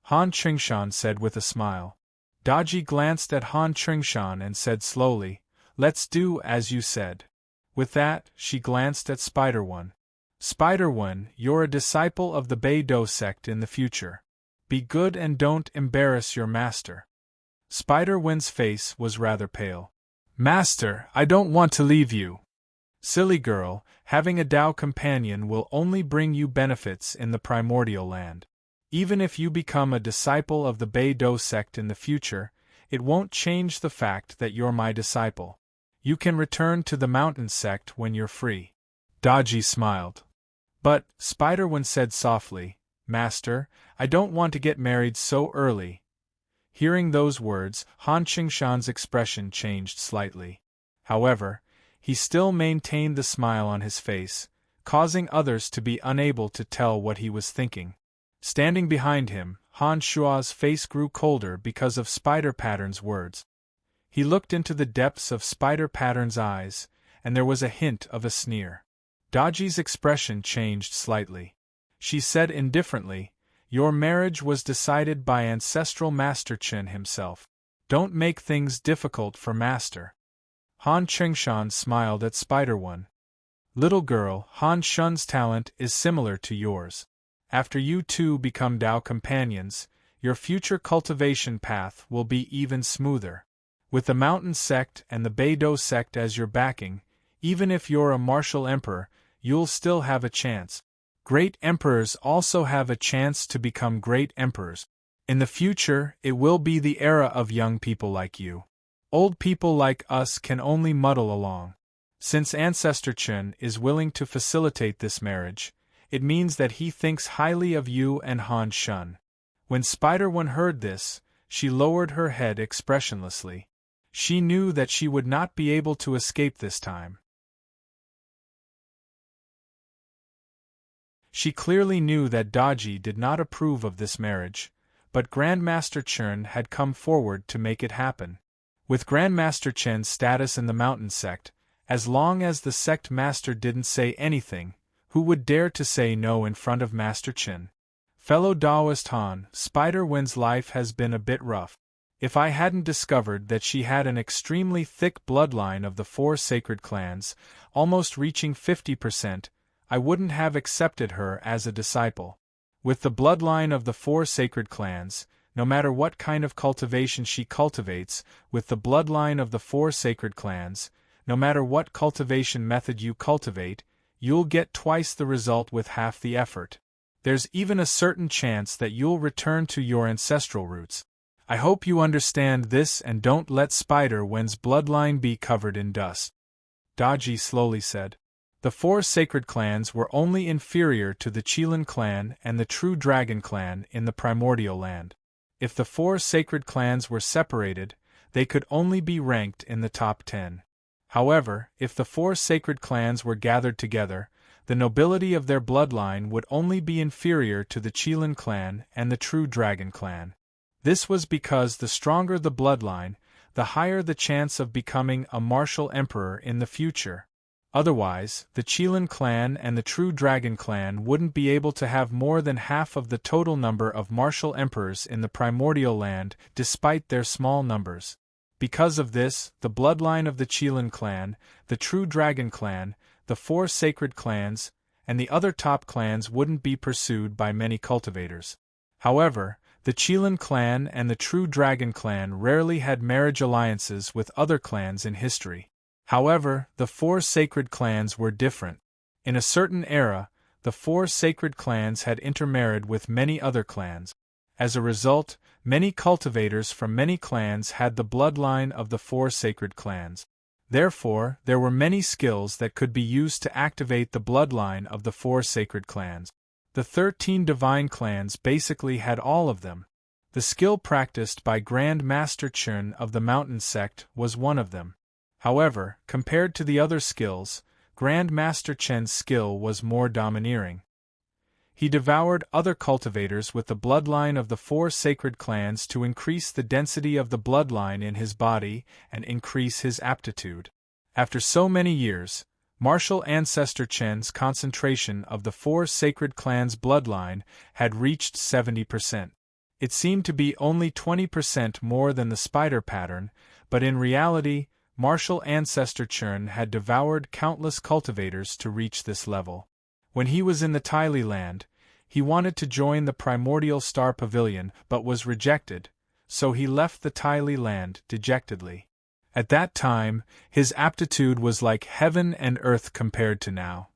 Han Qingshan said with a smile. Daji glanced at Han Qingshan and said slowly, Let's do as you said. With that, she glanced at Spider One. Spider One, you're a disciple of the Beidou sect in the future. Be good and don't embarrass your master. Spider Wen's face was rather pale. Master, I don't want to leave you. Silly girl, having a Tao companion will only bring you benefits in the primordial land. Even if you become a disciple of the Beidou sect in the future, it won't change the fact that you're my disciple. You can return to the mountain sect when you're free. Daji smiled. But, Spider One said softly, Master, I don't want to get married so early. Hearing those words, Han Qingshan's expression changed slightly. However, he still maintained the smile on his face, causing others to be unable to tell what he was thinking. Standing behind him, Han Shua's face grew colder because of Spider Pattern's words. He looked into the depths of Spider Pattern's eyes, and there was a hint of a sneer. Daji's expression changed slightly. She said indifferently, Your marriage was decided by Ancestral Master Chen himself. Don't make things difficult for Master. Han Qingshan smiled at Spider One. Little girl, Han Shun's talent is similar to yours. After you two become Tao companions, your future cultivation path will be even smoother. With the Mountain Sect and the Beidou sect as your backing, even if you're a martial emperor, you'll still have a chance. Great emperors also have a chance to become great emperors. In the future, it will be the era of young people like you. Old people like us can only muddle along. Since Ancestor Chen is willing to facilitate this marriage, it means that he thinks highly of you and Han Shun. When Spider One heard this, she lowered her head expressionlessly. She knew that she would not be able to escape this time. She clearly knew that Daji did not approve of this marriage, but Grandmaster Chen had come forward to make it happen. With Grandmaster Chen's status in the Mountain Sect, as long as the sect master didn't say anything, who would dare to say no in front of Master Chen? Fellow Taoist Han, Spider Wen's life has been a bit rough. If I hadn't discovered that she had an extremely thick bloodline of the 4 sacred clans, almost reaching 50%, I wouldn't have accepted her as a disciple. With the bloodline of the 4 sacred clans, no matter what kind of cultivation she cultivates, with the bloodline of the 4 sacred clans, no matter what cultivation method you cultivate, you'll get twice the result with half the effort. There's even a certain chance that you'll return to your ancestral roots. I hope you understand this and don't let Spider Wen's bloodline be covered in dust. Daji slowly said. The four sacred clans were only inferior to the Qilin clan and the True Dragon clan in the primordial land. If the four sacred clans were separated, they could only be ranked in the top 10. However, if the four sacred clans were gathered together, the nobility of their bloodline would only be inferior to the Qilin clan and the True Dragon clan. This was because the stronger the bloodline, the higher the chance of becoming a martial emperor in the future. Otherwise, the Qilin clan and the True Dragon clan wouldn't be able to have more than half of the total number of martial emperors in the primordial land despite their small numbers. Because of this, the bloodline of the Qilin clan, the True Dragon clan, the four sacred clans, and the other top clans wouldn't be pursued by many cultivators. However, the Qilin clan and the True Dragon clan rarely had marriage alliances with other clans in history. However, the four sacred clans were different. In a certain era, the four sacred clans had intermarried with many other clans. As a result, many cultivators from many clans had the bloodline of the four sacred clans. Therefore, there were many skills that could be used to activate the bloodline of the four sacred clans. The 13 divine clans basically had all of them. The skill practiced by Grand Master Chun of the Mountain Sect was one of them. However, compared to the other skills, Grand Master Chen's skill was more domineering. He devoured other cultivators with the bloodline of the four sacred clans to increase the density of the bloodline in his body and increase his aptitude. After so many years, martial ancestor Chen's concentration of the four sacred clans' bloodline had reached 70%. It seemed to be only 20% more than the spider pattern, but in reality, martial ancestor Chun had devoured countless cultivators to reach this level. When he was in the Tyli land, he wanted to join the primordial star pavilion but was rejected, so he left the Tyli land dejectedly. At that time, his aptitude was like heaven and earth compared to now.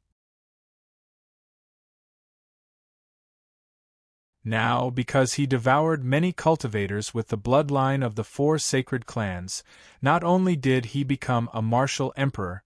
Now, because he devoured many cultivators with the bloodline of the four sacred clans, not only did he become a martial emperor,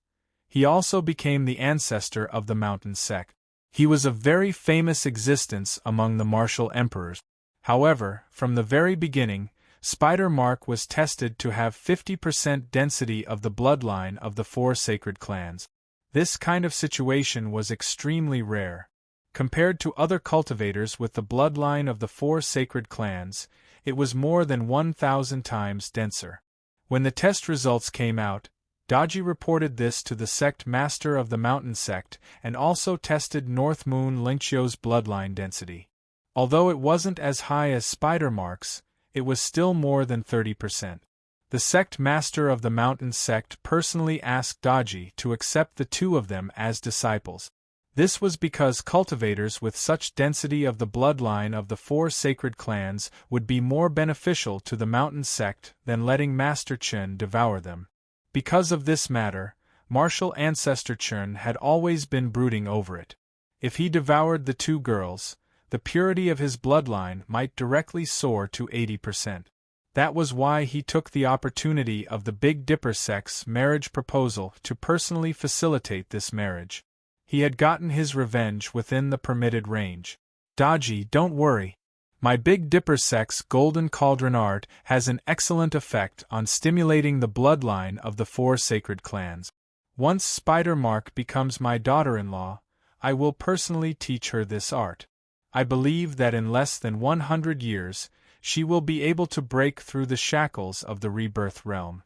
he also became the ancestor of the Mountain Sect. He was of very famous existence among the martial emperors. However, from the very beginning, Spider Mark was tested to have 50% density of the bloodline of the four sacred clans. This kind of situation was extremely rare. Compared to other cultivators with the bloodline of the four sacred clans, it was more than 1,000 times denser. When the test results came out, Daji reported this to the sect master of the Mountain Sect and also tested North Moon Lingqiu's bloodline density. Although it wasn't as high as Spider Mark's, it was still more than 30%. The sect master of the Mountain Sect personally asked Daji to accept the two of them as disciples. This was because cultivators with such density of the bloodline of the four sacred clans would be more beneficial to the Mountain Sect than letting Master Chun devour them. Because of this matter, martial ancestor Chun had always been brooding over it. If he devoured the two girls, the purity of his bloodline might directly soar to 80%. That was why he took the opportunity of the Big Dipper sect's marriage proposal to personally facilitate this marriage. He had gotten his revenge within the permitted range. Daji, don't worry. My Big Dipper sect's Golden Cauldron art has an excellent effect on stimulating the bloodline of the four sacred clans. Once Spider Mark becomes my daughter-in-law, I will personally teach her this art. I believe that in less than 100 years, she will be able to break through the shackles of the rebirth realm.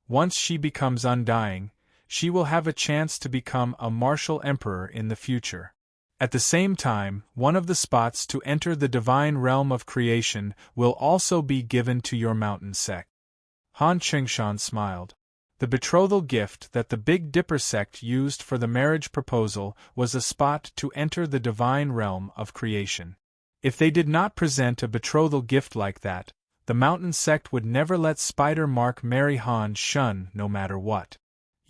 Once she becomes undying, she will have a chance to become a martial emperor in the future. At the same time, one of the spots to enter the divine realm of creation will also be given to your Mountain Sect. Han Qingshan smiled. The betrothal gift that the Big Dipper sect used for the marriage proposal was a spot to enter the divine realm of creation. If they did not present a betrothal gift like that, the Mountain Sect would never let Spider Mark marry Han Shun no matter what.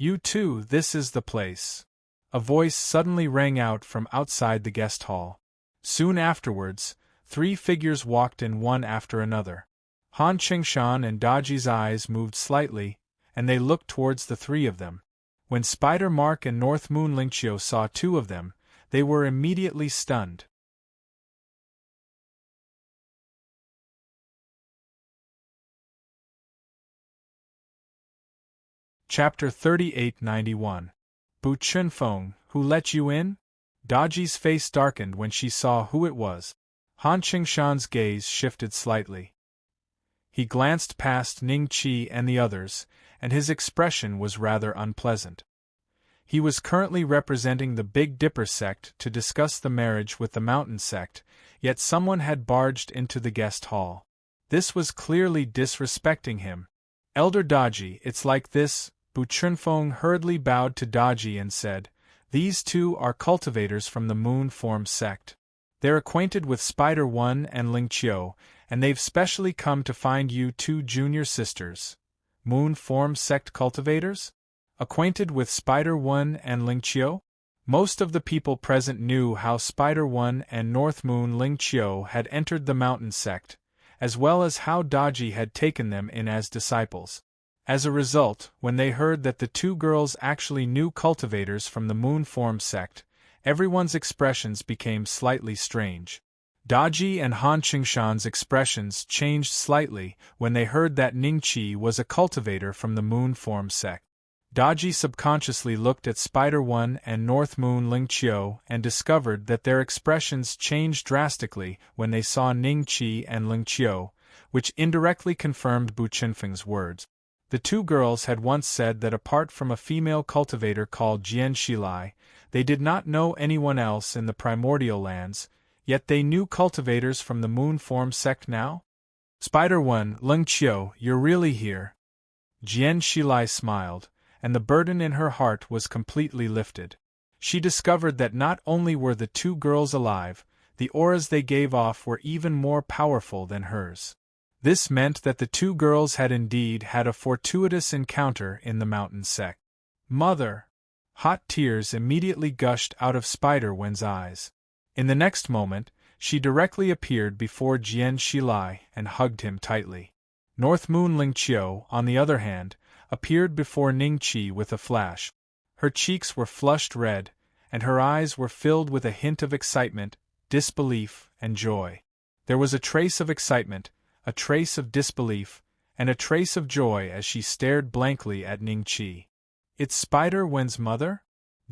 You too, this is the place. A voice suddenly rang out from outside the guest hall. Soon afterwards, 3 figures walked in one after another. Han Qingshan and Daji's eyes moved slightly, and they looked towards the 3 of them. When Spider Mark and North Moon Lingqiu saw two of them, they were immediately stunned. Chapter 3891. Bu Chunfeng, who let you in? Daji's face darkened when she saw who it was. Han Qingshan's gaze shifted slightly. He glanced past Ning Qi and the others, and his expression was rather unpleasant. He was currently representing the Big Dipper sect to discuss the marriage with the Mountain sect, yet someone had barged into the guest hall. This was clearly disrespecting him. Elder Daji, it's like this. Bu Chunfeng hurriedly bowed to Daji and said, "These two are cultivators from the Moon Form sect. They're acquainted with Spider One and Lingqiu, and they've specially come to find you two junior sisters." Moon Form sect cultivators? Acquainted with Spider One and Lingqiu? Most of the people present knew how Spider One and North Moon Lingqiu had entered the Mountain sect, as well as how Daji had taken them in as disciples. As a result, when they heard that the two girls actually knew cultivators from the Moon Form sect, everyone's expressions became slightly strange. Daji and Han Qingshan's expressions changed slightly when they heard that Ning Qi was a cultivator from the Moon Form sect. Daji subconsciously looked at Spider One and North Moon Lingqiu and discovered that their expressions changed drastically when they saw Ning Qi and Lingqiu, which indirectly confirmed Bu Chunfeng's words. The two girls had once said that apart from a female cultivator called Jian Shilai, they did not know anyone else in the primordial lands, yet they knew cultivators from the Moon Form sect now? Spider One, Lingqiu, you're really here. Jian Shilai smiled, and the burden in her heart was completely lifted. She discovered that not only were the two girls alive, the auras they gave off were even more powerful than hers. This meant that the two girls had indeed had a fortuitous encounter in the Mountain sect. Mother! Hot tears immediately gushed out of Spider-Wen's eyes. In the next moment, she directly appeared before Jian Shilai and hugged him tightly. North Moon Lingqiu, on the other hand, appeared before Ning Qi with a flash. Her cheeks were flushed red, and her eyes were filled with a hint of excitement, disbelief, and joy. There was a trace of excitement, a trace of disbelief, and a trace of joy as she stared blankly at Ning Qi. It's Spider-Wen's mother?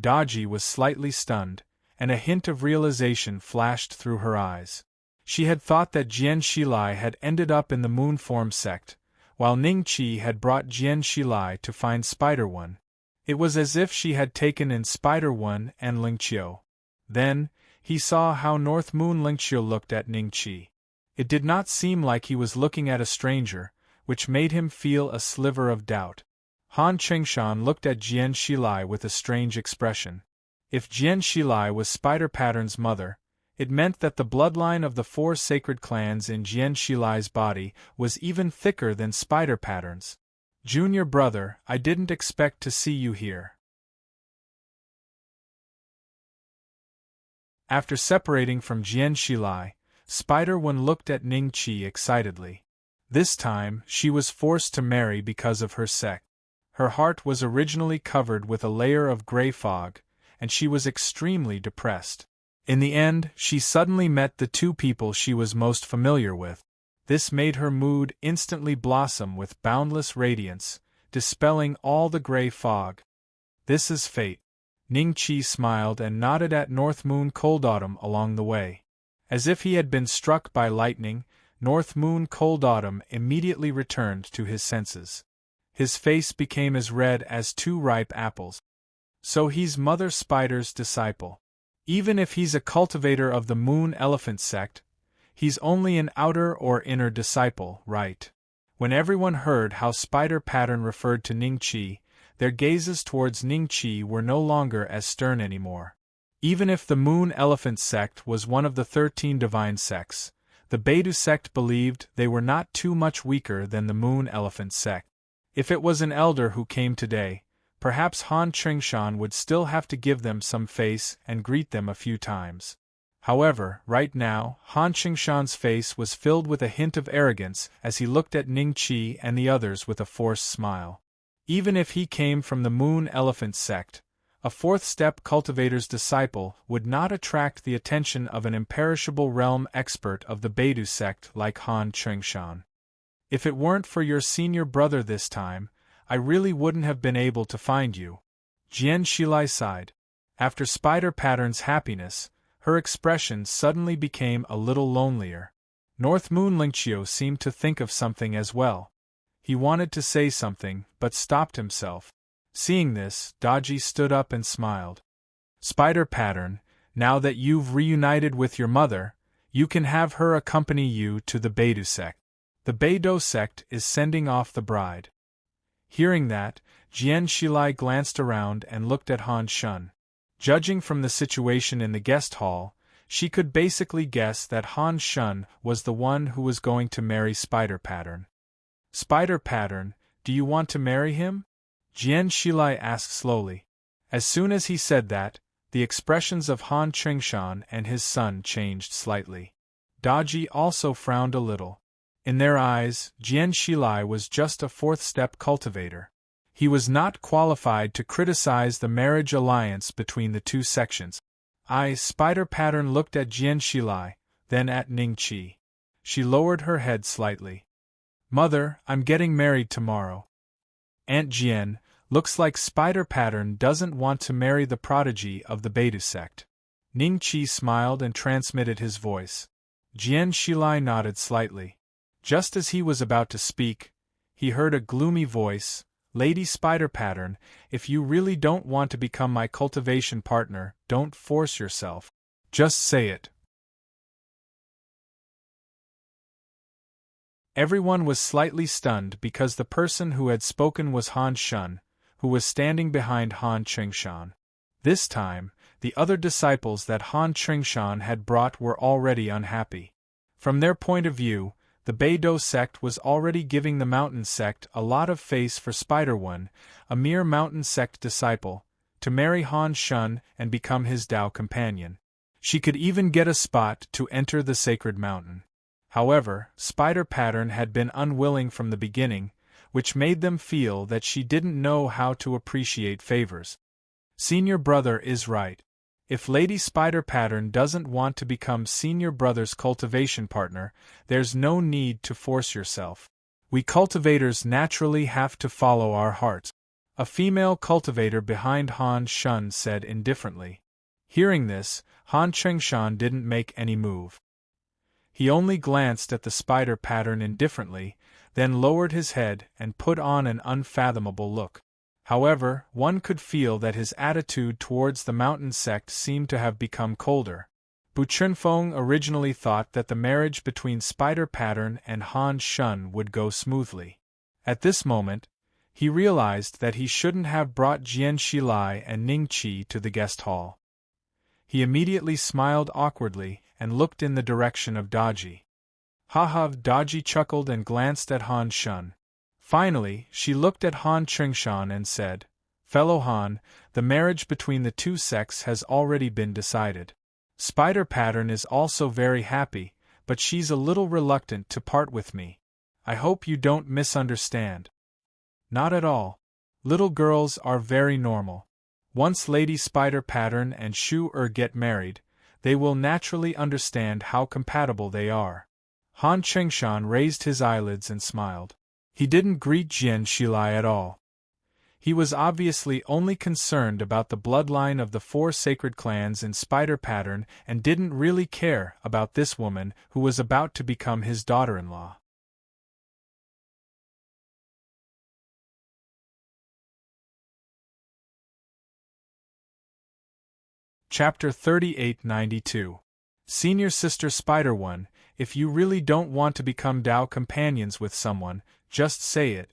Daji was slightly stunned, and a hint of realization flashed through her eyes. She had thought that Jian Shilai had ended up in the Moon Form sect, while Ning Qi had brought Jian Shilai to find Spider One. It was as if she had taken in Spider One and Lingqiu. Then, he saw how North Moon Lingqiu looked at Ning Qi. It did not seem like he was looking at a stranger, which made him feel a sliver of doubt. Han Qingshan looked at Jian Shilai with a strange expression. If Jian Shilai was Spider Pattern's mother, it meant that the bloodline of the four sacred clans in Jian Shilai's body was even thicker than Spider Pattern's. Junior brother, I didn't expect to see you here. After separating from Jian Shilai, Spider One looked at Ning Qi excitedly. This time, she was forced to marry because of her sect. Her heart was originally covered with a layer of gray fog, and she was extremely depressed. In the end, she suddenly met the two people she was most familiar with. This made her mood instantly blossom with boundless radiance, dispelling all the gray fog. This is fate. Ning Qi smiled and nodded at North Moon Cold Autumn along the way. As if he had been struck by lightning, North Moon Cold Autumn immediately returned to his senses. His face became as red as two ripe apples. So he's Mother Spider's disciple. Even if he's a cultivator of the Moon Elephant sect, he's only an outer or inner disciple, right? When everyone heard how Spider Pattern referred to Ning Qi, their gazes towards Ning Qi were no longer as stern anymore. Even if the Moon Elephant sect was one of the 13 divine sects, the Baidu sect believed they were not too much weaker than the Moon Elephant sect. If it was an elder who came today, perhaps Han Qingshan would still have to give them some face and greet them a few times. However, right now, Han Qingshan's face was filled with a hint of arrogance as he looked at Ning Qi and the others with a forced smile. Even if he came from the Moon Elephant sect, a fourth-step cultivator's disciple would not attract the attention of an imperishable realm expert of the Beidou sect like Han Chengshan. If it weren't for your senior brother this time, I really wouldn't have been able to find you. Jian Shilai sighed. After Spider Pattern's happiness, her expression suddenly became a little lonelier. North Moon Lingqiu seemed to think of something as well. He wanted to say something, but stopped himself. Seeing this, Daji stood up and smiled. Spider Pattern, now that you've reunited with your mother, you can have her accompany you to the Beidou sect. The Beidou sect is sending off the bride. Hearing that, Jian Shilai glanced around and looked at Han Shun. Judging from the situation in the guest hall, she could basically guess that Han Shun was the one who was going to marry Spider Pattern. Spider Pattern, do you want to marry him? Jian Shilai asked slowly. As soon as he said that, the expressions of Han Chengshan and his son changed slightly. Daji also frowned a little. In their eyes, Jian Shilai was just a fourth-step cultivator. He was not qualified to criticize the marriage alliance between the two sections. Spider Pattern looked at Jian Shilai, then at Ning Qi. She lowered her head slightly. Mother, I'm getting married tomorrow. Aunt Jian, looks like Spider Pattern doesn't want to marry the prodigy of the Beidou sect. Ning Qi smiled and transmitted his voice. Jian Shilai nodded slightly. Just as he was about to speak, he heard a gloomy voice, Lady Spider Pattern, if you really don't want to become my cultivation partner, don't force yourself. Just say it. Everyone was slightly stunned because the person who had spoken was Han Shun, who was standing behind Han Chengshan. This time, the other disciples that Han Chengshan had brought were already unhappy. From their point of view, the Beidou sect was already giving the Mountain sect a lot of face for Spider One, a mere Mountain sect disciple, to marry Han Shun and become his Dao companion. She could even get a spot to enter the sacred mountain. However, Spider Pattern had been unwilling from the beginning, which made them feel that she didn't know how to appreciate favors. Senior brother is right. If Lady Spider Pattern doesn't want to become senior brother's cultivation partner, there's no need to force yourself. We cultivators naturally have to follow our hearts. A female cultivator behind Han Shun said indifferently. Hearing this, Han Chengshan didn't make any move. He only glanced at the Spider Pattern indifferently, then lowered his head and put on an unfathomable look. However, one could feel that his attitude towards the Mountain sect seemed to have become colder. Bu Chunfeng originally thought that the marriage between Spider Pattern and Han Shun would go smoothly. At this moment, he realized that he shouldn't have brought Jian Shilai and Ning Qi to the guest hall. He immediately smiled awkwardly and looked in the direction of Daji. Haha, Daji chuckled and glanced at Han Shun. Finally, she looked at Han Chengshan and said, Fellow Han, the marriage between the two sects has already been decided. Spider Pattern is also very happy, but she's a little reluctant to part with me. I hope you don't misunderstand. Not at all. Little girls are very normal. Once Lady Spider Pattern and Shu get married, they will naturally understand how compatible they are. Han Chengshan raised his eyelids and smiled. He didn't greet Jian Shilai at all. He was obviously only concerned about the bloodline of the four sacred clans in Spider Pattern and didn't really care about this woman who was about to become his daughter-in-law. Chapter 3892. Senior Sister Spider One, if you really don't want to become Dao companions with someone, just say it.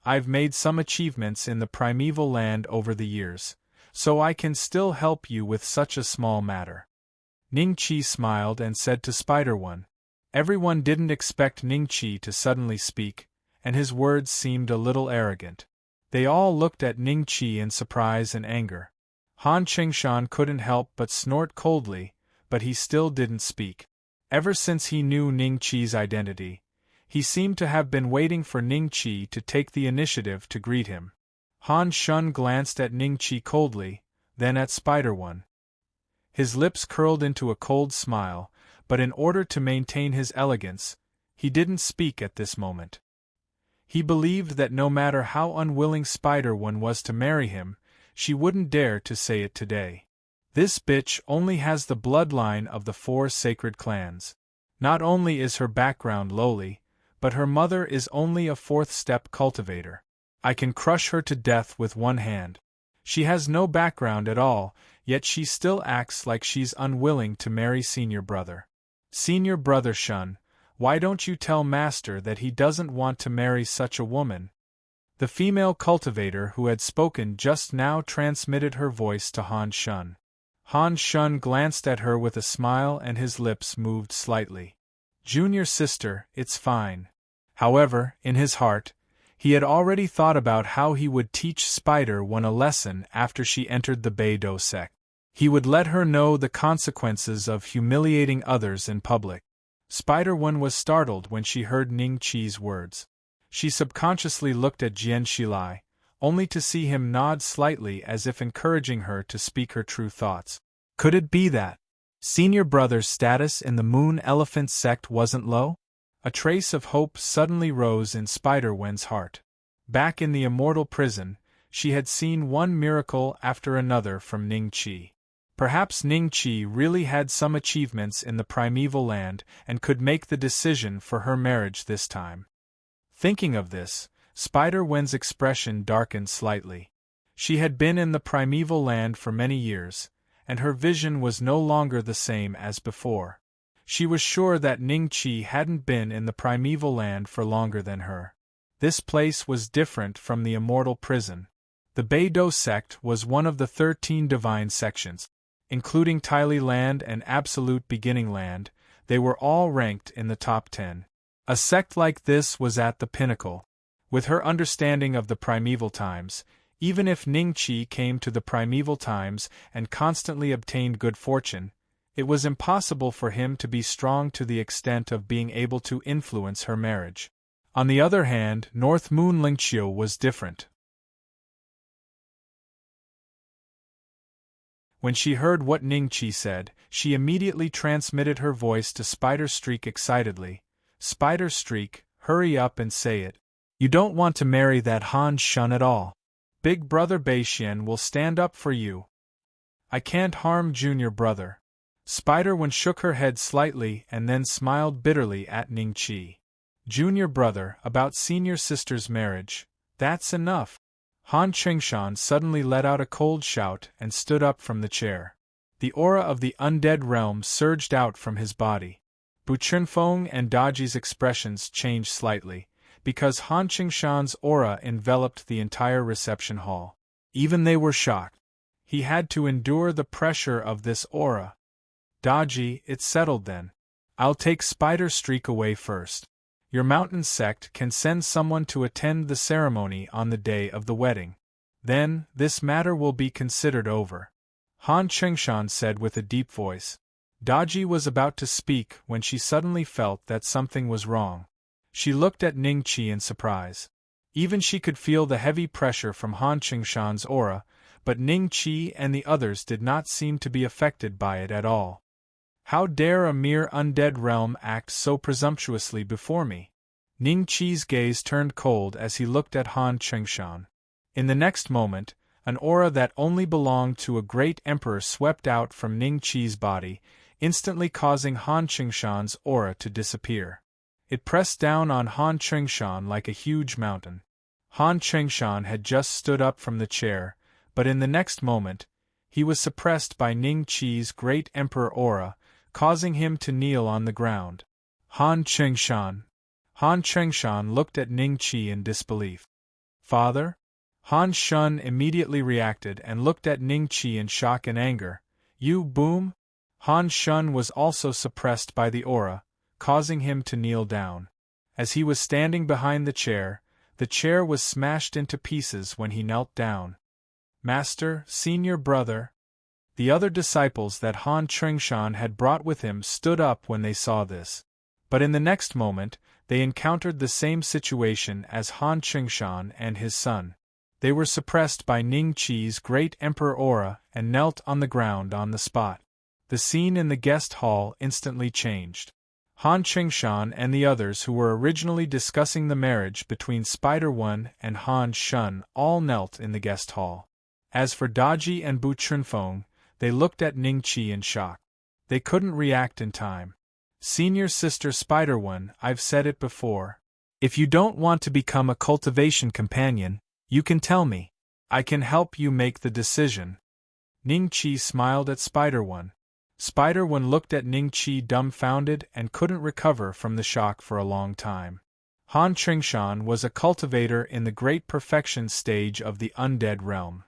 I've made some achievements in the primeval land over the years, so I can still help you with such a small matter. Ning Qi smiled and said to Spider One. Everyone didn't expect Ning Qi to suddenly speak, and his words seemed a little arrogant. They all looked at Ning Qi in surprise and anger. Han Chengshan couldn't help but snort coldly, but he still didn't speak. Ever since he knew Ning Qi's identity, he seemed to have been waiting for Ning Qi to take the initiative to greet him. Han Shun glanced at Ning-Chi coldly, then at Spider-One. His lips curled into a cold smile, but in order to maintain his elegance, he didn't speak at this moment. He believed that no matter how unwilling Spider-One was to marry him, she wouldn't dare to say it today. This bitch only has the bloodline of the 4 sacred clans. Not only is her background lowly, but her mother is only a 4th-step cultivator. I can crush her to death with one hand. She has no background at all, yet she still acts like she's unwilling to marry Senior Brother. Senior Brother Shun, why don't you tell Master that he doesn't want to marry such a woman? The female cultivator who had spoken just now transmitted her voice to Han Shun. Han Shun glanced at her with a smile and his lips moved slightly. Junior sister, it's fine. However, in his heart, he had already thought about how he would teach Spider-One a lesson after she entered the Beidou sect. He would let her know the consequences of humiliating others in public. Spider-One was startled when she heard Ning-Chi's words. She subconsciously looked at Jian Shilai, only to see him nod slightly as if encouraging her to speak her true thoughts. Could it be that Senior Brother's status in the Moon Elephant sect wasn't low? A trace of hope suddenly rose in Spider-Wen's heart. Back in the immortal prison, she had seen one miracle after another from Ning-Chi. Perhaps Ning-Chi really had some achievements in the primeval land and could make the decision for her marriage this time. Thinking of this, Spider-Wen's expression darkened slightly. She had been in the primeval land for many years, and her vision was no longer the same as before. She was sure that Ning-Chi hadn't been in the primeval land for longer than her. This place was different from the immortal prison. The Beidou sect was one of the 13 divine sections. Including Tyli Land and Absolute Beginning Land, they were all ranked in the top 10. A sect like this was at the pinnacle. With her understanding of the primeval times, even if Ning-Chi came to the primeval times and constantly obtained good fortune, it was impossible for him to be strong to the extent of being able to influence her marriage. On the other hand, North Moon Lingqiu was different. When she heard what Ning-Chi said, she immediately transmitted her voice to Spider-Streak excitedly. Spider-Streak, hurry up and say it. You don't want to marry that Han Shun at all. Big Brother Beixian will stand up for you. I can't harm Junior Brother. Spider-One shook her head slightly and then smiled bitterly at Ning-Chi. Junior Brother, about Senior Sister's marriage. That's enough. Han Qingshan suddenly let out a cold shout and stood up from the chair. The aura of the undead realm surged out from his body. Bu Chunfeng and Daji's expressions changed slightly, because Han Qingshan's aura enveloped the entire reception hall. Even they were shocked. He had to endure the pressure of this aura. Daji, it's settled then. I'll take Spider-Streak away first. Your mountain sect can send someone to attend the ceremony on the day of the wedding. Then, this matter will be considered over. Han Qingshan said with a deep voice. Daji was about to speak when she suddenly felt that something was wrong. She looked at Ning-Chi in surprise. Even she could feel the heavy pressure from Han Qingshan's aura, but Ning-Chi and the others did not seem to be affected by it at all. How dare a mere undead realm act so presumptuously before me? Ning-Chi's gaze turned cold as he looked at Han Qingshan. In the next moment, an aura that only belonged to a great emperor swept out from Ning-Chi's body, instantly causing Han Qingshan's aura to disappear. It pressed down on Han Qingshan like a huge mountain. Han Qingshan had just stood up from the chair, but in the next moment, he was suppressed by Ning-Chi's great emperor aura, causing him to kneel on the ground. Han Qingshan. Han Qingshan looked at Ning-Chi in disbelief. Father? Han Shun immediately reacted and looked at Ning-Chi in shock and anger. You boom? Han Shun was also suppressed by the aura, causing him to kneel down. As he was standing behind the chair was smashed into pieces when he knelt down. Master, Senior Brother. The other disciples that Han Qingshan had brought with him stood up when they saw this. But in the next moment, they encountered the same situation as Han Qingshan and his son. They were suppressed by Ning Qi's great emperor aura and knelt on the ground on the spot. The scene in the guest hall instantly changed. Han Qingshan and the others who were originally discussing the marriage between Spider-One and Han Shun all knelt in the guest hall. As for Daji and Bu Chunfeng, they looked at Ning Qi in shock. They couldn't react in time. Senior sister Spider-One, I've said it before. If you don't want to become a cultivation companion, you can tell me. I can help you make the decision. Ning Qi smiled at Spider-One. Spider-One looked at Ning Qi dumbfounded and couldn't recover from the shock for a long time. Han Qingshan was a cultivator in the great perfection stage of the undead realm.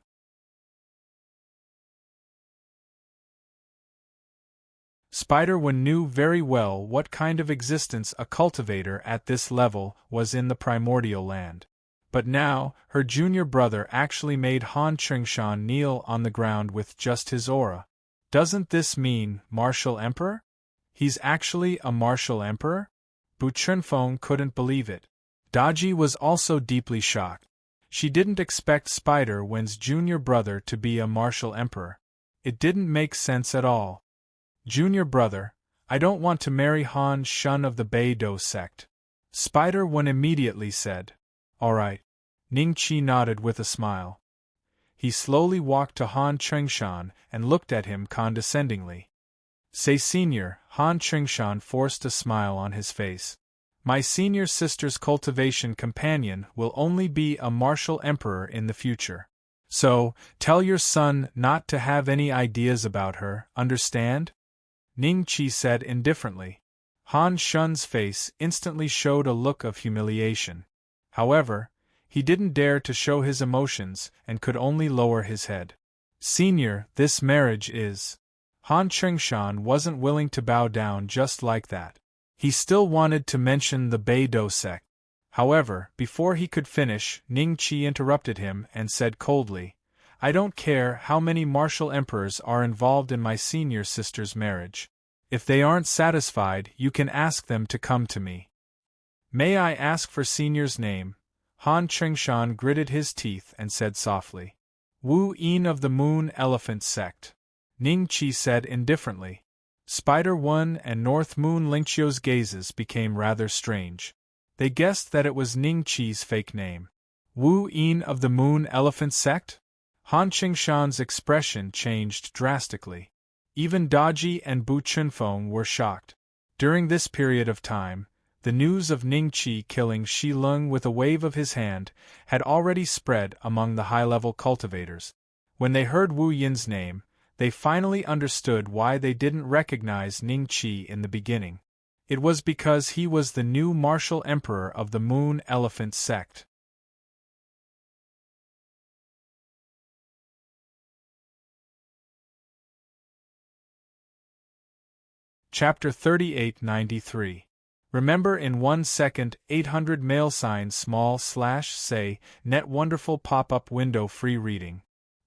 Spider-One knew very well what kind of existence a cultivator at this level was in the primordial land. But now, her junior brother actually made Han Qingshan kneel on the ground with just his aura. Doesn't this mean martial emperor? He's actually a martial emperor? Bu Chunfeng couldn't believe it. Daji was also deeply shocked. She didn't expect Spider-Wen's junior brother to be a martial emperor. It didn't make sense at all. Junior brother, I don't want to marry Han Shun of the Beidou sect. Spider-Wen immediately said. All right. Ning Qi nodded with a smile. He slowly walked to Han Qingshan and looked at him condescendingly. Say senior, Han Qingshan forced a smile on his face. My senior sister's cultivation companion will only be a martial emperor in the future. So, tell your son not to have any ideas about her, understand? Ning Qi said indifferently. Han Shun's face instantly showed a look of humiliation. However, he didn't dare to show his emotions and could only lower his head. Senior, this marriage is... Han Qingshan wasn't willing to bow down just like that. He still wanted to mention the Beidou sect. However, before he could finish, Ning Qi interrupted him and said coldly, I don't care how many martial emperors are involved in my senior sister's marriage. If they aren't satisfied, you can ask them to come to me. May I ask for senior's name? Han Qingshan gritted his teeth and said softly. Wu Yin of the Moon Elephant Sect. Ning Qi said indifferently. Spider-One and North Moon Lingqiu's gazes became rather strange. They guessed that it was Ning Qi's fake name. Wu Yin of the Moon Elephant Sect? Han Qingshan's expression changed drastically. Even Daji and Bu Chunfeng were shocked. During this period of time, the news of Ning Qi killing Shi Lung with a wave of his hand had already spread among the high-level cultivators. When they heard Wu Yin's name, they finally understood why they didn't recognize Ning Qi in the beginning. It was because he was the new martial emperor of the Moon Elephant sect. Chapter 3893. Remember in 1 second 800 mail sign /say net wonderful pop-up window free reading.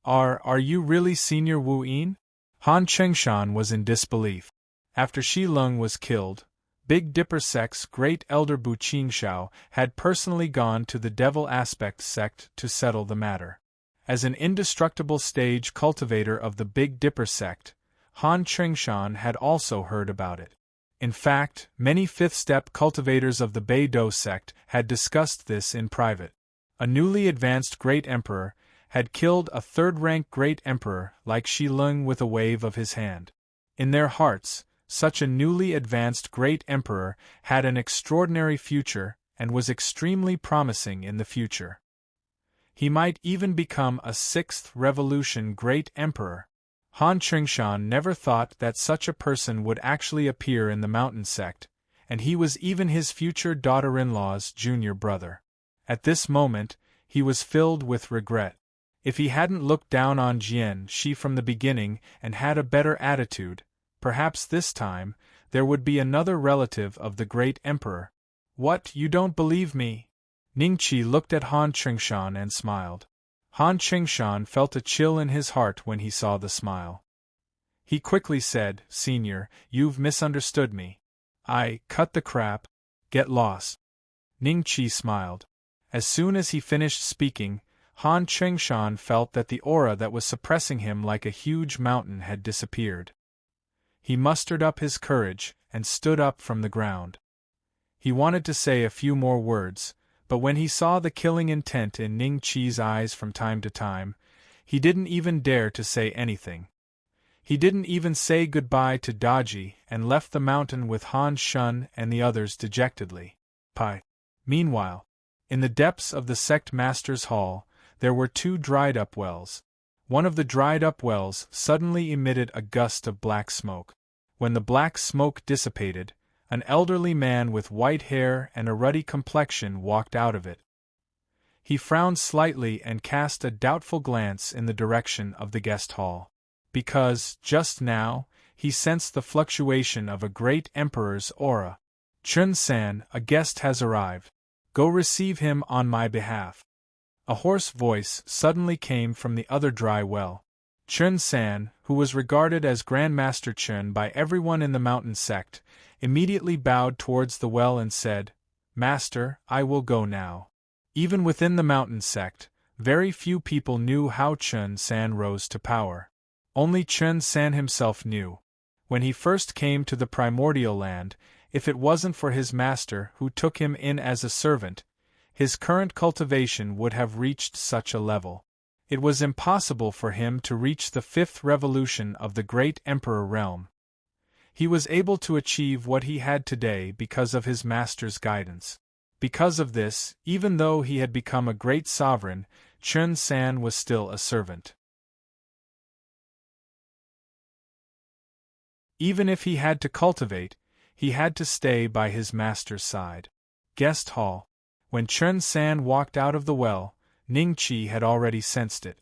Are you really Senior Wu Yin? Han Qingshan was in disbelief. After Shi Lung was killed, Big Dipper sect's great elder Bu Qingxiao had personally gone to the Devil Aspect sect to settle the matter. As an indestructible stage cultivator of the Big Dipper sect, Han Qingshan had also heard about it. In fact, many fifth-step cultivators of the Beidou sect had discussed this in private. A newly advanced Great Emperor had killed a third-rank Great Emperor like Shi Lung with a wave of his hand. In their hearts, such a newly advanced Great Emperor had an extraordinary future and was extremely promising in the future. He might even become a sixth revolution Great Emperor. Han Qingshan never thought that such a person would actually appear in the mountain sect, and he was even his future daughter-in-law's junior brother. At this moment, he was filled with regret. If he hadn't looked down on Jian Shi from the beginning and had a better attitude, perhaps this time, there would be another relative of the great emperor. What, you don't believe me? Ning Qi looked at Han Qingshan and smiled. Han Qingshan felt a chill in his heart when he saw the smile. He quickly said, Senior, you've misunderstood me. Cut the crap. Get lost. Ning Qi smiled. As soon as he finished speaking, Han Chengshan felt that the aura that was suppressing him like a huge mountain had disappeared. He mustered up his courage and stood up from the ground. He wanted to say a few more words, but when he saw the killing intent in Ning Qi's eyes from time to time, he didn't even dare to say anything. He didn't even say goodbye to Daji and left the mountain with Han Shun and the others dejectedly. Meanwhile, in the depths of the sect master's hall, there were two dried-up wells. One of the dried-up wells suddenly emitted a gust of black smoke. When the black smoke dissipated, an elderly man with white hair and a ruddy complexion walked out of it. He frowned slightly and cast a doubtful glance in the direction of the guest hall. Because, just now, he sensed the fluctuation of a great emperor's aura. "Chun-san, a guest has arrived. Go receive him on my behalf." A hoarse voice suddenly came from the other dry well. Chun-san, who was regarded as Grandmaster Chun by everyone in the mountain sect, immediately bowed towards the well and said, "Master, I will go now." Even within the mountain sect, very few people knew how Chun-san rose to power. Only Chun-san himself knew. When he first came to the primordial land, if it wasn't for his master who took him in as a servant, his current cultivation would have reached such a level. It was impossible for him to reach the fifth revolution of the great emperor realm. He was able to achieve what he had today because of his master's guidance. Because of this, even though he had become a great sovereign, Chun-san was still a servant. Even if he had to cultivate, he had to stay by his master's side. Guest hall. When Chun-san walked out of the well, Ning Qi had already sensed it.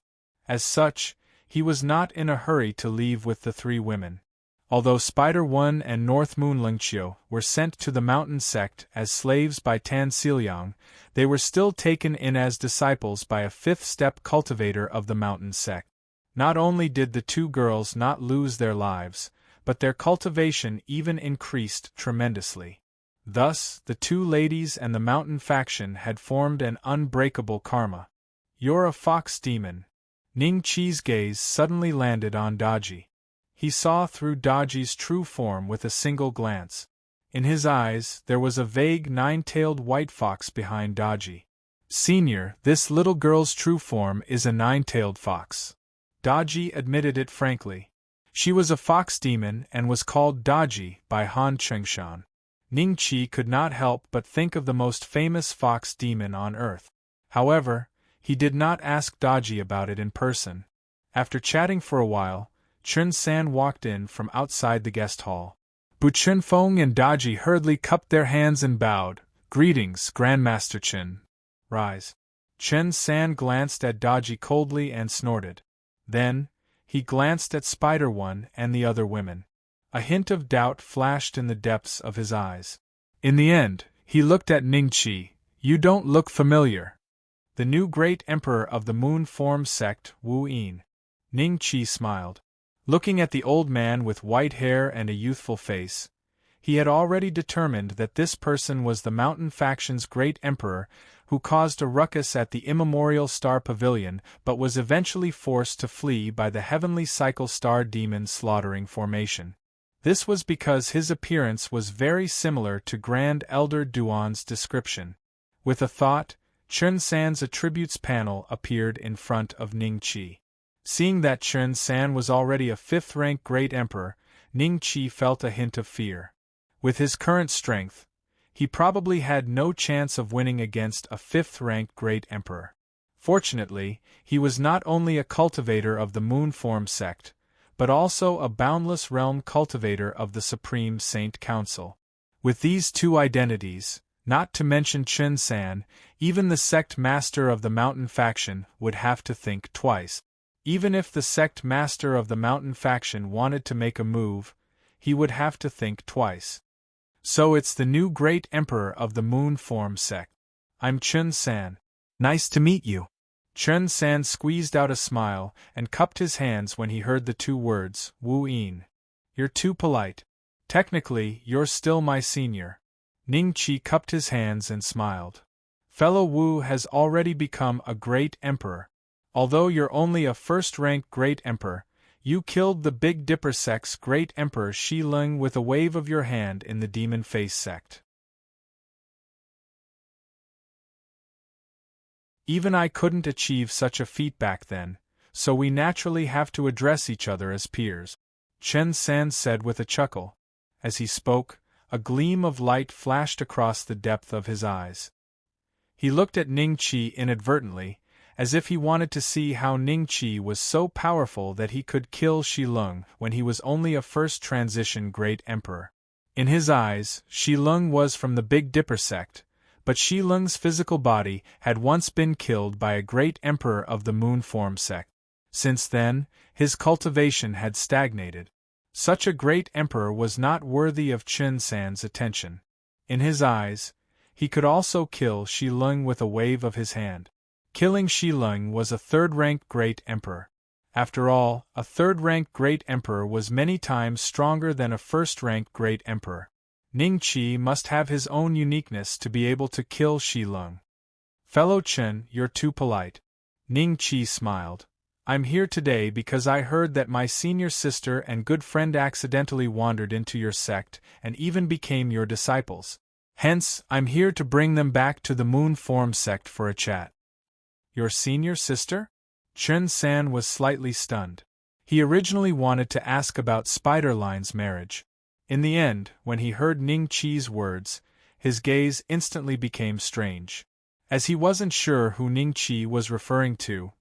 As such, he was not in a hurry to leave with the three women. Although Spider One and North Moon Lingqiu were sent to the mountain sect as slaves by Tan Siliang, they were still taken in as disciples by a fifth-step cultivator of the mountain sect. Not only did the two girls not lose their lives, but their cultivation even increased tremendously. Thus, the two ladies and the mountain faction had formed an unbreakable karma. "You're a fox demon." Ning Qi's gaze suddenly landed on Daji. He saw through Daji's true form with a single glance. In his eyes, there was a vague nine-tailed white fox behind Daji. "Senior, this little girl's true form is a nine-tailed fox." Daji admitted it frankly. She was a fox demon and was called Daji by Han Chengshan. Ning Qi could not help but think of the most famous fox demon on earth. However, he did not ask Daji about it in person. After chatting for a while, Chun-san walked in from outside the guest hall. Bu Chunfeng and Daji hurriedly cupped their hands and bowed. "Greetings, Grandmaster Chun." "Rise." Chun-san glanced at Daji coldly and snorted. Then, he glanced at Spider One and the other women. A hint of doubt flashed in the depths of his eyes. In the end, he looked at Ning Qi. "You don't look familiar." The new great emperor of the Moon Form sect, Wu Yin. Ning Qi smiled. Looking at the old man with white hair and a youthful face, he had already determined that this person was the mountain faction's great emperor who caused a ruckus at the immemorial star pavilion but was eventually forced to flee by the heavenly cycle star demon slaughtering formation. This was because his appearance was very similar to Grand Elder Duan's description. With a thought, Chun-san's attributes panel appeared in front of Ning Qi. Seeing that Chun-san was already a fifth-rank great emperor, Ning Qi felt a hint of fear. With his current strength, he probably had no chance of winning against a fifth-ranked great emperor. Fortunately, he was not only a cultivator of the Moonform sect, but also a boundless realm cultivator of the Supreme Saint Council. With these two identities, not to mention Chun-san, even the sect master of the mountain faction would have to think twice. Even if the sect master of the mountain faction wanted to make a move, he would have to think twice. "So it's the new great emperor of the Moon Form sect. I'm Chun-san. Nice to meet you." Chun-san squeezed out a smile and cupped his hands when he heard the two words, "Wu Yin." "You're too polite. Technically, you're still my senior." Ning Qi cupped his hands and smiled. Fellow Wu has already become a great emperor. Although you're only a first-rank great emperor, you killed the Big Dipper sect's great emperor Shi Lung with a wave of your hand in the Demon Face sect. Even I couldn't achieve such a feat back then, so we naturally have to address each other as peers, Chen San said with a chuckle. As he spoke, a gleam of light flashed across the depth of his eyes. He looked at Ning Qi inadvertently, as if he wanted to see how Ning Qi was so powerful that he could kill Shi Lung when he was only a first transition great emperor. In his eyes, Shi Lung was from the Big Dipper sect, but Shi Lung's physical body had once been killed by a great emperor of the Moon Form sect. Since then, his cultivation had stagnated. Such a great emperor was not worthy of Chen San's attention. In his eyes, he could also kill Shi Lung with a wave of his hand. Killing Shi Lung was a third-ranked great emperor. After all, a third-ranked great emperor was many times stronger than a first-ranked great emperor. Ning Qi must have his own uniqueness to be able to kill Shi Lung. Fellow Chen, you're too polite. Ning Qi smiled. I'm here today because I heard that my senior sister and good friend accidentally wandered into your sect and even became your disciples. Hence, I'm here to bring them back to the Moon Form sect for a chat. Your senior sister? Chen San was slightly stunned. He originally wanted to ask about Spiderline's marriage. In the end, when he heard Ning Qi's words, his gaze instantly became strange. As he wasn't sure who Ning Qi was referring to,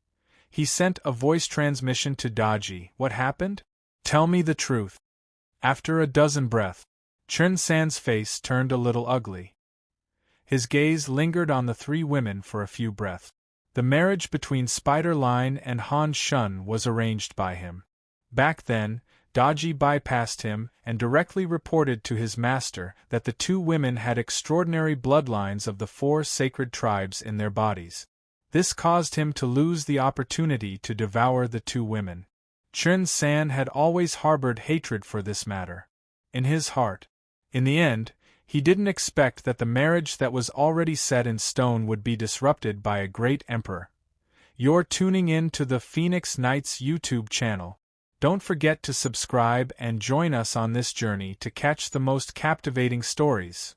he sent a voice transmission to Daji. What happened? Tell me the truth. After a dozen breaths, Chen San's face turned a little ugly. His gaze lingered on the three women for a few breaths. The marriage between Spiderline and Han Shun was arranged by him. Back then, Daji bypassed him and directly reported to his master that the two women had extraordinary bloodlines of the four sacred tribes in their bodies. This caused him to lose the opportunity to devour the two women. Chen San had always harbored hatred for this matter. In his heart. In the end, he didn't expect that the marriage that was already set in stone would be disrupted by a great emperor. You're tuning in to the Phoenix Knights YouTube channel. Don't forget to subscribe and join us on this journey to catch the most captivating stories.